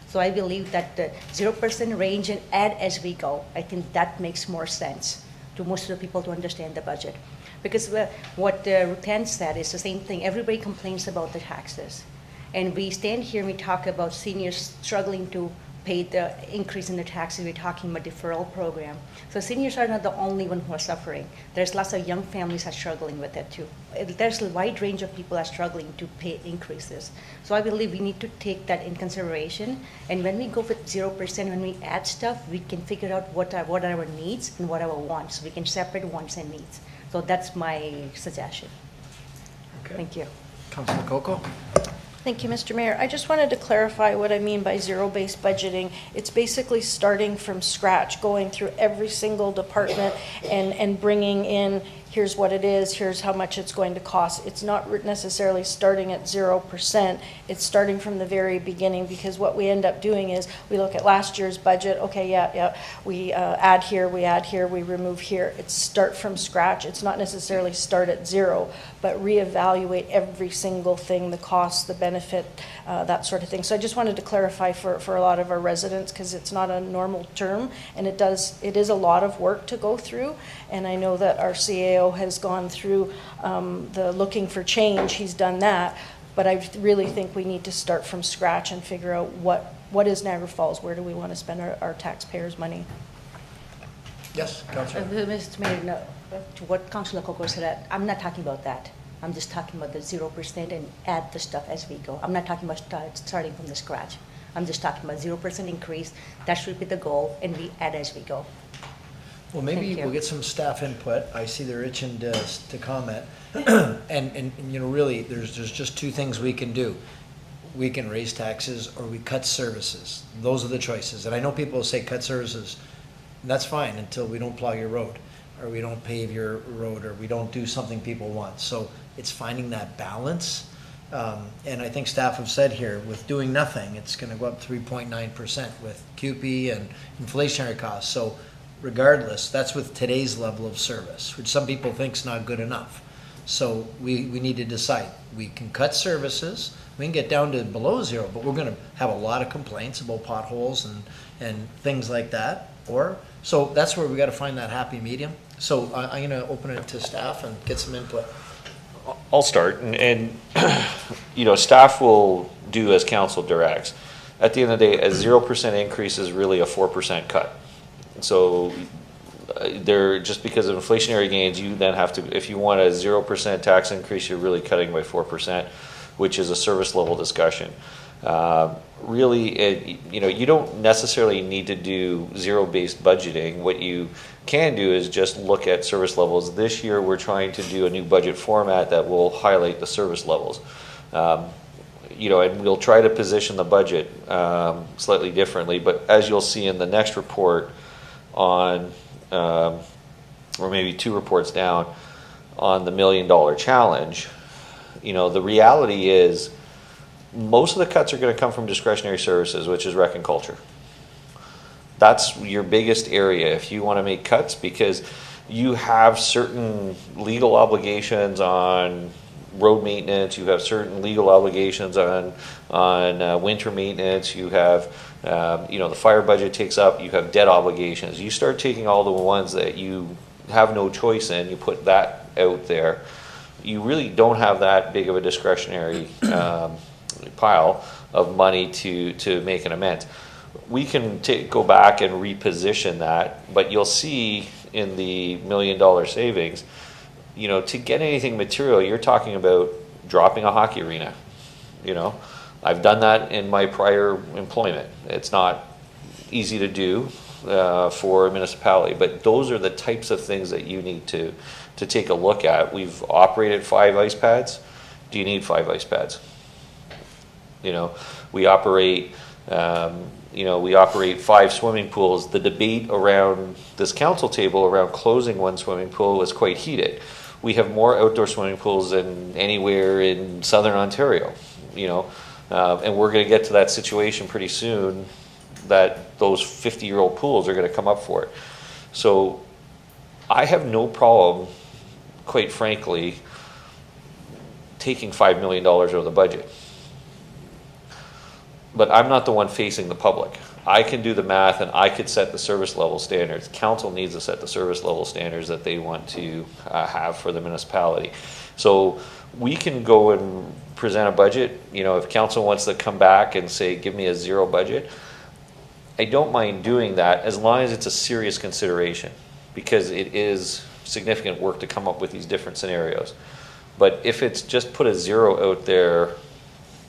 So I believe that the 0% range and add as we go, I think that makes more sense to most of the people to understand the budget. Because what Rutan said is the same thing. Everybody complains about the taxes. And we stand here and we talk about seniors struggling to pay the increase in the taxes. We're talking about deferral program. So seniors are not the only one who are suffering. There's lots of young families are struggling with it too. There's a wide range of people are struggling to pay increases. So I believe we need to take that in consideration. And when we go with 0%, when we add stuff, we can figure out what are our needs and what are our wants. We can separate wants and needs. So that's my suggestion. Okay. Thank you. Councillor Lococo. Thank you, Mr. Mayor. I just wanted to clarify what I mean by zero-based budgeting. It's basically starting from scratch, going through every single department and bringing in, here's what it is, here's how much it's going to cost. It's not necessarily starting at 0%. It's starting from the very beginning, because what we end up doing is we look at last year's budget. Okay, yeah, we add here, we remove here. It's start from scratch. It's not necessarily start at 0, but reevaluate every single thing, the cost, the benefit, that sort of thing. So I just wanted to clarify for a lot of our residents, because it's not a normal term, and it is a lot of work to go through. And I know that our CAO has gone through the looking for change. He's done that, but I really think we need to start from scratch and figure out what is Niagara Falls, where do we want to spend our taxpayers' money. Yes, Councillor. Mr. Mayor, no, to what Councillor Lococo said, I'm not talking about that. I'm just talking about the 0% and add the stuff as we go. I'm not talking about starting from the scratch. I'm just talking about 0% increase. That should be the goal, and we add as we go. Well, maybe we'll get some staff input. I see they're itching to comment. and really, there's just two things we can do. We can raise taxes, or we cut services. Those are the choices. And I know people say cut services. And that's fine until we don't plow your road, or we don't pave your road, or we don't do something people want. So it's finding that balance. And I think staff have said here, with doing nothing, it's going to go up 3.9% with QP and inflationary costs. So regardless, that's with today's level of service, which some people think is not good enough. So we need to decide. We can cut services, we can get down to below 0, but we're going to have a lot of complaints about potholes and things like that. So that's where we got to find that happy medium. So I'm going to open it to staff and get some input. I'll start, and staff will do as council directs. At the end of the day, a 0% increase is really a 4% cut. So just because of inflationary gains, you then have to, if you want a 0% tax increase, you're really cutting by 4%, which is a service level discussion. Really, you don't necessarily need to do zero-based budgeting. What you can do is just look at service levels. This year, we're trying to do a new budget format that will highlight the service levels. And we'll try to position the budget slightly differently. But as you'll see in the next report on, or maybe 2 reports down, on the $1 million challenge, the reality is, most of the cuts are going to come from discretionary services, which is rec and culture. That's your biggest area if you want to make cuts, because you have certain legal obligations on road maintenance, you have certain legal obligations on winter maintenance, you have the fire budget takes up, you have debt obligations. You start taking all the ones that you have no choice in, you put that out there, you really don't have that big of a discretionary pile of money to make an amends. We can go back and reposition that, but you'll see in the $1 million savings, to get anything material, you're talking about dropping a hockey arena. I've done that in my prior employment. It's not easy to do for a municipality, but those are the types of things that you need to take a look at. We've operated 5 ice pads. Do you need 5 ice pads? We operate 5 swimming pools. The debate around this council table around closing one swimming pool was quite heated. We have more outdoor swimming pools than anywhere in southern Ontario, and we're going to get to that situation pretty soon that those 50-year-old pools are going to come up for it. So I have no problem, quite frankly, taking $5 million out of the budget. But I'm not the one facing the public. I can do the math and I could set the service level standards. Council needs to set the service level standards that they want to have for the municipality. So we can go and present a budget. If council wants to come back and say, give me a 0 budget, I don't mind doing that as long as it's a serious consideration, because it is significant work to come up with these different scenarios. But if it's just put a 0 out there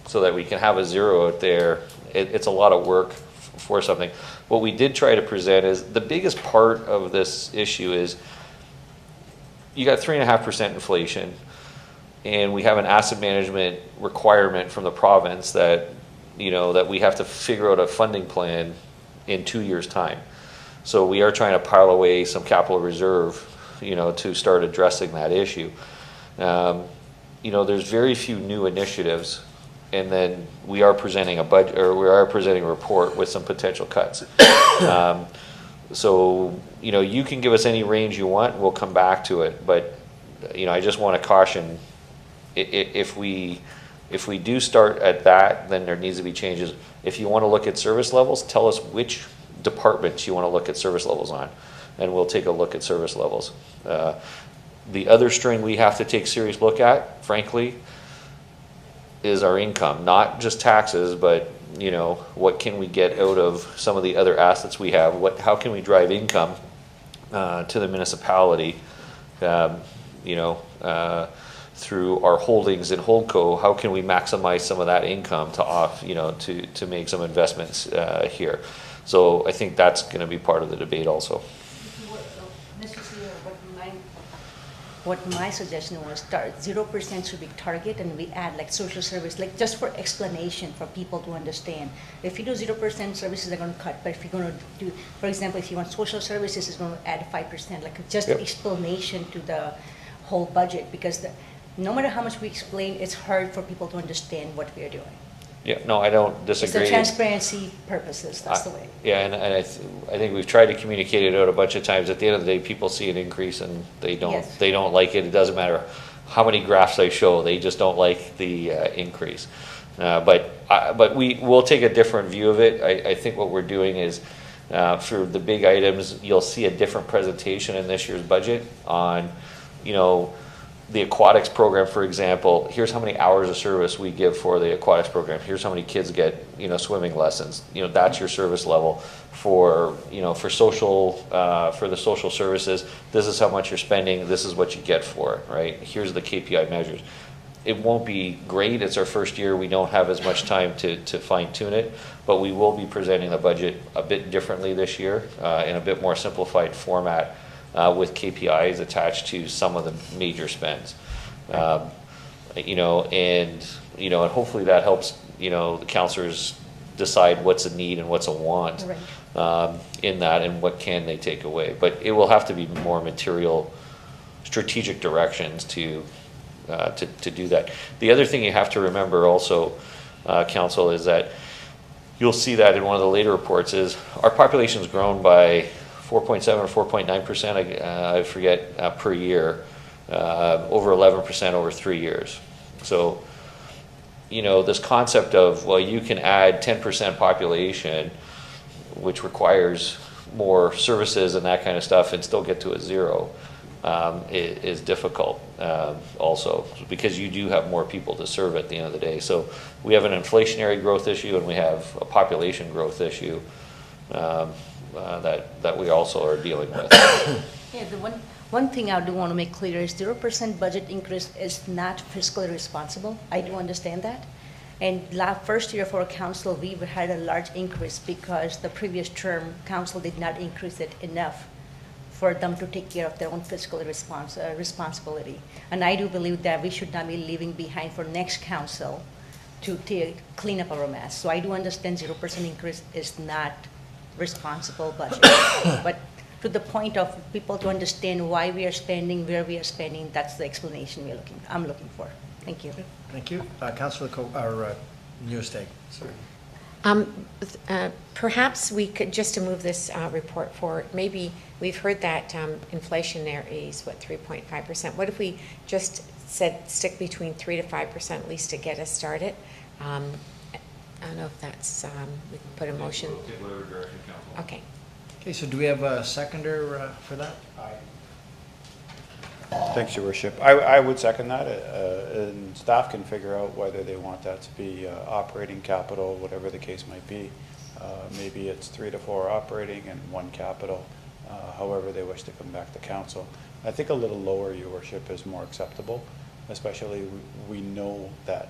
so that we can have a 0 out there, it's a lot of work for something. What we did try to present is the biggest part of this issue is you got 3.5% inflation, and we have an asset management requirement from the province that that we have to figure out a funding plan in 2 years' time. So we are trying to pile away some capital reserve, to start addressing that issue. There's very few new initiatives. And then we are presenting a budget, or we are presenting a report with some potential cuts. So you can give us any range you want, we'll come back to it. But I just want to caution, if we do start at that, then there needs to be changes. If you want to look at service levels, tell us which departments you want to look at service levels on, and we'll take a look at service levels. The other string we have to take a serious look at, frankly, is our income, not just taxes, but what can we get out of some of the other assets we have? How can we drive income to the municipality? Through our holdings in Holdco, how can we maximize some of that income to make some investments here? So I think that's going to be part of the debate also. What my suggestion was, 0% should be target, and we add like social service, like just for explanation for people to understand. If you do 0%, services are going to cut, but if you're going to do, for example, if you want social services, it's going to add 5%, like just explanation to the whole budget, because no matter how much we explain, it's hard for people to understand what we are doing. Yeah, no, I don't disagree. It's the transparency purposes, that's the way. Yeah, and I think we've tried to communicate it out a bunch of times. At the end of the day, people see an increase and they don't like it. It doesn't matter how many graphs I show, they just don't like the increase. But we will take a different view of it. I think what we're doing is, for the big items, you'll see a different presentation in this year's budget on, the aquatics program, for example. Here's how many hours of service we give for the aquatics program. Here's how many kids get, swimming lessons. That's your service level. For social, for the social services, this is how much you're spending. This is what you get for it, right? Here's the KPI measures. It won't be great. It's our first year. We don't have as much time to fine tune it, but we will be presenting the budget a bit differently this year, in a bit more simplified format. With KPIs attached to some of the major spends, and hopefully that helps the councillors decide what's a need and what's a want, in that, and what can they take away. But it will have to be more material, strategic directions to do that. The other thing you have to remember also, council, is that you'll see that in one of the later reports, is our population's grown by 4.7 or 4.9%, I forget, per year, over 11% over 3 years. So, you know, this concept of, well, you can add 10% population, which requires more services and that kind of stuff, and still get to a zero, is difficult also, because you do have more people to serve at the end of the day. So we have an inflationary growth issue, and we have a population growth issue that we also are dealing with. Yeah, the one thing I do want to make clear is 0% budget increase is not fiscally responsible. I do understand that. And first year for a council, we had a large increase because the previous term council did not increase it enough for them to take care of their own fiscal responsibility. And I do believe that we should not be leaving behind for next council to clean up our mess. So I do understand 0% increase is not responsible budget. But to the point of people to understand why we are spending, where we are spending, that's the explanation I'm looking for. Thank you. Thank you. Councillor Newstead. Sorry. Perhaps we could, just to move this report forward, maybe we've heard that inflationary is, 3.5%. What if we just said stick between 3 to 5% at least to get us started? I don't know if that's, we can put a motion. We'll take whatever direction council. Okay. Okay, so do we have a seconder for that? Thanks, Your Worship. I would second that, and staff can figure out whether they want that to be operating capital, whatever the case might be. Maybe it's 3 to 4 operating and 1 capital, however they wish to come back to council. I think a little lower, Your Worship, is more acceptable, especially we know that,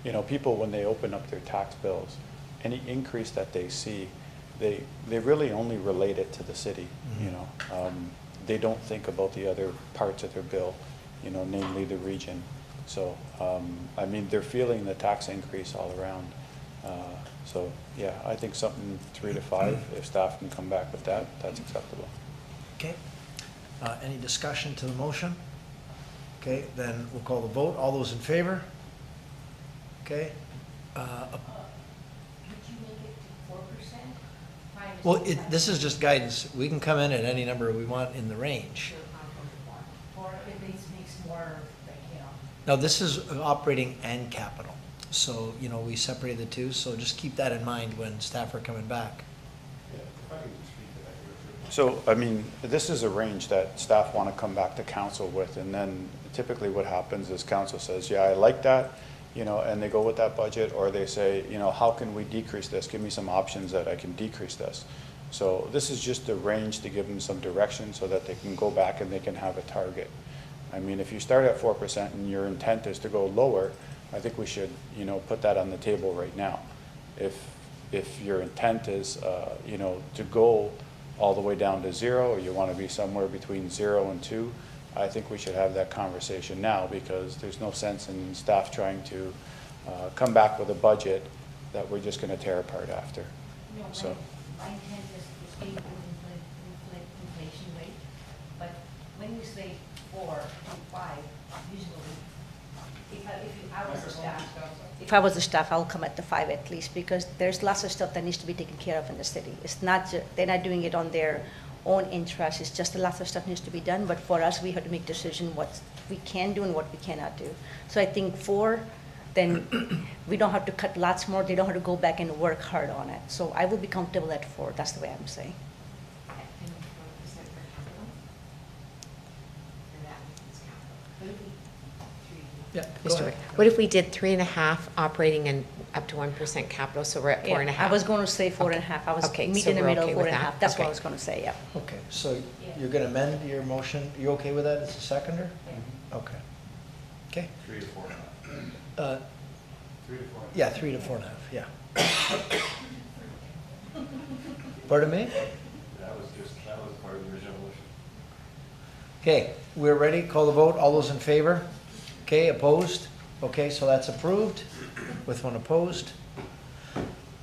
you know, people, when they open up their tax bills, any increase that they see, they really only relate it to the city, you know. They don't think about the other parts of their bill, you know, namely the region. So, I mean, they're feeling the tax increase all around. So, yeah, I think something 3 to 5, if staff can come back with that, that's acceptable. Okay. Any discussion to the motion? Okay, then we'll call the vote. All those in favor? Okay. Well, this is just guidance. We can come in at any number we want in the range. Or it makes more, like, you know. Now, this is operating and capital. So, you know, we separated the two, so just keep that in mind when staff are coming back. So, I mean, this is a range that staff want to come back to council with, and then typically what happens is council says, yeah, I like that, you know, and they go with that budget, or they say, you know, how can we decrease this? Give me some options that I can decrease this. So this is just a range to give them some direction so that they can go back and they can have a target. I mean, if you start at 4% and your intent is to go lower, I think we should, you know, put that on the table right now. If your intent is, you know, to go all the way down to 0, or you want to be somewhere between 0 and 2, I think we should have that conversation now, because there's no sense in staff trying to come back with a budget that we're just going to tear apart after. No, So. my intent is to stay with inflation rate, but when you say 4 to 5, usually, if I was the staff, I'll come at the 5 at least, because there's lots of stuff that needs to be taken care of in the city. It's not they're not doing it on their own interest. It's just lots of stuff needs to be done. But for us, we have to make decision what we can do and what we cannot do. So I think 4, then we don't have to cut lots more. They don't have to go back and work hard on it. So I will be comfortable at 4. That's the way I'm saying. Yeah, Mr. Wick, what if we did 3.5 operating and up to 1% capital, so we're at 4.5? I was going to say 4.5. I was Okay, meet so in the we're middle okay of with 4.5. that? That's what Okay. I was going to say, yeah. Okay, so you're going to amend your motion. You okay with that as a seconder? Okay. Okay. 3 to 4.5. 3 to 4.5. Yeah, 3 to 4.5, yeah. Pardon me? That was part of the original motion. Okay, we're ready. Call the vote. All those in favor? Okay, opposed? Okay, so that's approved with 1 opposed.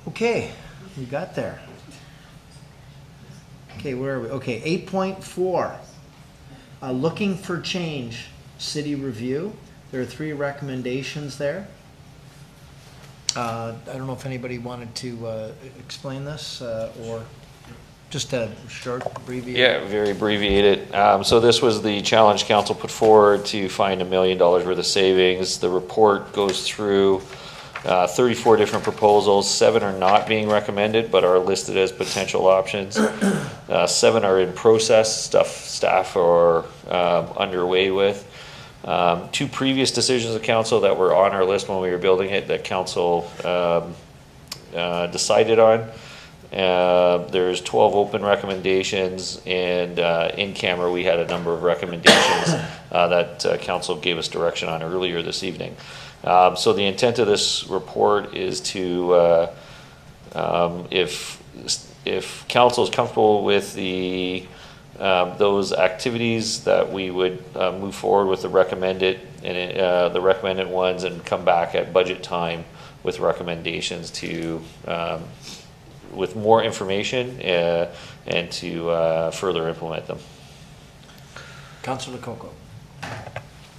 Okay, we got there. Okay, where are we? Okay, 8.4, looking for change, city review. There are 3 recommendations there. I don't know if anybody wanted to explain this or just a short abbreviation. Yeah, very abbreviated. So this was the challenge council put forward to find $1 million worth of savings. The report goes through 34 different proposals. 7 are not being recommended, but are listed as potential options. 7 are in process, staff are underway with. 2 previous decisions of council that were on our list when we were building it that council decided on. There's 12 open recommendations, and in camera we had a number of recommendations that council gave us direction on earlier this evening. So the intent of this report is to, if council is comfortable with the those activities, that we would move forward with the recommended ones and come back at budget time with recommendations to with more information and to further implement them. Councillor Lococo.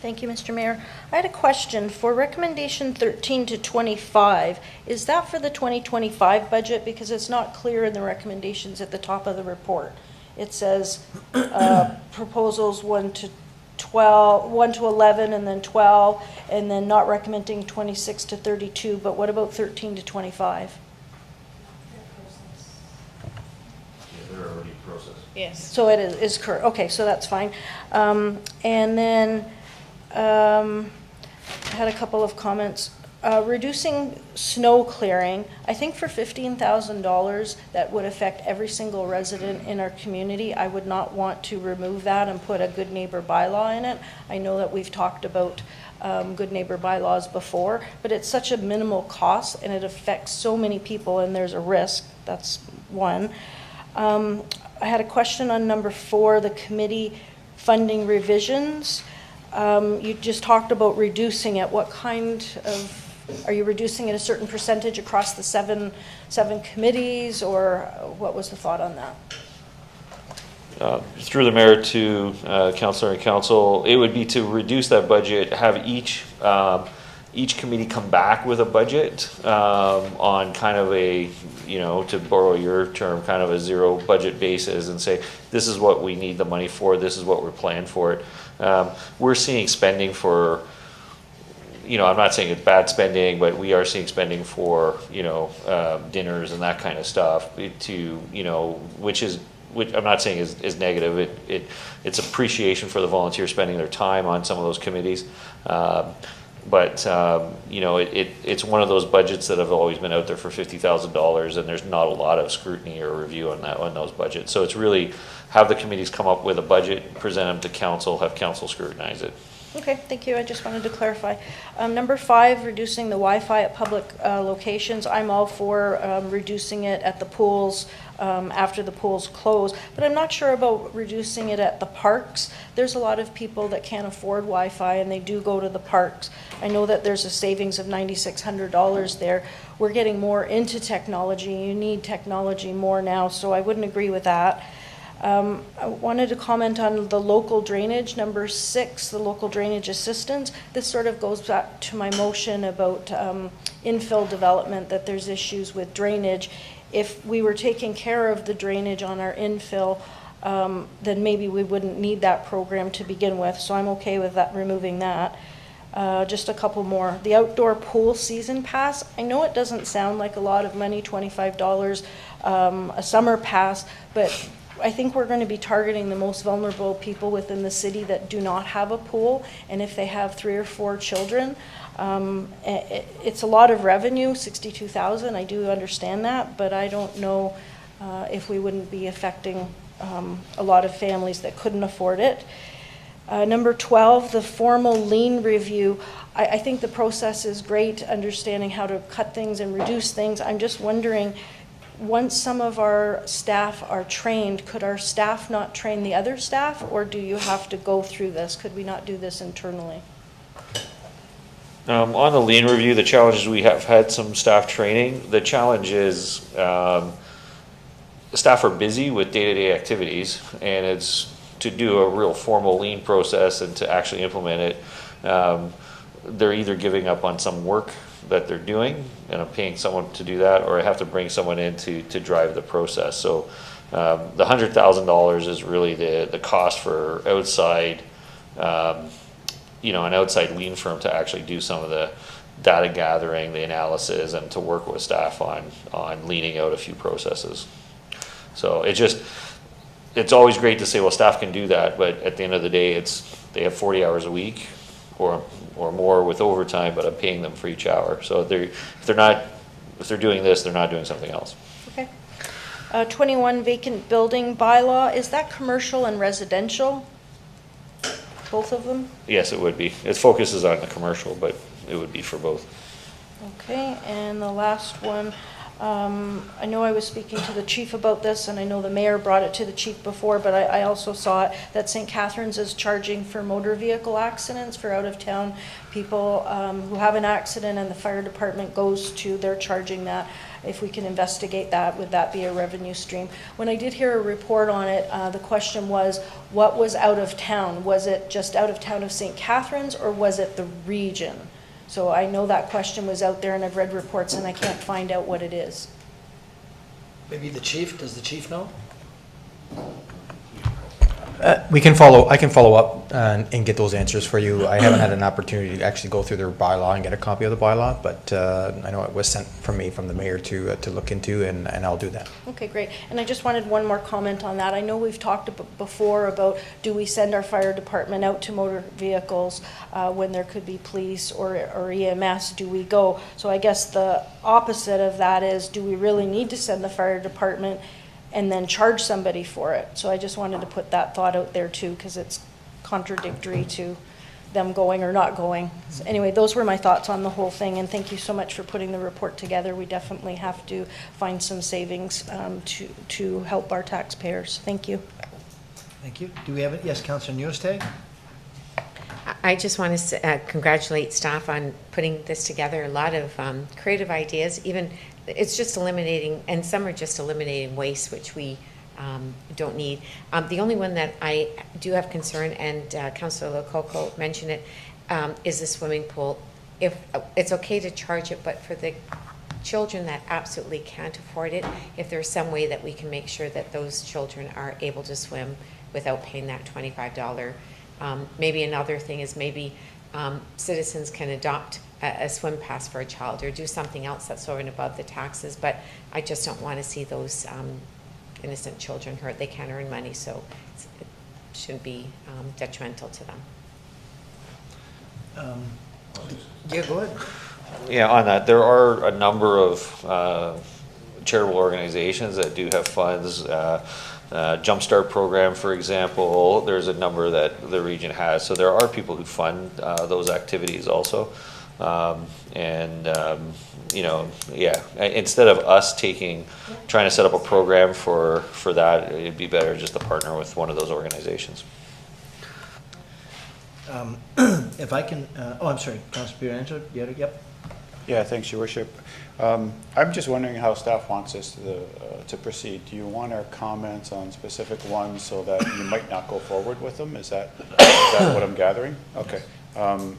Thank you, Mr. Mayor. I had a question for recommendation 13 to 25. Is that for the 2025 budget? Because it's not clear in the recommendations at the top of the report. It says proposals 1 to 12, 1 to 11, and then 12, and then not recommending 26 to 32. But what about 13 to 25? They're already processed. Yes. So it is correct. Okay, so that's fine. And then I had a couple of comments. Reducing snow clearing, I think for $15,000 that would affect every single resident in our community. I would not want to remove that and put a good neighbor bylaw in it. I know that we've talked about good neighbor bylaws before, but it's such a minimal cost and it affects so many people and there's a risk. That's one. I had a question on number 4, the committee funding revisions. You just talked about reducing it. What kind of, are you reducing it a certain percentage across the seven committees, or what was the thought on that? Through the mayor to councillor and council, it would be to reduce that budget, have each committee come back with a budget on kind of a, to borrow your term, kind of a zero budget basis, and say, this is what we need the money for, this is what we're planning for it. We're seeing spending for, I'm not saying it's bad spending, but we are seeing spending for, dinners and that kind of stuff to, which I'm not saying is negative. It's appreciation for the volunteers spending their time on some of those committees. But it's one of those budgets that have always been out there for $50,000, and there's not a lot of scrutiny or review on those budgets. So it's really have the committees come up with a budget, present them to council, have council scrutinize it. Okay, thank you. I just wanted to clarify. Number 5, reducing the Wi-Fi at public locations. I'm all for reducing it at the pools after the pools close, but I'm not sure about reducing it at the parks. There's a lot of people that can't afford Wi-Fi and they do go to the parks. I know that there's a savings of $9,600 there. We're getting more into technology. You need technology more now, so I wouldn't agree with that. I wanted to comment on the local drainage, number 6, the local drainage assistance. This sort of goes back to my motion about infill development, that there's issues with drainage. If we were taking care of the drainage on our infill, then maybe we wouldn't need that program to begin with. So I'm okay with that, removing that. Just a couple more. The outdoor pool season pass. I know it doesn't sound like a lot of money, $25 a summer pass, but I think we're going to be targeting the most vulnerable people within the city that do not have a pool, and if they have 3 or 4 children, it's a lot of revenue, $62,000. I do understand that, but I don't know if we wouldn't be affecting a lot of families that couldn't afford it. Number 12, the formal lien review. I think the process is great, understanding how to cut things and reduce things. I'm just wondering, once some of our staff are trained, could our staff not train the other staff, or do you have to go through this? Could we not do this internally? On the lien review, the challenge is we have had some staff training. The challenge is staff are busy with day-to-day activities, and it's to do a real formal lien process and to actually implement it. They're either giving up on some work that they're doing, and I'm paying someone to do that, or I have to bring someone in to drive the process. So the $100,000 is really the cost for outside, you know, an outside lien firm to actually do some of the data gathering, the analysis, and to work with staff on leaning out a few processes. So it's always great to say, well, staff can do that, but at the end of the day, they have 40 hours a week or more with overtime, but I'm paying them for each hour. So if they're doing this, they're not doing something else. Okay. 21 vacant building bylaw, is that commercial and residential? Both of them? Yes, it would be. It focuses on the commercial, but it would be for both. Okay, and the last one, I know I was speaking to the chief about this, and I know the mayor brought it to the chief before, but I also saw it that St. Catharines is charging for motor vehicle accidents for out-of-town people who have an accident, and the fire department goes to, they're charging that. If we can investigate that, would that be a revenue stream? When I did hear a report on it, the question was, what was out of town? Was it just out of town of St. Catharines, or was it the region? So I know that question was out there, and I've read reports, and I can't find out what it is. Maybe the chief, does the chief know? I can follow up and get those answers for you. I haven't had an opportunity to actually go through their bylaw and get a copy of the bylaw, but I know it was sent from me from the mayor to look into, and I'll do that. Okay, great. And I just wanted one more comment on that. I know we've talked before about, do we send our fire department out to motor vehicles when there could be police or EMS? Do we go? So I guess the opposite of that is, do we really need to send the fire department and then charge somebody for it? So I just wanted to put that thought out there too, because it's contradictory to them going or not going. So anyway, those were my thoughts on the whole thing, and thank you so much for putting the report together. We definitely have to find some savings to help our taxpayers. Thank you. Thank you. Do we have it? Yes, Councillor Newstag? I just want to congratulate staff on putting this together. A lot of creative ideas, even it's just eliminating, and some are just eliminating waste, which we don't need. The only one that I do have concern, and Councillor Lococo mentioned it, is the swimming pool. If it's okay to charge it, but for the children that absolutely can't afford it, if there's some way that we can make sure that those children are able to swim without paying that $25. Maybe another thing is maybe citizens can adopt a swim pass for a child, or do something else that's over and above the taxes, but I just don't want to see those innocent children hurt. They can't earn money, so it shouldn't be detrimental to them. Yeah, go ahead. Yeah, on that, there are a number of charitable organizations that do have funds. Jumpstart program, for example, there's a number that the region has. So there are people who fund those activities also. You know, yeah, instead of us trying to set up a program for that, it'd be better just to partner with one of those organizations. If I can, I'm sorry, Councillor Pietrangelo, yep. Yeah, thanks, Your Worship. I'm just wondering how staff wants us to proceed. Do you want our comments on specific ones so that you might not go forward with them? Is that what I'm gathering? Okay.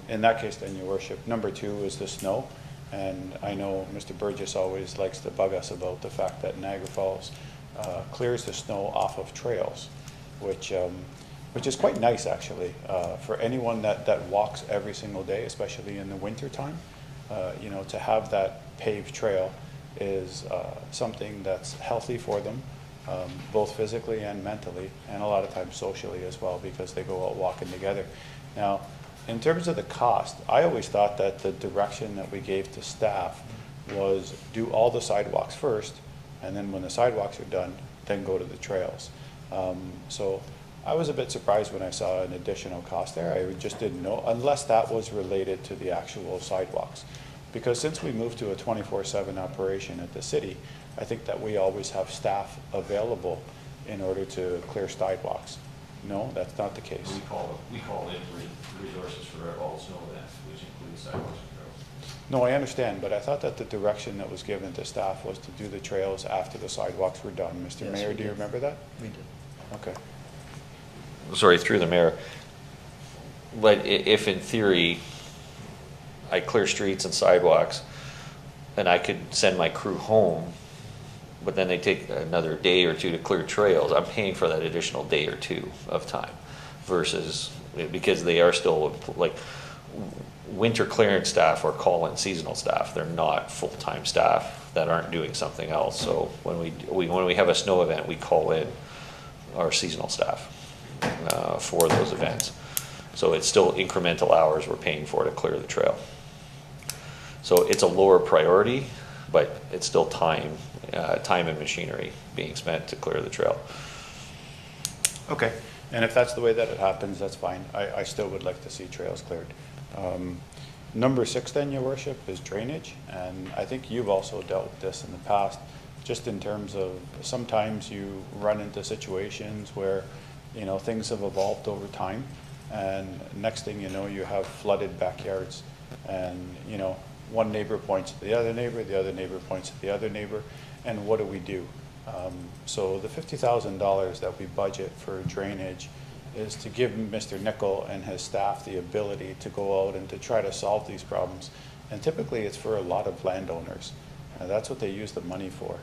In that case, then, Your Worship, number 2 is the snow. And I know Mr. Burgess always likes to bug us about the fact that Niagara Falls clears the snow off of trails, which is quite nice, actually, for anyone that walks every single day, especially in the winter time. You know, to have that paved trail is something that's healthy for them, both physically and mentally, and a lot of times socially as well, because they go out walking together. Now, in terms of the cost, I always thought that the direction that we gave to staff was do all the sidewalks first, and then when the sidewalks are done, then go to the trails. So I was a bit surprised when I saw an additional cost there. I just didn't know, unless that was related to the actual sidewalks. Because since we moved to a 24/7 operation at the city, I think that we always have staff available in order to clear sidewalks. No, that's not the case. We call in resources for all snow events, which includes sidewalks and trails. No, I understand, but I thought that the direction that was given to staff was to do the trails after the sidewalks were done. Mr. Mayor, do you remember that? We did. Okay. Sorry, through the mayor. But if in theory I clear streets and sidewalks, and I could send my crew home, but then they take another day or two to clear trails, I'm paying for that additional day or two of time versus, because they are still like winter clearance staff or call-in seasonal staff. They're not full-time staff that aren't doing something else. So when we have a snow event, we call in our seasonal staff for those events. So it's still incremental hours we're paying for to clear the trail. So it's a lower priority, but it's still time and machinery being spent to clear the trail. Okay, and if that's the way that it happens, that's fine. I still would like to see trails cleared. Number 6 then, Your Worship, is drainage, and I think you've also dealt with this in the past, just in terms of sometimes you run into situations where, you know, things have evolved over time, and next thing you know, you have flooded backyards, and, you know, one neighbor points at the other neighbor points at the other neighbor, and what do? So the $50,000 that we budget for drainage is to give Mr. Nickel and his staff the ability to go out and to try to solve these problems. And typically it's for a lot of landowners. That's what they use the money for.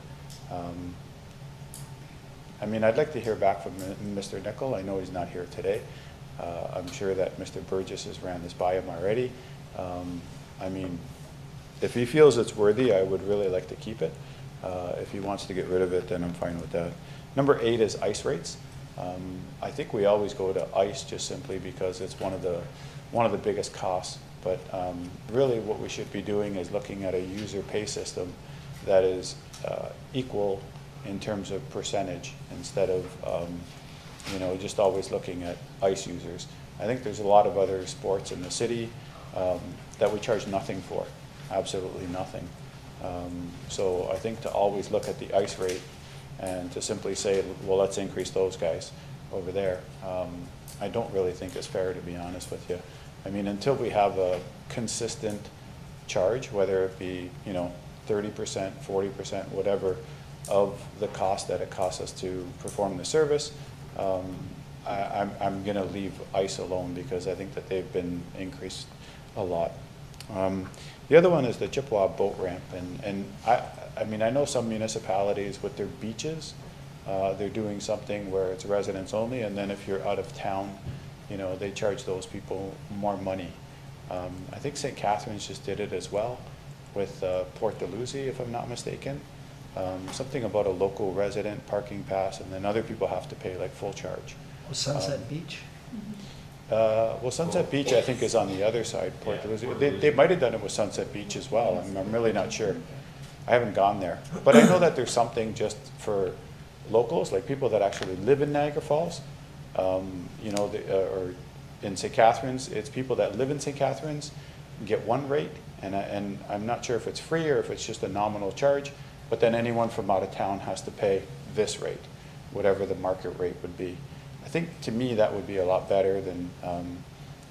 I mean, I'd like to hear back from Mr. Nickel. I know he's not here today. I'm sure that Mr. Burgess has ran this by him already. I mean, if he feels it's worthy, I would really like to keep it. If he wants to get rid of it, then I'm fine with that. Number 8 is ice rates. I think we always go to ice just simply because it's one of the biggest costs. But really what we should be doing is looking at a user pay system that is equal in terms of percentage instead of you know, just always looking at ice users. I think there's a lot of other sports in the city that we charge nothing for, absolutely nothing. So I think to always look at the ice rate and to simply say, well, let's increase those guys over there, I don't really think it's fair, to be honest with you. I mean, until we have a consistent charge, whether it be, you know, 30%, 40%, whatever, of the cost that it costs us to perform the service, I'm going to leave ice alone because I think that they've been increased a lot. The other one is the Chippewa boat ramp, and I mean, I know some municipalities with their beaches, they're doing something where it's residents only, and then if you're out of town, you know, they charge those people more money. I think St. Catharines just did it as well with Port Dalhousie, if I'm not mistaken. Something about a local resident parking pass, and then other people have to pay like full charge. Sunset Beach? Well, Sunset Beach, I think, is on the other side. Port Dalhousie. They might have done it with Sunset Beach as well. I'm really not sure. I haven't gone there. But I know that there's something just for locals, like people that actually live in Niagara Falls, you know, or in St. Catharines. It's people that live in St. Catharines get one rate, and I'm not sure if it's free or if it's just a nominal charge, but then anyone from out of town has to pay this rate, whatever the market rate would be. I think, to me, that would be a lot better than,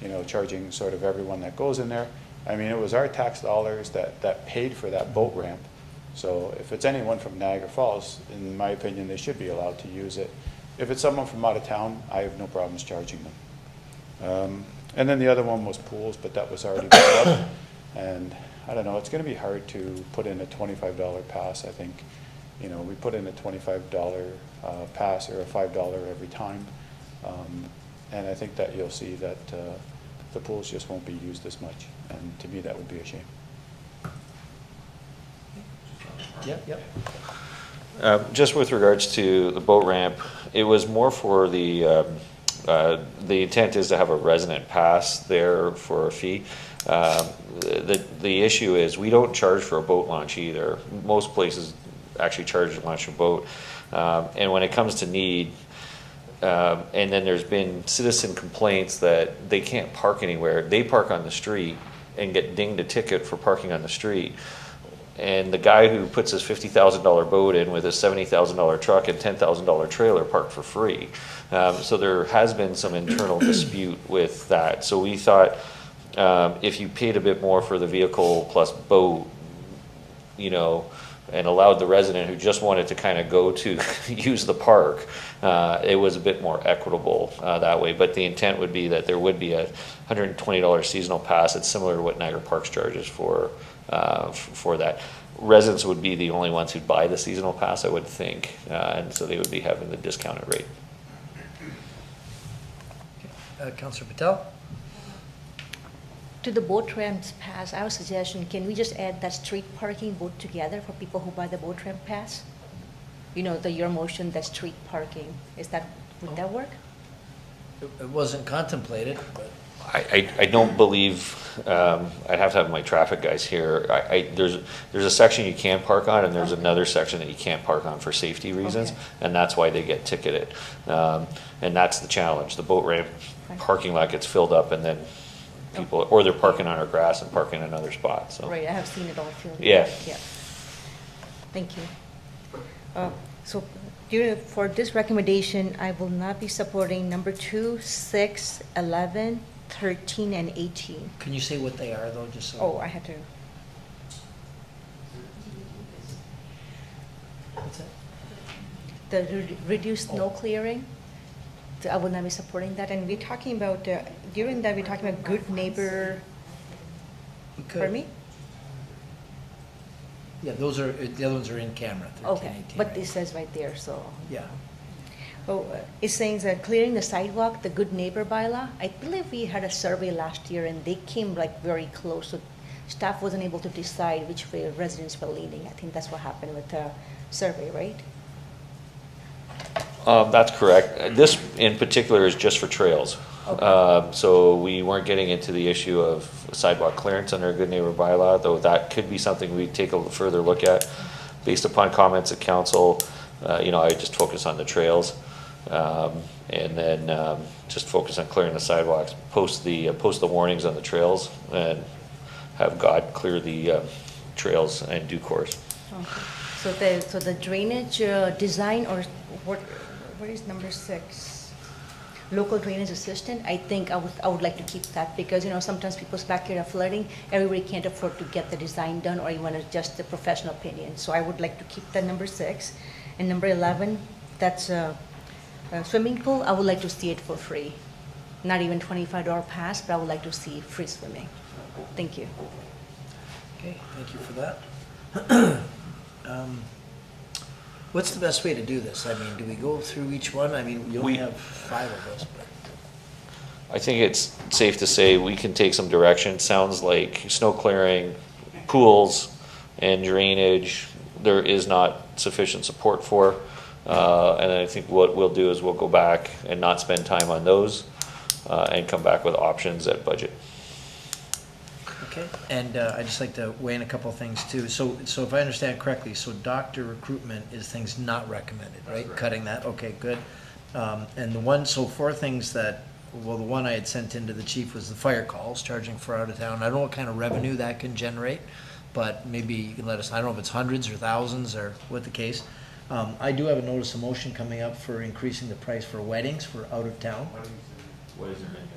you know, charging sort of everyone that goes in there. I mean, it was our tax dollars that paid for that boat ramp. So if it's anyone from Niagara Falls, in my opinion, they should be allowed to use it. If it's someone from out of town, I have no problems charging them. And then the other one was pools, but that was already built up. And I don't know, it's going to be hard to put in a $25 pass, I think. You know, we put in a $25 pass or a $5 every time. And I think that you'll see that the pools just won't be used as much. And to me, that would be a shame. Just with regards to the boat ramp, it was more for the intent is to have a resident pass there for a fee. The issue is we don't charge for a boat launch either. Most places actually charge to launch a boat. And when it comes to need, and then there's been citizen complaints that they can't park anywhere. They park on the street and get dinged a ticket for parking on the street. And the guy who puts his $50,000 boat in with his $70,000 truck and $10,000 trailer parked for free. So there has been some internal dispute with that. So we thought if you paid a bit more for the vehicle plus boat, you know, and allowed the resident who just wanted to kind of go to use the park, it was a bit more equitable that way. But the intent would be that there would be a $120 seasonal pass. It's similar to what Niagara Parks charges for that. Residents would be the only ones who'd buy the seasonal pass, I would think, and so they would be having the discounted rate. Councillor Patel? To the boat ramps pass, I have a suggestion, can we just add that street parking both together for people who buy the boat ramp pass? You know, your motion, that street parking, would that work? It wasn't contemplated, but. I don't believe, I'd have to have my traffic guys here. There's a section you can park on, and there's another section that you can't park on for safety reasons, and that's why they get ticketed. And that's the challenge. The boat ramp parking lot gets filled up, and then people, or they're parking on our grass and parking in another spot, so. Right, I have seen it all filled. Yeah. Yeah. Thank you. So for this recommendation, I will not be supporting number 2, 6, 11, 13, and 18. Can you say what they are, though, just so? Oh, I had to. What's that? The reduced snow clearing, I will not be supporting that. And we're talking about, during that, we're talking about good neighbor. Pardon me? Yeah, those are, the other ones are in camera, 13, Okay, 18. but it says right there, so. Yeah. Oh, it's saying that clearing the sidewalk, the good neighbor bylaw. I believe we had a survey last year and they came like very close. So staff wasn't able to decide which way residents were leaning. I think that's what happened with the survey, right? That's correct. This in particular is just for trails. Okay. So we weren't getting into the issue of sidewalk clearance under a good neighbor bylaw, though that could be something we take a further look at. Based upon comments at council, I just focus on the trails. And then just focus on clearing the sidewalks, post the warnings on the trails, and have God clear the trails in due course. Okay. So the drainage design, or what is number 6? Local drainage assistant. I think I would like to keep that because sometimes people's backyard are flooding. Everybody can't afford to get the design done, or even just the professional opinion. So I would like to keep that number 6, and number 11. That's swimming pool. I would like to see it for free. Not even $25 pass, but I would like to see free swimming. Thank you. Okay, thank you for that. What's the best way to do this? I mean, do we go through each one? I mean, you only have 5 of us, but. I think it's safe to say we can take some direction. Sounds like snow clearing, pools, and drainage, there is not sufficient support for. And I think what we'll do is we'll go back and not spend time on those and come back with options at budget. Okay, and I'd just like to weigh in a couple of things too. So if I understand correctly, so doctor recruitment is things not recommended, right? Cutting that, okay, good. And the 4 things that, well, the one I had sent into the chief was the fire calls, charging for out of town. I don't know what kind of revenue that can generate, but maybe you can let us, I don't know if it's hundreds or thousands or what the case. I do have a notice of motion coming up for increasing the price for weddings for out of town.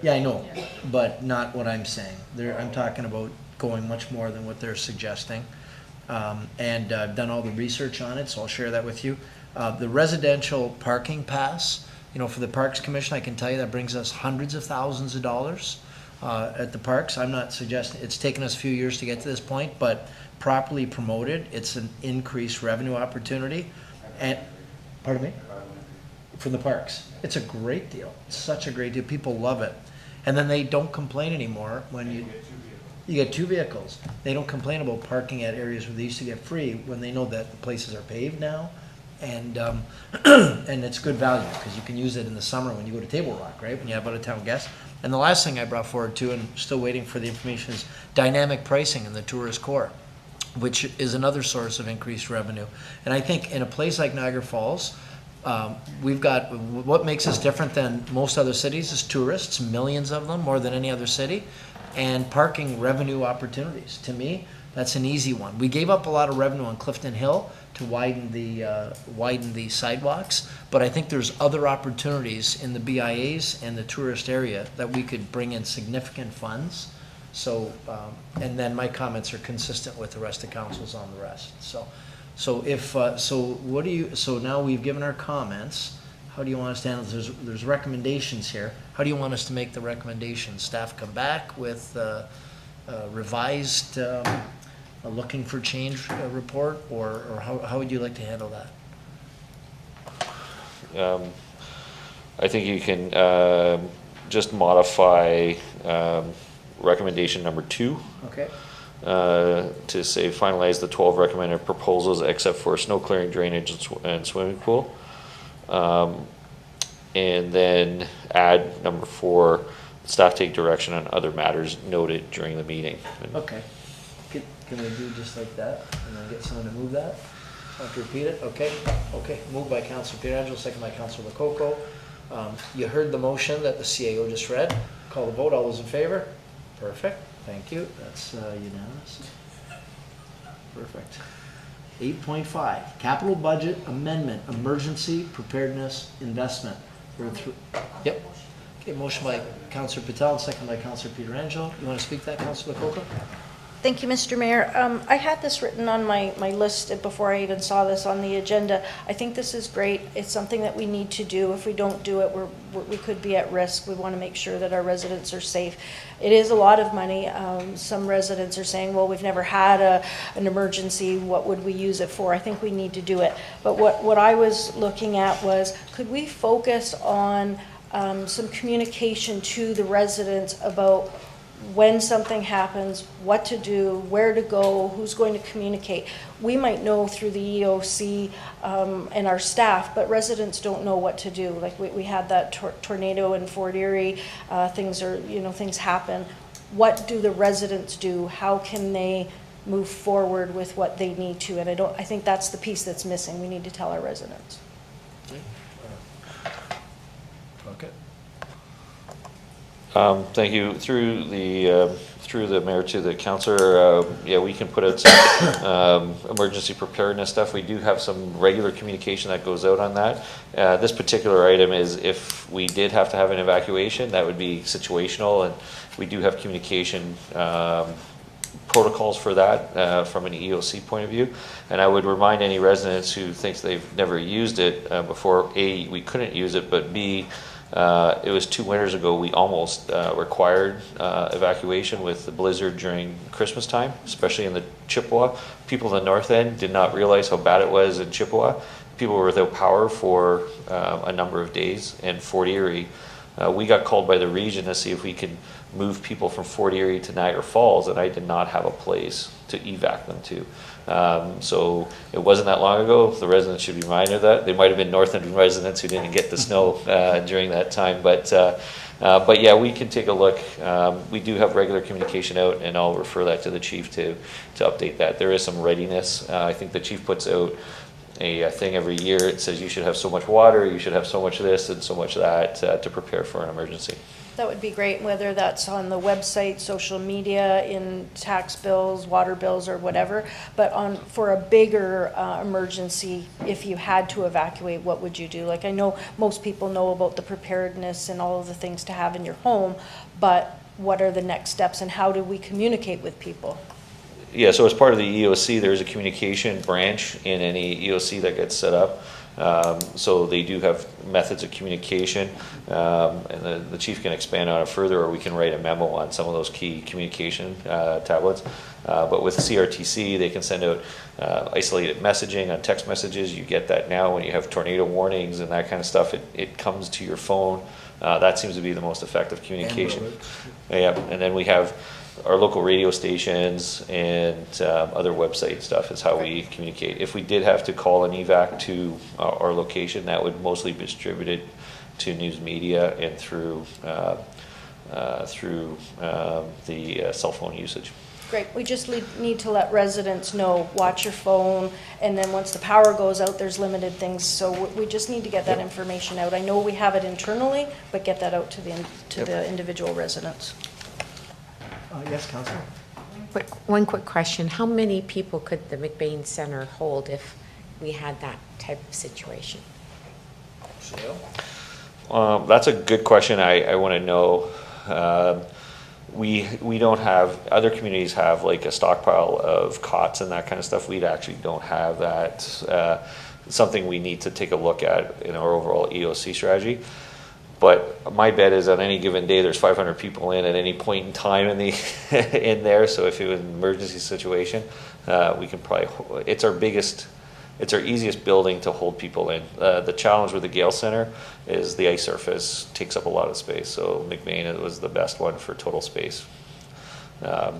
Yeah, I know, but not what I'm saying. I'm talking about going much more than what they're suggesting. And I've done all the research on it, so I'll share that with you. The residential parking pass, for the Parks Commission, I can tell you that brings us hundreds of thousands of dollars at the parks. I'm not suggesting, it's taken us a few years to get to this point, but properly promoted, it's an increased revenue opportunity. And, pardon me? For the parks. It's a great deal. It's such a great deal. People love it. And then they don't complain anymore when you get 2 vehicles. They don't complain about parking at areas where they used to get free when they know that the places are paved now. And and it's good value because you can use it in the summer when you go to Table Rock, right? When you have out-of-town guests. And the last thing I brought forward too, and still waiting for the information, is dynamic pricing in the tourist core, which is another source of increased revenue. And I think in a place like Niagara Falls, we've got, what makes us different than most other cities is tourists, millions of them, more than any other city, and parking revenue opportunities. To me, that's an easy one. We gave up a lot of revenue on Clifton Hill to widen the sidewalks, but I think there's other opportunities in the BIAs and the tourist area that we could bring in significant funds. So, and then my comments are consistent with the rest of councils on the rest. So, So if, so now we've given our comments. How do you want us to handle, there's recommendations here. How do you want us to make the recommendations? Staff come back with revised, looking for change report, or how would you like to handle that? I think you can just modify recommendation number 2. Okay. To say finalize the 12 recommended proposals except for snow clearing, drainage, and swimming pool. And then add number 4, staff take direction on other matters noted during the meeting. Okay. Can we do just like that and then get someone to move that? Have to repeat it? Okay. Okay. Moved by Councillor Pietrangelo, second by Councillor Lococo. You heard the motion that the CAO just read. Call the vote. All those in favor? Perfect. Thank you. That's unanimous. Perfect. 8.5, capital budget amendment, emergency preparedness investment. Yep. Okay, motion by Councillor Patel and second by Councillor Pietrangelo. You want to speak to that, Councillor Lococo? Thank you, Mr. Mayor. I had this written on my list before I even saw this on the agenda. I think this is great. It's something that we need to do. If we don't do it, we could be at risk. We want to make sure that our residents are safe. It is a lot of money. Some residents are saying, well, we've never had an emergency. What would we use it for? I think we need to do it. But what I was looking at was, could we focus on some communication to the residents about when something happens, what to do, where to go, who's going to communicate. We might know through the EOC and our staff, but residents don't know what to do. Like we had that tornado in Fort Erie, things happen. What do the residents do? How can they move forward with what they need to? And I think that's the piece that's missing. We need to tell our residents. Okay. Thank you. Through the mayor to the councillor, yeah, we can put out some emergency preparedness stuff. We do have some regular communication that goes out on that. This particular item is if we did have to have an evacuation, that would be situational, and we do have communication protocols for that from an EOC point of view. And I would remind any residents who thinks they've never used it before, A, we couldn't use it, but B, it was 2 winters ago we almost required evacuation with the blizzard during Christmas time, especially in the Chippewa. People in the north end did not realize how bad it was in Chippewa. People were without power for a number of days. And Fort Erie, we got called by the region to see if we could move people from Fort Erie to Niagara Falls, and I did not have a place to evac them to. So it wasn't that long ago. The residents should be reminded of that. They might have been North End residents who didn't get the snow during that time, but yeah, we can take a look. We do have regular communication out, and I'll refer that to the chief to update that. There is some readiness. I think the chief puts out a thing every year. It says you should have so much water, you should have so much this and so much that to prepare for an emergency. That would be great, whether that's on the website, social media, in tax bills, water bills, or whatever. But for a bigger emergency, if you had to evacuate, what would you do? Like, I know most people know about the preparedness and all of the things to have in your home, but what are the next steps and how do we communicate with people? Yeah, so as part of the EOC, there's a communication branch in any EOC that gets set up. So they do have methods of communication, and the chief can expand on it further, or we can write a memo on some of those key communication tablets. But with CRTC, they can send out isolated messaging on text messages. You get that now when you have tornado warnings and that kind of stuff. It comes to your phone. That seems to be the most effective communication. Yeah, and then we have our local radio stations and other website stuff is how we communicate. If we did have to call an evac to our location, that would mostly be distributed to news media and through the cell phone usage. Great. We just need to let residents know, watch your phone, and then once the power goes out, there's limited things. So we just need to get that information out. I know we have it internally, but get that out to the individual residents. Yes, Councillor. One quick question. How many people could the McBain Center hold if we had that type of situation? That's a good question. I want to know. we don't have, other communities have like a stockpile of cots and that kind of stuff. We actually don't have that. Something we need to take a look at in our overall EOC strategy. But my bet is on any given day, there's 500 people in at any point in time in the in there. So if it was an emergency situation, we can probably. It's our easiest building to hold people in. The challenge with the Gale Center is the ice surface takes up a lot of space. So McMain was the best one for total space. But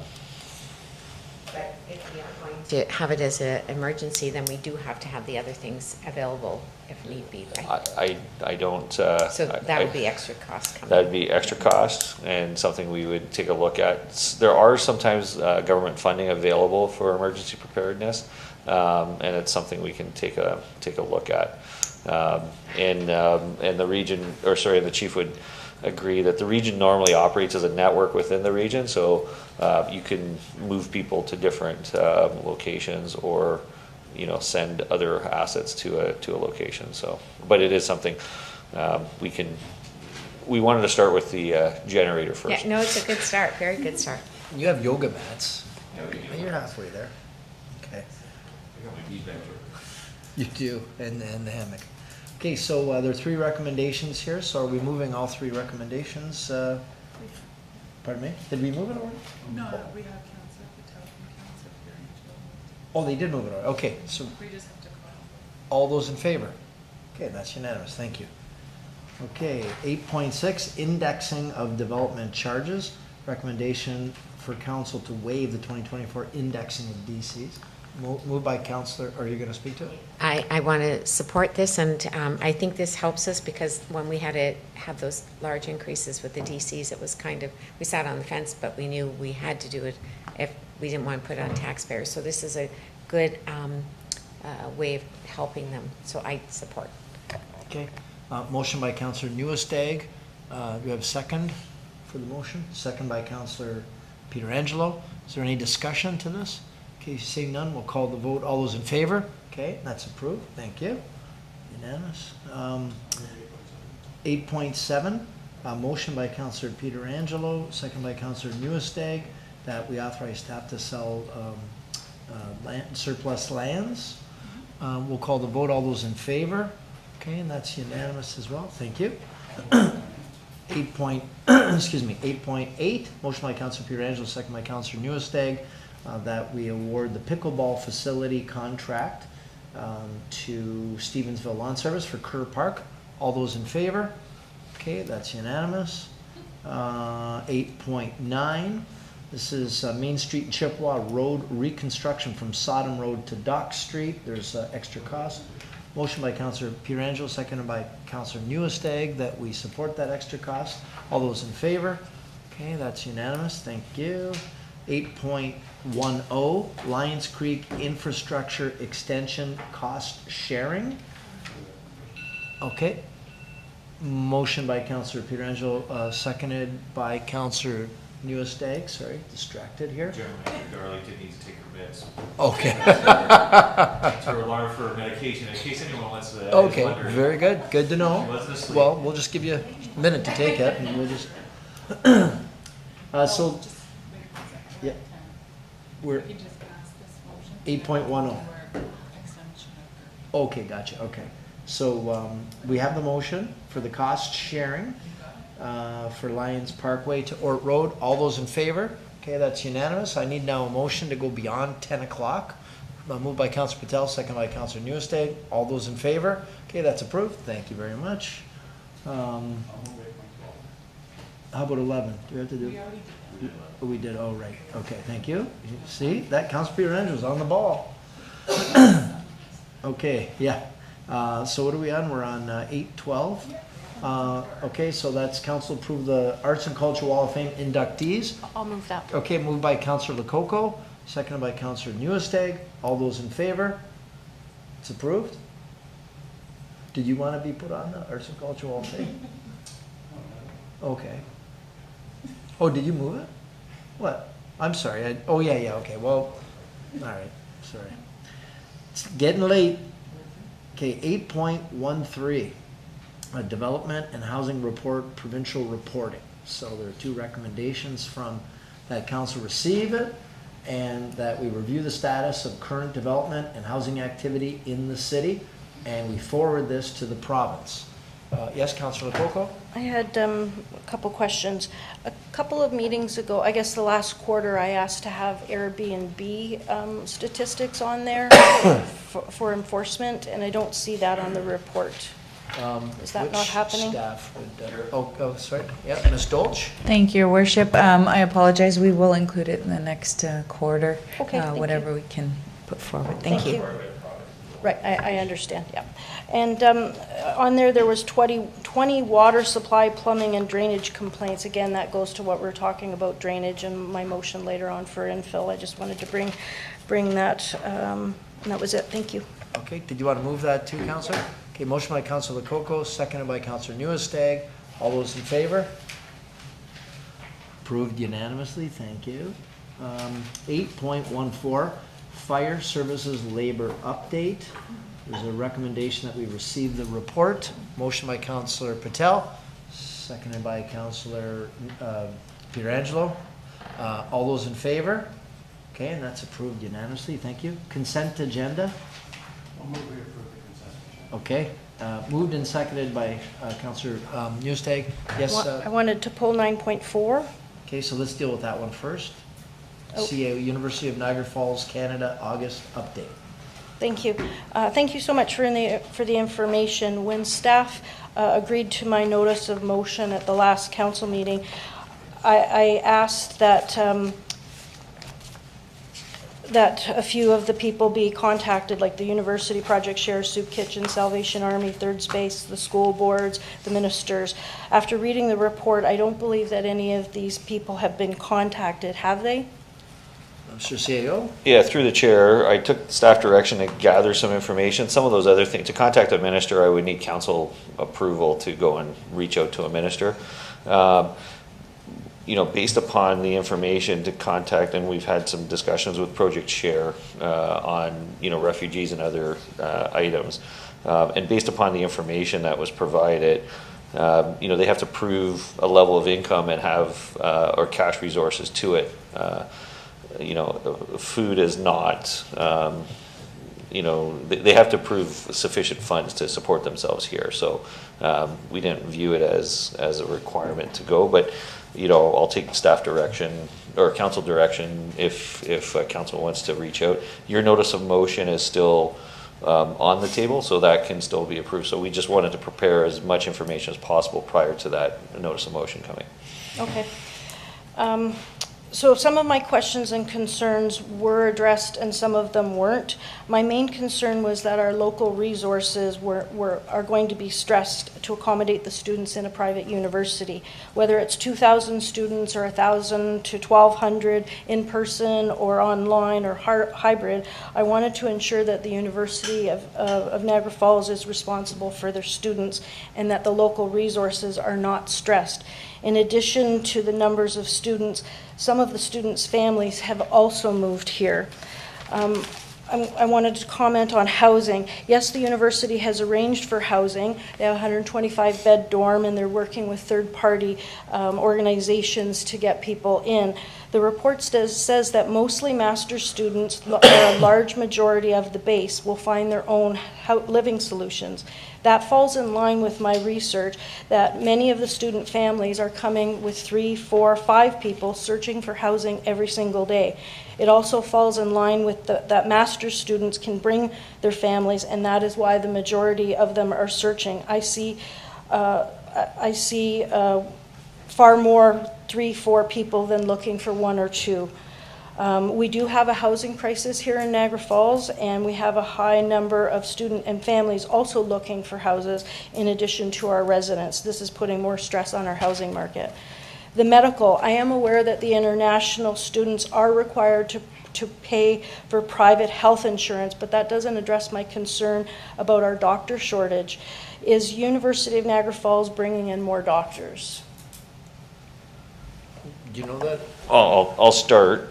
if we are going to have it as an emergency, then we do have to have the other things available if need be, right? I don't. So that would be extra cost coming. That'd be extra cost and something we would take a look at. There are sometimes government funding available for emergency preparedness, and it's something we can take a look at. And the region, or sorry, the chief would agree that the region normally operates as a network within the region, so you can move people to different locations or send other assets to a location. So, but it is something we wanted to start with the generator first. Yeah, no, it's a good start, very good start. You have yoga mats. You're halfway there. Okay. You do, and the hammock. Okay, so there are 3 recommendations here, so are we moving all 3 recommendations? Pardon me? Did we move it already? No, we have Councillor Patel and Councillor Pietrangelo. Oh, they did move it already. Okay, so We just have to call. all those in favor? Okay, that's unanimous, thank you. Okay, 8.6, indexing of development charges. Recommendation for council to waive the 2024 indexing of DCs. Moved by Councillor, are you going to speak to it? I want to support this, and I think this helps us because when we had to have those large increases with the DCs, it was kind of, we sat on the fence, but we knew we had to do it if we didn't want to put it on taxpayers. So this is a good way of helping them, so I support. Okay, motion by Councillor Newestag. Do we have a second for the motion? Second by Councillor Pietrangelo. Is there any discussion to this? Okay, seeing none, we'll call the vote. All those in favor? Okay, that's approved. Thank you. Unanimous. 8.7, motion by Councillor Pietrangelo, second by Councillor Newestag, that we authorize staff to sell surplus lands. We'll call the vote. All those in favor? Okay, and that's unanimous as well. Thank you. 8.8, motion by Councillor Pietrangelo, second by Councillor Newestag, that we award the pickleball facility contract to Stevensville Lawn Service for Kerr Park. All those in favor? Okay, that's unanimous. 8.9, this is Main Street and Chippewa Road reconstruction from Sodom Road to Dock Street. There's extra cost. Motion by Councillor Pietrangelo, seconded by Councillor Newestag, that we support that extra cost. All those in favor? Okay, that's unanimous. Thank you. 8.10, Lions Creek Infrastructure Extension Cost Sharing. Okay. Motion by Councillor Pietrangelo, seconded by Councillor Newestag. Sorry, distracted here. Darlington needs to take her meds. Okay. It's her alarm for medication, in case anyone wants to. Okay, very good. Good to know. She wasn't asleep. Well, we'll just give you a minute to take it, and we'll just. So, yeah, we're 8.10. Okay, gotcha. Okay, so we have the motion for the cost sharing for Lions Parkway to Ort Road. All those in favor? Okay, that's unanimous. I need now a motion to go beyond 10 o'clock. Moved by Councillor Patel, second by Councillor Newestag. All those in favor? Okay, that's approved. Thank you very much. How about 11? Do we have to do? We already did that. We did, oh, right. Okay, thank you. See, that Councillor Pietrangelo was on the ball. Okay, yeah. So what are we on? We're on 8.12. Okay, so that's council approve the Arts and Culture Wall of Fame inductees. I'll move that. Okay, moved by Councillor Lococo, seconded by Councillor Newestag. All those in favor? It's approved. Did you want to be put on the Arts and Culture Wall of Fame? Okay. Oh, did you move it? What? I'm sorry. Oh, yeah, okay. Well, all right. Sorry. It's getting late. Okay, 8.13. Development and Housing Report, Provincial Reporting. So there are two recommendations from that council receive it, and that we review the status of current development and housing activity in the city, and we forward this to the province. Yes, Councillor Lococo? I had a couple questions. A couple of meetings ago, I guess the last quarter, I asked to have Airbnb statistics on there for enforcement, and I don't see that on the report. Is that not happening? Staff would, sorry. Yeah, Ms. Dolch? Thank you, Your Worship. I apologize. We will include it in the next quarter. Okay, thank whatever you. we can put forward. Thank you. Right, I understand, yeah. And on there was 20 water supply, plumbing, and drainage complaints. Again, that goes to what we're talking about, drainage, and my motion later on for infill. I just wanted to bring that, and that was it. Thank you. Okay, did you want to move that too, Councillor? Okay, motion by Councillor Lococo, seconded by Councillor Newestag. All those in favor? Approved unanimously, thank you. 8.14, Fire Services Labor Update. There's a recommendation that we receive the report. Motion by Councillor Patel, seconded by Councillor Pietrangelo. All those in favor? Okay, and that's approved unanimously, thank you. Consent agenda. Okay, moved and seconded by Councillor Newstag. Yes. I wanted to pull 9.4. Okay, so let's deal with that one first. Oh. CA, University of Niagara Falls, Canada, August update. Thank you. Thank you so much for the information. When staff agreed to my notice of motion at the last council meeting, I asked that that a few of the people be contacted, like the University Project Share, Soup Kitchen, Salvation Army, Third Space, the school boards, the ministers. After reading the report, I don't believe that any of these people have been contacted, have they? Mr. CAO? Yeah, through the chair, I took staff direction to gather some information. Some of those other things, to contact a minister, I would need council approval to go and reach out to a minister. Based upon the information to contact, and we've had some discussions with Project Share on, refugees and other items. And based upon the information that was provided, they have to prove a level of income and have, or cash resources to it. Food is not, they have to prove sufficient funds to support themselves here. So we didn't view it as a requirement to go, but I'll take staff direction or council direction if council wants to reach out. Your notice of motion is still on the table, so that can still be approved. So we just wanted to prepare as much information as possible prior to that notice of motion coming. Okay. So some of my questions and concerns were addressed and some of them weren't. My main concern was that our local resources are going to be stressed to accommodate the students in a private university. Whether it's 2,000 students or 1,000 to 1,200 in person or online or hybrid, I wanted to ensure that the University of Niagara Falls is responsible for their students and that the local resources are not stressed. In addition to the numbers of students, some of the students' families have also moved here. I wanted to comment on housing. Yes, the university has arranged for housing. They have a 125-bed dorm, and they're working with third-party organizations to get people in. The report says that mostly master's students, or a large majority of the base, will find their own living solutions. That falls in line with my research that many of the student families are coming with 3, 4, 5 people searching for housing every single day. It also falls in line with that master's students can bring their families, and that is why the majority of them are searching. I see far more 3, 4 people than looking for 1 or 2. We do have a housing crisis here in Niagara Falls, and we have a high number of student and families also looking for houses in addition to our residents. This is putting more stress on our housing market. The medical, I am aware that the international students are required to pay for private health insurance, but that doesn't address my concern about our doctor shortage. Is University of Niagara Falls bringing in more doctors? Do you know that? I'll start.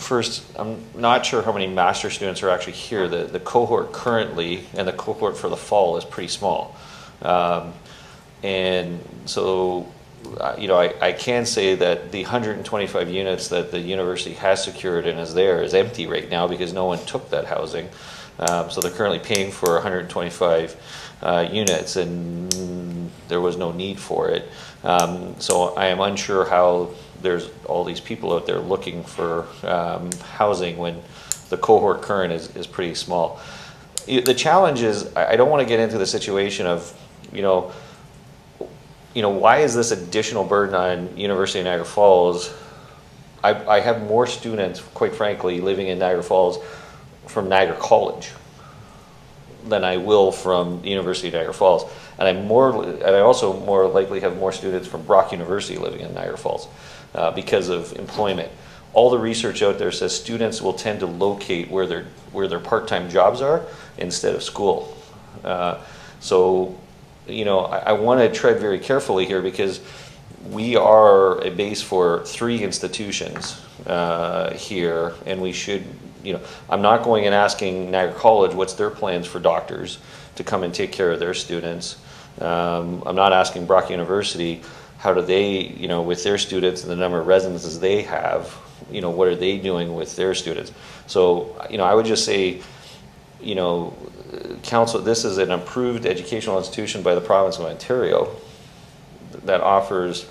First, I'm not sure how many master students are actually here. The cohort currently and the cohort for the fall is pretty small. And so, I can say that the 125 units that the university has secured and is there is empty right now because no one took that housing. So they're currently paying for 125 units, and there was no need for it. So I am unsure how there's all these people out there looking for housing when the cohort current is pretty small. The challenge is, I don't want to get into the situation of, why is this additional burden on University of Niagara Falls? I have more students, quite frankly, living in Niagara Falls from Niagara College than I will from the University of Niagara Falls. And I also more likely have more students from Brock University living in Niagara Falls because of employment. All the research out there says students will tend to locate where their part-time jobs are instead of school. So, I want to tread very carefully here because we are a base for 3 institutions here, and we should, I'm not going and asking Niagara College what's their plans for doctors to come and take care of their students. I'm not asking Brock University how do they, with their students and the number of residences they have, what are they doing with their students? So, I would just say, council, this is an approved educational institution by the province of Ontario that offers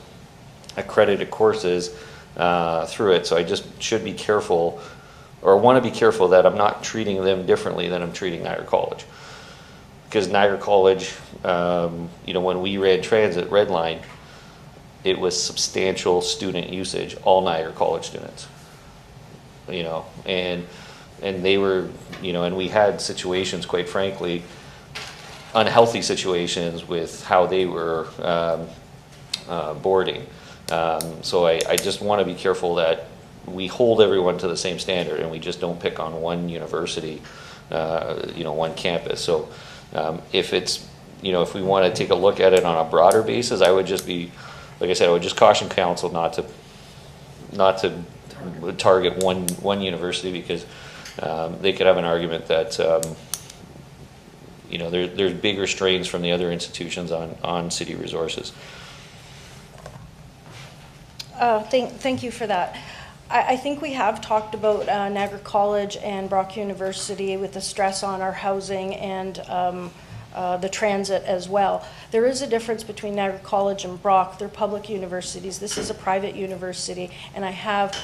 accredited courses through it. So I just should be careful, or want to be careful that I'm not treating them differently than I'm treating Niagara College. Because Niagara College, when we ran transit red line, it was substantial student usage, all Niagara College students. And they were, and we had situations, quite frankly, unhealthy situations with how they were boarding. So I just want to be careful that we hold everyone to the same standard and we just don't pick on one university, one campus. So if it's, if we want to take a look at it on a broader basis, I would just be, like I said, I would just caution council not to target one university because they could have an argument that there's bigger strains from the other institutions on city resources. Thank you for that. I think we have talked about Niagara College and Brock University with the stress on our housing and the transit as well. There is a difference between Niagara College and Brock. They're public universities. This is a private university, and I have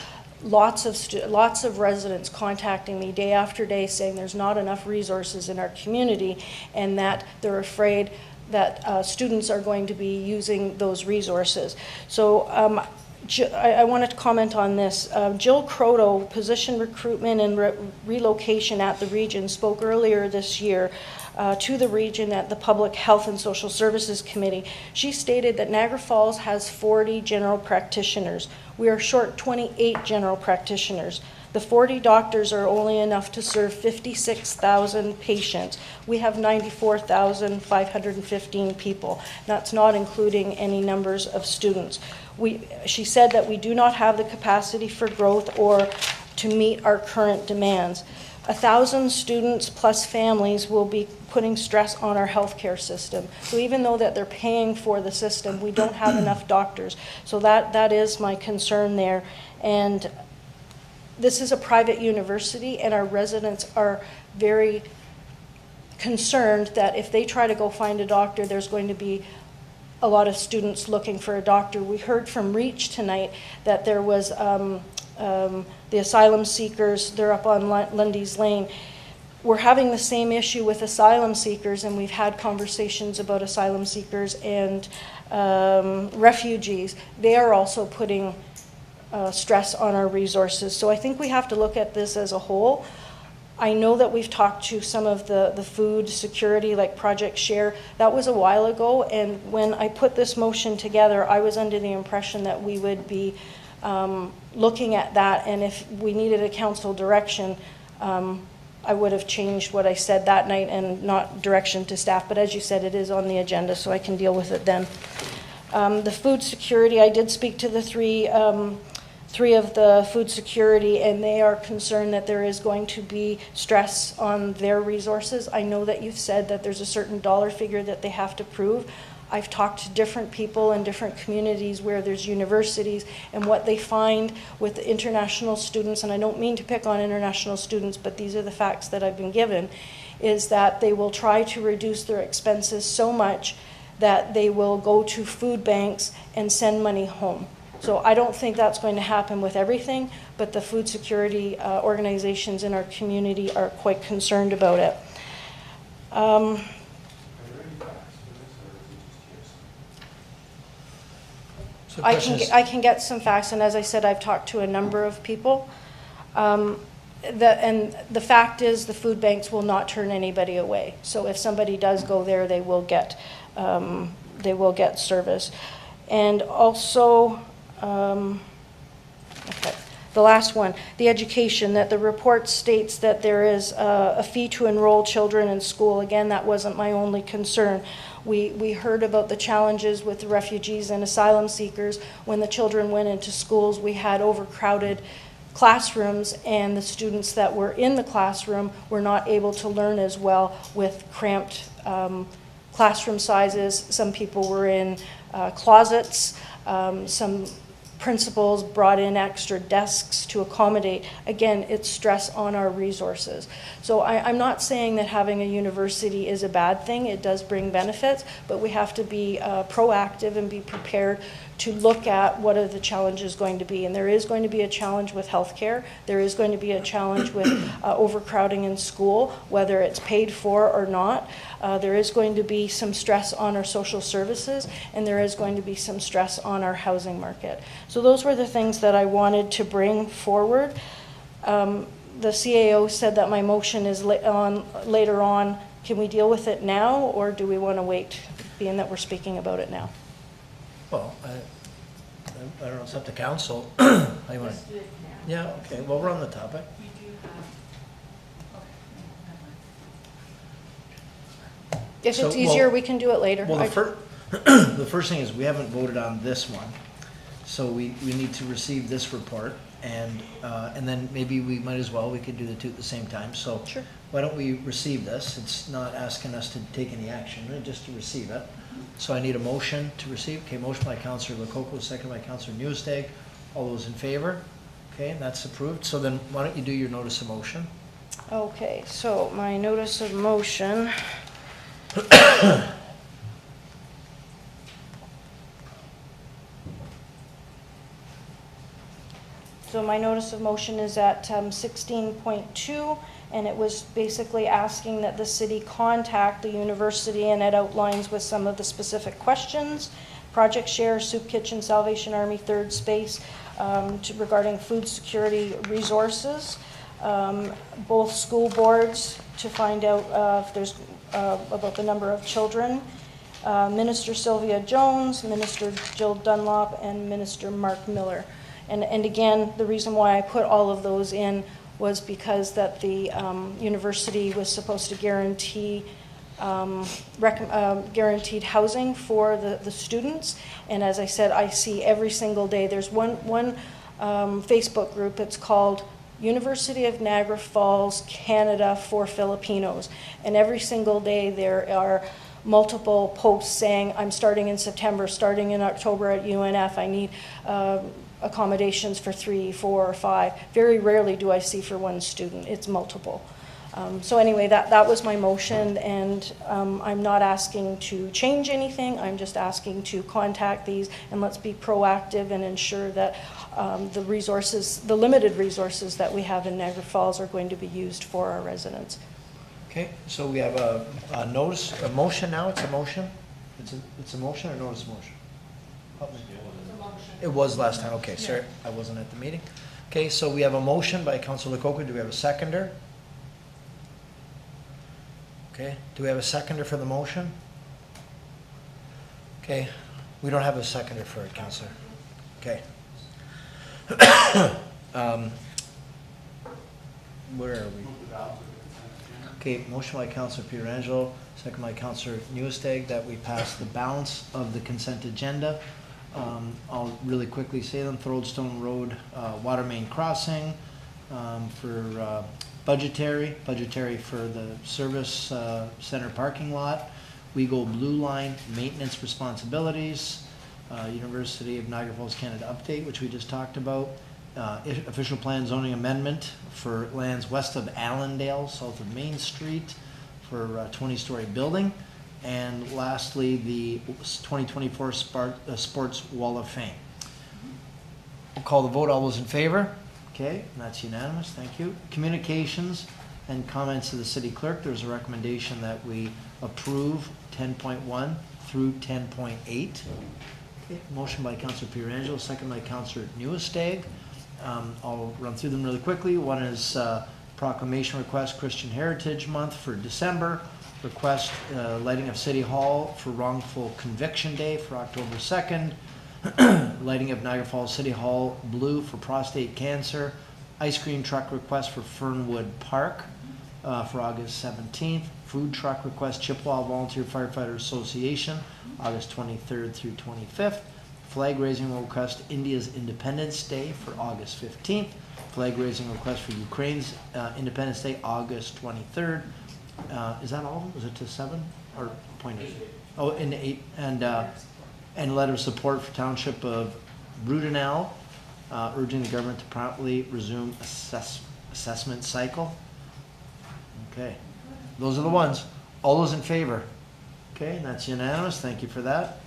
lots of residents contacting me day after day saying there's not enough resources in our community and that they're afraid that students are going to be using those resources. So I wanted to comment on this. Jill Croto, position recruitment and relocation at the region, spoke earlier this year to the region at the Public Health and Social Services Committee. She stated that Niagara Falls has 40 general practitioners. We are short 28 general practitioners. The 40 doctors are only enough to serve 56,000 patients. We have 94,515 people. That's not including any numbers of students. She said that we do not have the capacity for growth or to meet our current demands. 1,000 students plus families will be putting stress on our healthcare system. So even though that they're paying for the system, we don't have enough doctors. So that is my concern there. And this is a private university, and our residents are very concerned that if they try to go find a doctor, there's going to be a lot of students looking for a doctor. We heard from REACH tonight that there was the asylum seekers, they're up on Lundy's Lane. We're having the same issue with asylum seekers, and we've had conversations about asylum seekers and refugees. They are also putting stress on our resources. So I think we have to look at this as a whole. I know that we've talked to some of the food security, like Project Share. That was a while ago, and when I put this motion together, I was under the impression that we would be looking at that, and if we needed a council direction, I would have changed what I said that night and not direction to staff, but as you said, it is on the agenda, so I can deal with it then. The food security, I did speak to the three of the food security, and they are concerned that there is going to be stress on their resources. I know that you've said that there's a certain dollar figure that they have to prove. I've talked to different people in different communities where there's universities, and what they find with the international students, and I don't mean to pick on international students, but these are the facts that I've been given, is that they will try to reduce their expenses so much that they will go to food banks and send money home. So I don't think that's going to happen with everything, but the food security organizations in our community are quite concerned about it. I can get some facts, and as I said, I've talked to a number of people. And the fact is, the food banks will not turn anybody away. So if somebody does go there, they will get service. And also, okay, the last one, the education, that the report states that there is a fee to enroll children in school. Again, that wasn't my only concern. We heard about the challenges with the refugees and asylum seekers. When the children went into schools, we had overcrowded classrooms, and the students that were in the classroom were not able to learn as well with cramped classroom sizes. Some people were in closets. Some principals brought in extra desks to accommodate. Again, it's stress on our resources. So I'm not saying that having a university is a bad thing. It does bring benefits, but we have to be proactive and be prepared to look at what are the challenges going to be. And there is going to be a challenge with healthcare. There is going to be a challenge with overcrowding in school, whether it's paid for or not. There is going to be some stress on our social services, and there is going to be some stress on our housing market. So those were the things that I wanted to bring forward. The CAO said that my motion is later on. Can we deal with it now, or do we want to wait, being that we're speaking about it now? Well, I don't know, it's up to council. How you want to? Yeah, okay, well, we're on the topic. If it's easier, we can do it later. Well, the first thing is, we haven't voted on this one, so we need to receive this report, and then maybe we might as well, we could do the two at the same time. So sure. Why don't we receive this? It's not asking us to take any action, right? Just to receive it. So I need a motion to receive. Okay, motion by Councillor Lococo, second by Councillor Newstag. All those in favor? Okay, and that's approved. So then why don't you do your notice of motion? Okay, so my notice of motion. So my notice of motion is at 16.2, and it was basically asking that the city contact the university, and it outlines with some of the specific questions: project share, soup kitchen, Salvation Army, third space, regarding food security resources, both school boards to find out if there's about the number of children, Minister Sylvia Jones, Minister Jill Dunlop, and Minister Mark Miller. And again, the reason why I put all of those in was because that the university was supposed to guarantee guaranteed housing for the students. And as I said, I see every single day, there's one Facebook group, it's called University of Niagara Falls, Canada for Filipinos. And every single day there are multiple posts saying, I'm starting in September, starting in October at UNF, I need accommodations for 3, 4, or 5. Very rarely do I see for one student, it's multiple. So anyway, that was my motion, and I'm not asking to change anything, I'm just asking to contact these, and let's be proactive and ensure that the resources, the limited resources that we have in Niagara Falls are going to be used for our residents. Okay, so we have a motion now, it's a motion? It's a motion or notice of motion? It was last time, okay, sorry, I wasn't at the meeting. Okay, so we have a motion by Councillor Lococo, do we have a seconder? Okay, do we have a seconder for the motion? Okay, we don't have a seconder for it, Councillor. Okay. Where are we? Okay, motion by Councillor Pietrangelo, second by Councillor Newstag, that we pass the balance of the consent agenda. I'll really quickly say them. Throwstone Road water main crossing for budgetary for the service center parking lot. We Go Blue Line maintenance responsibilities, University of Niagara Falls, Canada update, which we just talked about, official plan zoning amendment for lands west of Allendale, south of Main Street for a 20-story building, and lastly, the 2024 Sports Wall of Fame. We'll call the vote. All those in favor? Okay, that's unanimous. Thank you. Communications and comments to the city clerk. There's a recommendation that we approve 10.1 through 10.8. Okay, motion by Councillor Pietrangelo, second by Councillor Newestag. I'll run through them really quickly. One is proclamation request Christian Heritage Month for December. Request lighting of City Hall for Wrongful Conviction Day for October 2nd. Lighting of Niagara Falls City Hall blue for prostate cancer. Ice cream truck request for Fernwood Park for August 17th. Food truck request Chippewa Volunteer Firefighter Association, August 23rd through 25th. Flag raising request India's Independence Day for August 15th. Flag raising request for Ukraine's Independence Day, August 23rd. Is that all of them? Was it to 7 or 0.8? Oh, in 8. And letter of support for Township of Brudenell, urging the government to promptly resume assessment cycle. Okay, those are the ones. All those in favor? Okay, and that's unanimous. Thank you for that.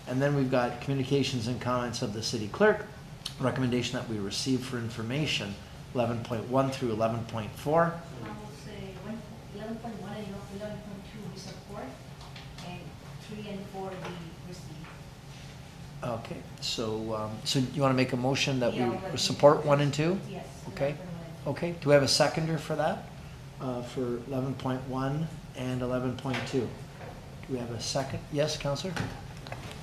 And then we've got communications and comments of the city clerk. Recommendation that we receive for information, 11.1 through 11.4. I will say 11.1 and 11.2 we support, and 3 and 4 we receive. Okay, so you want to make a motion that we support 1 and 2? Yes. Okay. Okay, do we have a seconder for that? For 11.1 and 11.2? Do we have a second? Yes, Councillor?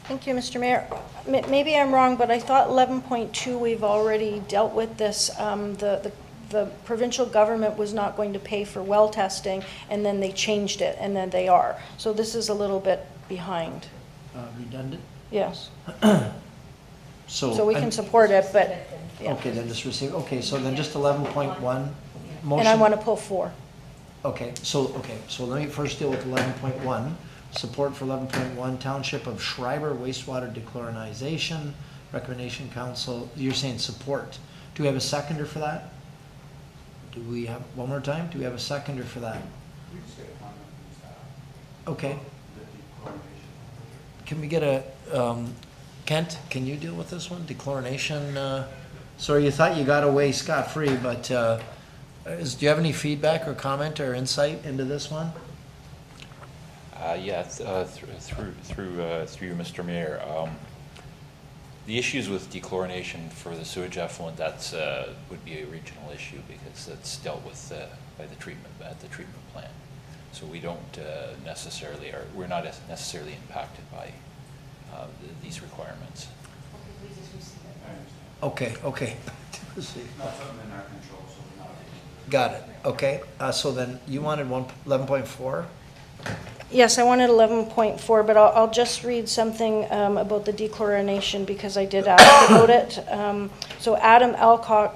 Thank you, Mr. Mayor. Maybe I'm wrong, but I thought 11.2, we've already dealt with this. The provincial government was not going to pay for well testing, and then they changed it, and then they are. So this is a little bit behind. Redundant? Yes. So we can support it, but, yeah. Okay, then just receive, okay, so then just 11.1 motion. And I want to pull 4. Okay, so let me first deal with 11.1. Support for 11.1, Township of Schreiber wastewater dechlorinization. Recommendation council, you're saying support. Do we have a seconder for that? Do we have, one more time, do we have a seconder for that? Okay. Can we get a, Kent, can you deal with this one? Dechlorination, sorry, you thought you got away scot-free, but do you have any feedback or comment or insight into this one? Yeah, through you, Mr. Mayor. The issues with dechlorination for the sewage effluent, that's would be a regional issue because that's dealt with by the treatment at the treatment plant. So we don't necessarily we're not necessarily impacted by these requirements. Okay, okay. Not something in our control, so we're not. Got it. Okay. So then you wanted 11.4? Yes, I wanted 11.4, but I'll just read something about the dechlorination because I did ask about it. So Adam Alcock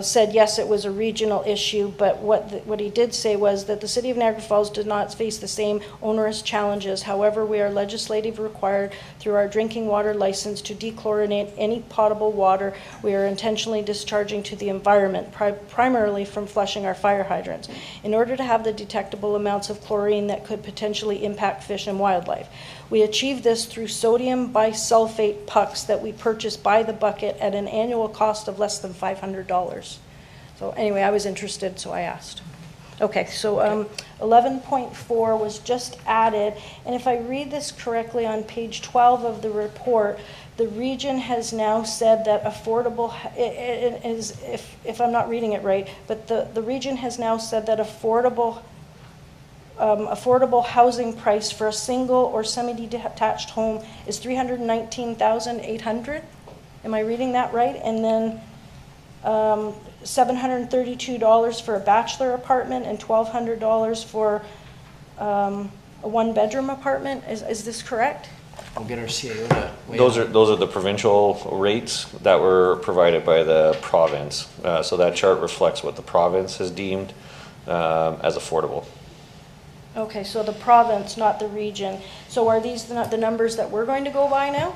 said, yes, it was a regional issue, but what he did say was that the City of Niagara Falls did not face the same onerous challenges. However, we are legislatively required through our drinking water license to dechlorinate any potable water we are intentionally discharging to the environment, primarily from flushing our fire hydrants, in order to have the detectable amounts of chlorine that could potentially impact fish and wildlife. We achieve this through sodium bisulfate pucks that we purchase by the bucket at an annual cost of less than $500. So anyway, I was interested, so I asked. Okay, so 11.4 was just added, and if I read this correctly on page 12 of the report, the region has now said that affordable, if I'm not reading it right, but the region has now said that affordable housing price for a single or semi-detached home is $319,800. Am I reading that right? And then $732 for a bachelor apartment and $1,200 for a one-bedroom apartment. Is this correct? I'll get our CAO to weigh Those in. are the provincial rates that were provided by the province. So that chart reflects what the province has deemed as affordable. Okay, so the province, not the region. So are these the numbers that we're going to go by now?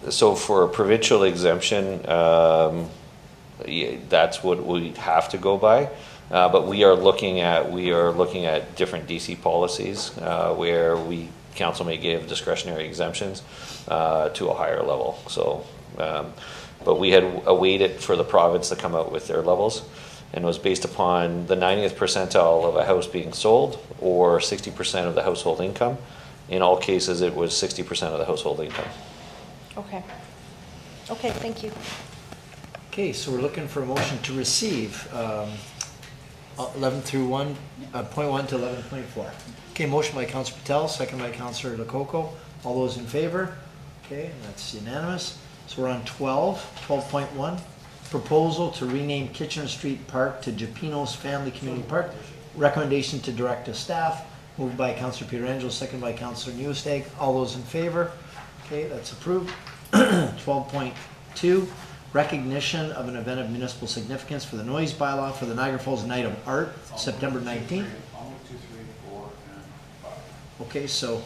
So for a provincial exemption, yeah, that's what we have to go by. But we are looking at different DC policies where council may give discretionary exemptions to a higher level. So, but we had awaited for the province to come out with their levels, and it was based upon the 90th percentile of a house being sold or 60% of the household income. In all cases, it was 60% of the household income. Okay. Okay, thank you. Okay, so we're looking for a motion to receive 11 through 1, point 1 to 11.4. Okay, motion by Councillor Patel, second by Councillor Lococo. All those in favor? Okay, that's unanimous. So we're on 12.1. Proposal to rename Kitchener Street Park to Japino's Family Community Park. Recommendation to direct to staff. Moved by Councillor Pietrangelo, second by Councillor Newstag. All those in favor? Okay, that's approved. 12.2. Recognition of an event of municipal significance for the noise bylaw for the Niagara Falls Night of Art, September 19th. Okay, so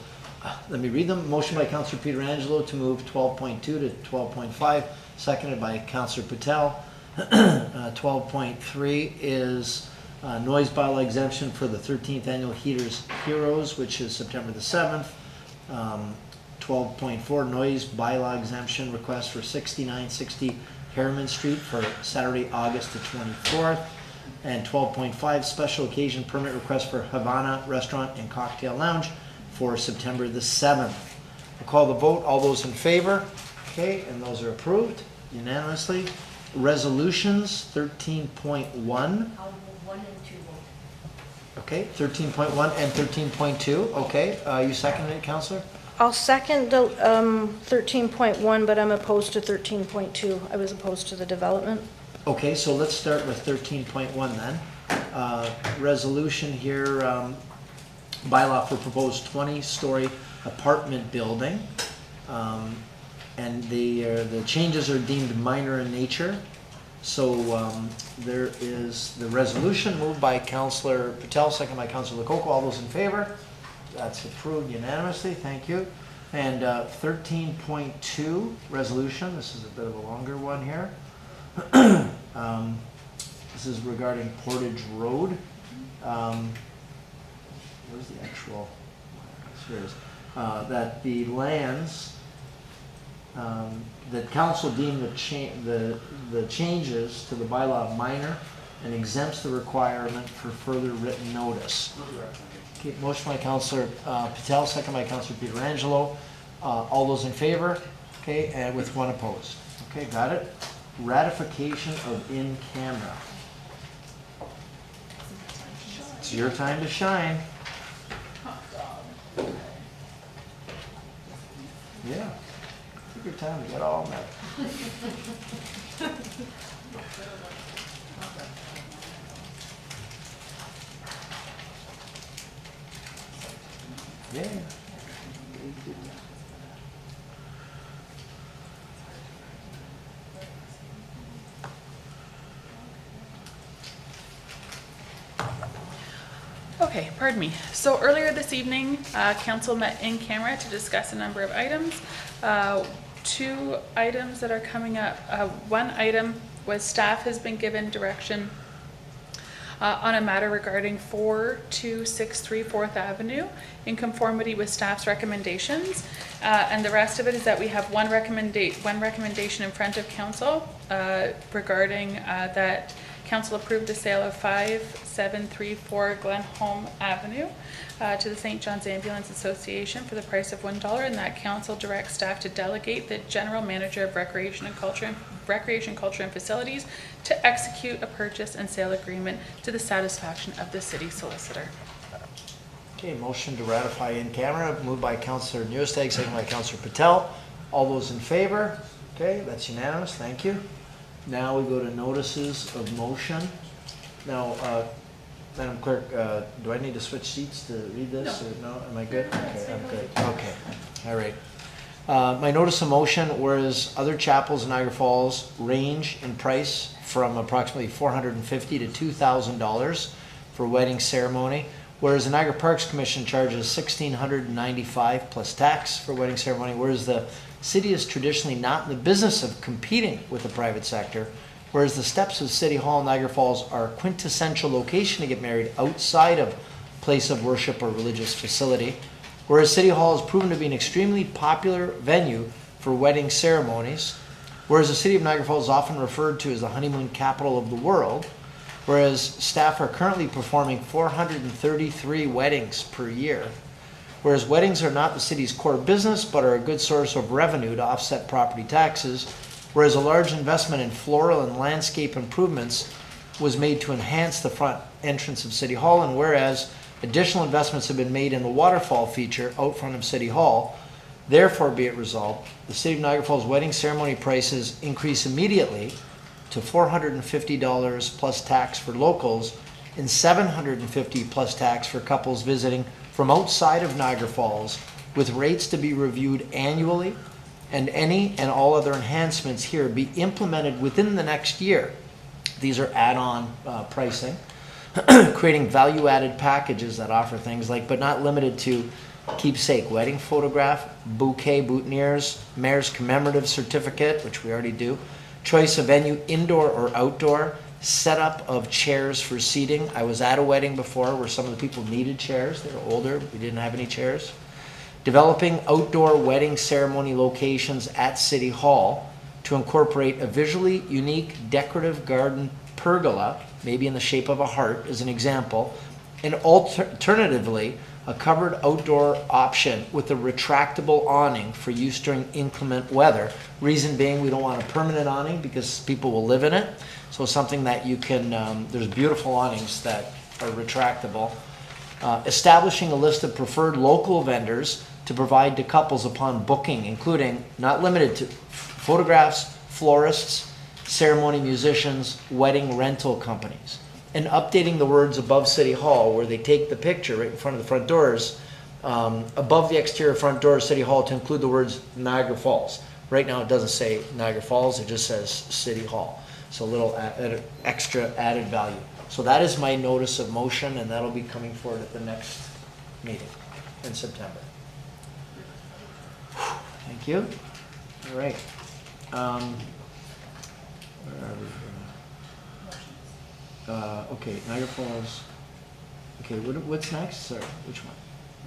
let me read them. Motion by Councillor Pietrangelo to move 12.2 to 12.5, seconded by Councillor Patel. 12.3 is noise bylaw exemption for the 13th annual Heroes, which is September the 7th. 12.4 noise bylaw exemption request for 6960 Harriman Street for Saturday, August the 24th. And 12.5 special occasion permit request for Havana Restaurant and Cocktail Lounge for September the 7th. I'll call the vote. All those in favor? Okay, and those are approved unanimously. Resolutions 13.1. I'll move 1 and 2 vote. Okay, 13.1 and 13.2. Okay, you seconded it, Councillor? I'll second the 13.1, but I'm opposed to 13.2. I was opposed to the development. Okay, so let's start with 13.1 then. Resolution here, bylaw for proposed 20-story apartment building. And the changes are deemed minor in nature. So there is the resolution moved by Councillor Patel, second by Councillor Lococo. All those in favor? That's approved unanimously, thank you. And 13.2 resolution, this is a bit of a longer one here. This is regarding Portage Road. Where's the actual, here it is. That the lands, that council deemed the changes to the bylaw minor and exempts the requirement for further written notice. Okay, motion by Councillor Patel, second by Councillor Pietrangelo. All those in favor? Okay, and with one opposed. Okay, got it. Ratification of in camera. It's your time to shine. Yeah, take your time to get all that. Yeah. Okay, pardon me. So earlier this evening, council met in camera to discuss a number of items. 2 items that are coming up. One item was staff has been given direction on a matter regarding 4263 4th Avenue in conformity with staff's recommendations. And the rest of it is that we have one recommendation in front of council regarding that council approved the sale of 5734 Glenholm Avenue to the St. John's Ambulance Association for the price of $1, and that council directs staff to delegate the general manager of Recreation, Culture and Facilities to execute a purchase and sale agreement to the satisfaction of the city solicitor. Okay, motion to ratify in camera, moved by Councillor Newstag, second by Councillor Patel. All those in favor? Okay, that's unanimous, thank you. Now we go to notices of motion. Now, Madam Clerk, do I need to switch seats to read this? No. Or no? Am I good? Okay, I'm good. Okay, all right. My notice of motion, whereas other chapels in Niagara Falls range in price from approximately $450 to $2,000 for wedding ceremony, Whereas the Niagara Parks Commission charges $1,695 plus tax for wedding ceremony, whereas the city is traditionally not in the business of competing with the private sector, whereas the steps of City Hall in Niagara Falls are a quintessential location to get married outside of place of worship or religious facility, whereas City Hall has proven to be an extremely popular venue for wedding ceremonies, whereas the city of Niagara Falls is often referred to as the honeymoon capital of the world, whereas staff are currently performing 433 weddings per year, whereas weddings are not the city's core business but are a good source of revenue to offset property taxes, whereas a large investment in floral and landscape improvements was made to enhance the front entrance of City Hall, and whereas additional investments have been made in the waterfall feature out front of City Hall, therefore be it resolved, the City of Niagara Falls wedding ceremony prices increase immediately to $450 plus tax for locals and $750 plus tax for couples visiting from outside of Niagara Falls, with rates to be reviewed annually and any and all other enhancements here be implemented within the next year. These are add-on pricing, creating value-added packages that offer things like, but not limited to, keepsake wedding photograph, bouquet boutonnieres, mayor's commemorative certificate, which we already do, choice of venue, indoor or outdoor, setup of chairs for seating. I was at a wedding before where some of the people needed chairs. They were older. We didn't have any chairs. Developing outdoor wedding ceremony locations at City Hall to incorporate a visually unique decorative garden pergola, maybe in the shape of a heart as an example, and alternatively, a covered outdoor option with a retractable awning for use during inclement weather. Reason being, we don't want a permanent awning because people will live in it. So something that you can, there's beautiful awnings that are retractable. Establishing a list of preferred local vendors to provide to couples upon booking, including, not limited to, photographs, florists, ceremony musicians, wedding rental companies. And updating the words above City Hall where they take the picture right in front of the front doors, above the exterior front door of City Hall to include the words Niagara Falls. Right now it doesn't say Niagara Falls, it just says City Hall. So a little extra added value. So that is my notice of motion, and that'll be coming forward at the next meeting in September. Thank you. All right. Where are we? Okay, Niagara Falls. Okay, what's next? Sorry, which one?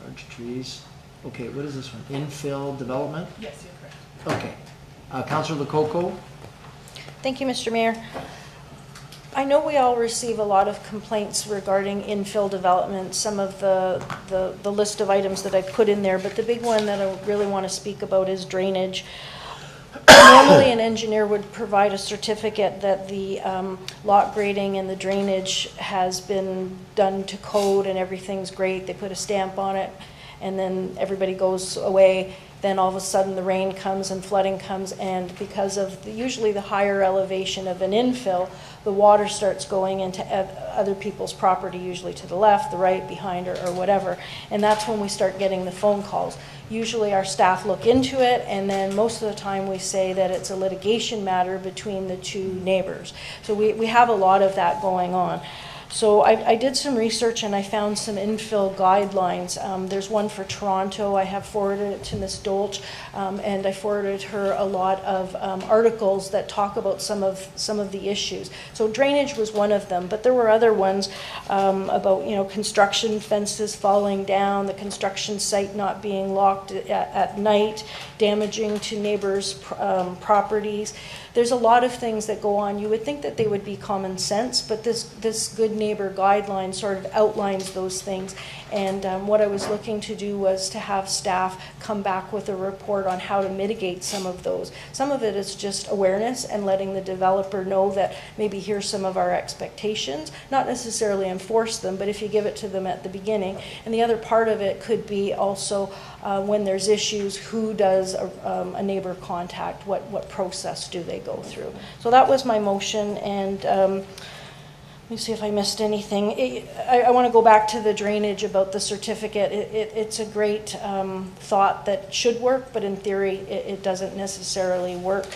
Large trees. Okay, what is this one? Infill development? Yes, you're correct. Okay. Councillor Lococo. Thank you, Mr. Mayor. I know we all receive a lot of complaints regarding infill development, some of the list of items that I put in there, but the big one that I really want to speak about is drainage. Normally, an engineer would provide a certificate that the lot grading and the drainage has been done to code and everything's great. They put a stamp on it, and then everybody goes away. Then all of a sudden the rain comes and flooding comes, and because of usually the higher elevation of an infill, the water starts going into other people's property, usually to the left, the right, behind, or whatever. And that's when we start getting the phone calls. Usually our staff look into it, and then most of the time we say that it's a litigation matter between the two neighbors. So we have a lot of that going on. So I did some research and I found some infill guidelines. There's one for Toronto. I have forwarded it to Ms. Dolch, and I forwarded her a lot of articles that talk about some of the issues. So drainage was one of them, but there were other ones about construction fences falling down, the construction site not being locked at night, damaging to neighbors' properties. There's a lot of things that go on. You would think that they would be common sense, but this good neighbor guideline sort of outlines those things. And what I was looking to do was to have staff come back with a report on how to mitigate some of those. Some of it is just awareness and letting the developer know that maybe here's some of our expectations, not necessarily enforce them, but if you give it to them at the beginning. And the other part of it could be also when there's issues, who does a neighbor contact, what process do they go through. So that was my motion, and let me see if I missed anything. I want to go back to the drainage about the certificate. It's a great thought that should work, but in theory it doesn't necessarily work.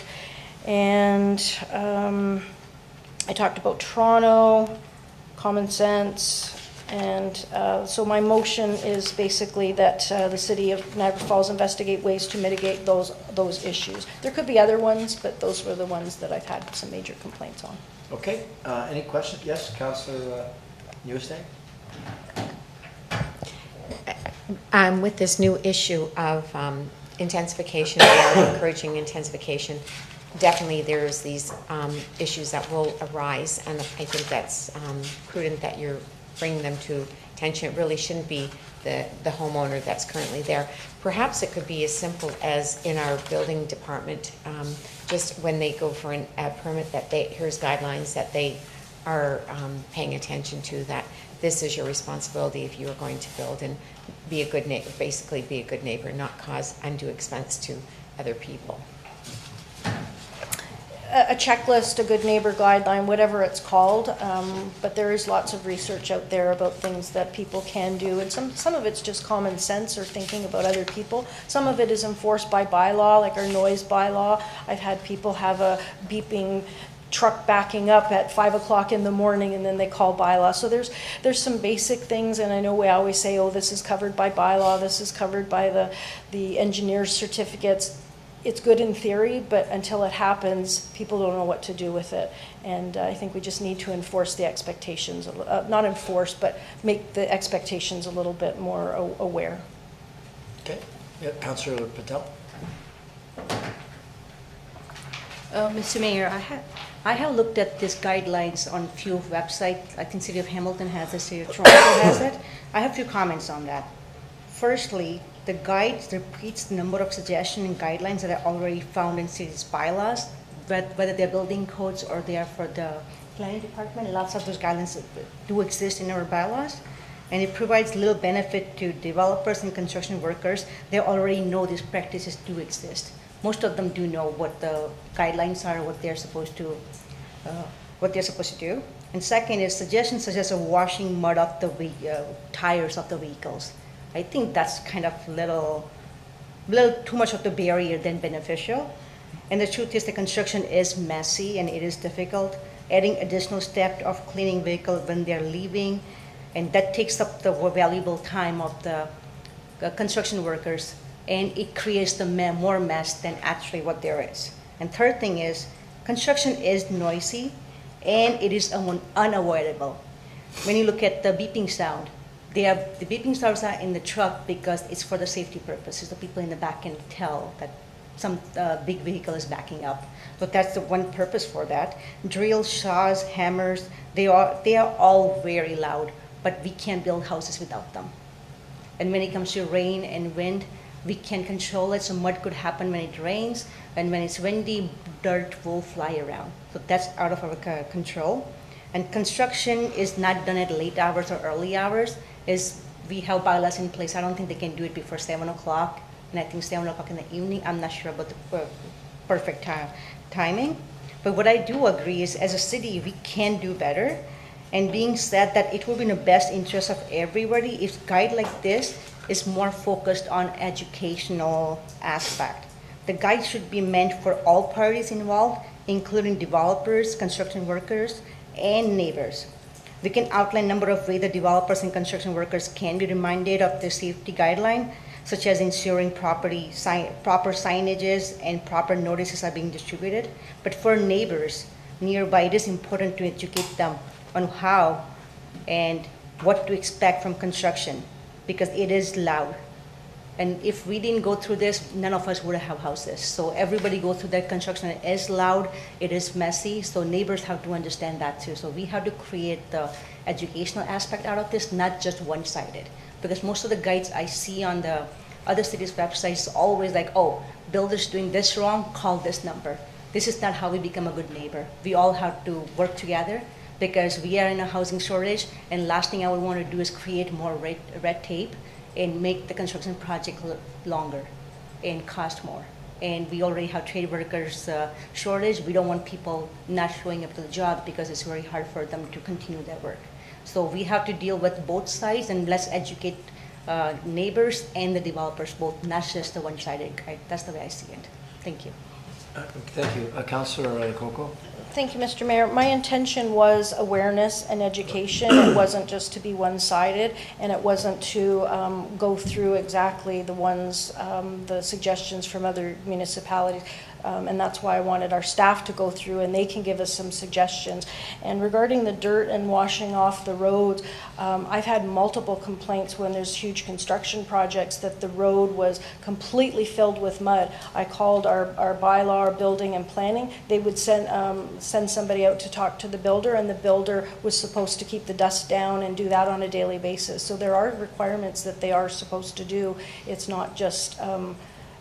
And I talked about Toronto, common sense, And so my motion is basically that the city of Niagara Falls investigate ways to mitigate those issues. There could be other ones, but those were the ones that I've had some major complaints on. Okay, any questions? Yes, Councillor Newstead? With this new issue of intensification, we are encouraging intensification. Definitely there's these issues that will arise, and I think that's prudent that you're bringing them to attention. It really shouldn't be the homeowner that's currently there. Perhaps it could be as simple as in our building department, just when they go for a permit, that here's guidelines that they are paying attention to, that this is your responsibility if you are going to build, and be a good neighbor, basically be a good neighbor, not cause undue expense to other people. A checklist, a good neighbor guideline, whatever it's called, but there is lots of research out there about things that people can do, and some of it's just common sense or thinking about other people. Some of it is enforced by bylaw, like our noise bylaw. I've had people have a beeping truck backing up at 5 o'clock in the morning, and then they call bylaw. So there's some basic things, and I know we always say, oh, this is covered by bylaw, this is covered by the engineer's certificates. It's good in theory, but until it happens, people don't know what to do with it. And I think we just need to enforce the expectations, not enforce, but make the expectations a little bit more aware. Okay, yeah, Councillor Patel. Mr. Mayor, I have looked at these guidelines on a few websites. I think City of Hamilton has it, City of Toronto has it. I have a few comments on that. Firstly, the guide repeats the number of suggestions and guidelines that are already found in city's bylaws, whether they're building codes or they are for the planning department. Lots of those guidelines do exist in our bylaws, and it provides little benefit to developers and construction workers. They already know these practices do exist. Most of them do know what the guidelines are, what they're supposed to do. And second is suggestions such as washing mud off the tires of the vehicles. I think that's kind of little too much of the barrier than beneficial. And the truth is the construction is messy and it is difficult. Adding additional step of cleaning vehicles when they're leaving, and that takes up the valuable time of the construction workers, and it creates more mess than actually what there is. And third thing is, construction is noisy and it is unavoidable. When you look at the beeping sound, the beeping sounds are in the truck because it's for the safety purposes. The people in the back can tell that some big vehicle is backing up. So that's the one purpose for that. Drills, saws, hammers, they are all very loud, but we can't build houses without them. And when it comes to rain and wind, we can control it, so mud could happen when it rains, and when it's windy, dirt will fly around. So that's out of our control. And construction is not done at late hours or early hours. We have bylaws in place. I don't think they can do it before 7 o'clock, and I think 7 o'clock in the evening. I'm not sure about the perfect timing. But what I do agree is, as a city, we can do better. And being said that it will be in the best interest of everybody if guide like this is more focused on educational aspect. The guide should be meant for all parties involved, including developers, construction workers, and neighbors. We can outline a number of ways that developers and construction workers can be reminded of the safety guideline, such as ensuring proper signages and proper notices are being distributed. But for neighbors nearby, it is important to educate them on how and what to expect from construction, because it is loud. And if we didn't go through this, none of us would have houses. So everybody go through that construction. It is loud, it is messy, so neighbors have to understand that too. So we have to create the educational aspect out of this, not just one-sided. Because most of the guides I see on the other cities' websites always like, oh, builders doing this wrong, call this number. This is not how we become a good neighbor. We all have to work together, because we are in a housing shortage, and last thing I would want to do is create more red tape and make the construction project longer and cost more. And we already have trade workers shortage. We don't want people not showing up to the job because it's very hard for them to continue their work. So we have to deal with both sides, and let's educate neighbors and the developers both, not just the one-sided guide. That's the way I see it. Thank you. Thank you. Councillor Lococo. Thank you, Mr. Mayor. My intention was awareness and education. It wasn't just to be one-sided, and it wasn't to go through exactly the ones, the suggestions from other municipalities. And that's why I wanted our staff to go through, and they can give us some suggestions. And regarding the dirt and washing off the roads, I've had multiple complaints when there's huge construction projects that the road was completely filled with mud. I called our bylaw, our building and planning. They would send somebody out to talk to the builder, and the builder was supposed to keep the dust down and do that on a daily basis. So there are requirements that they are supposed to do. It's not just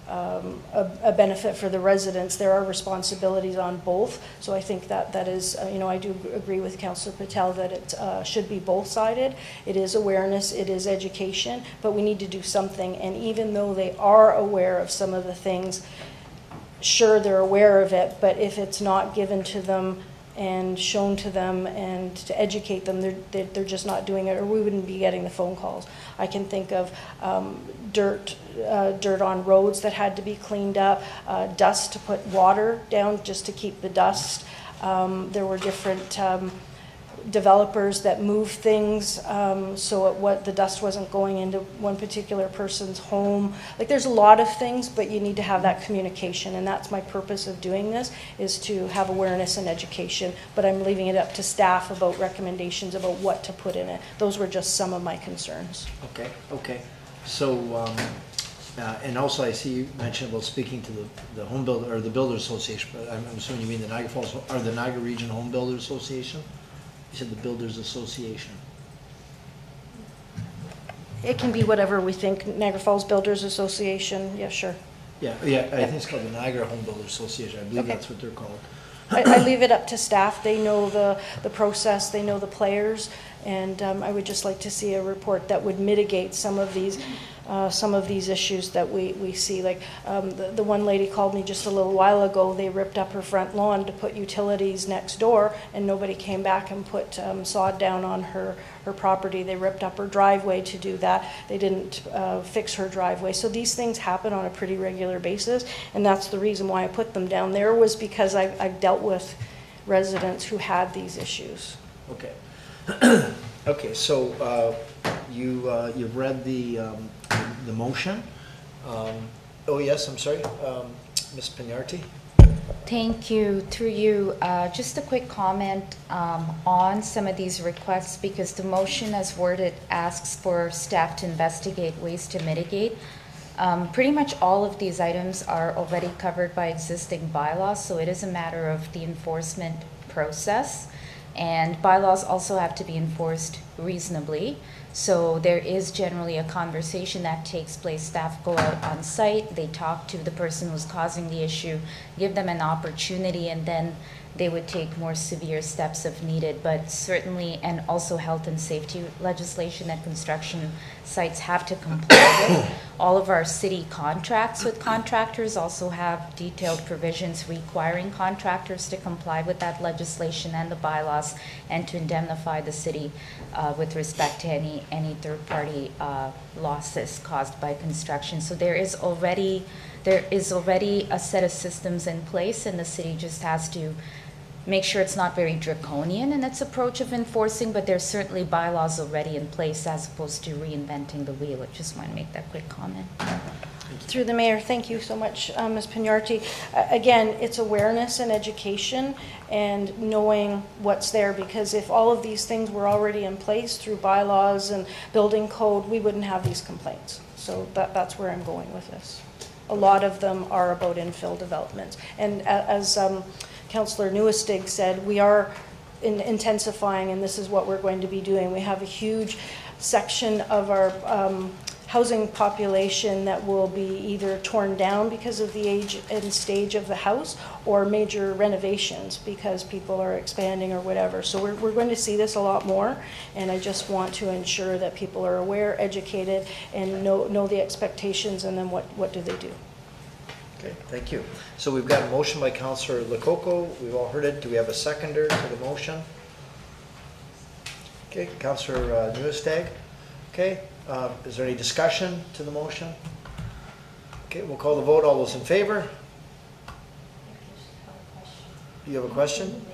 a benefit for the residents. There are responsibilities on both. So I think that is, I do agree with Councillor Patel that it should be both-sided. It is awareness, it is education, but we need to do something. And even though they are aware of some of the things, sure, they're aware of it, but if it's not given to them and shown to them and to educate them, they're just not doing it, or we wouldn't be getting the phone calls. I can think of dirt on roads that had to be cleaned up, dust to put water down just to keep the dust. There were different developers that moved things so the dust wasn't going into one particular person's home. Like, there's a lot of things, but you need to have that communication, and that's my purpose of doing this, is to have awareness and education. But I'm leaving it up to staff about recommendations about what to put in it. Those were just some of my concerns. Okay. So, and also I see you mentioned about speaking to the home builder, or the Builder Association, but I'm assuming you mean the Niagara Falls, or the Niagara Region Home Builders Association? You said the Builders Association. It can be whatever we think. Niagara Falls Builders Association, yeah, sure. Yeah, I think it's called the Niagara Home Builders Association. I believe that's what they're called. I leave it up to staff. They know the process, they know the players, and I would just like to see a report that would mitigate some of these issues that we see. Like the one lady called me just a little while ago. They ripped up her front lawn to put utilities next door, and nobody came back and put sod down on her property. They ripped up her driveway to do that. They didn't fix her driveway. So these things happen on a pretty regular basis, and that's the reason why I put them down there, was because I've dealt with residents who had these issues. Okay. Okay, so you've read the motion. Oh yes, I'm sorry, Ms. Pignarti. Thank you. Through you, just a quick comment on some of these requests, because the motion as worded asks for staff to investigate ways to mitigate. Pretty much all of these items are already covered by existing bylaws, so it is a matter of the enforcement process. And bylaws also have to be enforced reasonably. So there is generally a conversation that takes place. Staff go out on site, they talk to the person who's causing the issue, give them an opportunity, and then they would take more severe steps if needed. But certainly, and also health and safety legislation that construction sites have to comply with. All of our city contracts with contractors also have detailed provisions requiring contractors to comply with that legislation and the bylaws, and to indemnify the city with respect to any third-party losses caused by construction. So there is already a set of systems in place, and the city just has to make sure it's not very draconian in its approach of enforcing, but there's certainly bylaws already in place as opposed to reinventing the wheel. I just want to make that quick comment. Through the mayor, thank you so much, Ms. Pignarti. Again, it's awareness and education and knowing what's there, because if all of these things were already in place through bylaws and building code, we wouldn't have these complaints. So that's where I'm going with this. A lot of them are about infill developments. And as Councillor Newestig said, we are intensifying, and this is what we're going to be doing. We have a huge section of our housing population that will be either torn down because of the age and stage of the house, or major renovations because people are expanding or whatever. So we're going to see this a lot more, and I just want to ensure that people are aware, educated, and know the expectations, and then what do they do. Okay, thank you. So we've got a motion by Councillor Lococo. We've all heard it. Do we have a seconder to the motion? Okay, Councillor Newestag. Okay, is there any discussion to the motion? Okay, we'll call the vote. All those in favor? You have a question?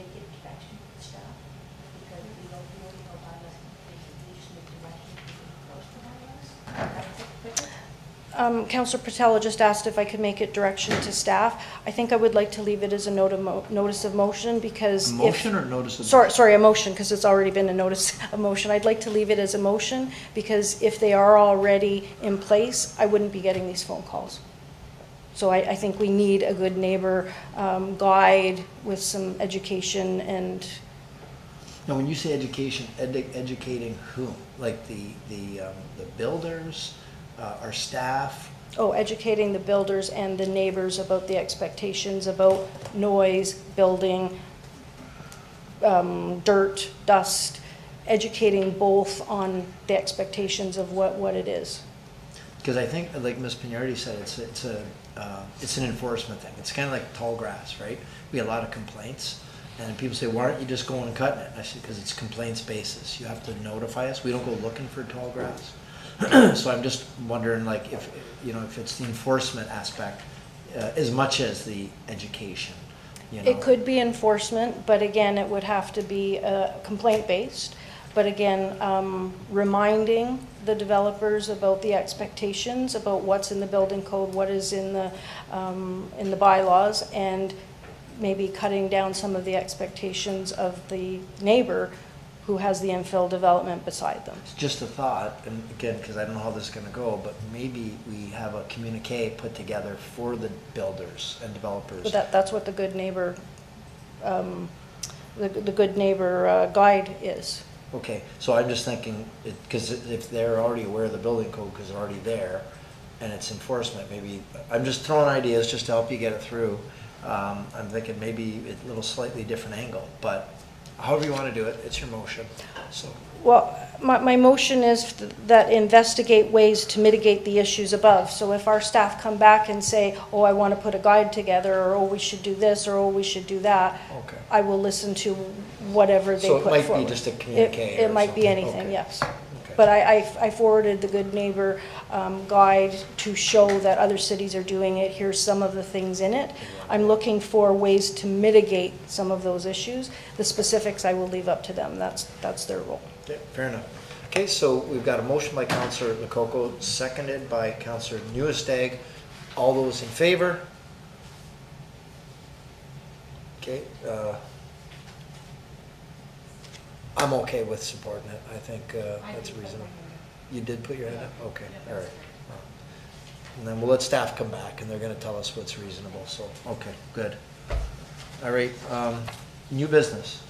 Councillor Patel just asked if I could make it direction to staff. I think I would like to leave it as a notice of motion because A if... motion or notice of? Sorry, a motion, because it's already been a notice of motion. I'd like to leave it as a motion because if they are already in place, I wouldn't be getting these phone calls. So I think we need a good neighbor guide with some education and... Now, when you say education, educating whom? Like the builders, our staff? Oh, educating the builders and the neighbors about the expectations about noise, building, dirt, dust, educating both on the expectations of what it is. Because I think, like Ms. Pignardi said, it's an enforcement thing. It's kind of like tall grass, right? We get a lot of complaints, and people say, why aren't you just going and cutting it? I said, because it's complaints basis. You have to notify us. We don't go looking for tall grass. So I'm just wondering, like, if it's the enforcement aspect as much as the education. It could be enforcement, but again, it would have to be complaint-based. But again, reminding the developers about the expectations, about what's in the building code, what is in the bylaws, and maybe cutting down some of the expectations of the neighbor who has the infill development beside them. It's just a thought, and again, because I don't know how this is going to go, but maybe we have a communique put together for the builders and developers. But that's what the good neighbor, the good neighbor guide is. Okay, so I'm just thinking, because if they're already aware of the building code, because they're already there, and it's enforcement, maybe, I'm just throwing ideas just to help you get it through. I'm thinking maybe a little slightly different angle, but however you want to do it, it's your motion, so. Well, my motion is that investigate ways to mitigate the issues above. So if our staff come back and say, oh, I want to put a guide together, or oh, we should do this, or oh, we should do that, okay. I will listen to whatever they put forward. So it might be just a communique It might be anything, okay. Yes. Okay. But I forwarded the Good Neighbor guide to show that other cities are doing it. Here's some of the things in it. I'm looking for ways to mitigate some of those issues. The specifics I will leave up to them. That's their role. Okay, fair enough. Okay, so we've got a motion by Councillor Lococo, seconded by Councillor Nieuwestag. All those in favor? Okay, I'm okay with supporting it. I think that's reasonable. You did put your hand up? Okay, all right. And then we'll let staff come back, and they're going to tell us what's reasonable. So, okay, good. All right, new business.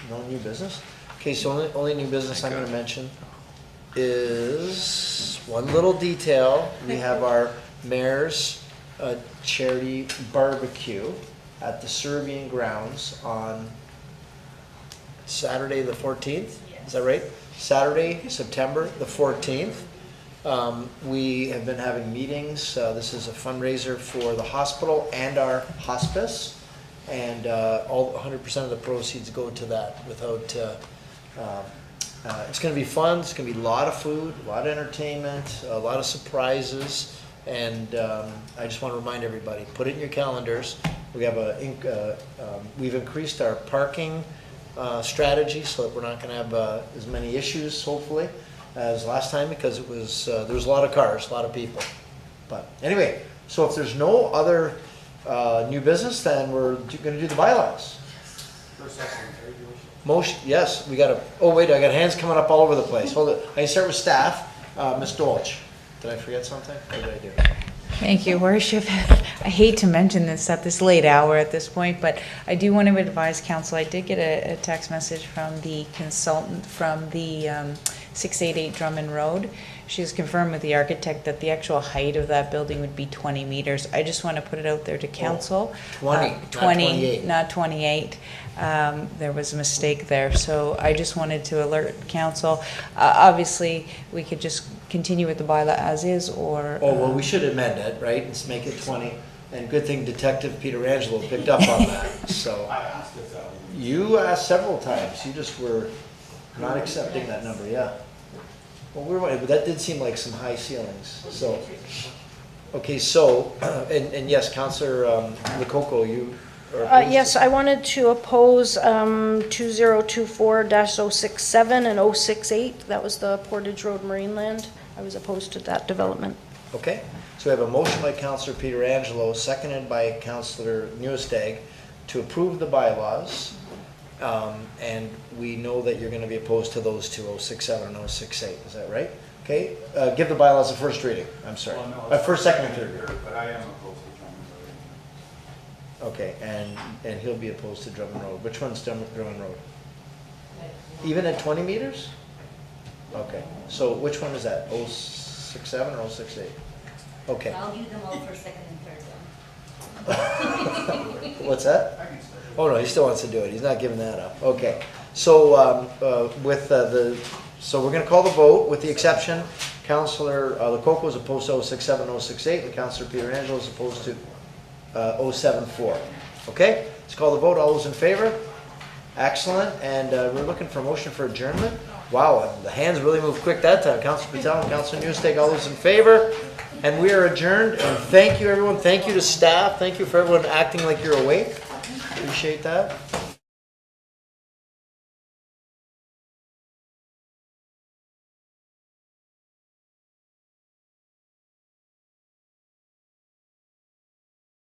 No new business? Okay, so only new business I'm going to mention is one little detail. We have our mayor's charity barbecue at the Serbian grounds on Saturday the 14th. Is that right? Saturday, September the 14th. We have been having meetings. This is a fundraiser for the hospital and our hospice. And all 100% of the proceeds go to that. It's going to be fun. It's going to be a lot of food, a lot of entertainment, a lot of surprises. And I just want to remind everybody, put it in your calendars. We have we've increased our parking strategy so that we're not going to have as many issues, hopefully, as last time, because it was there was a lot of cars, a lot of people. But anyway, so if there's no other new business, then we're going to do the bylaws. Motion, yes, we got a, oh wait, I got hands coming up all over the place. Hold it, I can start with staff. Ms. Dolch, did I forget something? What did I do? Thank you, Worship. I hate to mention this at this late hour at this point, but I do want to advise council, I did get a text message from the consultant from the 688 Drummond Road. She's confirmed with the architect that the actual height of that building would be 20 meters. I just want to put it out there to council. 20, not 28. Not 28. There was a mistake there, so I just wanted to alert council. Obviously, we could just continue with the bylaw as is, or... Oh, well, we should amend it, right, and make it 20. And good thing Detective Pietrangelo picked up on that, so... I asked it that. You asked several times. You just were not accepting that number, yeah. Well, but that did seem like some high ceilings, so... Okay, so, and yes, Councillor Lococo, you Yes, I wanted to oppose 2024-067 and 068. That was the Portage Road Marine Land. I was opposed to that development. Okay, so we have a motion by Councillor Pietrangelo, seconded by Councillor Newestag to approve the bylaws. And we know that you're going to be opposed to those two, 067 and 068, is that right? Okay, give the bylaws a first reading, I'm sorry. First, second, and third. But I am opposed to Drummond Road. Okay, and he'll be opposed to Drummond Road. Which one's Drummond Road? Even at 20 meters? Okay, so which one is that? 067 or 068? Okay. I'll give them all for second and third then. What's that? Oh, no, he still wants to do it. He's not giving that up. Okay. So so we're going to call the vote with the exception. Councillor Lococo is opposed to 067, 068, and Councillor Pietrangelo is opposed to 074. Okay? Let's call the vote. All those in favor? Excellent. And we're looking for a motion for adjournment. Wow, the hands really moved quick that time. Councillor Patel and Councillor Newestag, all those in favor? And we are adjourned. And thank you, everyone. Thank you to staff. Thank you for everyone acting like you're awake. Appreciate that.